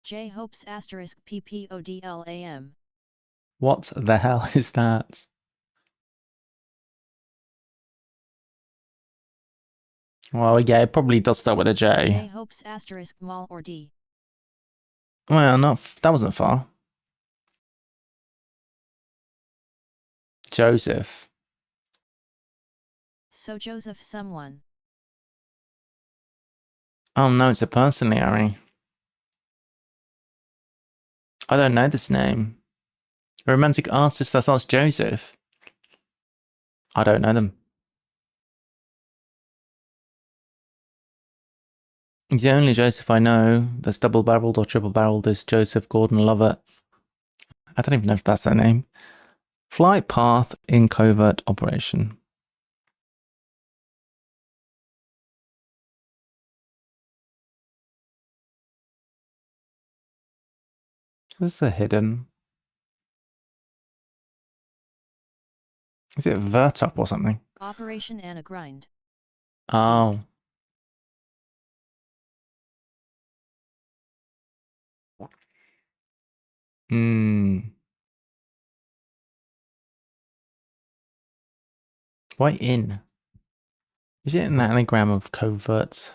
𝘤𝘳𝘺𝘢𝘬𝘴𝘴𝘸𝘰𝘴𝘴𝘸. What the hell is that? Well, yeah, it probably does start with a J. 𝘤𝘳𝘺𝘚𝑚𝑎𝑙 Well, that wasn't far. Joseph. So Joseph someone. Oh no, it's a person, Harry. I don't know this name. A romantic artist that starts Joseph. I don't know them. The only Joseph I know that's double-barreled or triple-barreled is Joseph Gordon-Levitt. I don't even know if that's their name. Flight path in covert operation. This is a hidden. Is it Vertop or something? Operation Anna Grind. Oh. Why in? Is it an anagram of covert?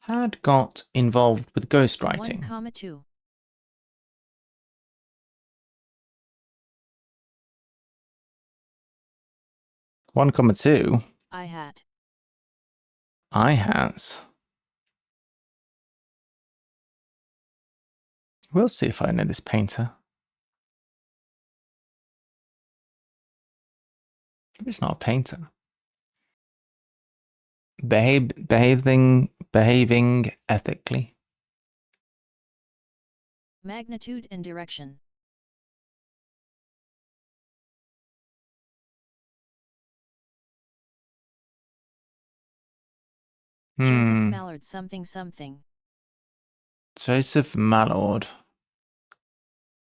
Had got involved with ghostwriting. 1,2. 1,2. I had. I has. We'll see if I know this painter. It's not a painter. Behaving ethically. Magnitude and direction. Joseph Mallard something something. Joseph Mallard.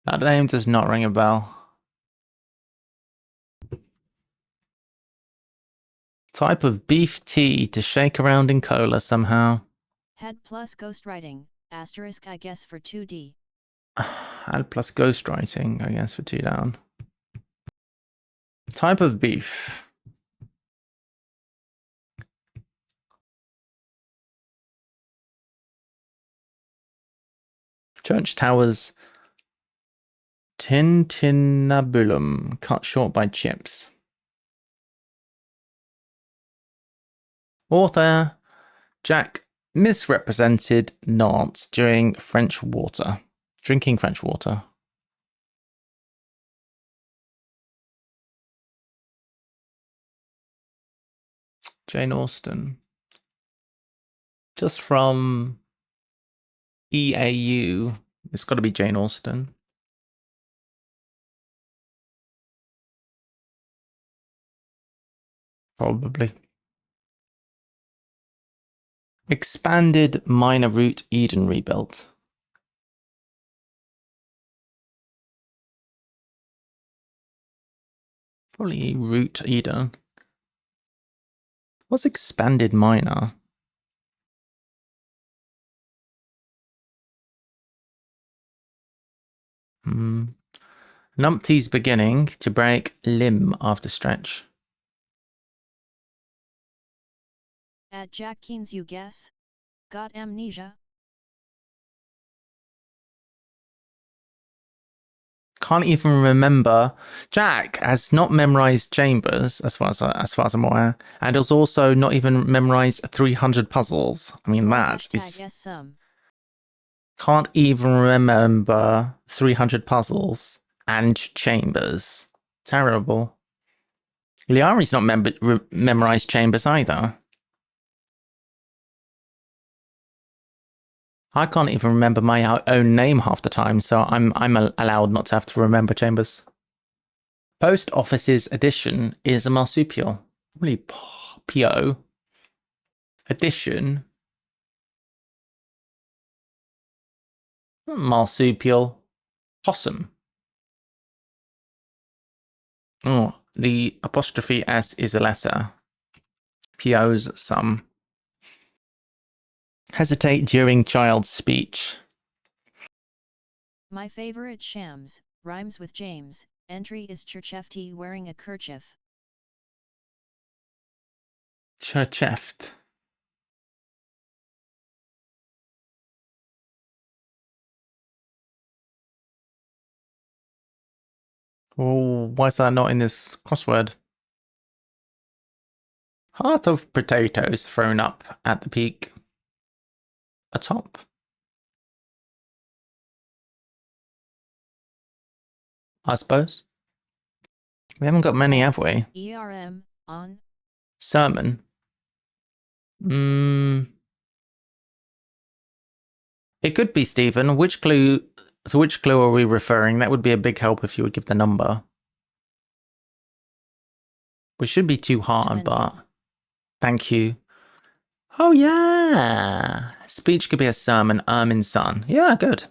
That name does not ring a bell. Type of beef tea to shake around in cola somehow. Had plus ghostwriting, asterisk I guess for 2D. Had plus ghostwriting, I guess, for 2 down. Type of beef. Church towers. Tintinnabulum, cut short by chips. Author. Jack misrepresented Nantes during French water. Drinking French water. Jane Austen. Just from EAU, it's got to be Jane Austen. Probably. Expanded minor route Eden rebuilt. Probably route Eden. What's expanded minor? Numpty's beginning to break limb after stretch. At Jack Keen's you guess? Got amnesia? Can't even remember. Jack has not memorized chambers, as far as I'm aware, and has also not even memorized 300 puzzles. I mean, that is. Yes, some. Can't even remember 300 puzzles and chambers. Terrible. Liari's not memorized chambers either. I can't even remember my own name half the time, so I'm allowed not to have to remember chambers. Post Office's addition is a marsupial. Probably PO. Addition. Marsupial. Possum. Oh, the apostrophe S is a letter. PO's some. Hesitate during child's speech. My favorite shams, rhymes with James. Entry is 𝘤𝘳𝘺𝘊𝘤𝘬𝘳 wearing a kerchief. Chercheft. Oh, why is that not in this crossword? Heart of potatoes thrown up at the peak. Atop. I suppose. We haven't got many, have we? ERM, on. Sermon. It could be Stephen. To which clue are we referring? That would be a big help if you would give the number. We should be too hard, but thank you. Oh yeah. Speech could be a sermon, Ermin's son. Yeah, good.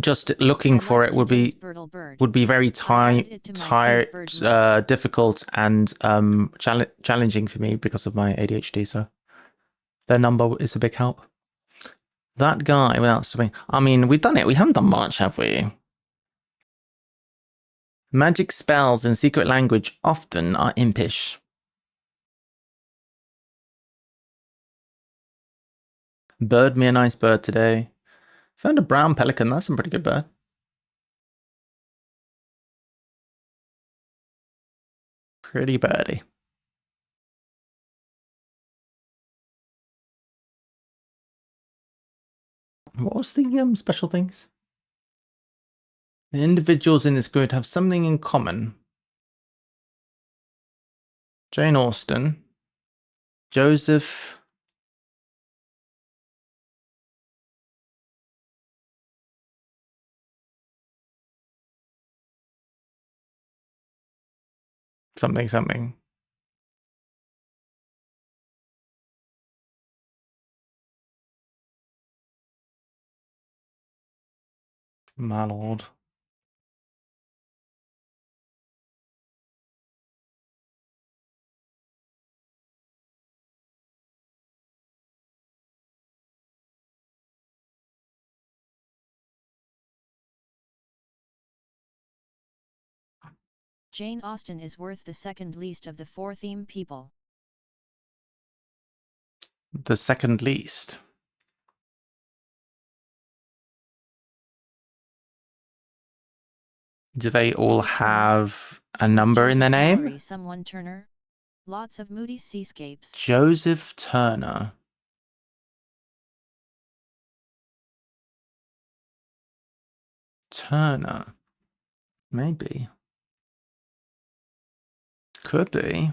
Just looking for it would be very difficult and challenging for me because of my ADHD. So their number is a big help. That guy without stopping. I mean, we've done it. We haven't done much, have we? Magic spells in secret language often are impish. Bird me a nice bird today. Found a brown pelican. That's a pretty good bird. Pretty birdie. What was the special things? The individuals in this grid have something in common. Jane Austen. Joseph. Something. My lord. Jane Austen is worth the second least of the four theme people. The second least. Do they all have a number in their name? Someone Turner? Lots of moody seascapes. Joseph Turner. Turner. Maybe. Could be.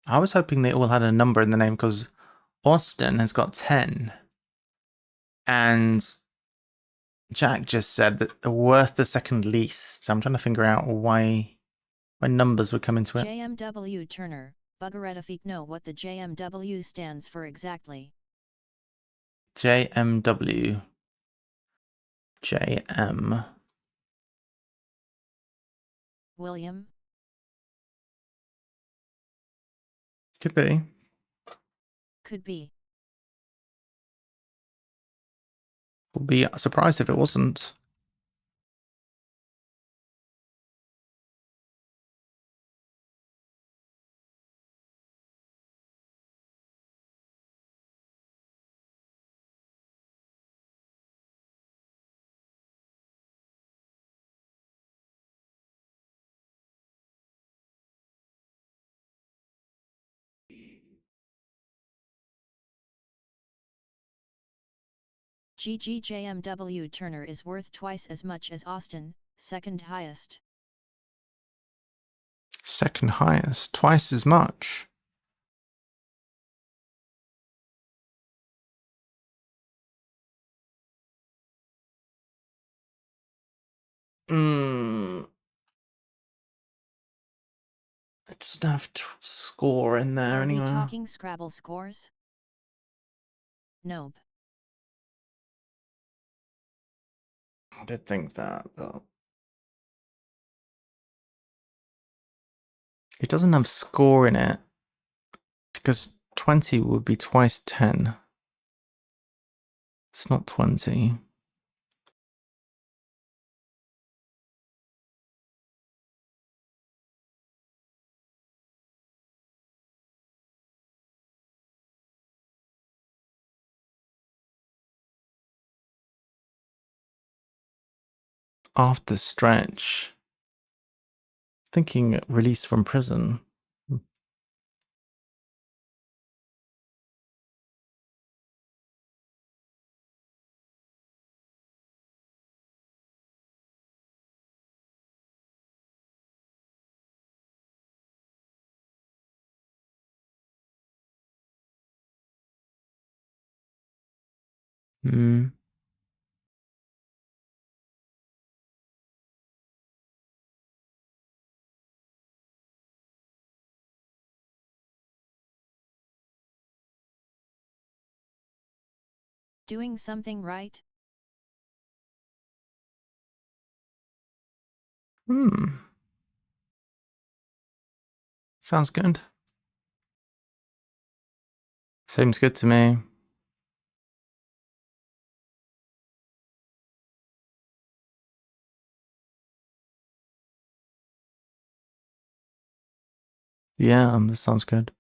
I was hoping they all had a number in the name because Austen has got 10. And Jack just said that they're worth the second least. So I'm trying to figure out why numbers would come into it. JMW Turner. Buggeretifique know what the JMW stands for exactly. JMW. JM. William? Could be. Could be. Would be surprised if it wasn't. 𝘤𝘳𝘰𝘴𝘴𝘸𝘤 Turner is worth twice as much as Austin, second highest. Second highest, twice as much. It doesn't have score in there Are anywhere. we talking Scrabble scores? Nope. I did think that, but it doesn't have score in it because 20 would be twice 10. It's not 20. After stretch. Thinking release from prison. Hmm. Doing something right? Sounds good. Seems good to me. Yeah, this sounds good.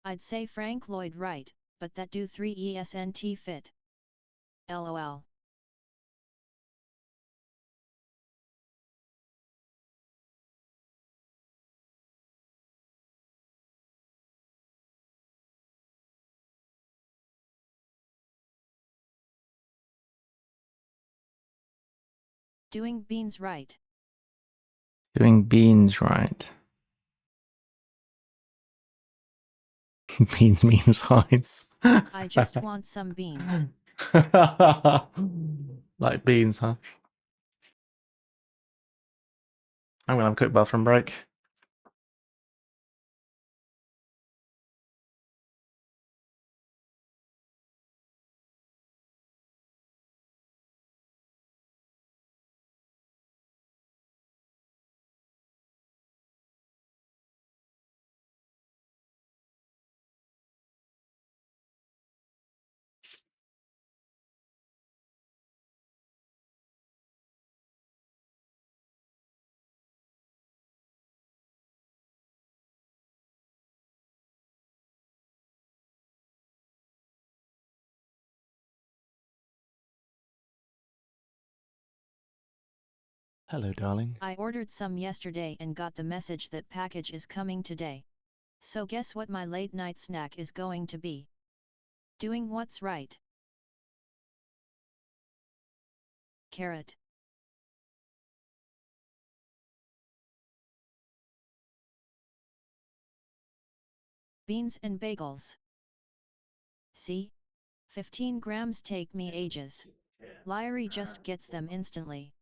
I'd say Frank Lloyd Wright, but that do 3 ESNT fit. LOL. Doing beans right. Doing beans right. Beans means heights. I just want some beans. Like beans, huh? I'm gonna have a quick bathroom break. Hello, darling. I ordered some yesterday and got the message that package is coming today. So guess what my late night snack is going to be? Doing what's right. Carrot. Beans and bagels. See? 15 grams take me ages. Lyrie just gets them instantly.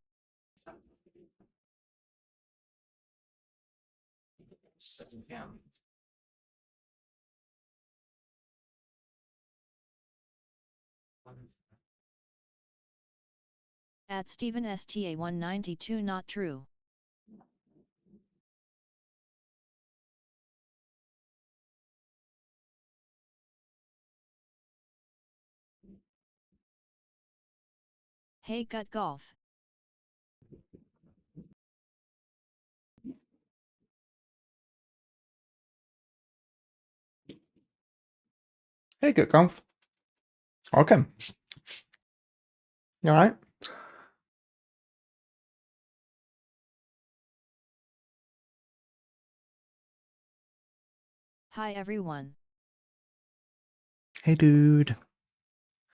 At Stephen STA 192 not true. Hey gut golf. Hey, good conf. Okay. You alright? Hi everyone. Hey dude.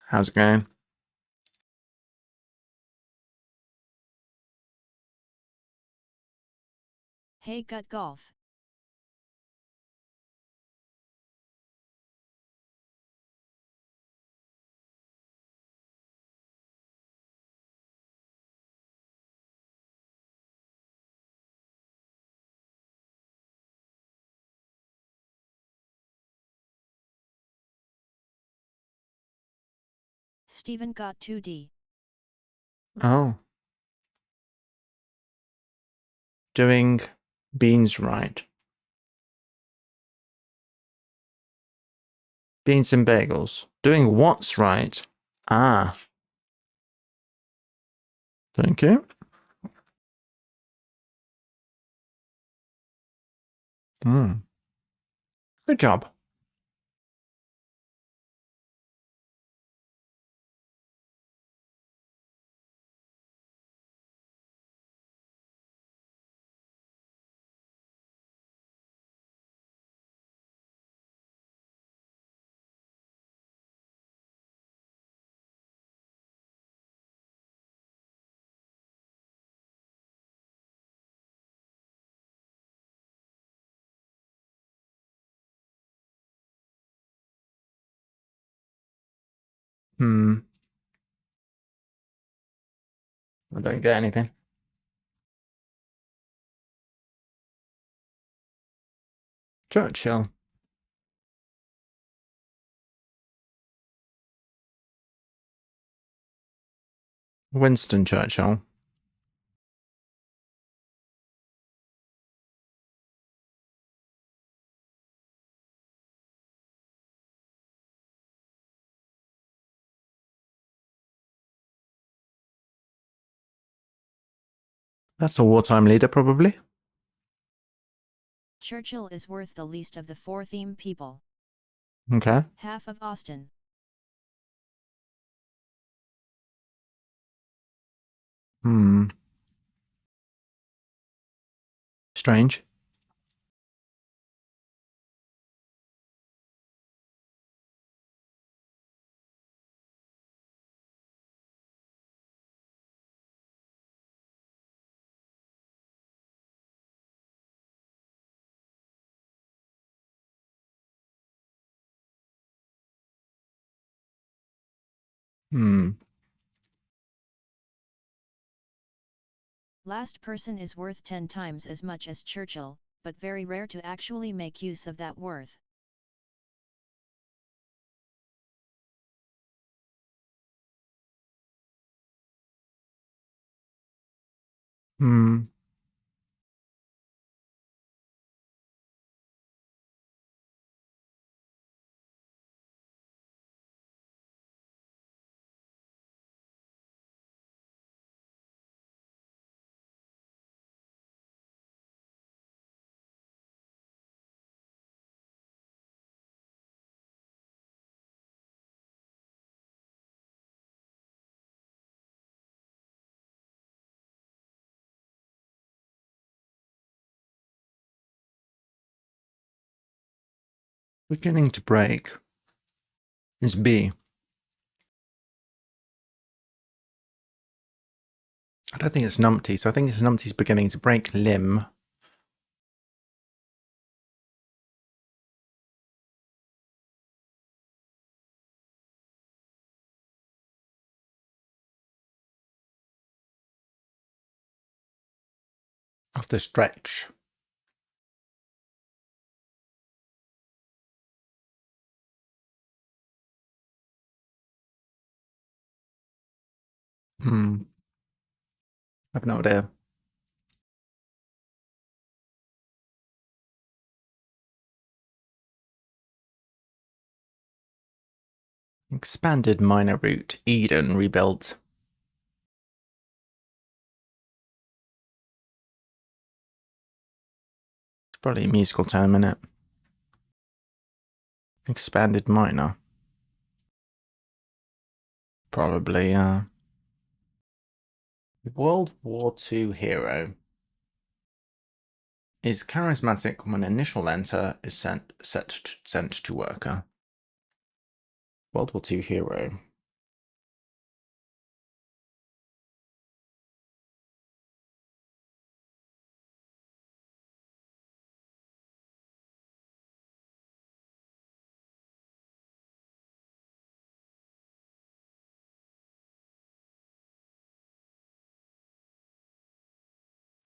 How's it going? Hey Gut Golf. Stephen got 2D. Oh. Doing beans right. Beans and bagels. Doing what's right? Ah. Thank you. Good job. I don't get anything. Churchill. Winston Churchill. That's a wartime leader, probably. Churchill is worth the least of the four theme people. Okay. Half of Austin. Strange. Last person is worth 10 times as much as Churchill, but very rare to actually make use of that worth. Beginning to break. It's B. I don't think it's numpty, so I think it's numpty's beginning to break limb. Of the stretch. I've no idea. Expanded minor route. Eden rebuilt. It's probably a musical term, isn't it? Expanded minor. Probably, World War II hero. is charismatic when initial enter is sent to worker. World War II hero.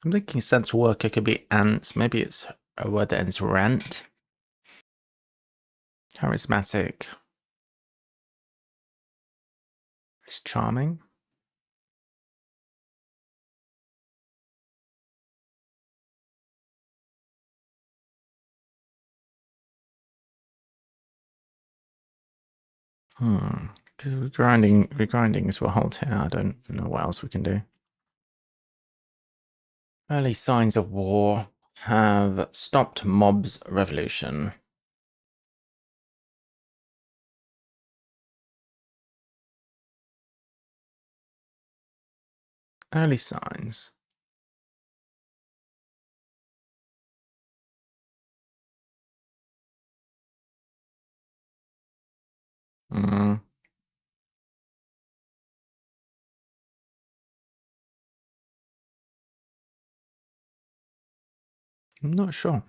I'm thinking central worker could be ant. Maybe it's a word that ends rant. Charismatic. It's charming. Regrinding is a halt here. I don't know what else we can do. Early signs of war have stopped mob's revolution. Early signs. I'm not sure.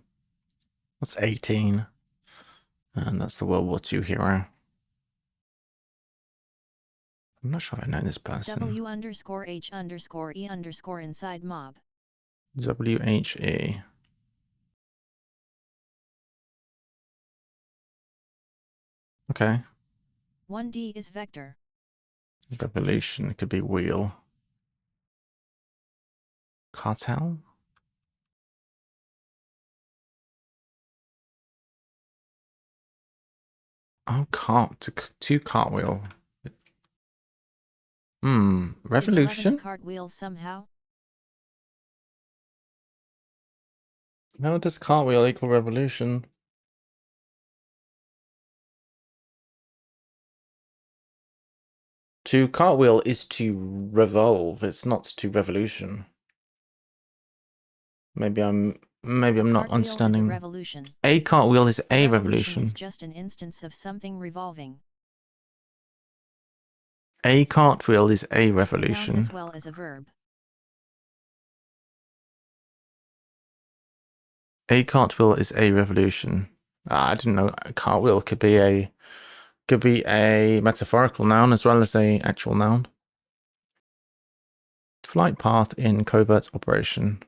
What's 18? And that's the World War II hero. I'm not sure I know this person. W_H_E_ inside mob. WHE. Okay. 1D is vector. Revolution. It could be wheel. Cartel? Oh, two cartwheel. Revolution? Is 11 a cartwheel somehow? How does cartwheel equal revolution? To cartwheel is to revolve. It's not to revolution. Maybe I'm not understanding. A cartwheel is a revolution. Is just an instance of something revolving. A cartwheel is a revolution. As well as a verb. A cartwheel is a revolution. I didn't know a cartwheel could be a metaphorical noun as well as a actual noun. Flight path in covert operation.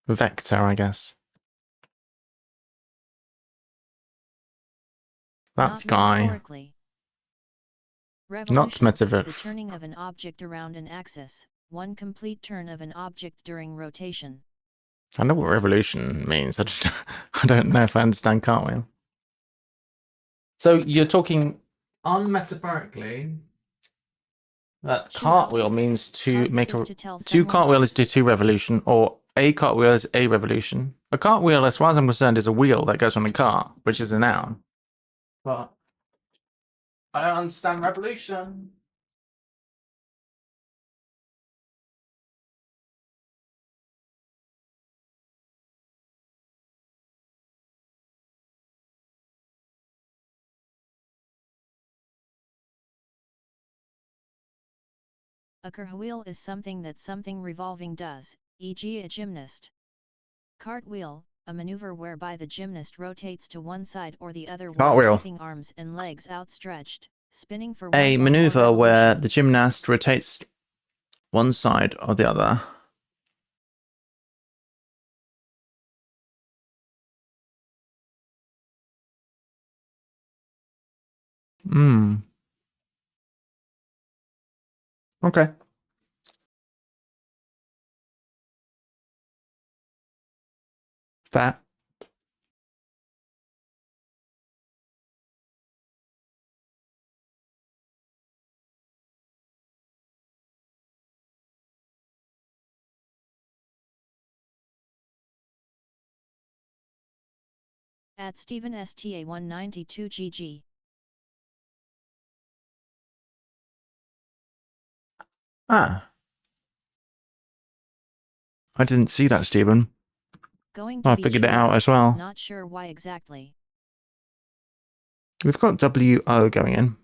Vector, I guess. That's guy. Not metaphor. The turning of an object around an axis. One complete turn of an object during rotation. I know what revolution means. I don't know if I understand cartwheel. So you're talking unmetaphorically that cartwheel means to make a cartwheel is to revolution, or a cartwheel is a revolution. A cartwheel, as far as I'm concerned, is a wheel that goes on a car, which is a noun. But I don't understand revolution. A cartwheel is something that something revolving does, e.g. a gymnast. Cartwheel, a maneuver whereby the gymnast rotates to one side or the other while keeping arms and legs outstretched, spinning for one. A maneuver where the gymnast rotates one side or the other. Okay. That. At Stephen sta192gg. Ah. I didn't see that, Stephen. Going to I be figured it true, out as well. not sure why exactly. We've got WO going in.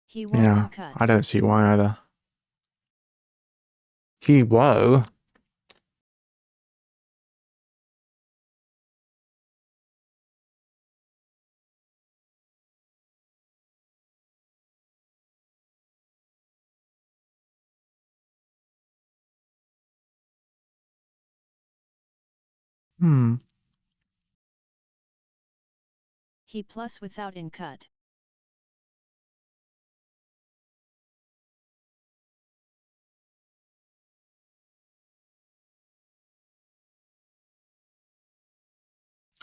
He won't Yeah, cut. I don't see why either. Whoa. He plus without in cut.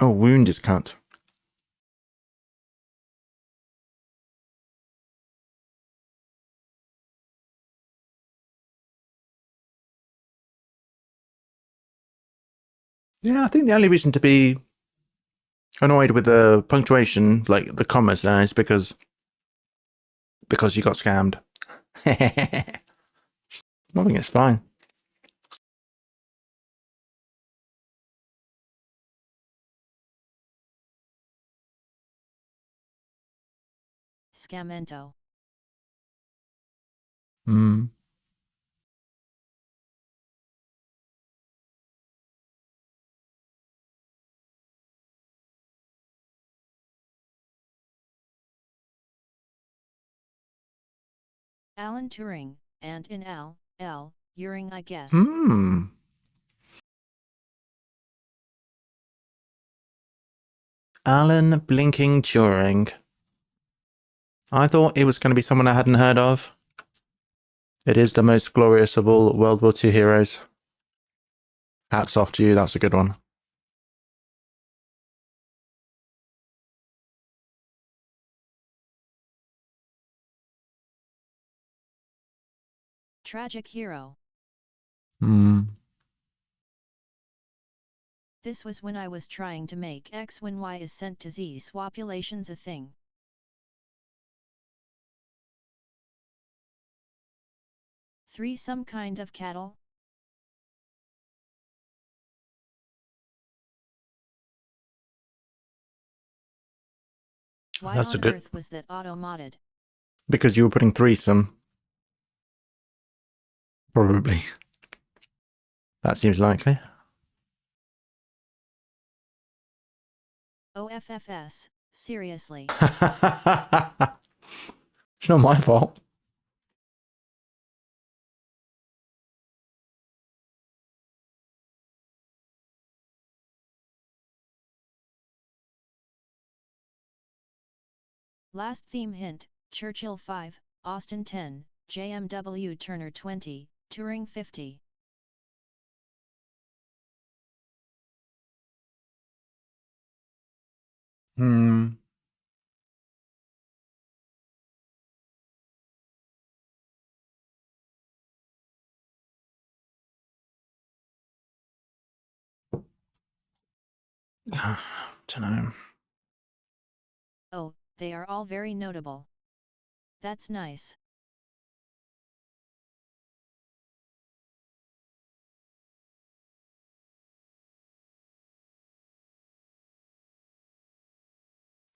Oh, wound is cut. Yeah, I think the only reason to be annoyed with the punctuation, like the commas there, is because you got scammed. I think it's fine. Scamento. Hmm. Alan Turing, and in 𝘤𝘳𝘺𝘰𝘴𝘴𝘸𝘤𝘺, I guess. Hmm. Alan Blinking Turing. I thought it was going to be someone I hadn't heard of. It is the most glorious of all World War II heroes. Hats off to you, that's a good one. Tragic hero. Hmm. This was when I was trying to make X when Y is sent to Z swapulations a thing. Three some kind of cattle? Why That's a on good... earth was that auto-modded? Because you were putting threesome. Probably. That seems likely. OFFS, seriously. It's not my fault. Last theme hint, Churchill 5, Austin 10, JMW Turner 20, Turing 50. Hmm. Don't know. Oh, they are all very notable. That's nice.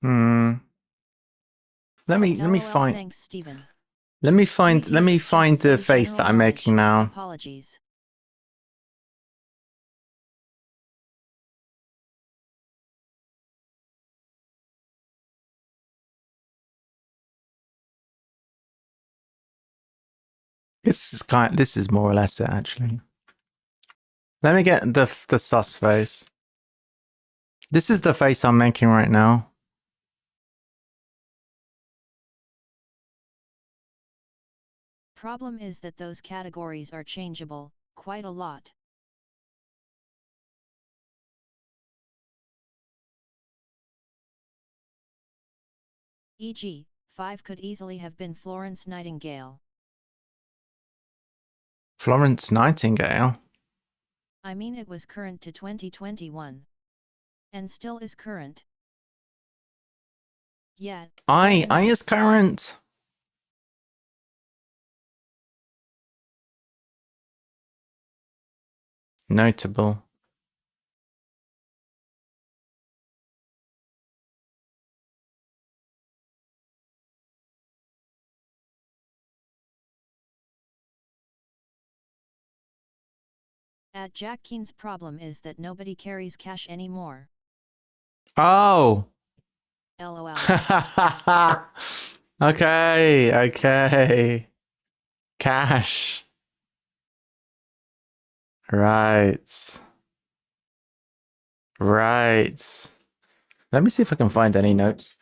Hmm. Let me LOL, find. thanks, Stephen. Let me find the some face that general I'm making now. Apologies. This is more or less it, actually. Let me get the sus face. This is the face I'm making right now. Problem is that those categories are changeable, quite a lot. E.g., 5 could easily have been Florence Nightingale. Florence Nightingale? I mean, it was current to 2021. And still is current. Yeah. I is current. Notable. At Jack Keen's problem is that nobody carries cash anymore. Oh! LOL. Okay, okay. Cash. Right. Right. Let me see if I can find any notes.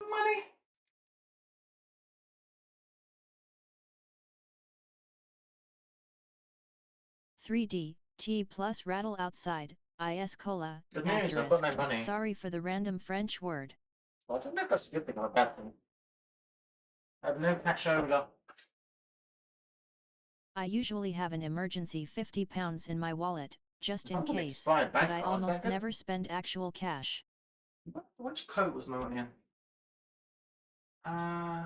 Money. 3D, T plus rattle outside, is cola, Good news, I've asterisk. got no money. Sorry for the random French word. Well, I don't know if that's a good thing or a bad thing. I have no cashola. I usually have an emergency £50 in my wallet, just in I've got an case, expired bank but I card, is that almost good? never spend actual cash. Which coat was my money in? I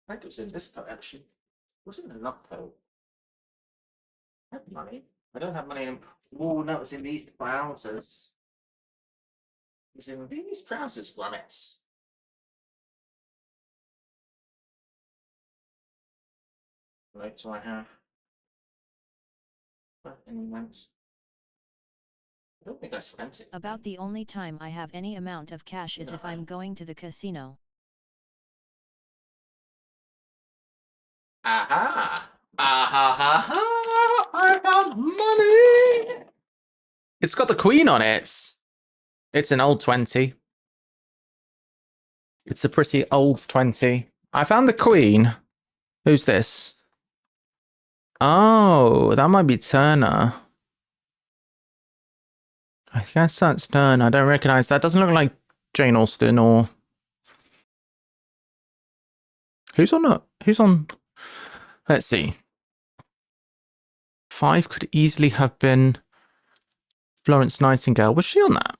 think it was in this coat actually. Was it in another coat? I have money. I don't have money in. Oh no, it's in these trousers. It's in these trousers, Grommets. Right, do I have? Any amount? I don't think I spent it. About the only time I have any amount of cash is if I'm going to the casino. Aha! Aha! Ha, ha. I found money! It's got the Queen on it. It's an old 20. It's a pretty old 20. I found the Queen. Who's this? Oh, that might be Turner. I guess that's Turner. I don't recognize that. Doesn't look like Jane Austen or... Who's on... Let's see. 5 could easily have been Florence Nightingale. Was she on that?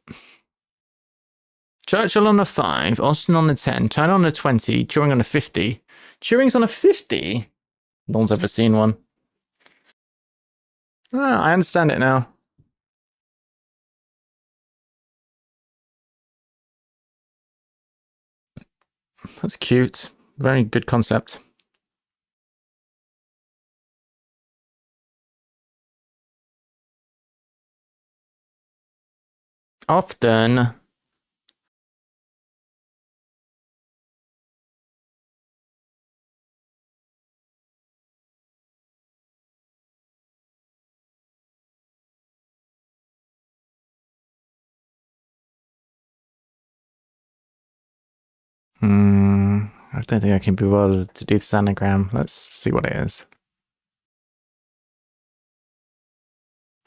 Churchill on a 5, Austen on a 10, Turner on a 20, Turing on a 50. Turing's on a 50? No one's ever seen one. Ah, I understand it now. That's cute. Very good concept. Often. I don't think I can be bothered to do this anagram. Let's see what it is.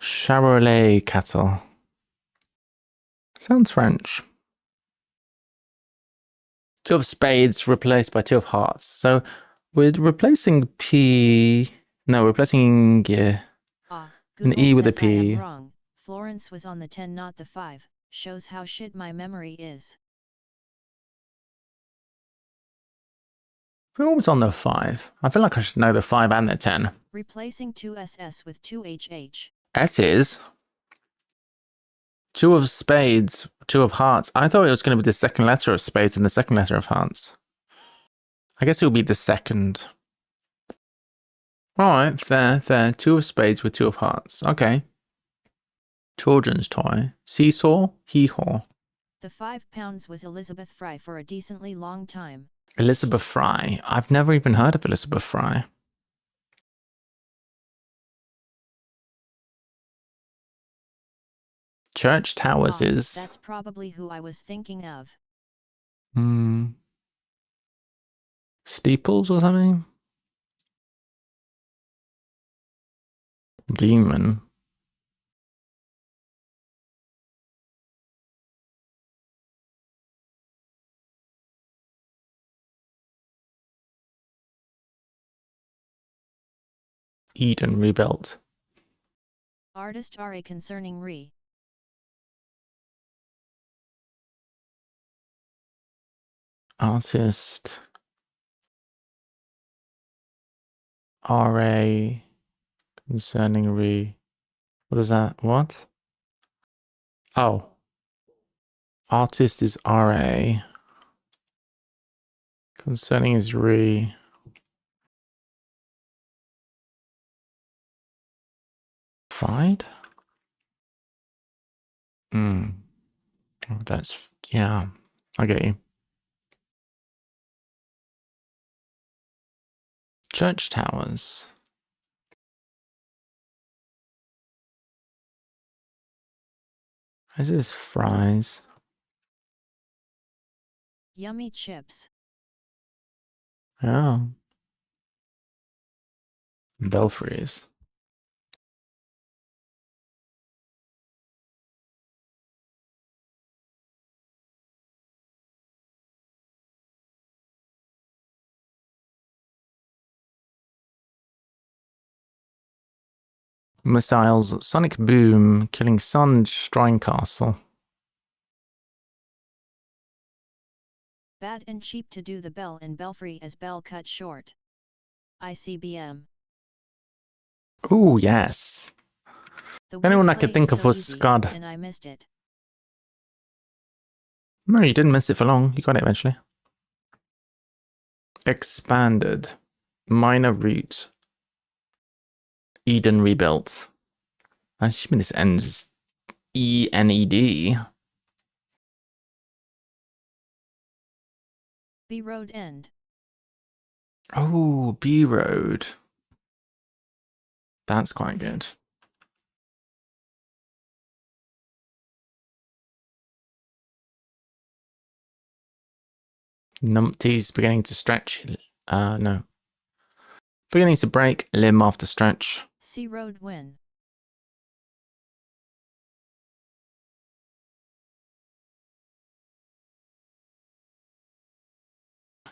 Charolais cattle. Sounds French. 2 of spades replaced by 2 of hearts. So we're replacing P. No, replacing an E with a P. I am wrong. Florence was on the 10, not the 5. Shows how shit my memory is. We're always on the 5. I feel like I should know the 5 and the 10. Replacing 2 SS with 2 HH. S's? 2 of spades, 2 of hearts. I thought it was going to be the second letter of spades and the second letter of hearts. I guess it will be the second. Alright, fair, fair. 2 of spades with 2 of hearts. Okay. Children's toy. Seesaw, hee-haw. The £5 was Elizabeth Fry for a decently long time. Elizabeth Fry. I've never even heard of Elizabeth Fry. Church Towers is... That's probably who I was thinking of. Steeples or something? Demon. Eden rebuilt. Artist RA concerning re. artist, RA, concerning what is that? What? Oh. Artist is RA. Concerning is Find? That's, yeah, I get you. Church towers. This is fries. Yummy chips. Oh. Belfries. Missiles. Sonic boom. Killing sun. Destroying castle. Bad and cheap to do the bell in belfry as bell cut short. ICBM. Ooh, yes. The Anyone I wordplay could think is of so was easy, Scud. and I missed it. No, you didn't miss it for long. You got it eventually. Expanded. Minor root. Eden rebuilt. I assume this ends ENED. B road end. Oh, B road. That's quite good. Numpty's beginning to stretch. No. Beginning to break. Limb after stretch. C road win.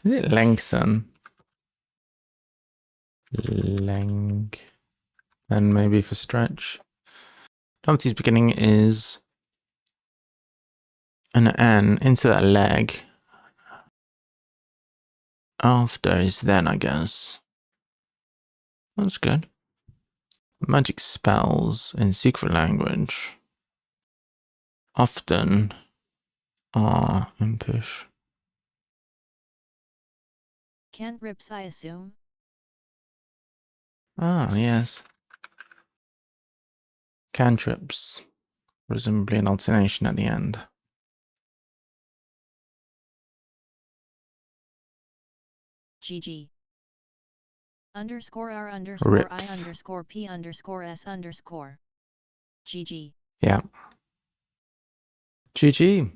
Is it lengthen? Then maybe for stretch. Numpty's beginning is an N into that leg. After is then, I guess. That's good. Magic spells in secret language. Often are impish. Can't rips I assume? Ah, yes. Cantrips. Presumably an alternation at the end. GG. Underscore R underscore Rips. I underscore P underscore S underscore. GG. Yeah. GG.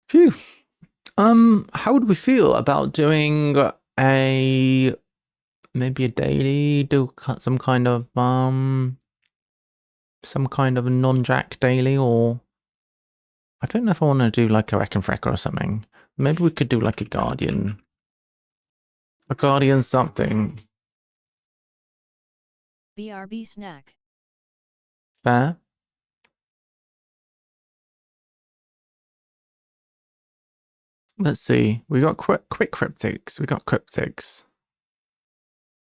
Phew. How would we feel about doing maybe a daily, do some kind of non-jack daily, or I don't know if I want to do like a Wreck and Frecker or something. Maybe we could do like a Guardian something. BRB snack. Fair. Let's see. We got quick cryptics. We got cryptics.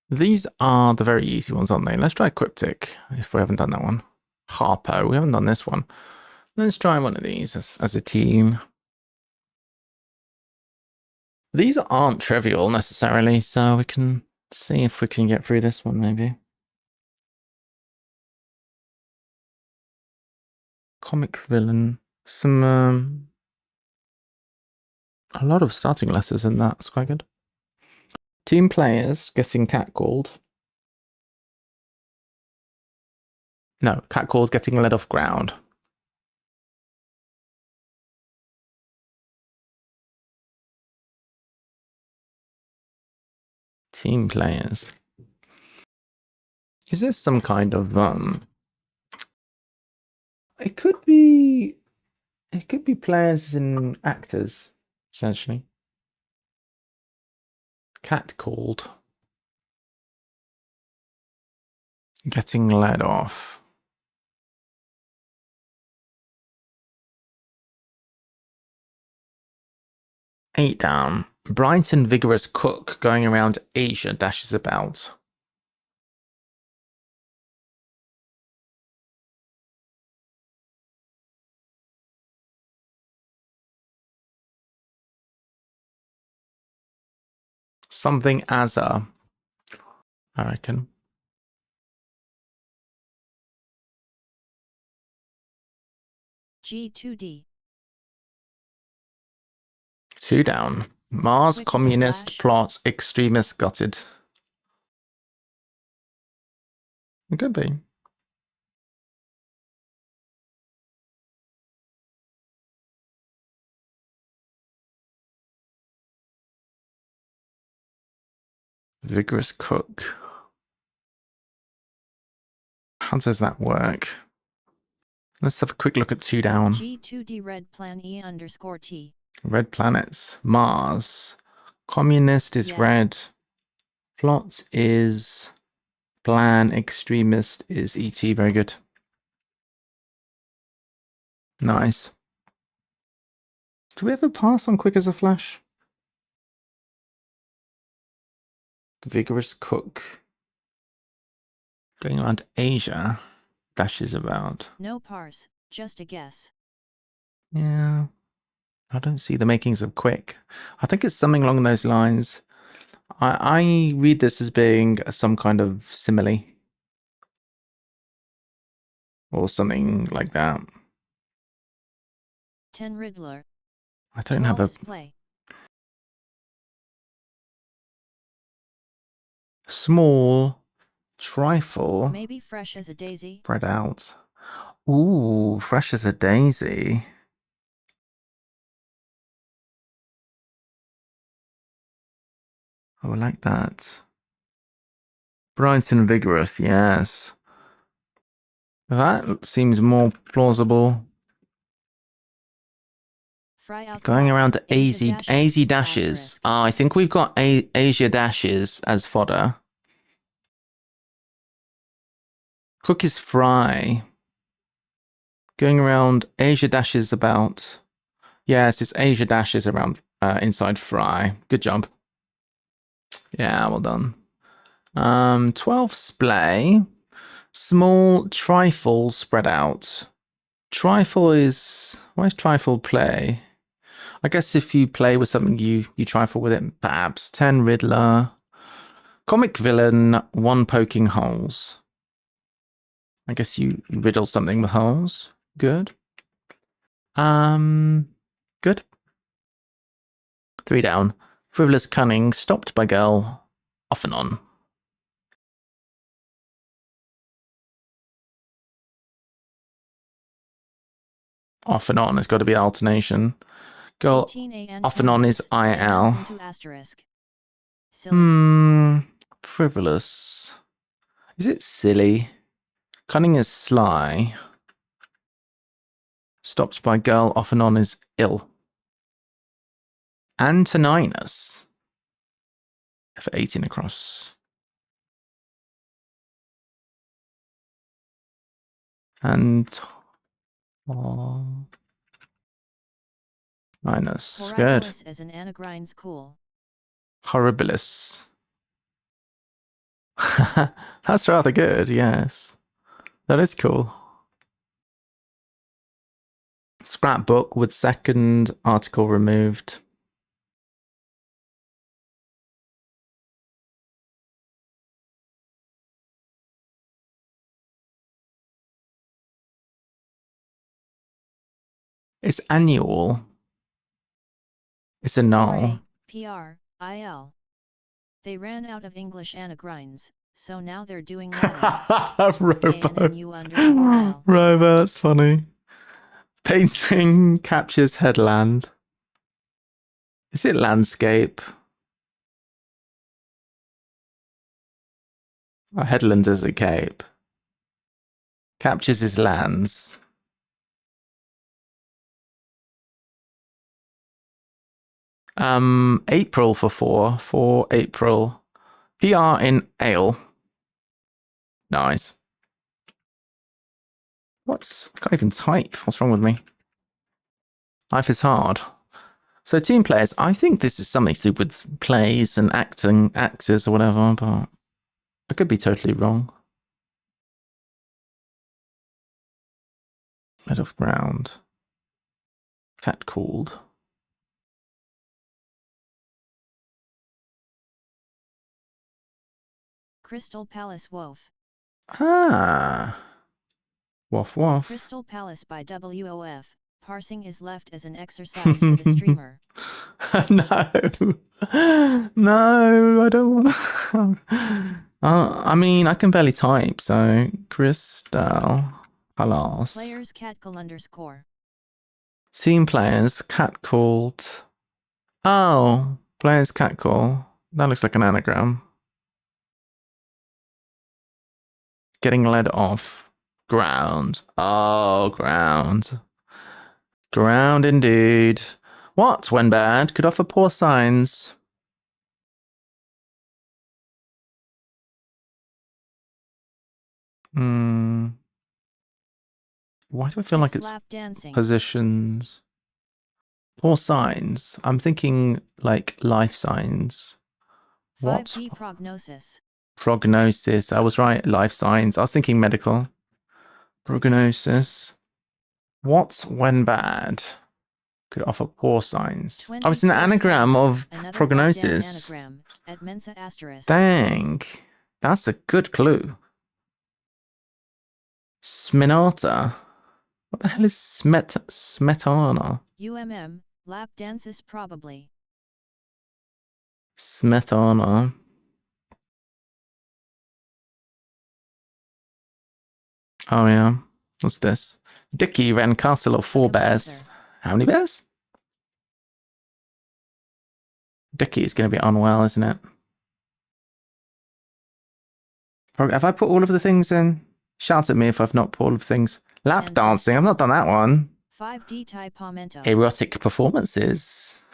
These are the very easy ones, aren't they? Let's try cryptic if we haven't done that one. Harpo. We haven't done this one. Let's try one of these as a team. These aren't trivial necessarily, so we can see if we can get through this one maybe. Comic villain. Some a lot of starting letters in that. It's quite good. Team players getting catcalled. No, catcalled getting led off ground. Team players. Is this some kind of it could be players and actors, essentially. Catcalled. Getting led off. 8 down. Bright and vigorous cook going around Asia dashes about. Something as a, I reckon. G2D. 2 down. Mars Quick as a communist flash. plot extremist gutted. It could be. Vigorous cook. How does that work? Let's have a quick look at 2 down. G2D red plan E_T. Red planets. Mars. Communist is Yeah. red. Plot is plan. Extremist is ET. Very good. Nice. Do we ever pass on quick as a flash? Vigorous cook. Going around Asia. Dashes about. No parse, just a guess. Yeah. I don't see the makings of quick. I think it's something along those lines. I read this as being some kind of simile. Or something like that. 10 Riddler. I don't have a... Play. Small trifle. Maybe fresh as a daisy. Spread out. Ooh, fresh as a daisy. Oh, I like that. Bright and vigorous, yes. That seems more plausible. Fry out Going fast. around to Asia AZ dashes. dashes. I think we've got Asia dashes as fodder. Cook is fry. Going around Asia dashes about. Yes, it's Asia dashes around inside fry. Good job. Yeah, well done. 12 splay. Small trifle spread out. Trifle is... Why is trifle play? I guess if you play with something, you trifle with it, perhaps. 10 Riddler. Comic villain, 1 poking holes. I guess you riddle something with holes. Good. Good. 3 down. Frivolous cunning, stopped by girl, off and on. Off and on has got to be alternation. Girl, off and on is IL. Frivolous. Is it silly? Cunning is sly. Stopped by girl, off and on is ill. Antoninus. For 18 across. And... minus. Good. As an anagrine's cool. Horribilis. That's rather good, yes. That is cool. Scrapbook with second article removed. It's annual. It's a null. PRIL. They ran out of English anagrines, so now they're doing Latin. Robo. Robo, that's funny. Painting captures headland. Is it landscape? Oh, headland is a cape. Captures his lands. April for April. PR in ale. Nice. I can't even type. What's wrong with me? Life is hard. So team players, I think this is something to do with plays and actors or whatever, but I could be totally wrong. Bed of ground. Cat called. Crystal Palace Wolf. Ah. Waff waff. Crystal Palace by WOF. Parsing is left as an exercise for the streamer. No. No, I don't want I mean, I can barely type, so Crystal Palace. Players _. Team players, cat called. Oh, players cat call. That looks like an anagram. Getting led off. Ground. Oh, ground. Ground indeed. What, when bad, could offer poor signs. Why do I feel like it's positions? Poor signs. I'm thinking like life signs. What? 5D prognosis. Prognosis. I was right. Life signs. I was thinking medical. Prognosis. What, when bad, could offer poor signs? Oh, it's an anagram of prognosis. Anagram at Mensa ***. Dang. That's a good clue. Sminata. What the hell is smetana? Lap dances probably. Smetana. Oh yeah. What's this? Dickie ran castle of 4 bears. How many bears? Dickie is going to be unwell, isn't it? Have I put all of the things in? Shout at me if I've not put all of the things. Lap dancing. I've not done that one. 5D typomento. Erotic performances.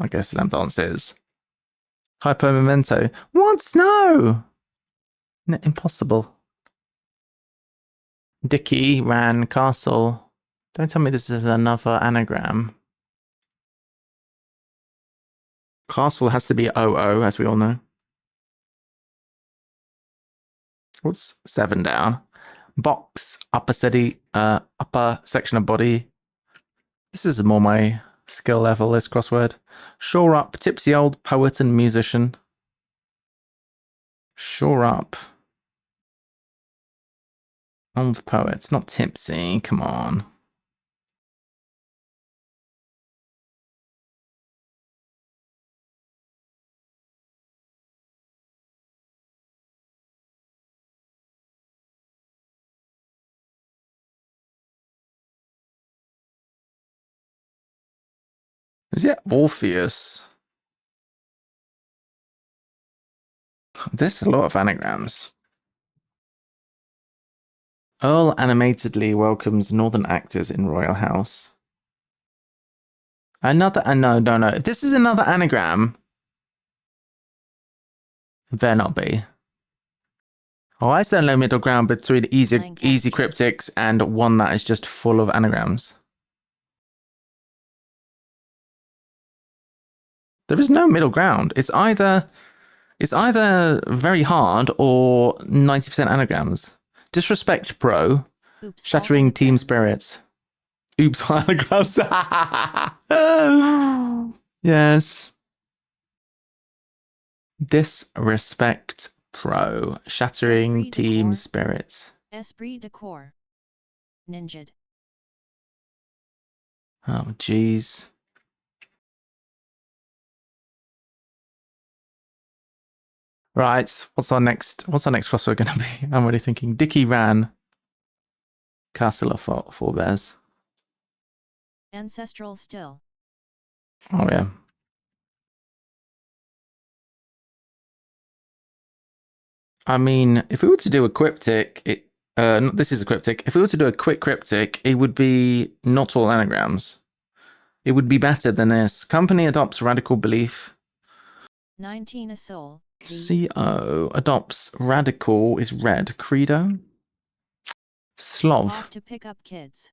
I guess lap dances. Hypermomento. What? No! Impossible. Dickie ran castle. Don't tell me this is another anagram. Castle has to be OO, as we all know. What's 7 down? Box, upper section of body. This is more my skill level, this crossword. Shore up, tipsy old poet and musician. Shore up. Old poets, not tipsy, come on. Is it Orpheus? There's a lot of anagrams. Earl animatedly welcomes northern actors in royal house. Another, no. If this is another anagram, there not be. Oh, I stand no middle ground between easy cryptics and one that is just full of anagrams. There is no middle ground. It's either very hard or 90% anagrams. Disrespect pro. Oops, shattering team spirits. Oops, anagrams. Yes. Disrespect pro. Shattering Esprit team decor. spirits. Esprit de corps. Ninja'd. Oh, jeez. Right, what's our next crossword going to be? I'm already thinking. Dickie ran castle of 4 bears. Ancestral still. Oh yeah. I mean, if we were to do a cryptic, this is a cryptic. If we were to do a quick cryptic, it would be not all anagrams. It would be better than this. Company adopts radical belief. 19 a soul. CO adopts radical is red. Credo. Slov. Off to pick up kids.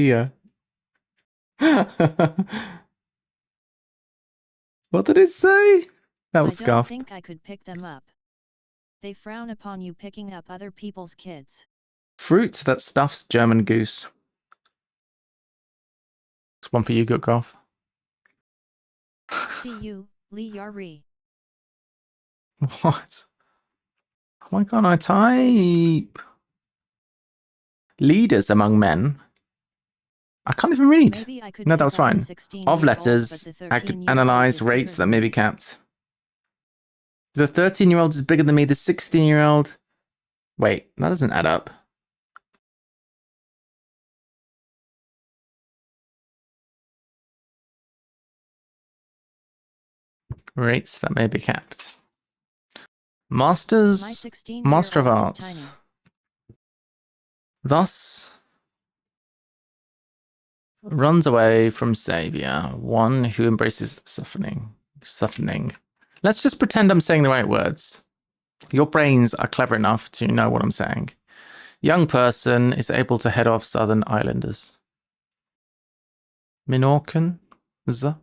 dear. What did it say? That was I don't scuffed. think I could pick them up. They frown upon you picking up other people's kids. Fruit that stuffs German goose. It's one for you, good golf. See you, 𝘤𝘬𝘺𝘬𝘰. What? Why can't I type? Leaders among men. I can't even read. Maybe I could No, that pick was up the fine. 16-year-old, Of letters, but the I could 13-year-old analyze is rates bigger that may than be me. capped. The 13-year-old is bigger than me. The 16-year-old. Wait, that doesn't add up. Rates that may be capped. Masters. My 16-year-old Master of is Arts. tiny. Thus runs away from Savior, one who embraces suffering. Let's just pretend I'm saying the right words. Your brains are clever enough to know what I'm saying. Young person is able to head off Southern Islanders. Minorcan? Z?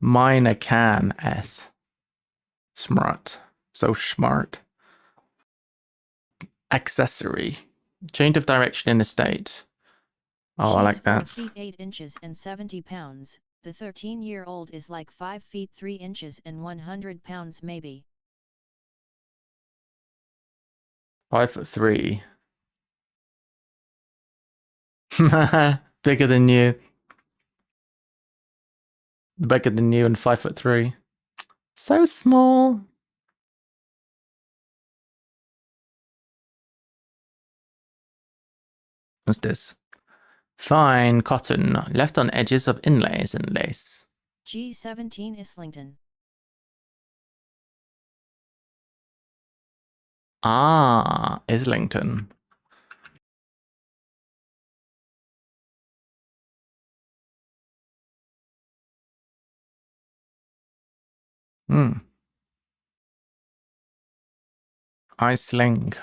Minor can S. Smart. So smart. Accessory. Change of direction in a state. Oh, I like that. She's 4 feet 8 inches and 70 pounds. The 13-year-old is like 5 feet 3 inches and 100 pounds maybe. 5'3". Bigger than you. Bigger than you and 5'3". So small. What's this? Fine cotton, left on edges of inlays and lace. 𝘤𝘳𝘺𝘰𝘴𝘴𝘸𝘰𝘳𝑒𝑙𝑖𝑛𝑔𝑡�ON. Ah, Islington. Islington.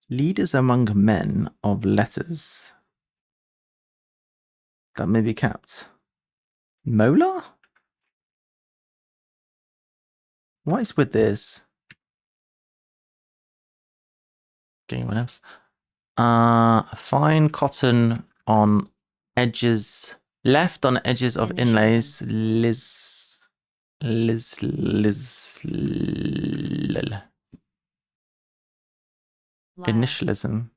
Leaders among men of letters. That may be capped. Molar? What is with this? Okay, what else? Fine cotton on edges, left on edges of inlays. Initialism.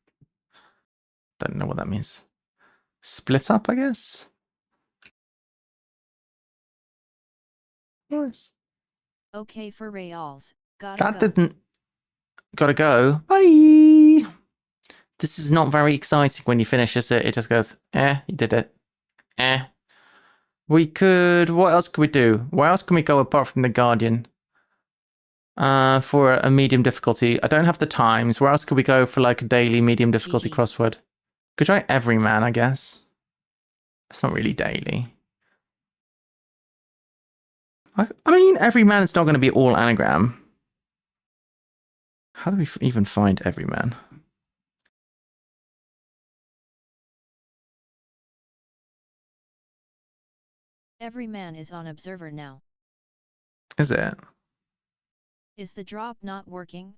Don't know what that means. Split up, I guess. Nice. Okay for reals. That didn't. Gotta go. Bye. This is not very exciting when you finish, is it? It just goes, you did it. We could. What else could we do? Where else can we go apart from the Guardian? For a medium difficulty. I don't have the times. Where else could we go for like a daily medium difficulty crossword? Could try Everyman, I guess. It's not really daily. I mean, Everyman is not going to be all anagram. How do we even find Everyman? Everyman is on Observer now. Is it? Is the drop not working?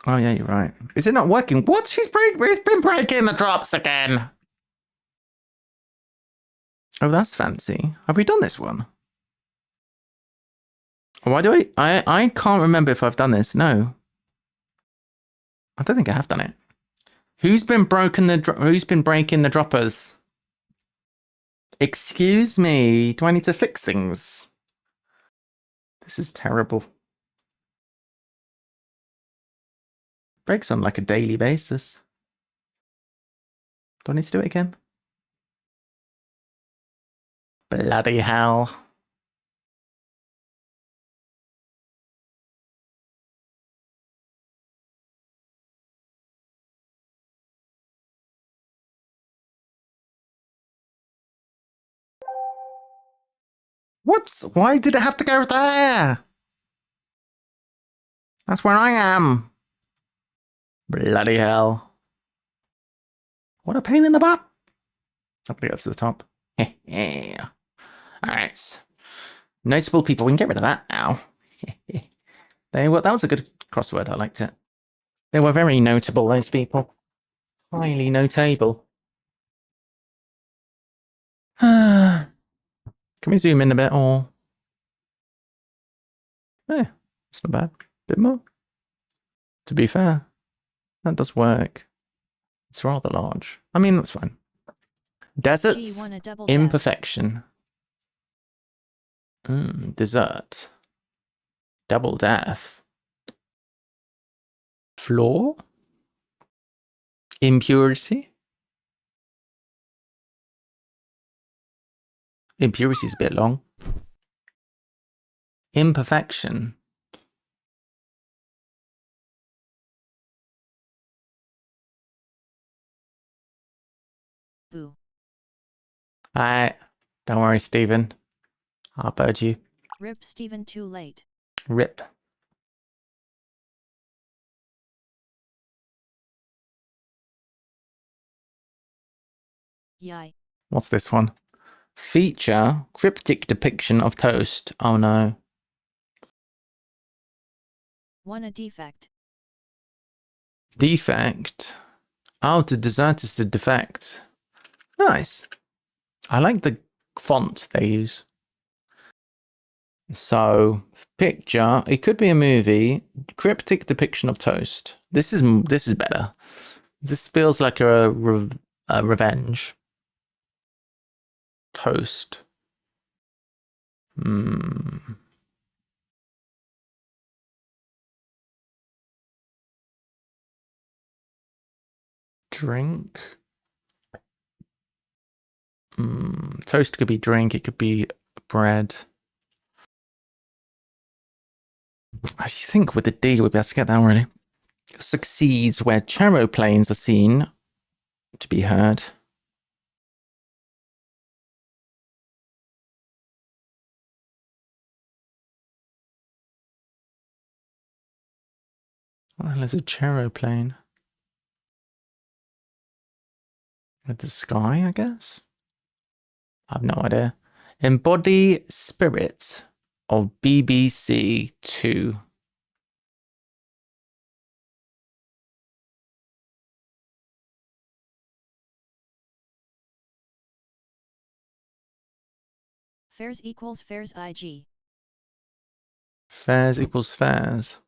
Oh yeah, you're right. Is it not working? What? He's been breaking the drops again. Oh, that's fancy. Have we done this one? Why do I can't remember if I've done this. No. I don't think I have done it. Who's been breaking the droppers? Excuse me. Do I need to fix things? This is terrible. Breaks on like a daily basis. Do I need to do it again? Bloody hell. Why did it have to go there? That's where I am. Bloody hell. What a pain in the butt. Somebody else to the top. Alright. Notable people. We can get rid of that now. That was a good crossword. I liked it. They were very notable, those people. Highly notable. Can we zoom in a bit or... Yeah, it's not bad. Bit more. To be fair, that does work. It's rather large. I mean, that's fine. Deserts, imperfection. Dessert. Double death. Floor. Impurity. Impurity is a bit long. Imperfection. Boo. Alright. Don't worry, Stephen. I'll bird you. Rip Stephen, too late. Rip. Yay. What's this one? Feature cryptic depiction of toast. Oh no. A defect. Defect. Oh, the dessert is the defect. Nice. I like the font they use. So, picture. It could be a movie. Cryptic depiction of toast. This is better. This feels like a revenge. Toast. Drink. Toast could be drink. It could be bread. I think with the D we'd be able to get that one, really. Succeeds where chaeroplanes are seen to be heard. What the hell is a chaeroplane? With the sky, I guess? I have no idea. Embody spirit of BBC 2. Fares equals fares IG. Fares equals fares.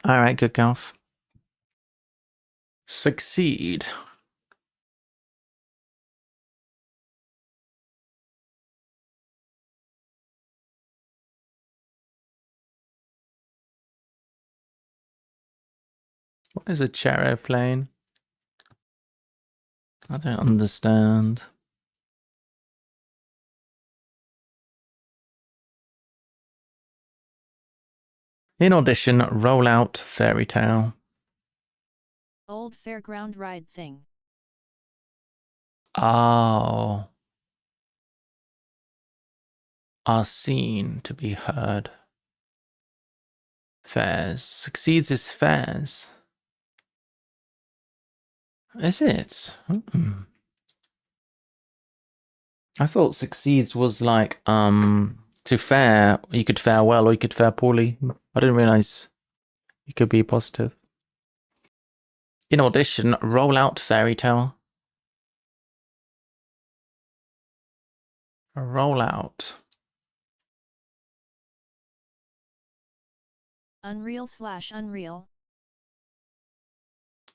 Alright, good golf. Succeed. What is a chaeroplane? I don't understand. In audition, roll out fairy tale. Old fairground ride thing. Oh. Are seen to be heard. Fares. Succeeds is fares. Is it? I thought succeeds was like, to fare, you could fare well or you could fare poorly. I didn't realize you could be positive. In audition, roll out fairy tale. Roll out. Unreal/unreal.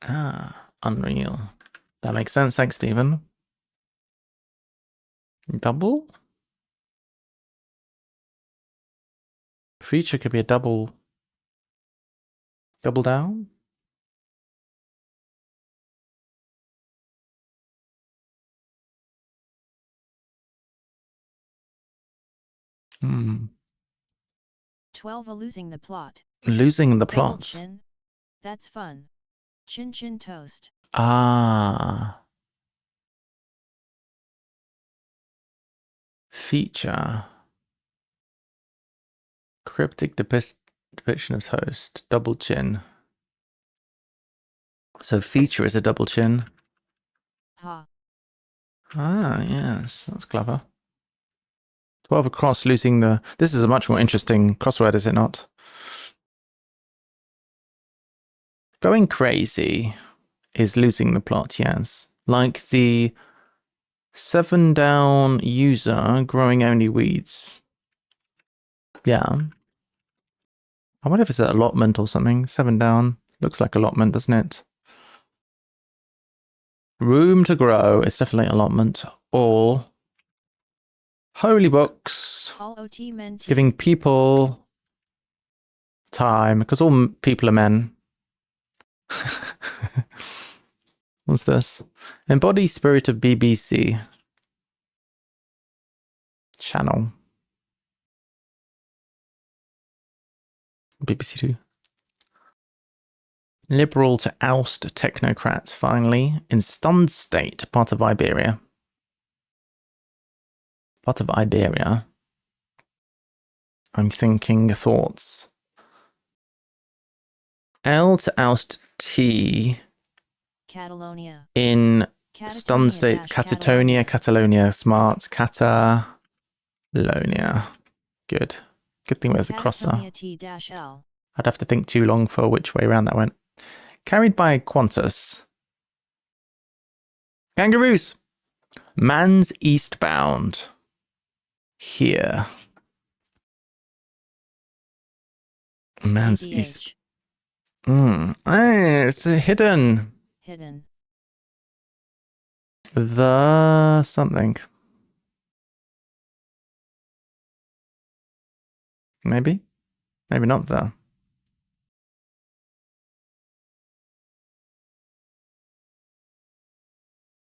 Ah, unreal. That makes sense. Thanks, Stephen. Double? Feature could be a double. Double down? Hmm. 12 losing the plot. Losing the Double plot. chin. That's fun. Chin chin toast. Ah. Feature. Cryptic depiction of host. Double chin. So feature is a double chin. Ha. Ah, yes. That's clever. 12 across, losing the... This is a much more interesting crossword, is it not? Going crazy is losing the plot, yes. Like the 7 down user growing only weeds. Yeah. I wonder if it's an allotment or something. 7 down. Looks like allotment, doesn't it? Room to grow. It's definitely allotment. All. Holy books. All OT men T. Giving people time. Because all people are men. What's this? Embody spirit of BBC. Channel. BBC Two. Liberal to oust technocrats, finally. In stunned state, part of Iberia. Part of Iberia. I'm thinking thoughts. L to oust T. Catalonia. In stunned state, Catalonia, smart, Catalonia. Good. Good thing we have the crosser. T-L. I'd have to think too long for which way around that went. Carried by Qantas. Kangaroos. Man's eastbound. Here. Man's TDH. east. It's hidden. Hidden. The something. Maybe. Maybe not the.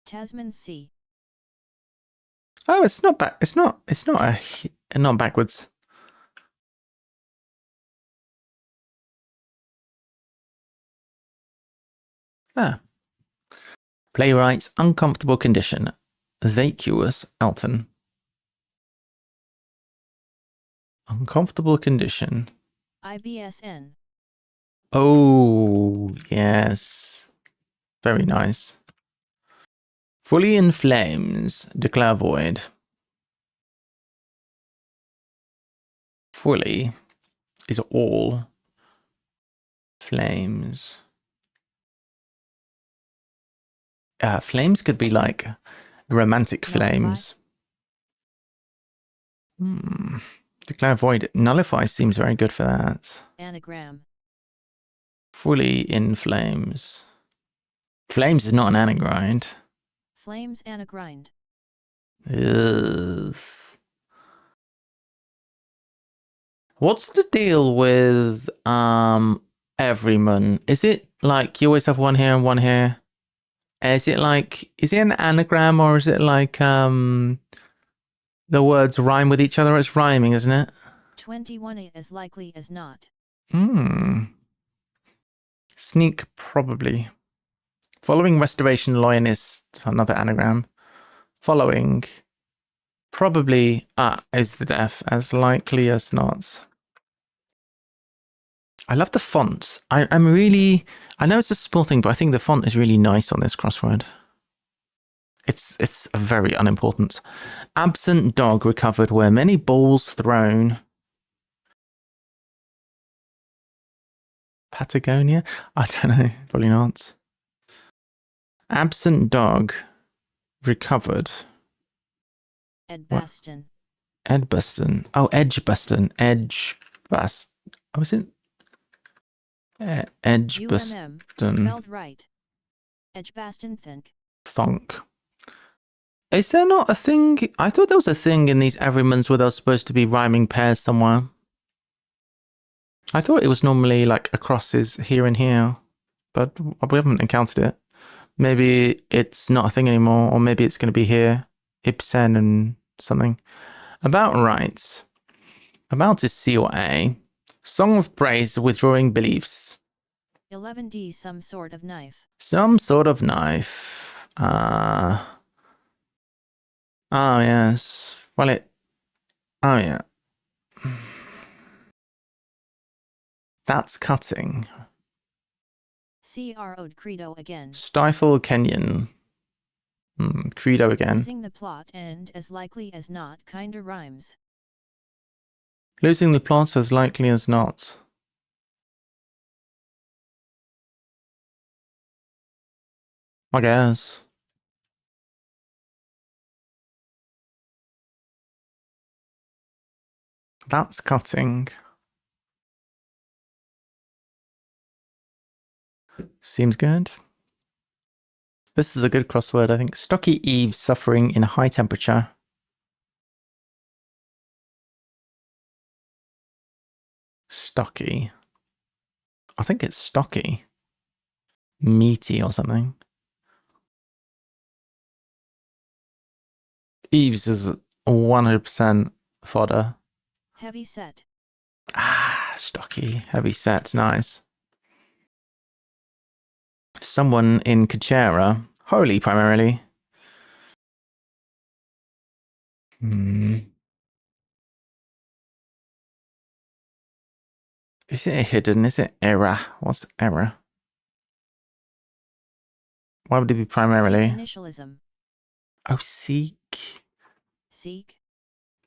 Tasman Sea. Oh, it's not back. It's not not backwards. Ah. Playwright's uncomfortable condition. Vacuous Alton. Uncomfortable condition. IBSN. Oh, yes. Very nice. Fully in flames. Declare void. Fully is all flames. Flames could be like romantic flames. Declare void. Nullify seems very good for that. Anagram. Fully in flames. Flames is not an anagram. Flames anagram. Yes. What's the deal with everyman? Is it like you always have one here and one here? Is it an anagram, or is it like the words rhyme with each other? It's rhyming, isn't it? 21 as likely as not. Sneak, probably. Following restoration loyalist, another anagram. Following, probably, is the death, as likely as not. I love the font. I know it's a small thing, but I think the font is really nice on this crossword. It's very unimportant. Absent dog recovered where many balls thrown. Patagonia? I don't know. Probably not. Absent dog recovered. Edgbaston. Edgbaston. Oh, Edgbaston. Edgbaston. Oh, is it? Edgbaston. Spelled right. Edgbaston Thunk. Is there not a thing? I thought there was a thing in these everymans where there was supposed to be rhyming pairs somewhere. I thought it was normally like acrosses here and here, but we haven't encountered it. Maybe it's not a thing anymore, or maybe it's going to be here. Ibsen and something. About rights. About is C or A. Song of praise, withdrawing beliefs. 11D some sort of knife. Some sort of knife. Oh, yes. Well, oh, yeah. That's cutting. 𝘤𝘳𝘺𝘰𝘴𝘴𝘸 again. Stifle Kenyan. Credo again. Losing the plot and as likely as not kinda rhymes. Losing the plot as likely as not. I guess. That's cutting. Seems good. This is a good crossword, I think. Stocky eaves suffering in high temperature. Stocky. I think it's stocky. Meaty or something. Eaves is 100% fodder. Heavy set. Ah, stocky. Heavy set. Nice. Someone in 𝘤𝘳𝘳𝘬𝘳𝘠. Holy, primarily. Is it a hidden? Is it error? What's error? Why would it be primarily? Initialism. Oh, seek. Seek.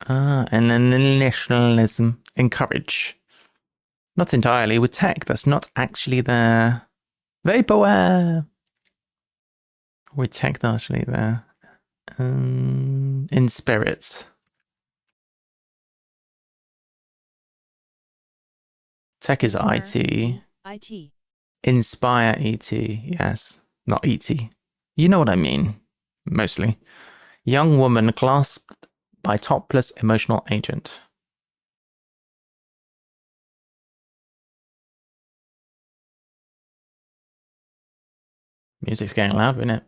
Ah, and then initialism. Encourage. Not entirely. With tech, that's not actually there. Vaporware. With tech, that's actually there. In spirits. Tech is IT. IT. Inspire ET. Yes. Not ET. You know what I mean. Mostly. Young woman clasped by topless emotional agent. Music's getting loud, isn't it?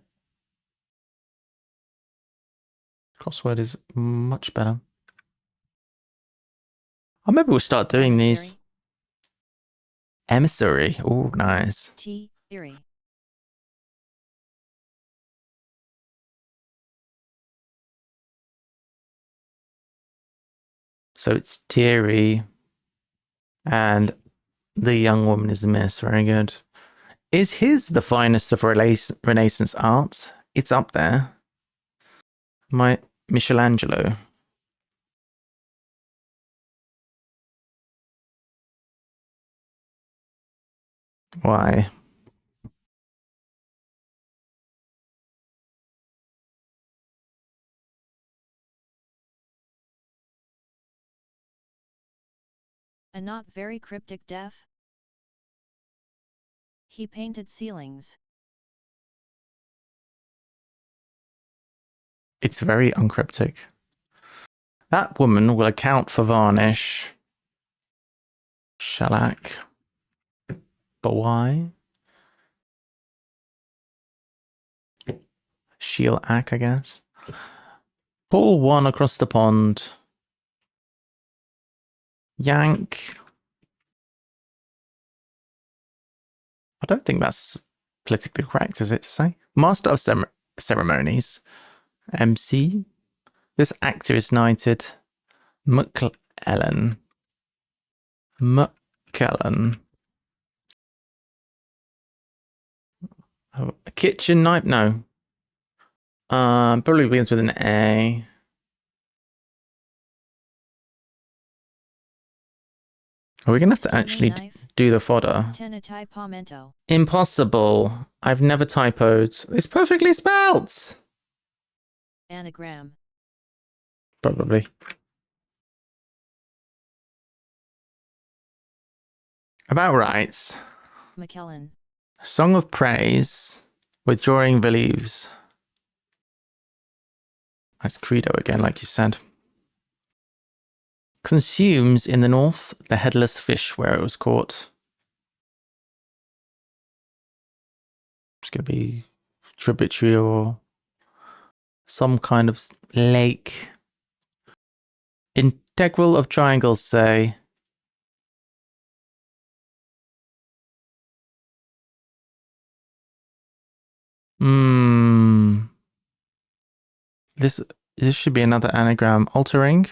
Crossword is much better. Oh, maybe we'll start doing these. Emissary. Oh, nice. Eerie. So it's teary. And the young woman is a miss. Very good. Is his the finest of Renaissance art? It's up there. My Michelangelo. Why? A not very cryptic def. He painted ceilings. It's very uncryptic. That woman will account for varnish. Shellac. But why? Shellac, I guess. Pull one across the pond. Yank. I don't think that's politically correct, is it to say? Master of Ceremonies. MC. This actor is knighted. McKellen. McKellen. Oh, a kitchen knife? No. Probably begins with an A. Are we going to have to actually do the fodder? Impossible. I've never typoed. It's perfectly spelt. Anagram. Probably. About right. McKellen. Song of praise. Withdrawing the leaves. That's credo again, like you said. Consumes in the north the headless fish where it was caught. It's going to be tributary or some kind of lake. Integral of triangles, say. This should be another anagram altering.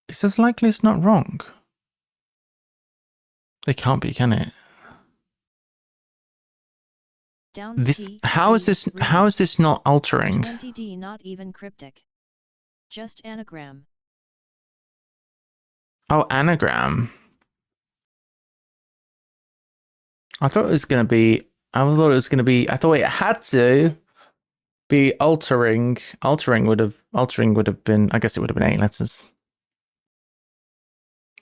It says likely it's not wrong. It can't be, can it? How is this not altering? 20D not even cryptic. Just anagram. Oh, anagram. I thought it was going to be, I thought it had to be altering. Altering would have been, I guess it would have been 8 letters.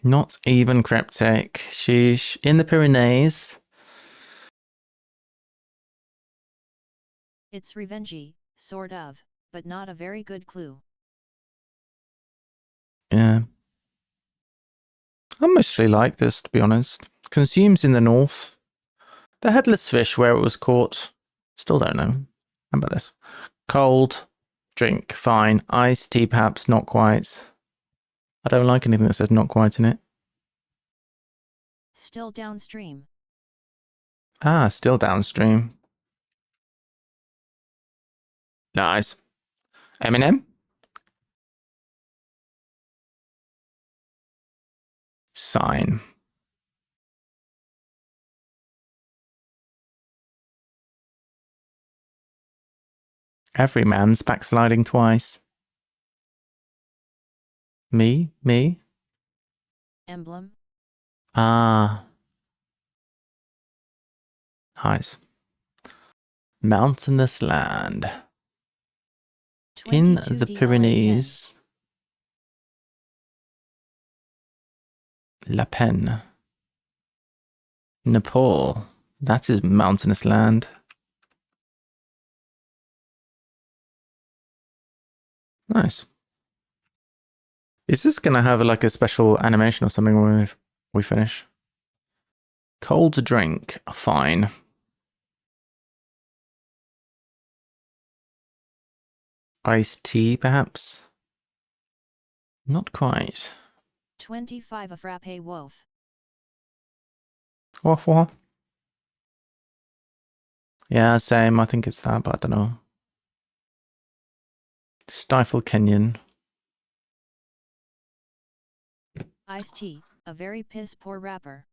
Not even cryptic. Sheesh. In the Pyrenees. It's revengey, sort of, but not a very good clue. Yeah. I mostly like this, to be honest. Consumes in the north. The headless fish where it was caught. Still don't know. How about this? Cold. Drink. Fine. Iced tea perhaps. Not quite. I don't like anything that says not quite in it. Still downstream. Ah, still downstream. Nice. Eminem? Sign. Every man's backsliding twice. Me? Emblem. Ah. Nice. Mountainous land. In the Pyrenees. La Pen. Nepal. That is mountainous land. Nice. Is this going to have like a special animation or something when we finish? Cold to drink. Fine. Iced tea, perhaps? Not quite. 25 a frappe wolf. What? Yeah, same. I think it's that, but I don't know. Stifle Kenyan. Iced tea, a very piss poor rapper.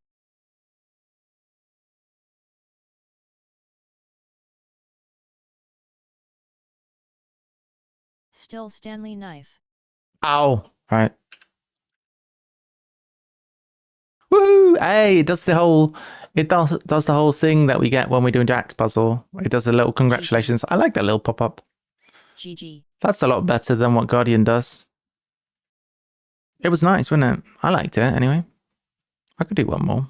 Still Stanley knife. Ow! Right. Woohoo! Hey, it does the whole thing that we get when we do a Jack's puzzle. It does a little congratulations. I like that little pop-up. GG. That's a lot better than what Guardian does. It was nice, wasn't it? I liked it anyway. I could do one more.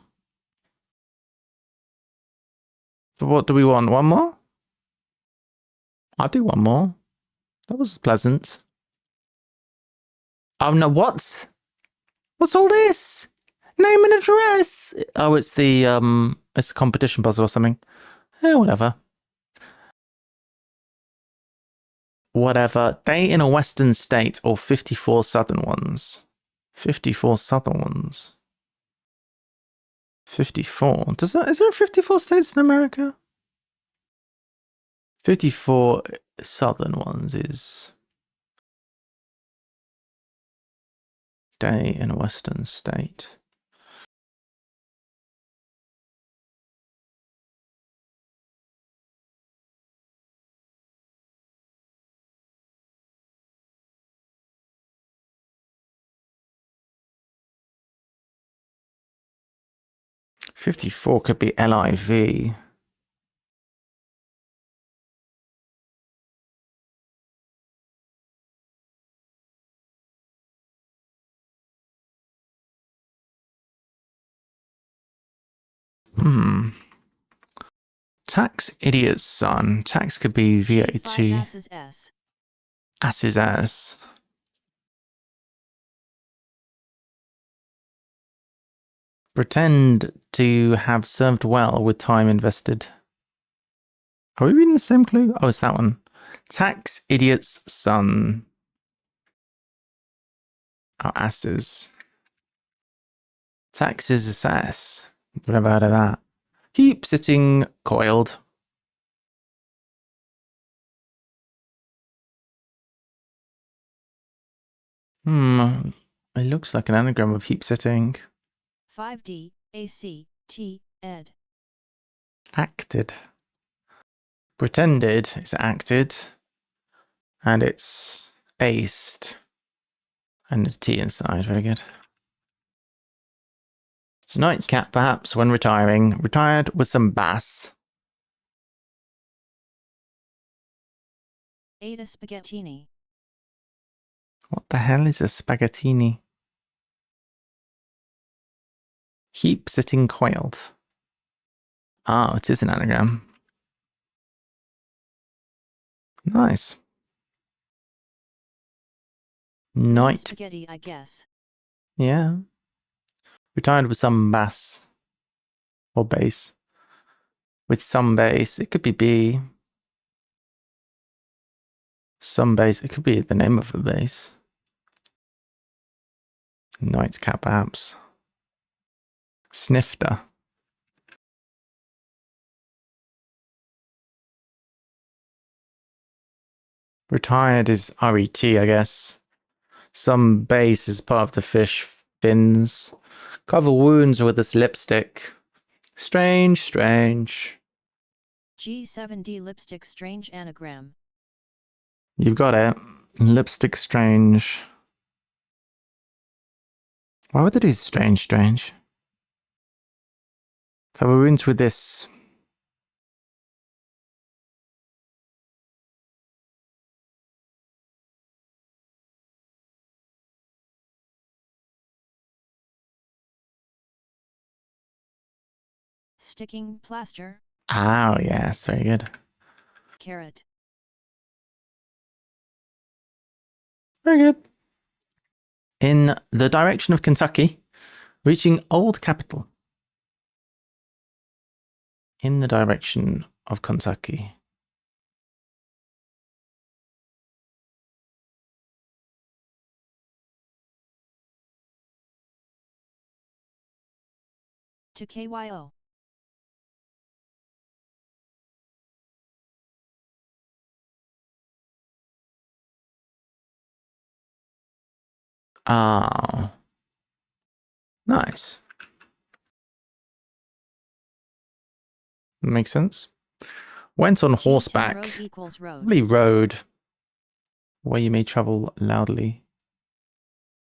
So what do we want? One more? I'll do one more. That was pleasant. Oh no, what? What's all this? Name and address. Oh, it's the competition puzzle or something. Whatever. Whatever. Day in a western state or 54 southern ones. 54 southern ones. 54. Is there 54 states in America? 54 southern ones is day in a western state. '54 could be LIV. Tax idiot's son. Tax could be VAT. Ass's ass. Pretend to have served well with time invested. Are we reading the same clue? Oh, it's that one. Tax idiot's son. Oh, asses. Taxes is ass. I've never heard of that. Heap sitting coiled. It looks like an anagram of heap sitting. 5D, ACT, ed. Acted. Pretended is acted. And it's aced. And a T inside, very good. Nightcap, perhaps, when retiring. Retired with some bass. Ate a spaghettini. What the hell is a spaghettini? Heap sitting coiled. Ah, it is an anagram. Nice. Night. Spaghetti, I guess. Yeah. Retired with some bass. Or bass. With some bass. It could be B. Some bass. It could be the name of a bass. Nightcap, perhaps. Snifter. Retired is RET, I guess. Some base is part of the fish fins. Cover wounds with this lipstick. Strange, strange. G7D lipstick strange anagram. You've got it. Lipstick strange. Why would it do strange, strange? Cover wounds with this. Sticking plaster. Oh, yes, very good. Carrot. Very good. In the direction of Kentucky, reaching Old Capitol. In the direction of Kentucky. To KYO. Oh. Nice. Makes sense. Went on horseback. Road equals road. Probably road. Where you may travel loudly.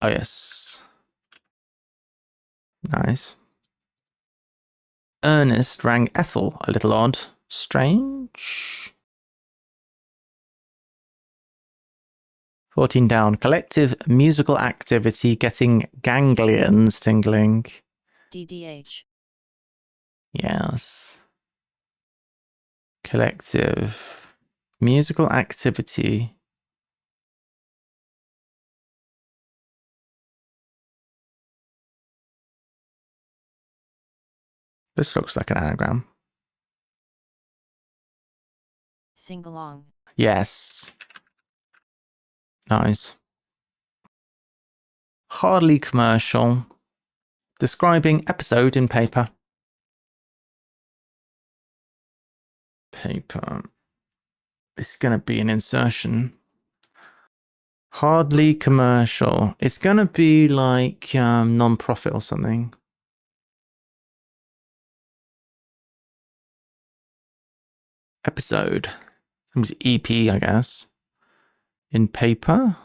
Oh, yes. Nice. Ernest rang Ethel, a little odd. Strange. 14 down. Collective musical activity getting ganglions tingling. DDH. Yes. Collective musical activity. This looks like an anagram. Sing along. Yes. Nice. Hardly commercial. Describing episode in paper. Paper. It's going to be an insertion. Hardly commercial. It's going to be like non-profit or something. Episode. It was EP, I guess. In paper.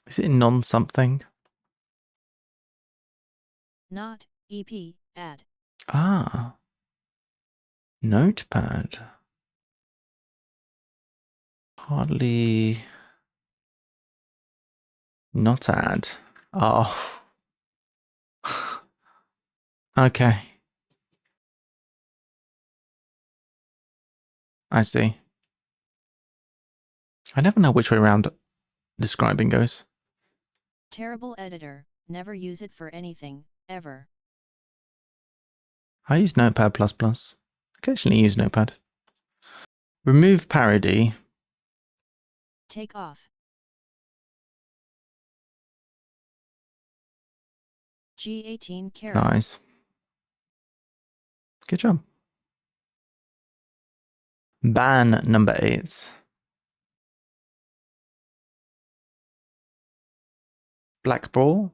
Is it non-something? Not, EP, ad. Ah. Notepad. Hardly. Not ad. Oh. Okay. I see. I never know which way around describing goes. Terrible editor, never use it for anything, ever. I use Notepad++. Occasionally use Notepad. Remove parody. Take off. G18 carrot. Nice. Good job. Ban number 8. Black ball.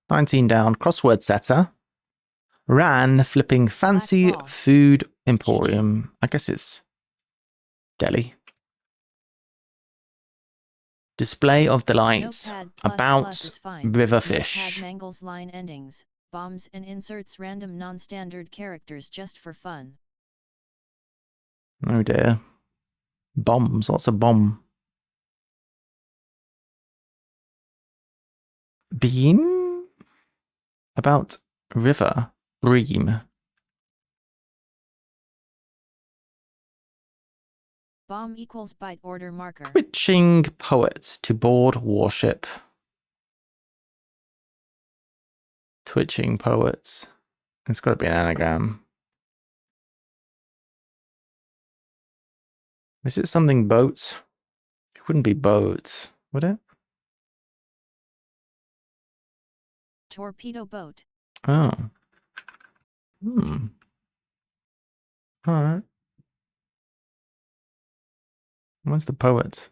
19 down. Crossword setter. Ran flipping fancy food emporium. I guess it's deli. Display of delights. Notepad About river fish. Notepad mangles line endings, bombs and inserts random non-standard characters just for fun. Oh dear. Bombs. Lots of bomb. Beam? About river. Ream. Bomb equals byte order marker. Twitching poet to board warship. Twitching poets. It's got to be an anagram. Is it something boats? It wouldn't be boats, would it? Torpedo boat. Oh. Alright. Where's the poet?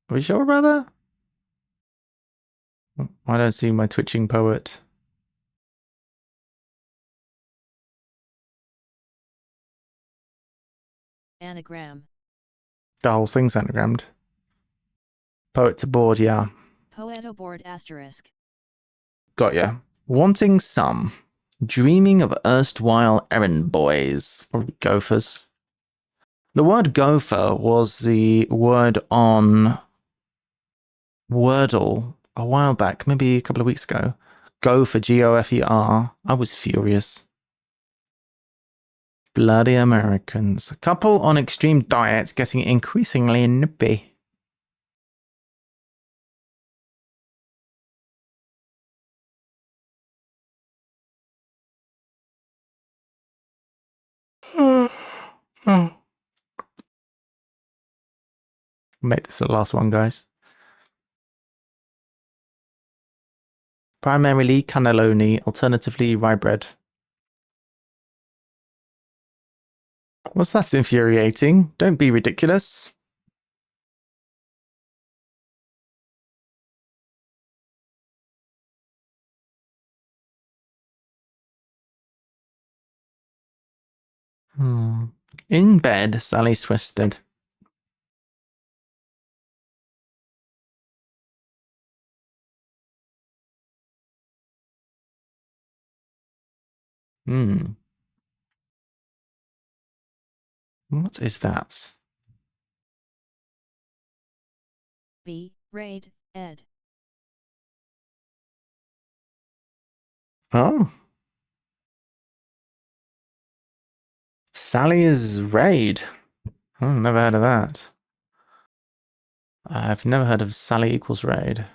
Are we sure about that? I don't see my twitching poet. Anagram. The whole thing's anagrammed. Poet to board, yeah. Poeto board asterisk. Got ya. Wanting some. Dreaming of erstwhile errand boys. Probably gophers. The word gopher was the word on Wordle a while back, maybe a couple of weeks ago. Gopher, G-O-F-E-R. I was furious. Bloody Americans. A couple on extreme diets getting increasingly nippy. Make this the last one, guys. Primarily cannelloni, alternatively rye bread. What's that infuriating? Don't be ridiculous. In bed, Sally's twisted. What is that? B. Raid, ed. Oh. Sally is raid. Oh, never heard of that. I've never heard of Sally equals raid.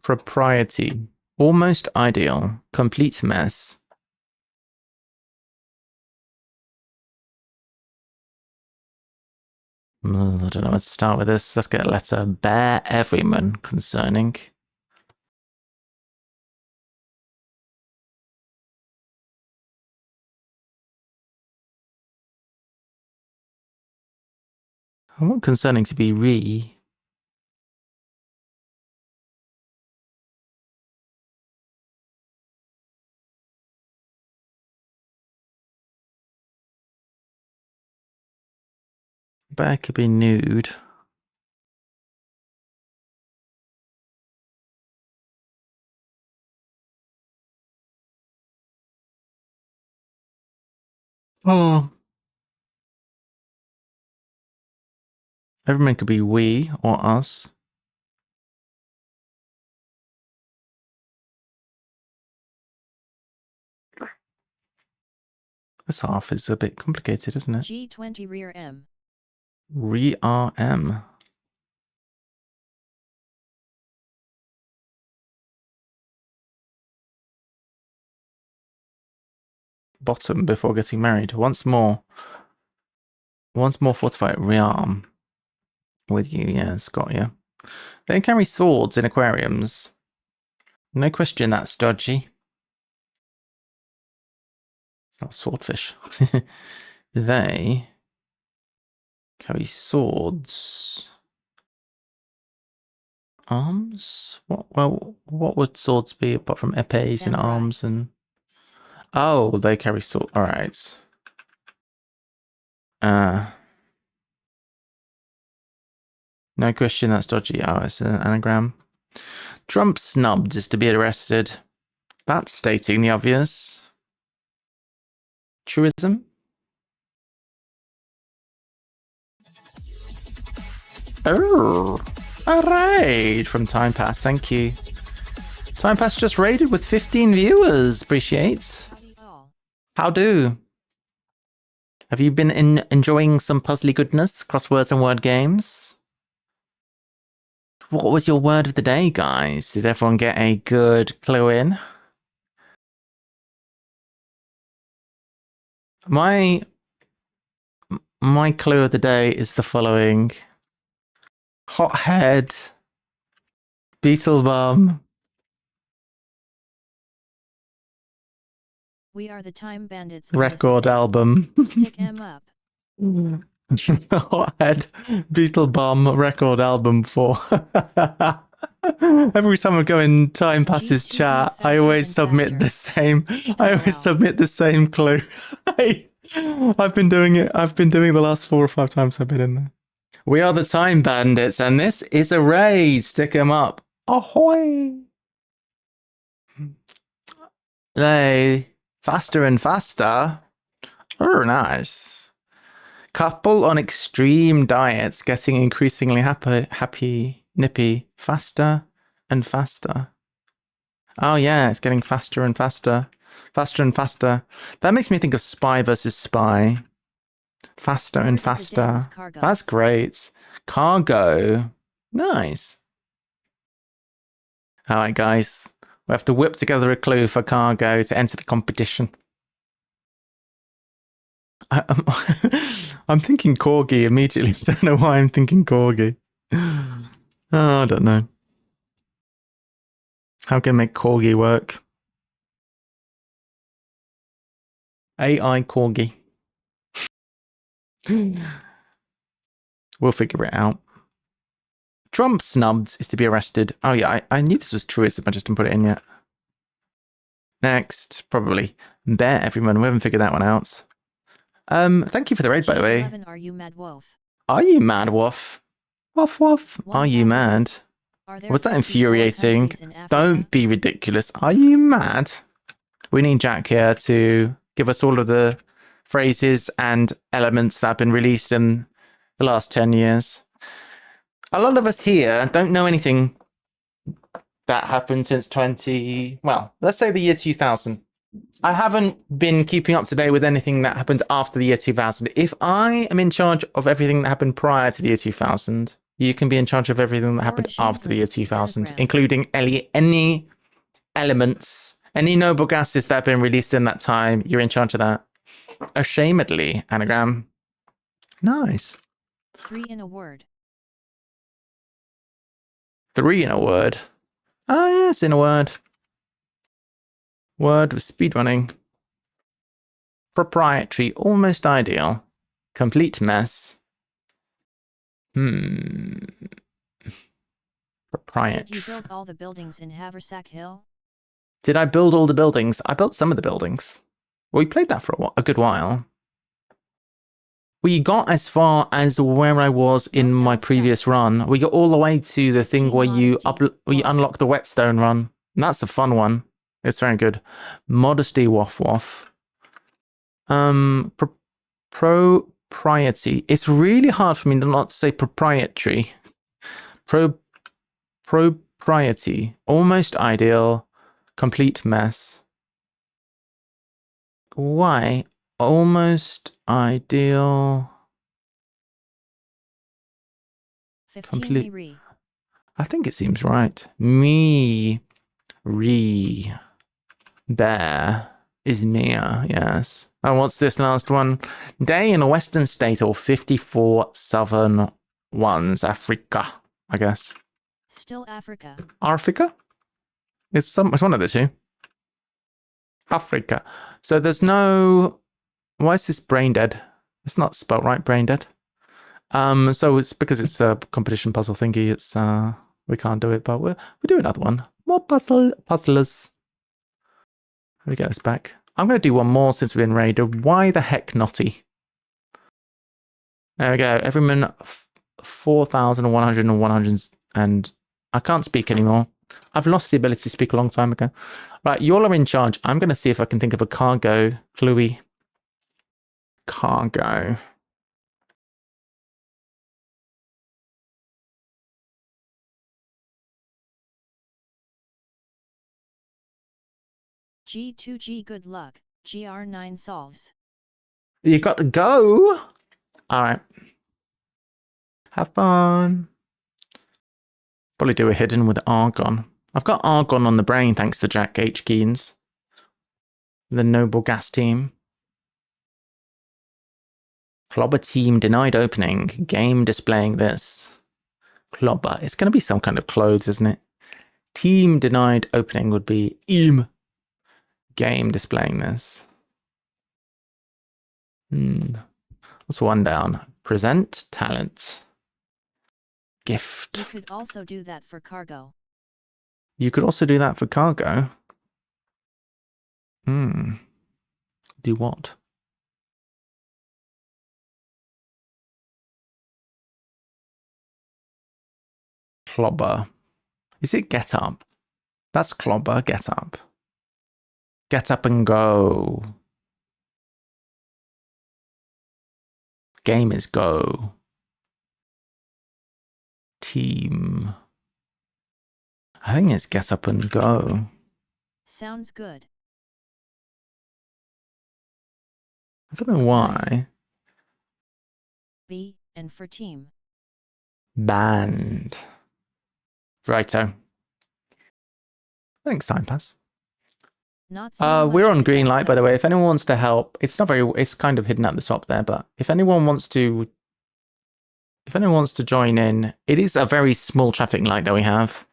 Propriety. Almost ideal. Complete mess. I don't know where to start with this. Let's get a letter. Bear everyman concerning. I want concerning to be re. Bear could be nude. Oh. Everyone could be we or us. This half is a bit complicated, isn't it? G20 rear M. Rear M. Bottom before getting married. Once more. Once more fortify rearm with you. Yes, got you. They carry swords in aquariums. No question that's dodgy. Not swordfish. They carry swords. Arms? What would swords be apart from épées and arms and... Oh, they carry sword. Alright. No question that's dodgy. Oh, it's an anagram. Trump snubbed is to be arrested. That's stating the obvious. Truism? Oh, a raid from Time Pass. Thank you. Time Pass just raided with 15 viewers. Appreciate. How do? Have you been enjoying some puzzly goodness, crosswords and word games? What was your word of the day, guys? Did everyone get a good clue in? My clue of the day is the following. Hothead. 𝘤𝘢𝘬𝘰𝘴𝘴𝘸𝘰. We are the Time Bandits. Record album. Stick 'em up. Hothead 𝘤𝘢𝘬𝘰𝘴𝘴𝘸𝘰 record album for. Every time I go in Time Passes chat, I always submit the same. I always submit the same clue. I've been doing it. I've been doing the last 4 or 5 times I've been in there. We are the Time Bandits, and this is a raid. Stick 'em up. Ahoy! They faster and faster. Oh, nice. Couple on extreme diets, getting increasingly happy, nippy, faster and faster. Oh yeah, it's getting faster and faster. Faster and faster. That makes me think of Spy versus Spy. Faster and faster. That's great. Cargo. Nice. Alright guys, we have to whip together a clue for cargo to enter the competition. I'm thinking corgi immediately. I don't know why I'm thinking corgi. Oh, I don't know. How can I make corgi work? AI corgi. We'll figure it out. Trump snubbed is to be arrested. Oh yeah, I knew this was truism, I just didn't put it in yet. Next, probably. Bear everyone, we haven't figured that one out. Thank you for the raid, by the way. Are you mad, Wolf? Are you mad, Wolf? Wolf, Wolf. Are you mad? Was that infuriating? Don't be ridiculous. Are you mad? We need Jack here to give us all of the phrases and elements that have been released in the last 10 years. A lot of us here don't know anything that happened since let's say the year 2000. I haven't been keeping up to date with anything that happened after the year 2000. If I am in charge of everything that happened prior to the year 2000, you can be in charge of everything that happened after the year 2000, including any elements, any noble gases that have been released in that time. You're in charge of that. Ashamedly, anagram. Nice. 3 in a word. 3 in a word. Ah, yes, in a word. Word with speedrunning. Proprietary, almost ideal. Complete mess. Proprietary. Did you build all the buildings in Haversack Hill? Did I build all the buildings? I built some of the buildings. We played that for a good while. We got as far as where I was in my previous run. We got all the way to the thing where you unlock the whetstone run. And that's a fun one. It's very good. Modesty, waff waff. Propriety. It's really hard for me not to say proprietary. Propriety. Almost ideal. Complete mess. Why? Almost ideal. 15 complete. I think it seems right. Me. Re. Bear. Izmir, yes. And what's this last one? Day in a western state or 54 southern ones. Africa, I guess. Still Africa. Africa? It's one of the two. Africa. So there's no... Why is this brain dead? It's not spelled right, brain dead. So it's because it's a competition puzzle thingy. It's we can't do it, but we'll do another one. More puzzlers. Let me get this back. I'm going to do one more since we've been raided. Why the heck naughty? There we go. Everyman 4,100 and 100 and I can't speak anymore. I've lost the ability to speak a long time ago. Right, you all are in charge. I'm going to see if I can think of a cargo. Cluey. Cargo. 𝘤𝘳𝘰 good luck. GR9 solves. You got to go. All right. Have fun. Probably do a hidden with Argon. I've got Argon on the brain thanks to Jack H. Keynes. The Noble Gas team. Clobber team denied opening. Game displaying this. Clobber. It's going to be some kind of clothes, isn't it? Team denied opening would be im. Game displaying this. What's one down? Present talent. Gift. You could also do that for cargo. You could also do that for cargo. Do what? Clobber. Is it get up? That's clobber, get up. Get up and go. Game is go. Team. I think it's get up and go. Sounds good. I don't know why. B, and for team. Band. Righto. Thanks, Time Pass. Not so we're much on of green that, light, by the though. way. If anyone wants to help, it's not very. It's kind of hidden at the top there, but if anyone wants to join in, it is a very small traffic light that we have.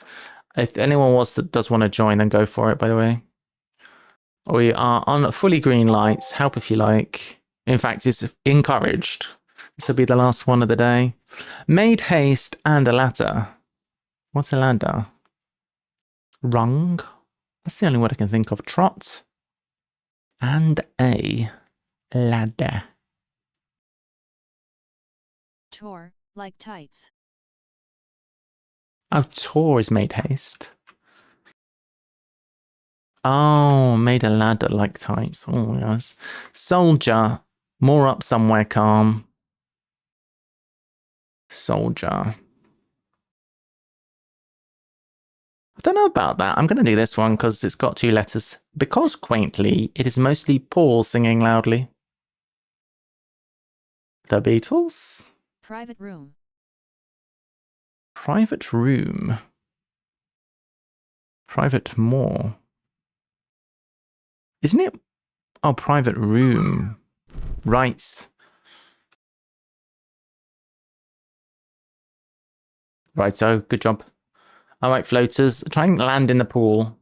If anyone does want to join, then go for it. By the way, we are on fully green lights. Help if you like. In fact, it's encouraged. This will be the last one of the day. Made haste and a ladder. What's a ladder? Rung. That's the only word I can think of. Trot. And a ladder. Tor, like tights. Oh, Tor is made haste. Oh, made a ladder like tights. Oh, yes. Soldier. More up somewhere calm. Soldier. I don't know about that. I'm going to do this one because it's got two letters. Because quaintly, it is mostly Paul singing loudly. The Beatles? Private room. Private room. Private more. Isn't it? Oh, private room. Right. Right, so good job. All right, floaters, try and land in the pool.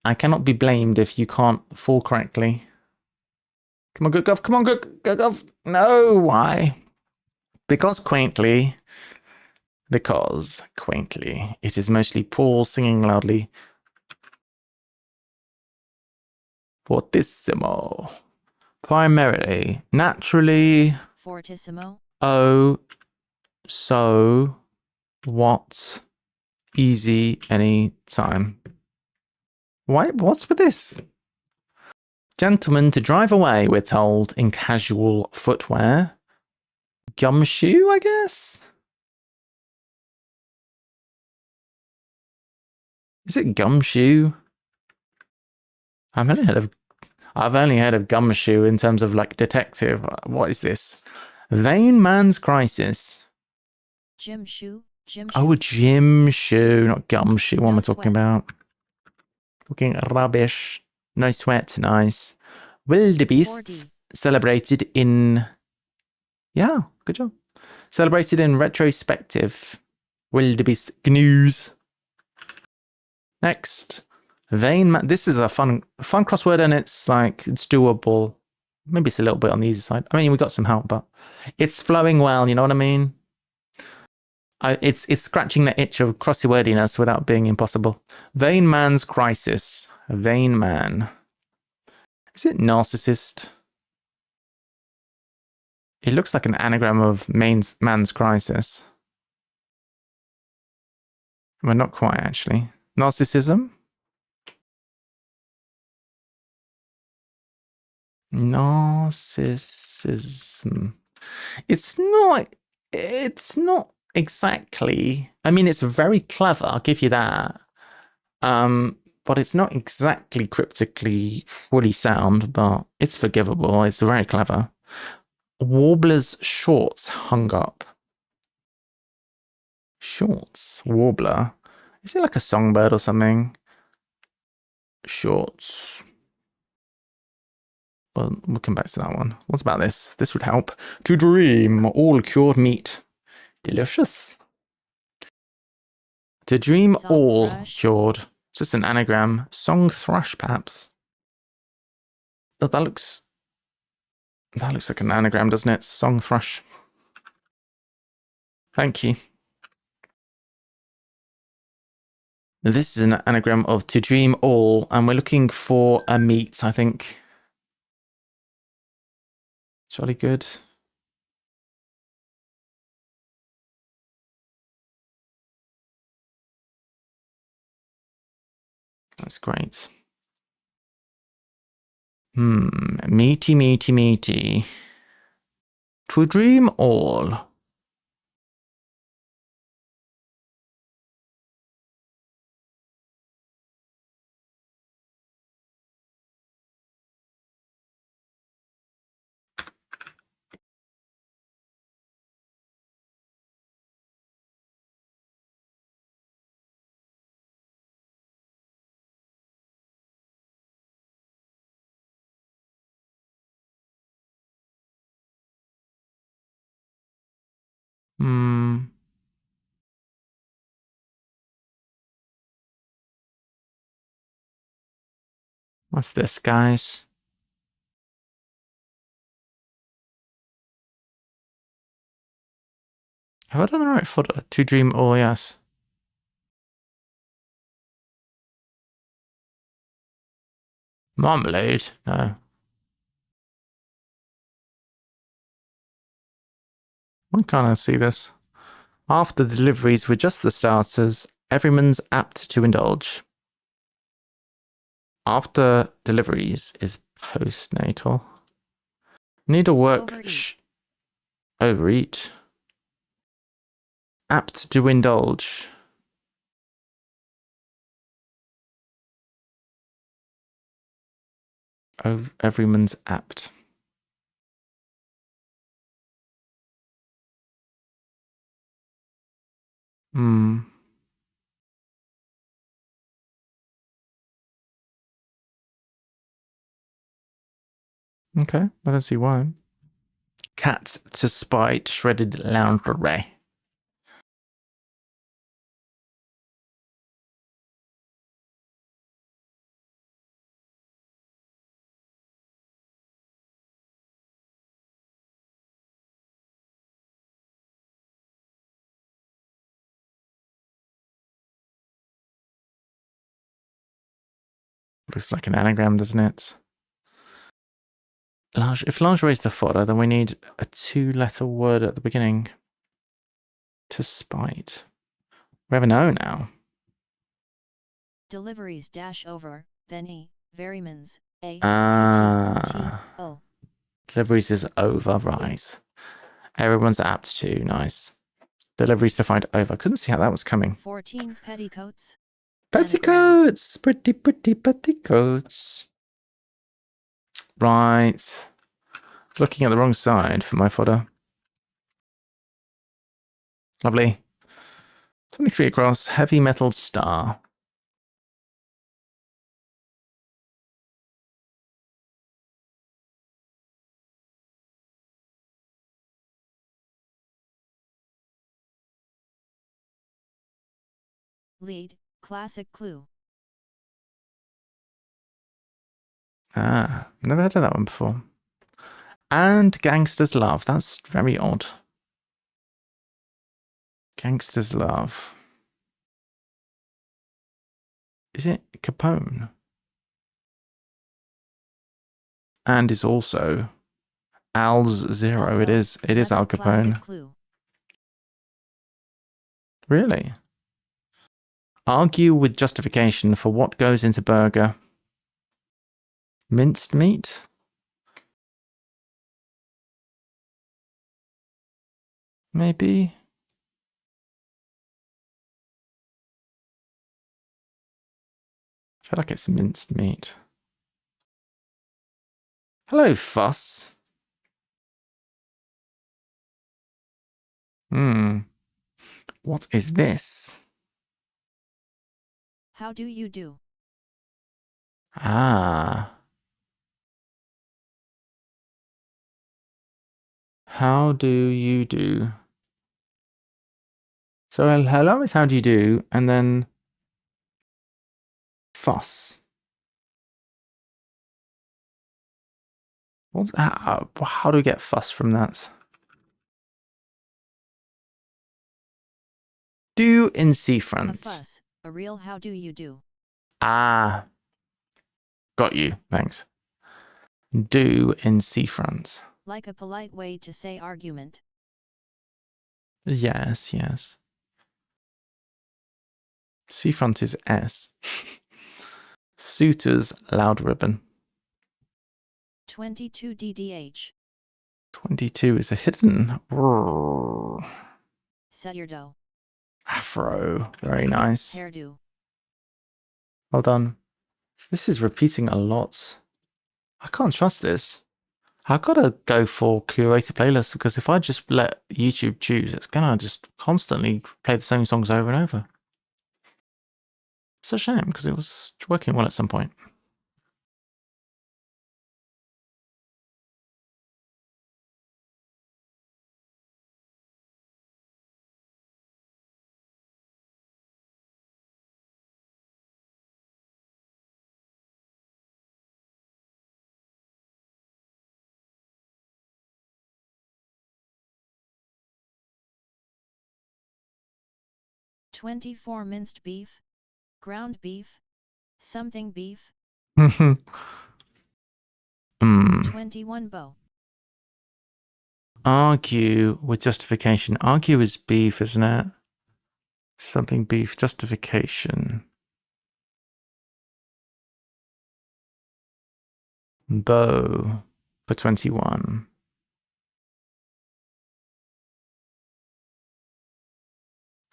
I cannot be blamed if you can't fall correctly. Come on, good Gov. Come on, good Gov. No, why? Because quaintly, it is mostly Paul singing loudly. Fortissimo. Primarily, naturally. Fortissimo. Oh, so, what? Easy, any time. Why? What's with this? Gentlemen to drive away, we're told, in casual footwear. Gumshoe, I guess? Is it gumshoe? I've only heard of gumshoe in terms of like detective. What is this? Vain man's crisis. Gym shoe. Oh, a gym shoe, not gumshoe. What am I talking about? Talking rubbish. No sweat, nice. Wildebeests 4D. celebrated in... Yeah, good job. Celebrated in retrospective. Wildebeest gnews. Next. Vain man. This is a fun crossword, and it's like, it's doable. Maybe it's a little bit on the easy side. I mean, we got some help, but it's flowing well, you know what I mean? It's scratching the itch of crossy wordiness without being impossible. Vain man's crisis. Vain man. Is it narcissist? It looks like an anagram of man's crisis. Well, not quite, actually. Narcissism? Narcissism. It's not exactly. I mean, it's very clever, I'll give you that. But it's not exactly cryptically fully sound, but it's forgivable. It's very clever. Warbler's shorts hung up. Shorts. Warbler. Is it like a songbird or something? Shorts. Well, we'll come back to that one. What about this? This would help. To dream all cured meat. Delicious. To dream Song all thrush. cured. Just an anagram. Song thrush, perhaps. Oh, that looks like an anagram, doesn't it? Song thrush. Thank you. This is an anagram of to dream all, and we're looking for a meat, I think. Jolly good. That's great. Meaty, meaty, meaty. To dream all. What's this, guys? Have I done the right footer? To dream all, yes. Marmalade? No. Why can't I see this? After deliveries with just the starters, everyone's apt to indulge. After deliveries is postnatal. Need to work. Overeat. Apt to indulge. Oh, everyone's apt. Okay, I don't see why. Cat to spite shredded lingerie. Looks like an anagram, doesn't it? If lingerie is the fodder, then we need a 2-letter word at the beginning. To spite. We have an O now. Deliveries dash over, then E, Verimans, A, T, O. Deliveries is over, right. Everyone's apt to, nice. Deliveries to find over. Couldn't see how that was coming. 14 petticoats. Petticoats! Pretty, pretty petticoats. Right. Looking at the wrong side for my fodder. Lovely. 23 across, heavy metal star. Lead, classic clue. Ah, never heard of that one before. And Gangster's Love. That's very odd. Gangster's Love. Is it Capone? And is also Al's Zero. Also, It is Al Capone. Clue. Really? Argue with justification for what goes into burger. Minced meat? Maybe? I feel like it's minced meat. Hello, Fuss. What is this? How do you do? Ah. How do you do? So hello is how do you do, and then fuss. How do we get fuss from that? Do in C front. A fuss, a real how do you do. Ah. Got you, thanks. Do in C front. Like a polite way to say argument. Yes, yes. C front is S. Suitors loud ribbon. 22 DDH. 22 is a hidden. Set your dough. Afro. Very nice. Hairdo. Well done. This is repeating a lot. I can't trust this. I've got to go for curated playlists because if I just let YouTube choose, it's going to just constantly play the same songs over and over. It's a shame because it was working well at some point. "24 minced beef, ground beef, something beef." 21 bow. Argue with justification. Argue is beef, isn't it? Something beef. Justification. Bow for 21.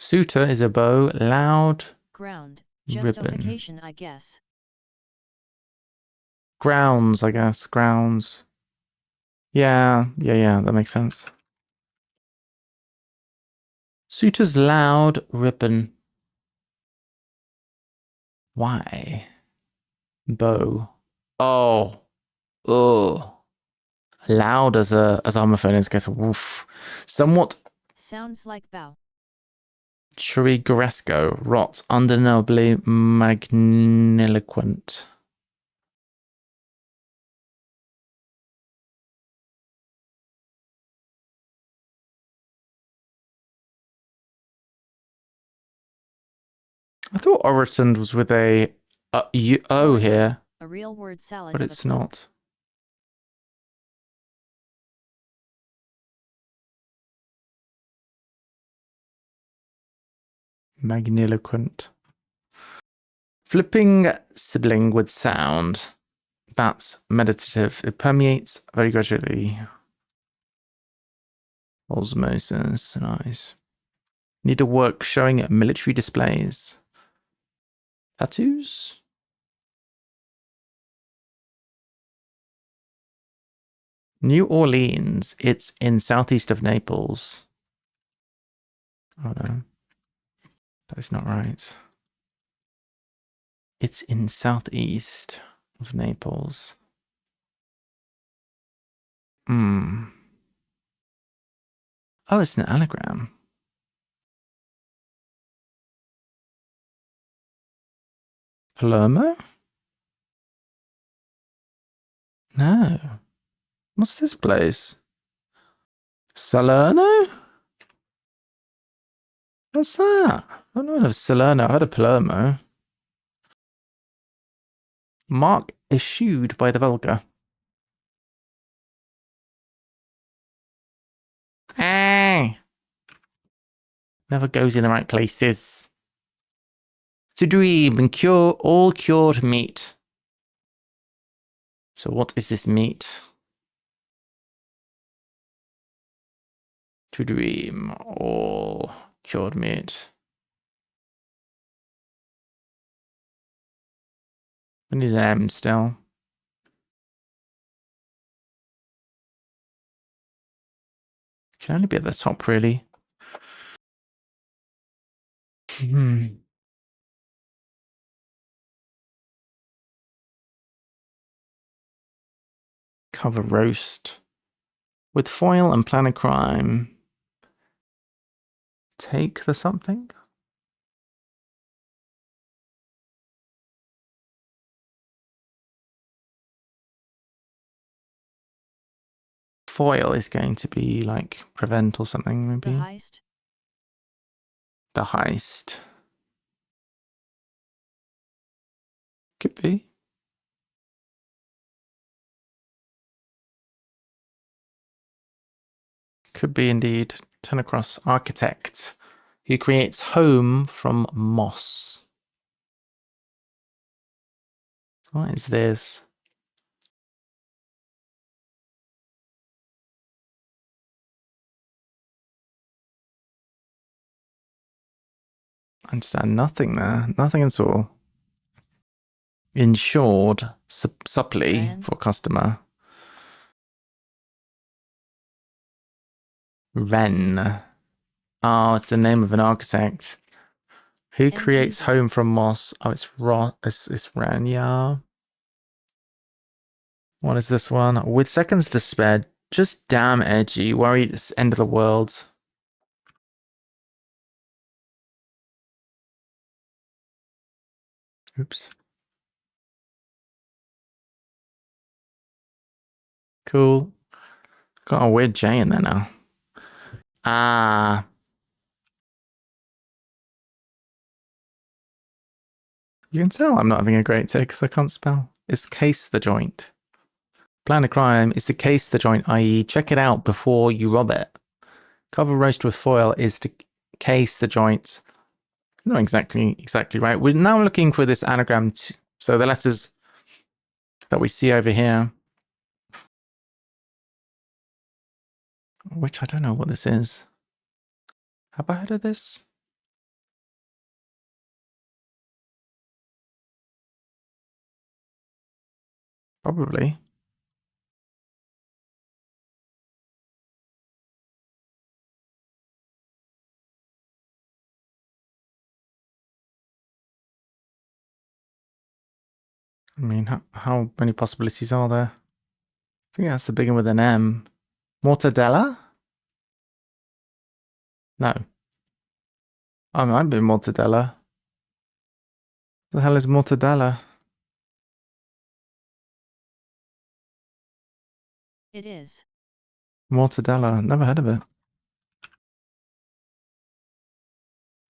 Suitor is a bow. Loud. Ground. Ribbon. Justification, I guess. Grounds, I guess. Grounds. Yeah, that makes sense. Suitor's loud ribbon. Why? Bow. Oh. Loud as homophone is, I guess. Woof. Somewhat. Sounds like bow. Chiriguresco. Rot. Undeniably magniloquent. I thought orotund was with a O here, a real word salad, but it's not. Magniloquent. Flipping sibling with sound. That's meditative. It permeates very gradually. Osmosis. Nice. Need to work showing military displays. Tattoos? New Orleans. It's in southeast of Naples. Oh no. That is not right. It's in southeast of Naples. Oh, it's an anagram. Palermo? No. What's this place? Salerno? What's that? I don't know of Salerno. I've heard of Palermo. Mark eschewed by the vulgar. Hey! Never goes in the right places. To dream and cure all cured meat. So what is this meat? To dream all cured meat. We need an M still. Can only be at the top, really. Cover roast. With foil and plan a crime. Take the something? Foil is going to be like prevent or something, maybe. The heist? The heist. Could be. Could be indeed. Turn across architect who creates home from moss. What is this? I understand nothing there. Nothing at all. Insured supply for customer. Wren. Oh, it's the name of an architect. Who creates home from moss? Oh, it's Wren, yeah. What is this one? With seconds to spare, just damn edgy. Worried it's end of the world. Oops. Cool. Got a weird J in there now. Ah. You can tell I'm not having a great day because I can't spell. It's case the joint. Plan a crime is to case the joint, i.e. check it out before you rob it. Cover roast with foil is to case the joint. Not exactly right. We're now looking for this anagram. So the letters that we see over here, which I don't know what this is. Have I heard of this? Probably. I mean, how many possibilities are there? I think it has to begin with an M. Mortadella? No. Oh, it might be mortadella. The hell is mortadella? It is. Mortadella. Never heard of it.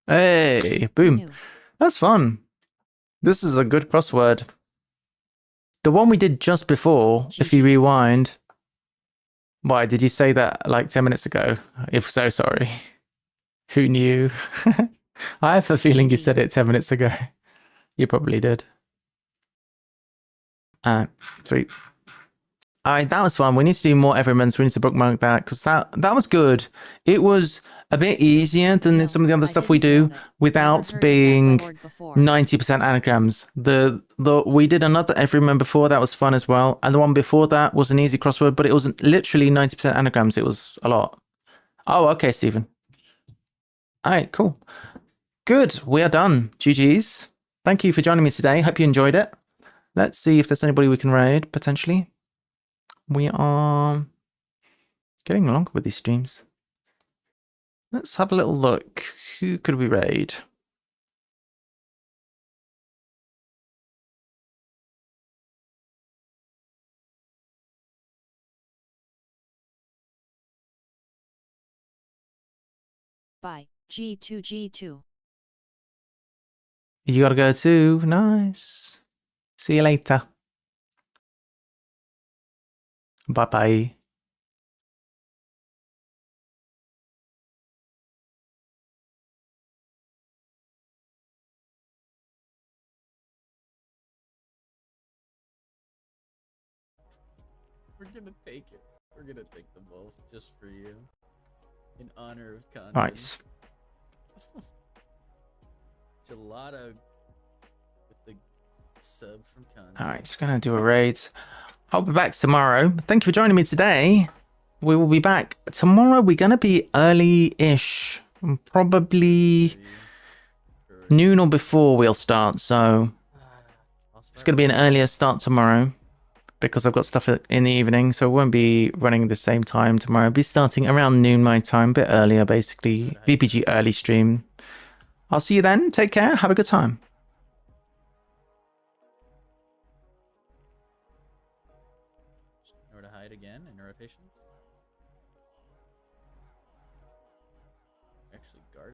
Hey, boom. That's fun. This is a good crossword. The one we did just before, if you rewind. Why, did you say that like 10 minutes ago? If so, sorry. Who knew? I have a feeling you said it 10 minutes ago. You probably did. Sweet. Alright, that was fun. We need to do more everyman's. We need to bookmark that because that was good. It was a bit easier than some of the other stuff we do without being 90% anagrams. We did another everyman before that was fun as well, and the one before that was an easy crossword, but it wasn't literally 90% anagrams. It was a lot. Oh, okay, Stephen. Alright, cool. Good. We are done. GG's. Thank you for joining me today. Hope you enjoyed it. Let's see if there's anybody we can raid potentially. We are getting along with these streams. Let's have a little look. Who could we raid? Bye, G2 G2. You gotta go too. Nice. See you later. Bye bye. We're gonna take it. We're gonna take them both just for you. In honor of Kanye. Right. Gelato with the sub from Kanye. Alright, so gonna do a raid. I'll be back tomorrow. Thank you for joining me today. We will be back tomorrow. We're gonna be early-ish. Probably noon or before we'll start, so it's gonna be an earlier start tomorrow because I've got stuff in the evening, so it won't be running the same time tomorrow. I'll be starting around noon my time, a bit earlier basically. VPG early stream. I'll see you then. Take care. Have a good time. Nowhere to hide again in rotations. Actually, guard.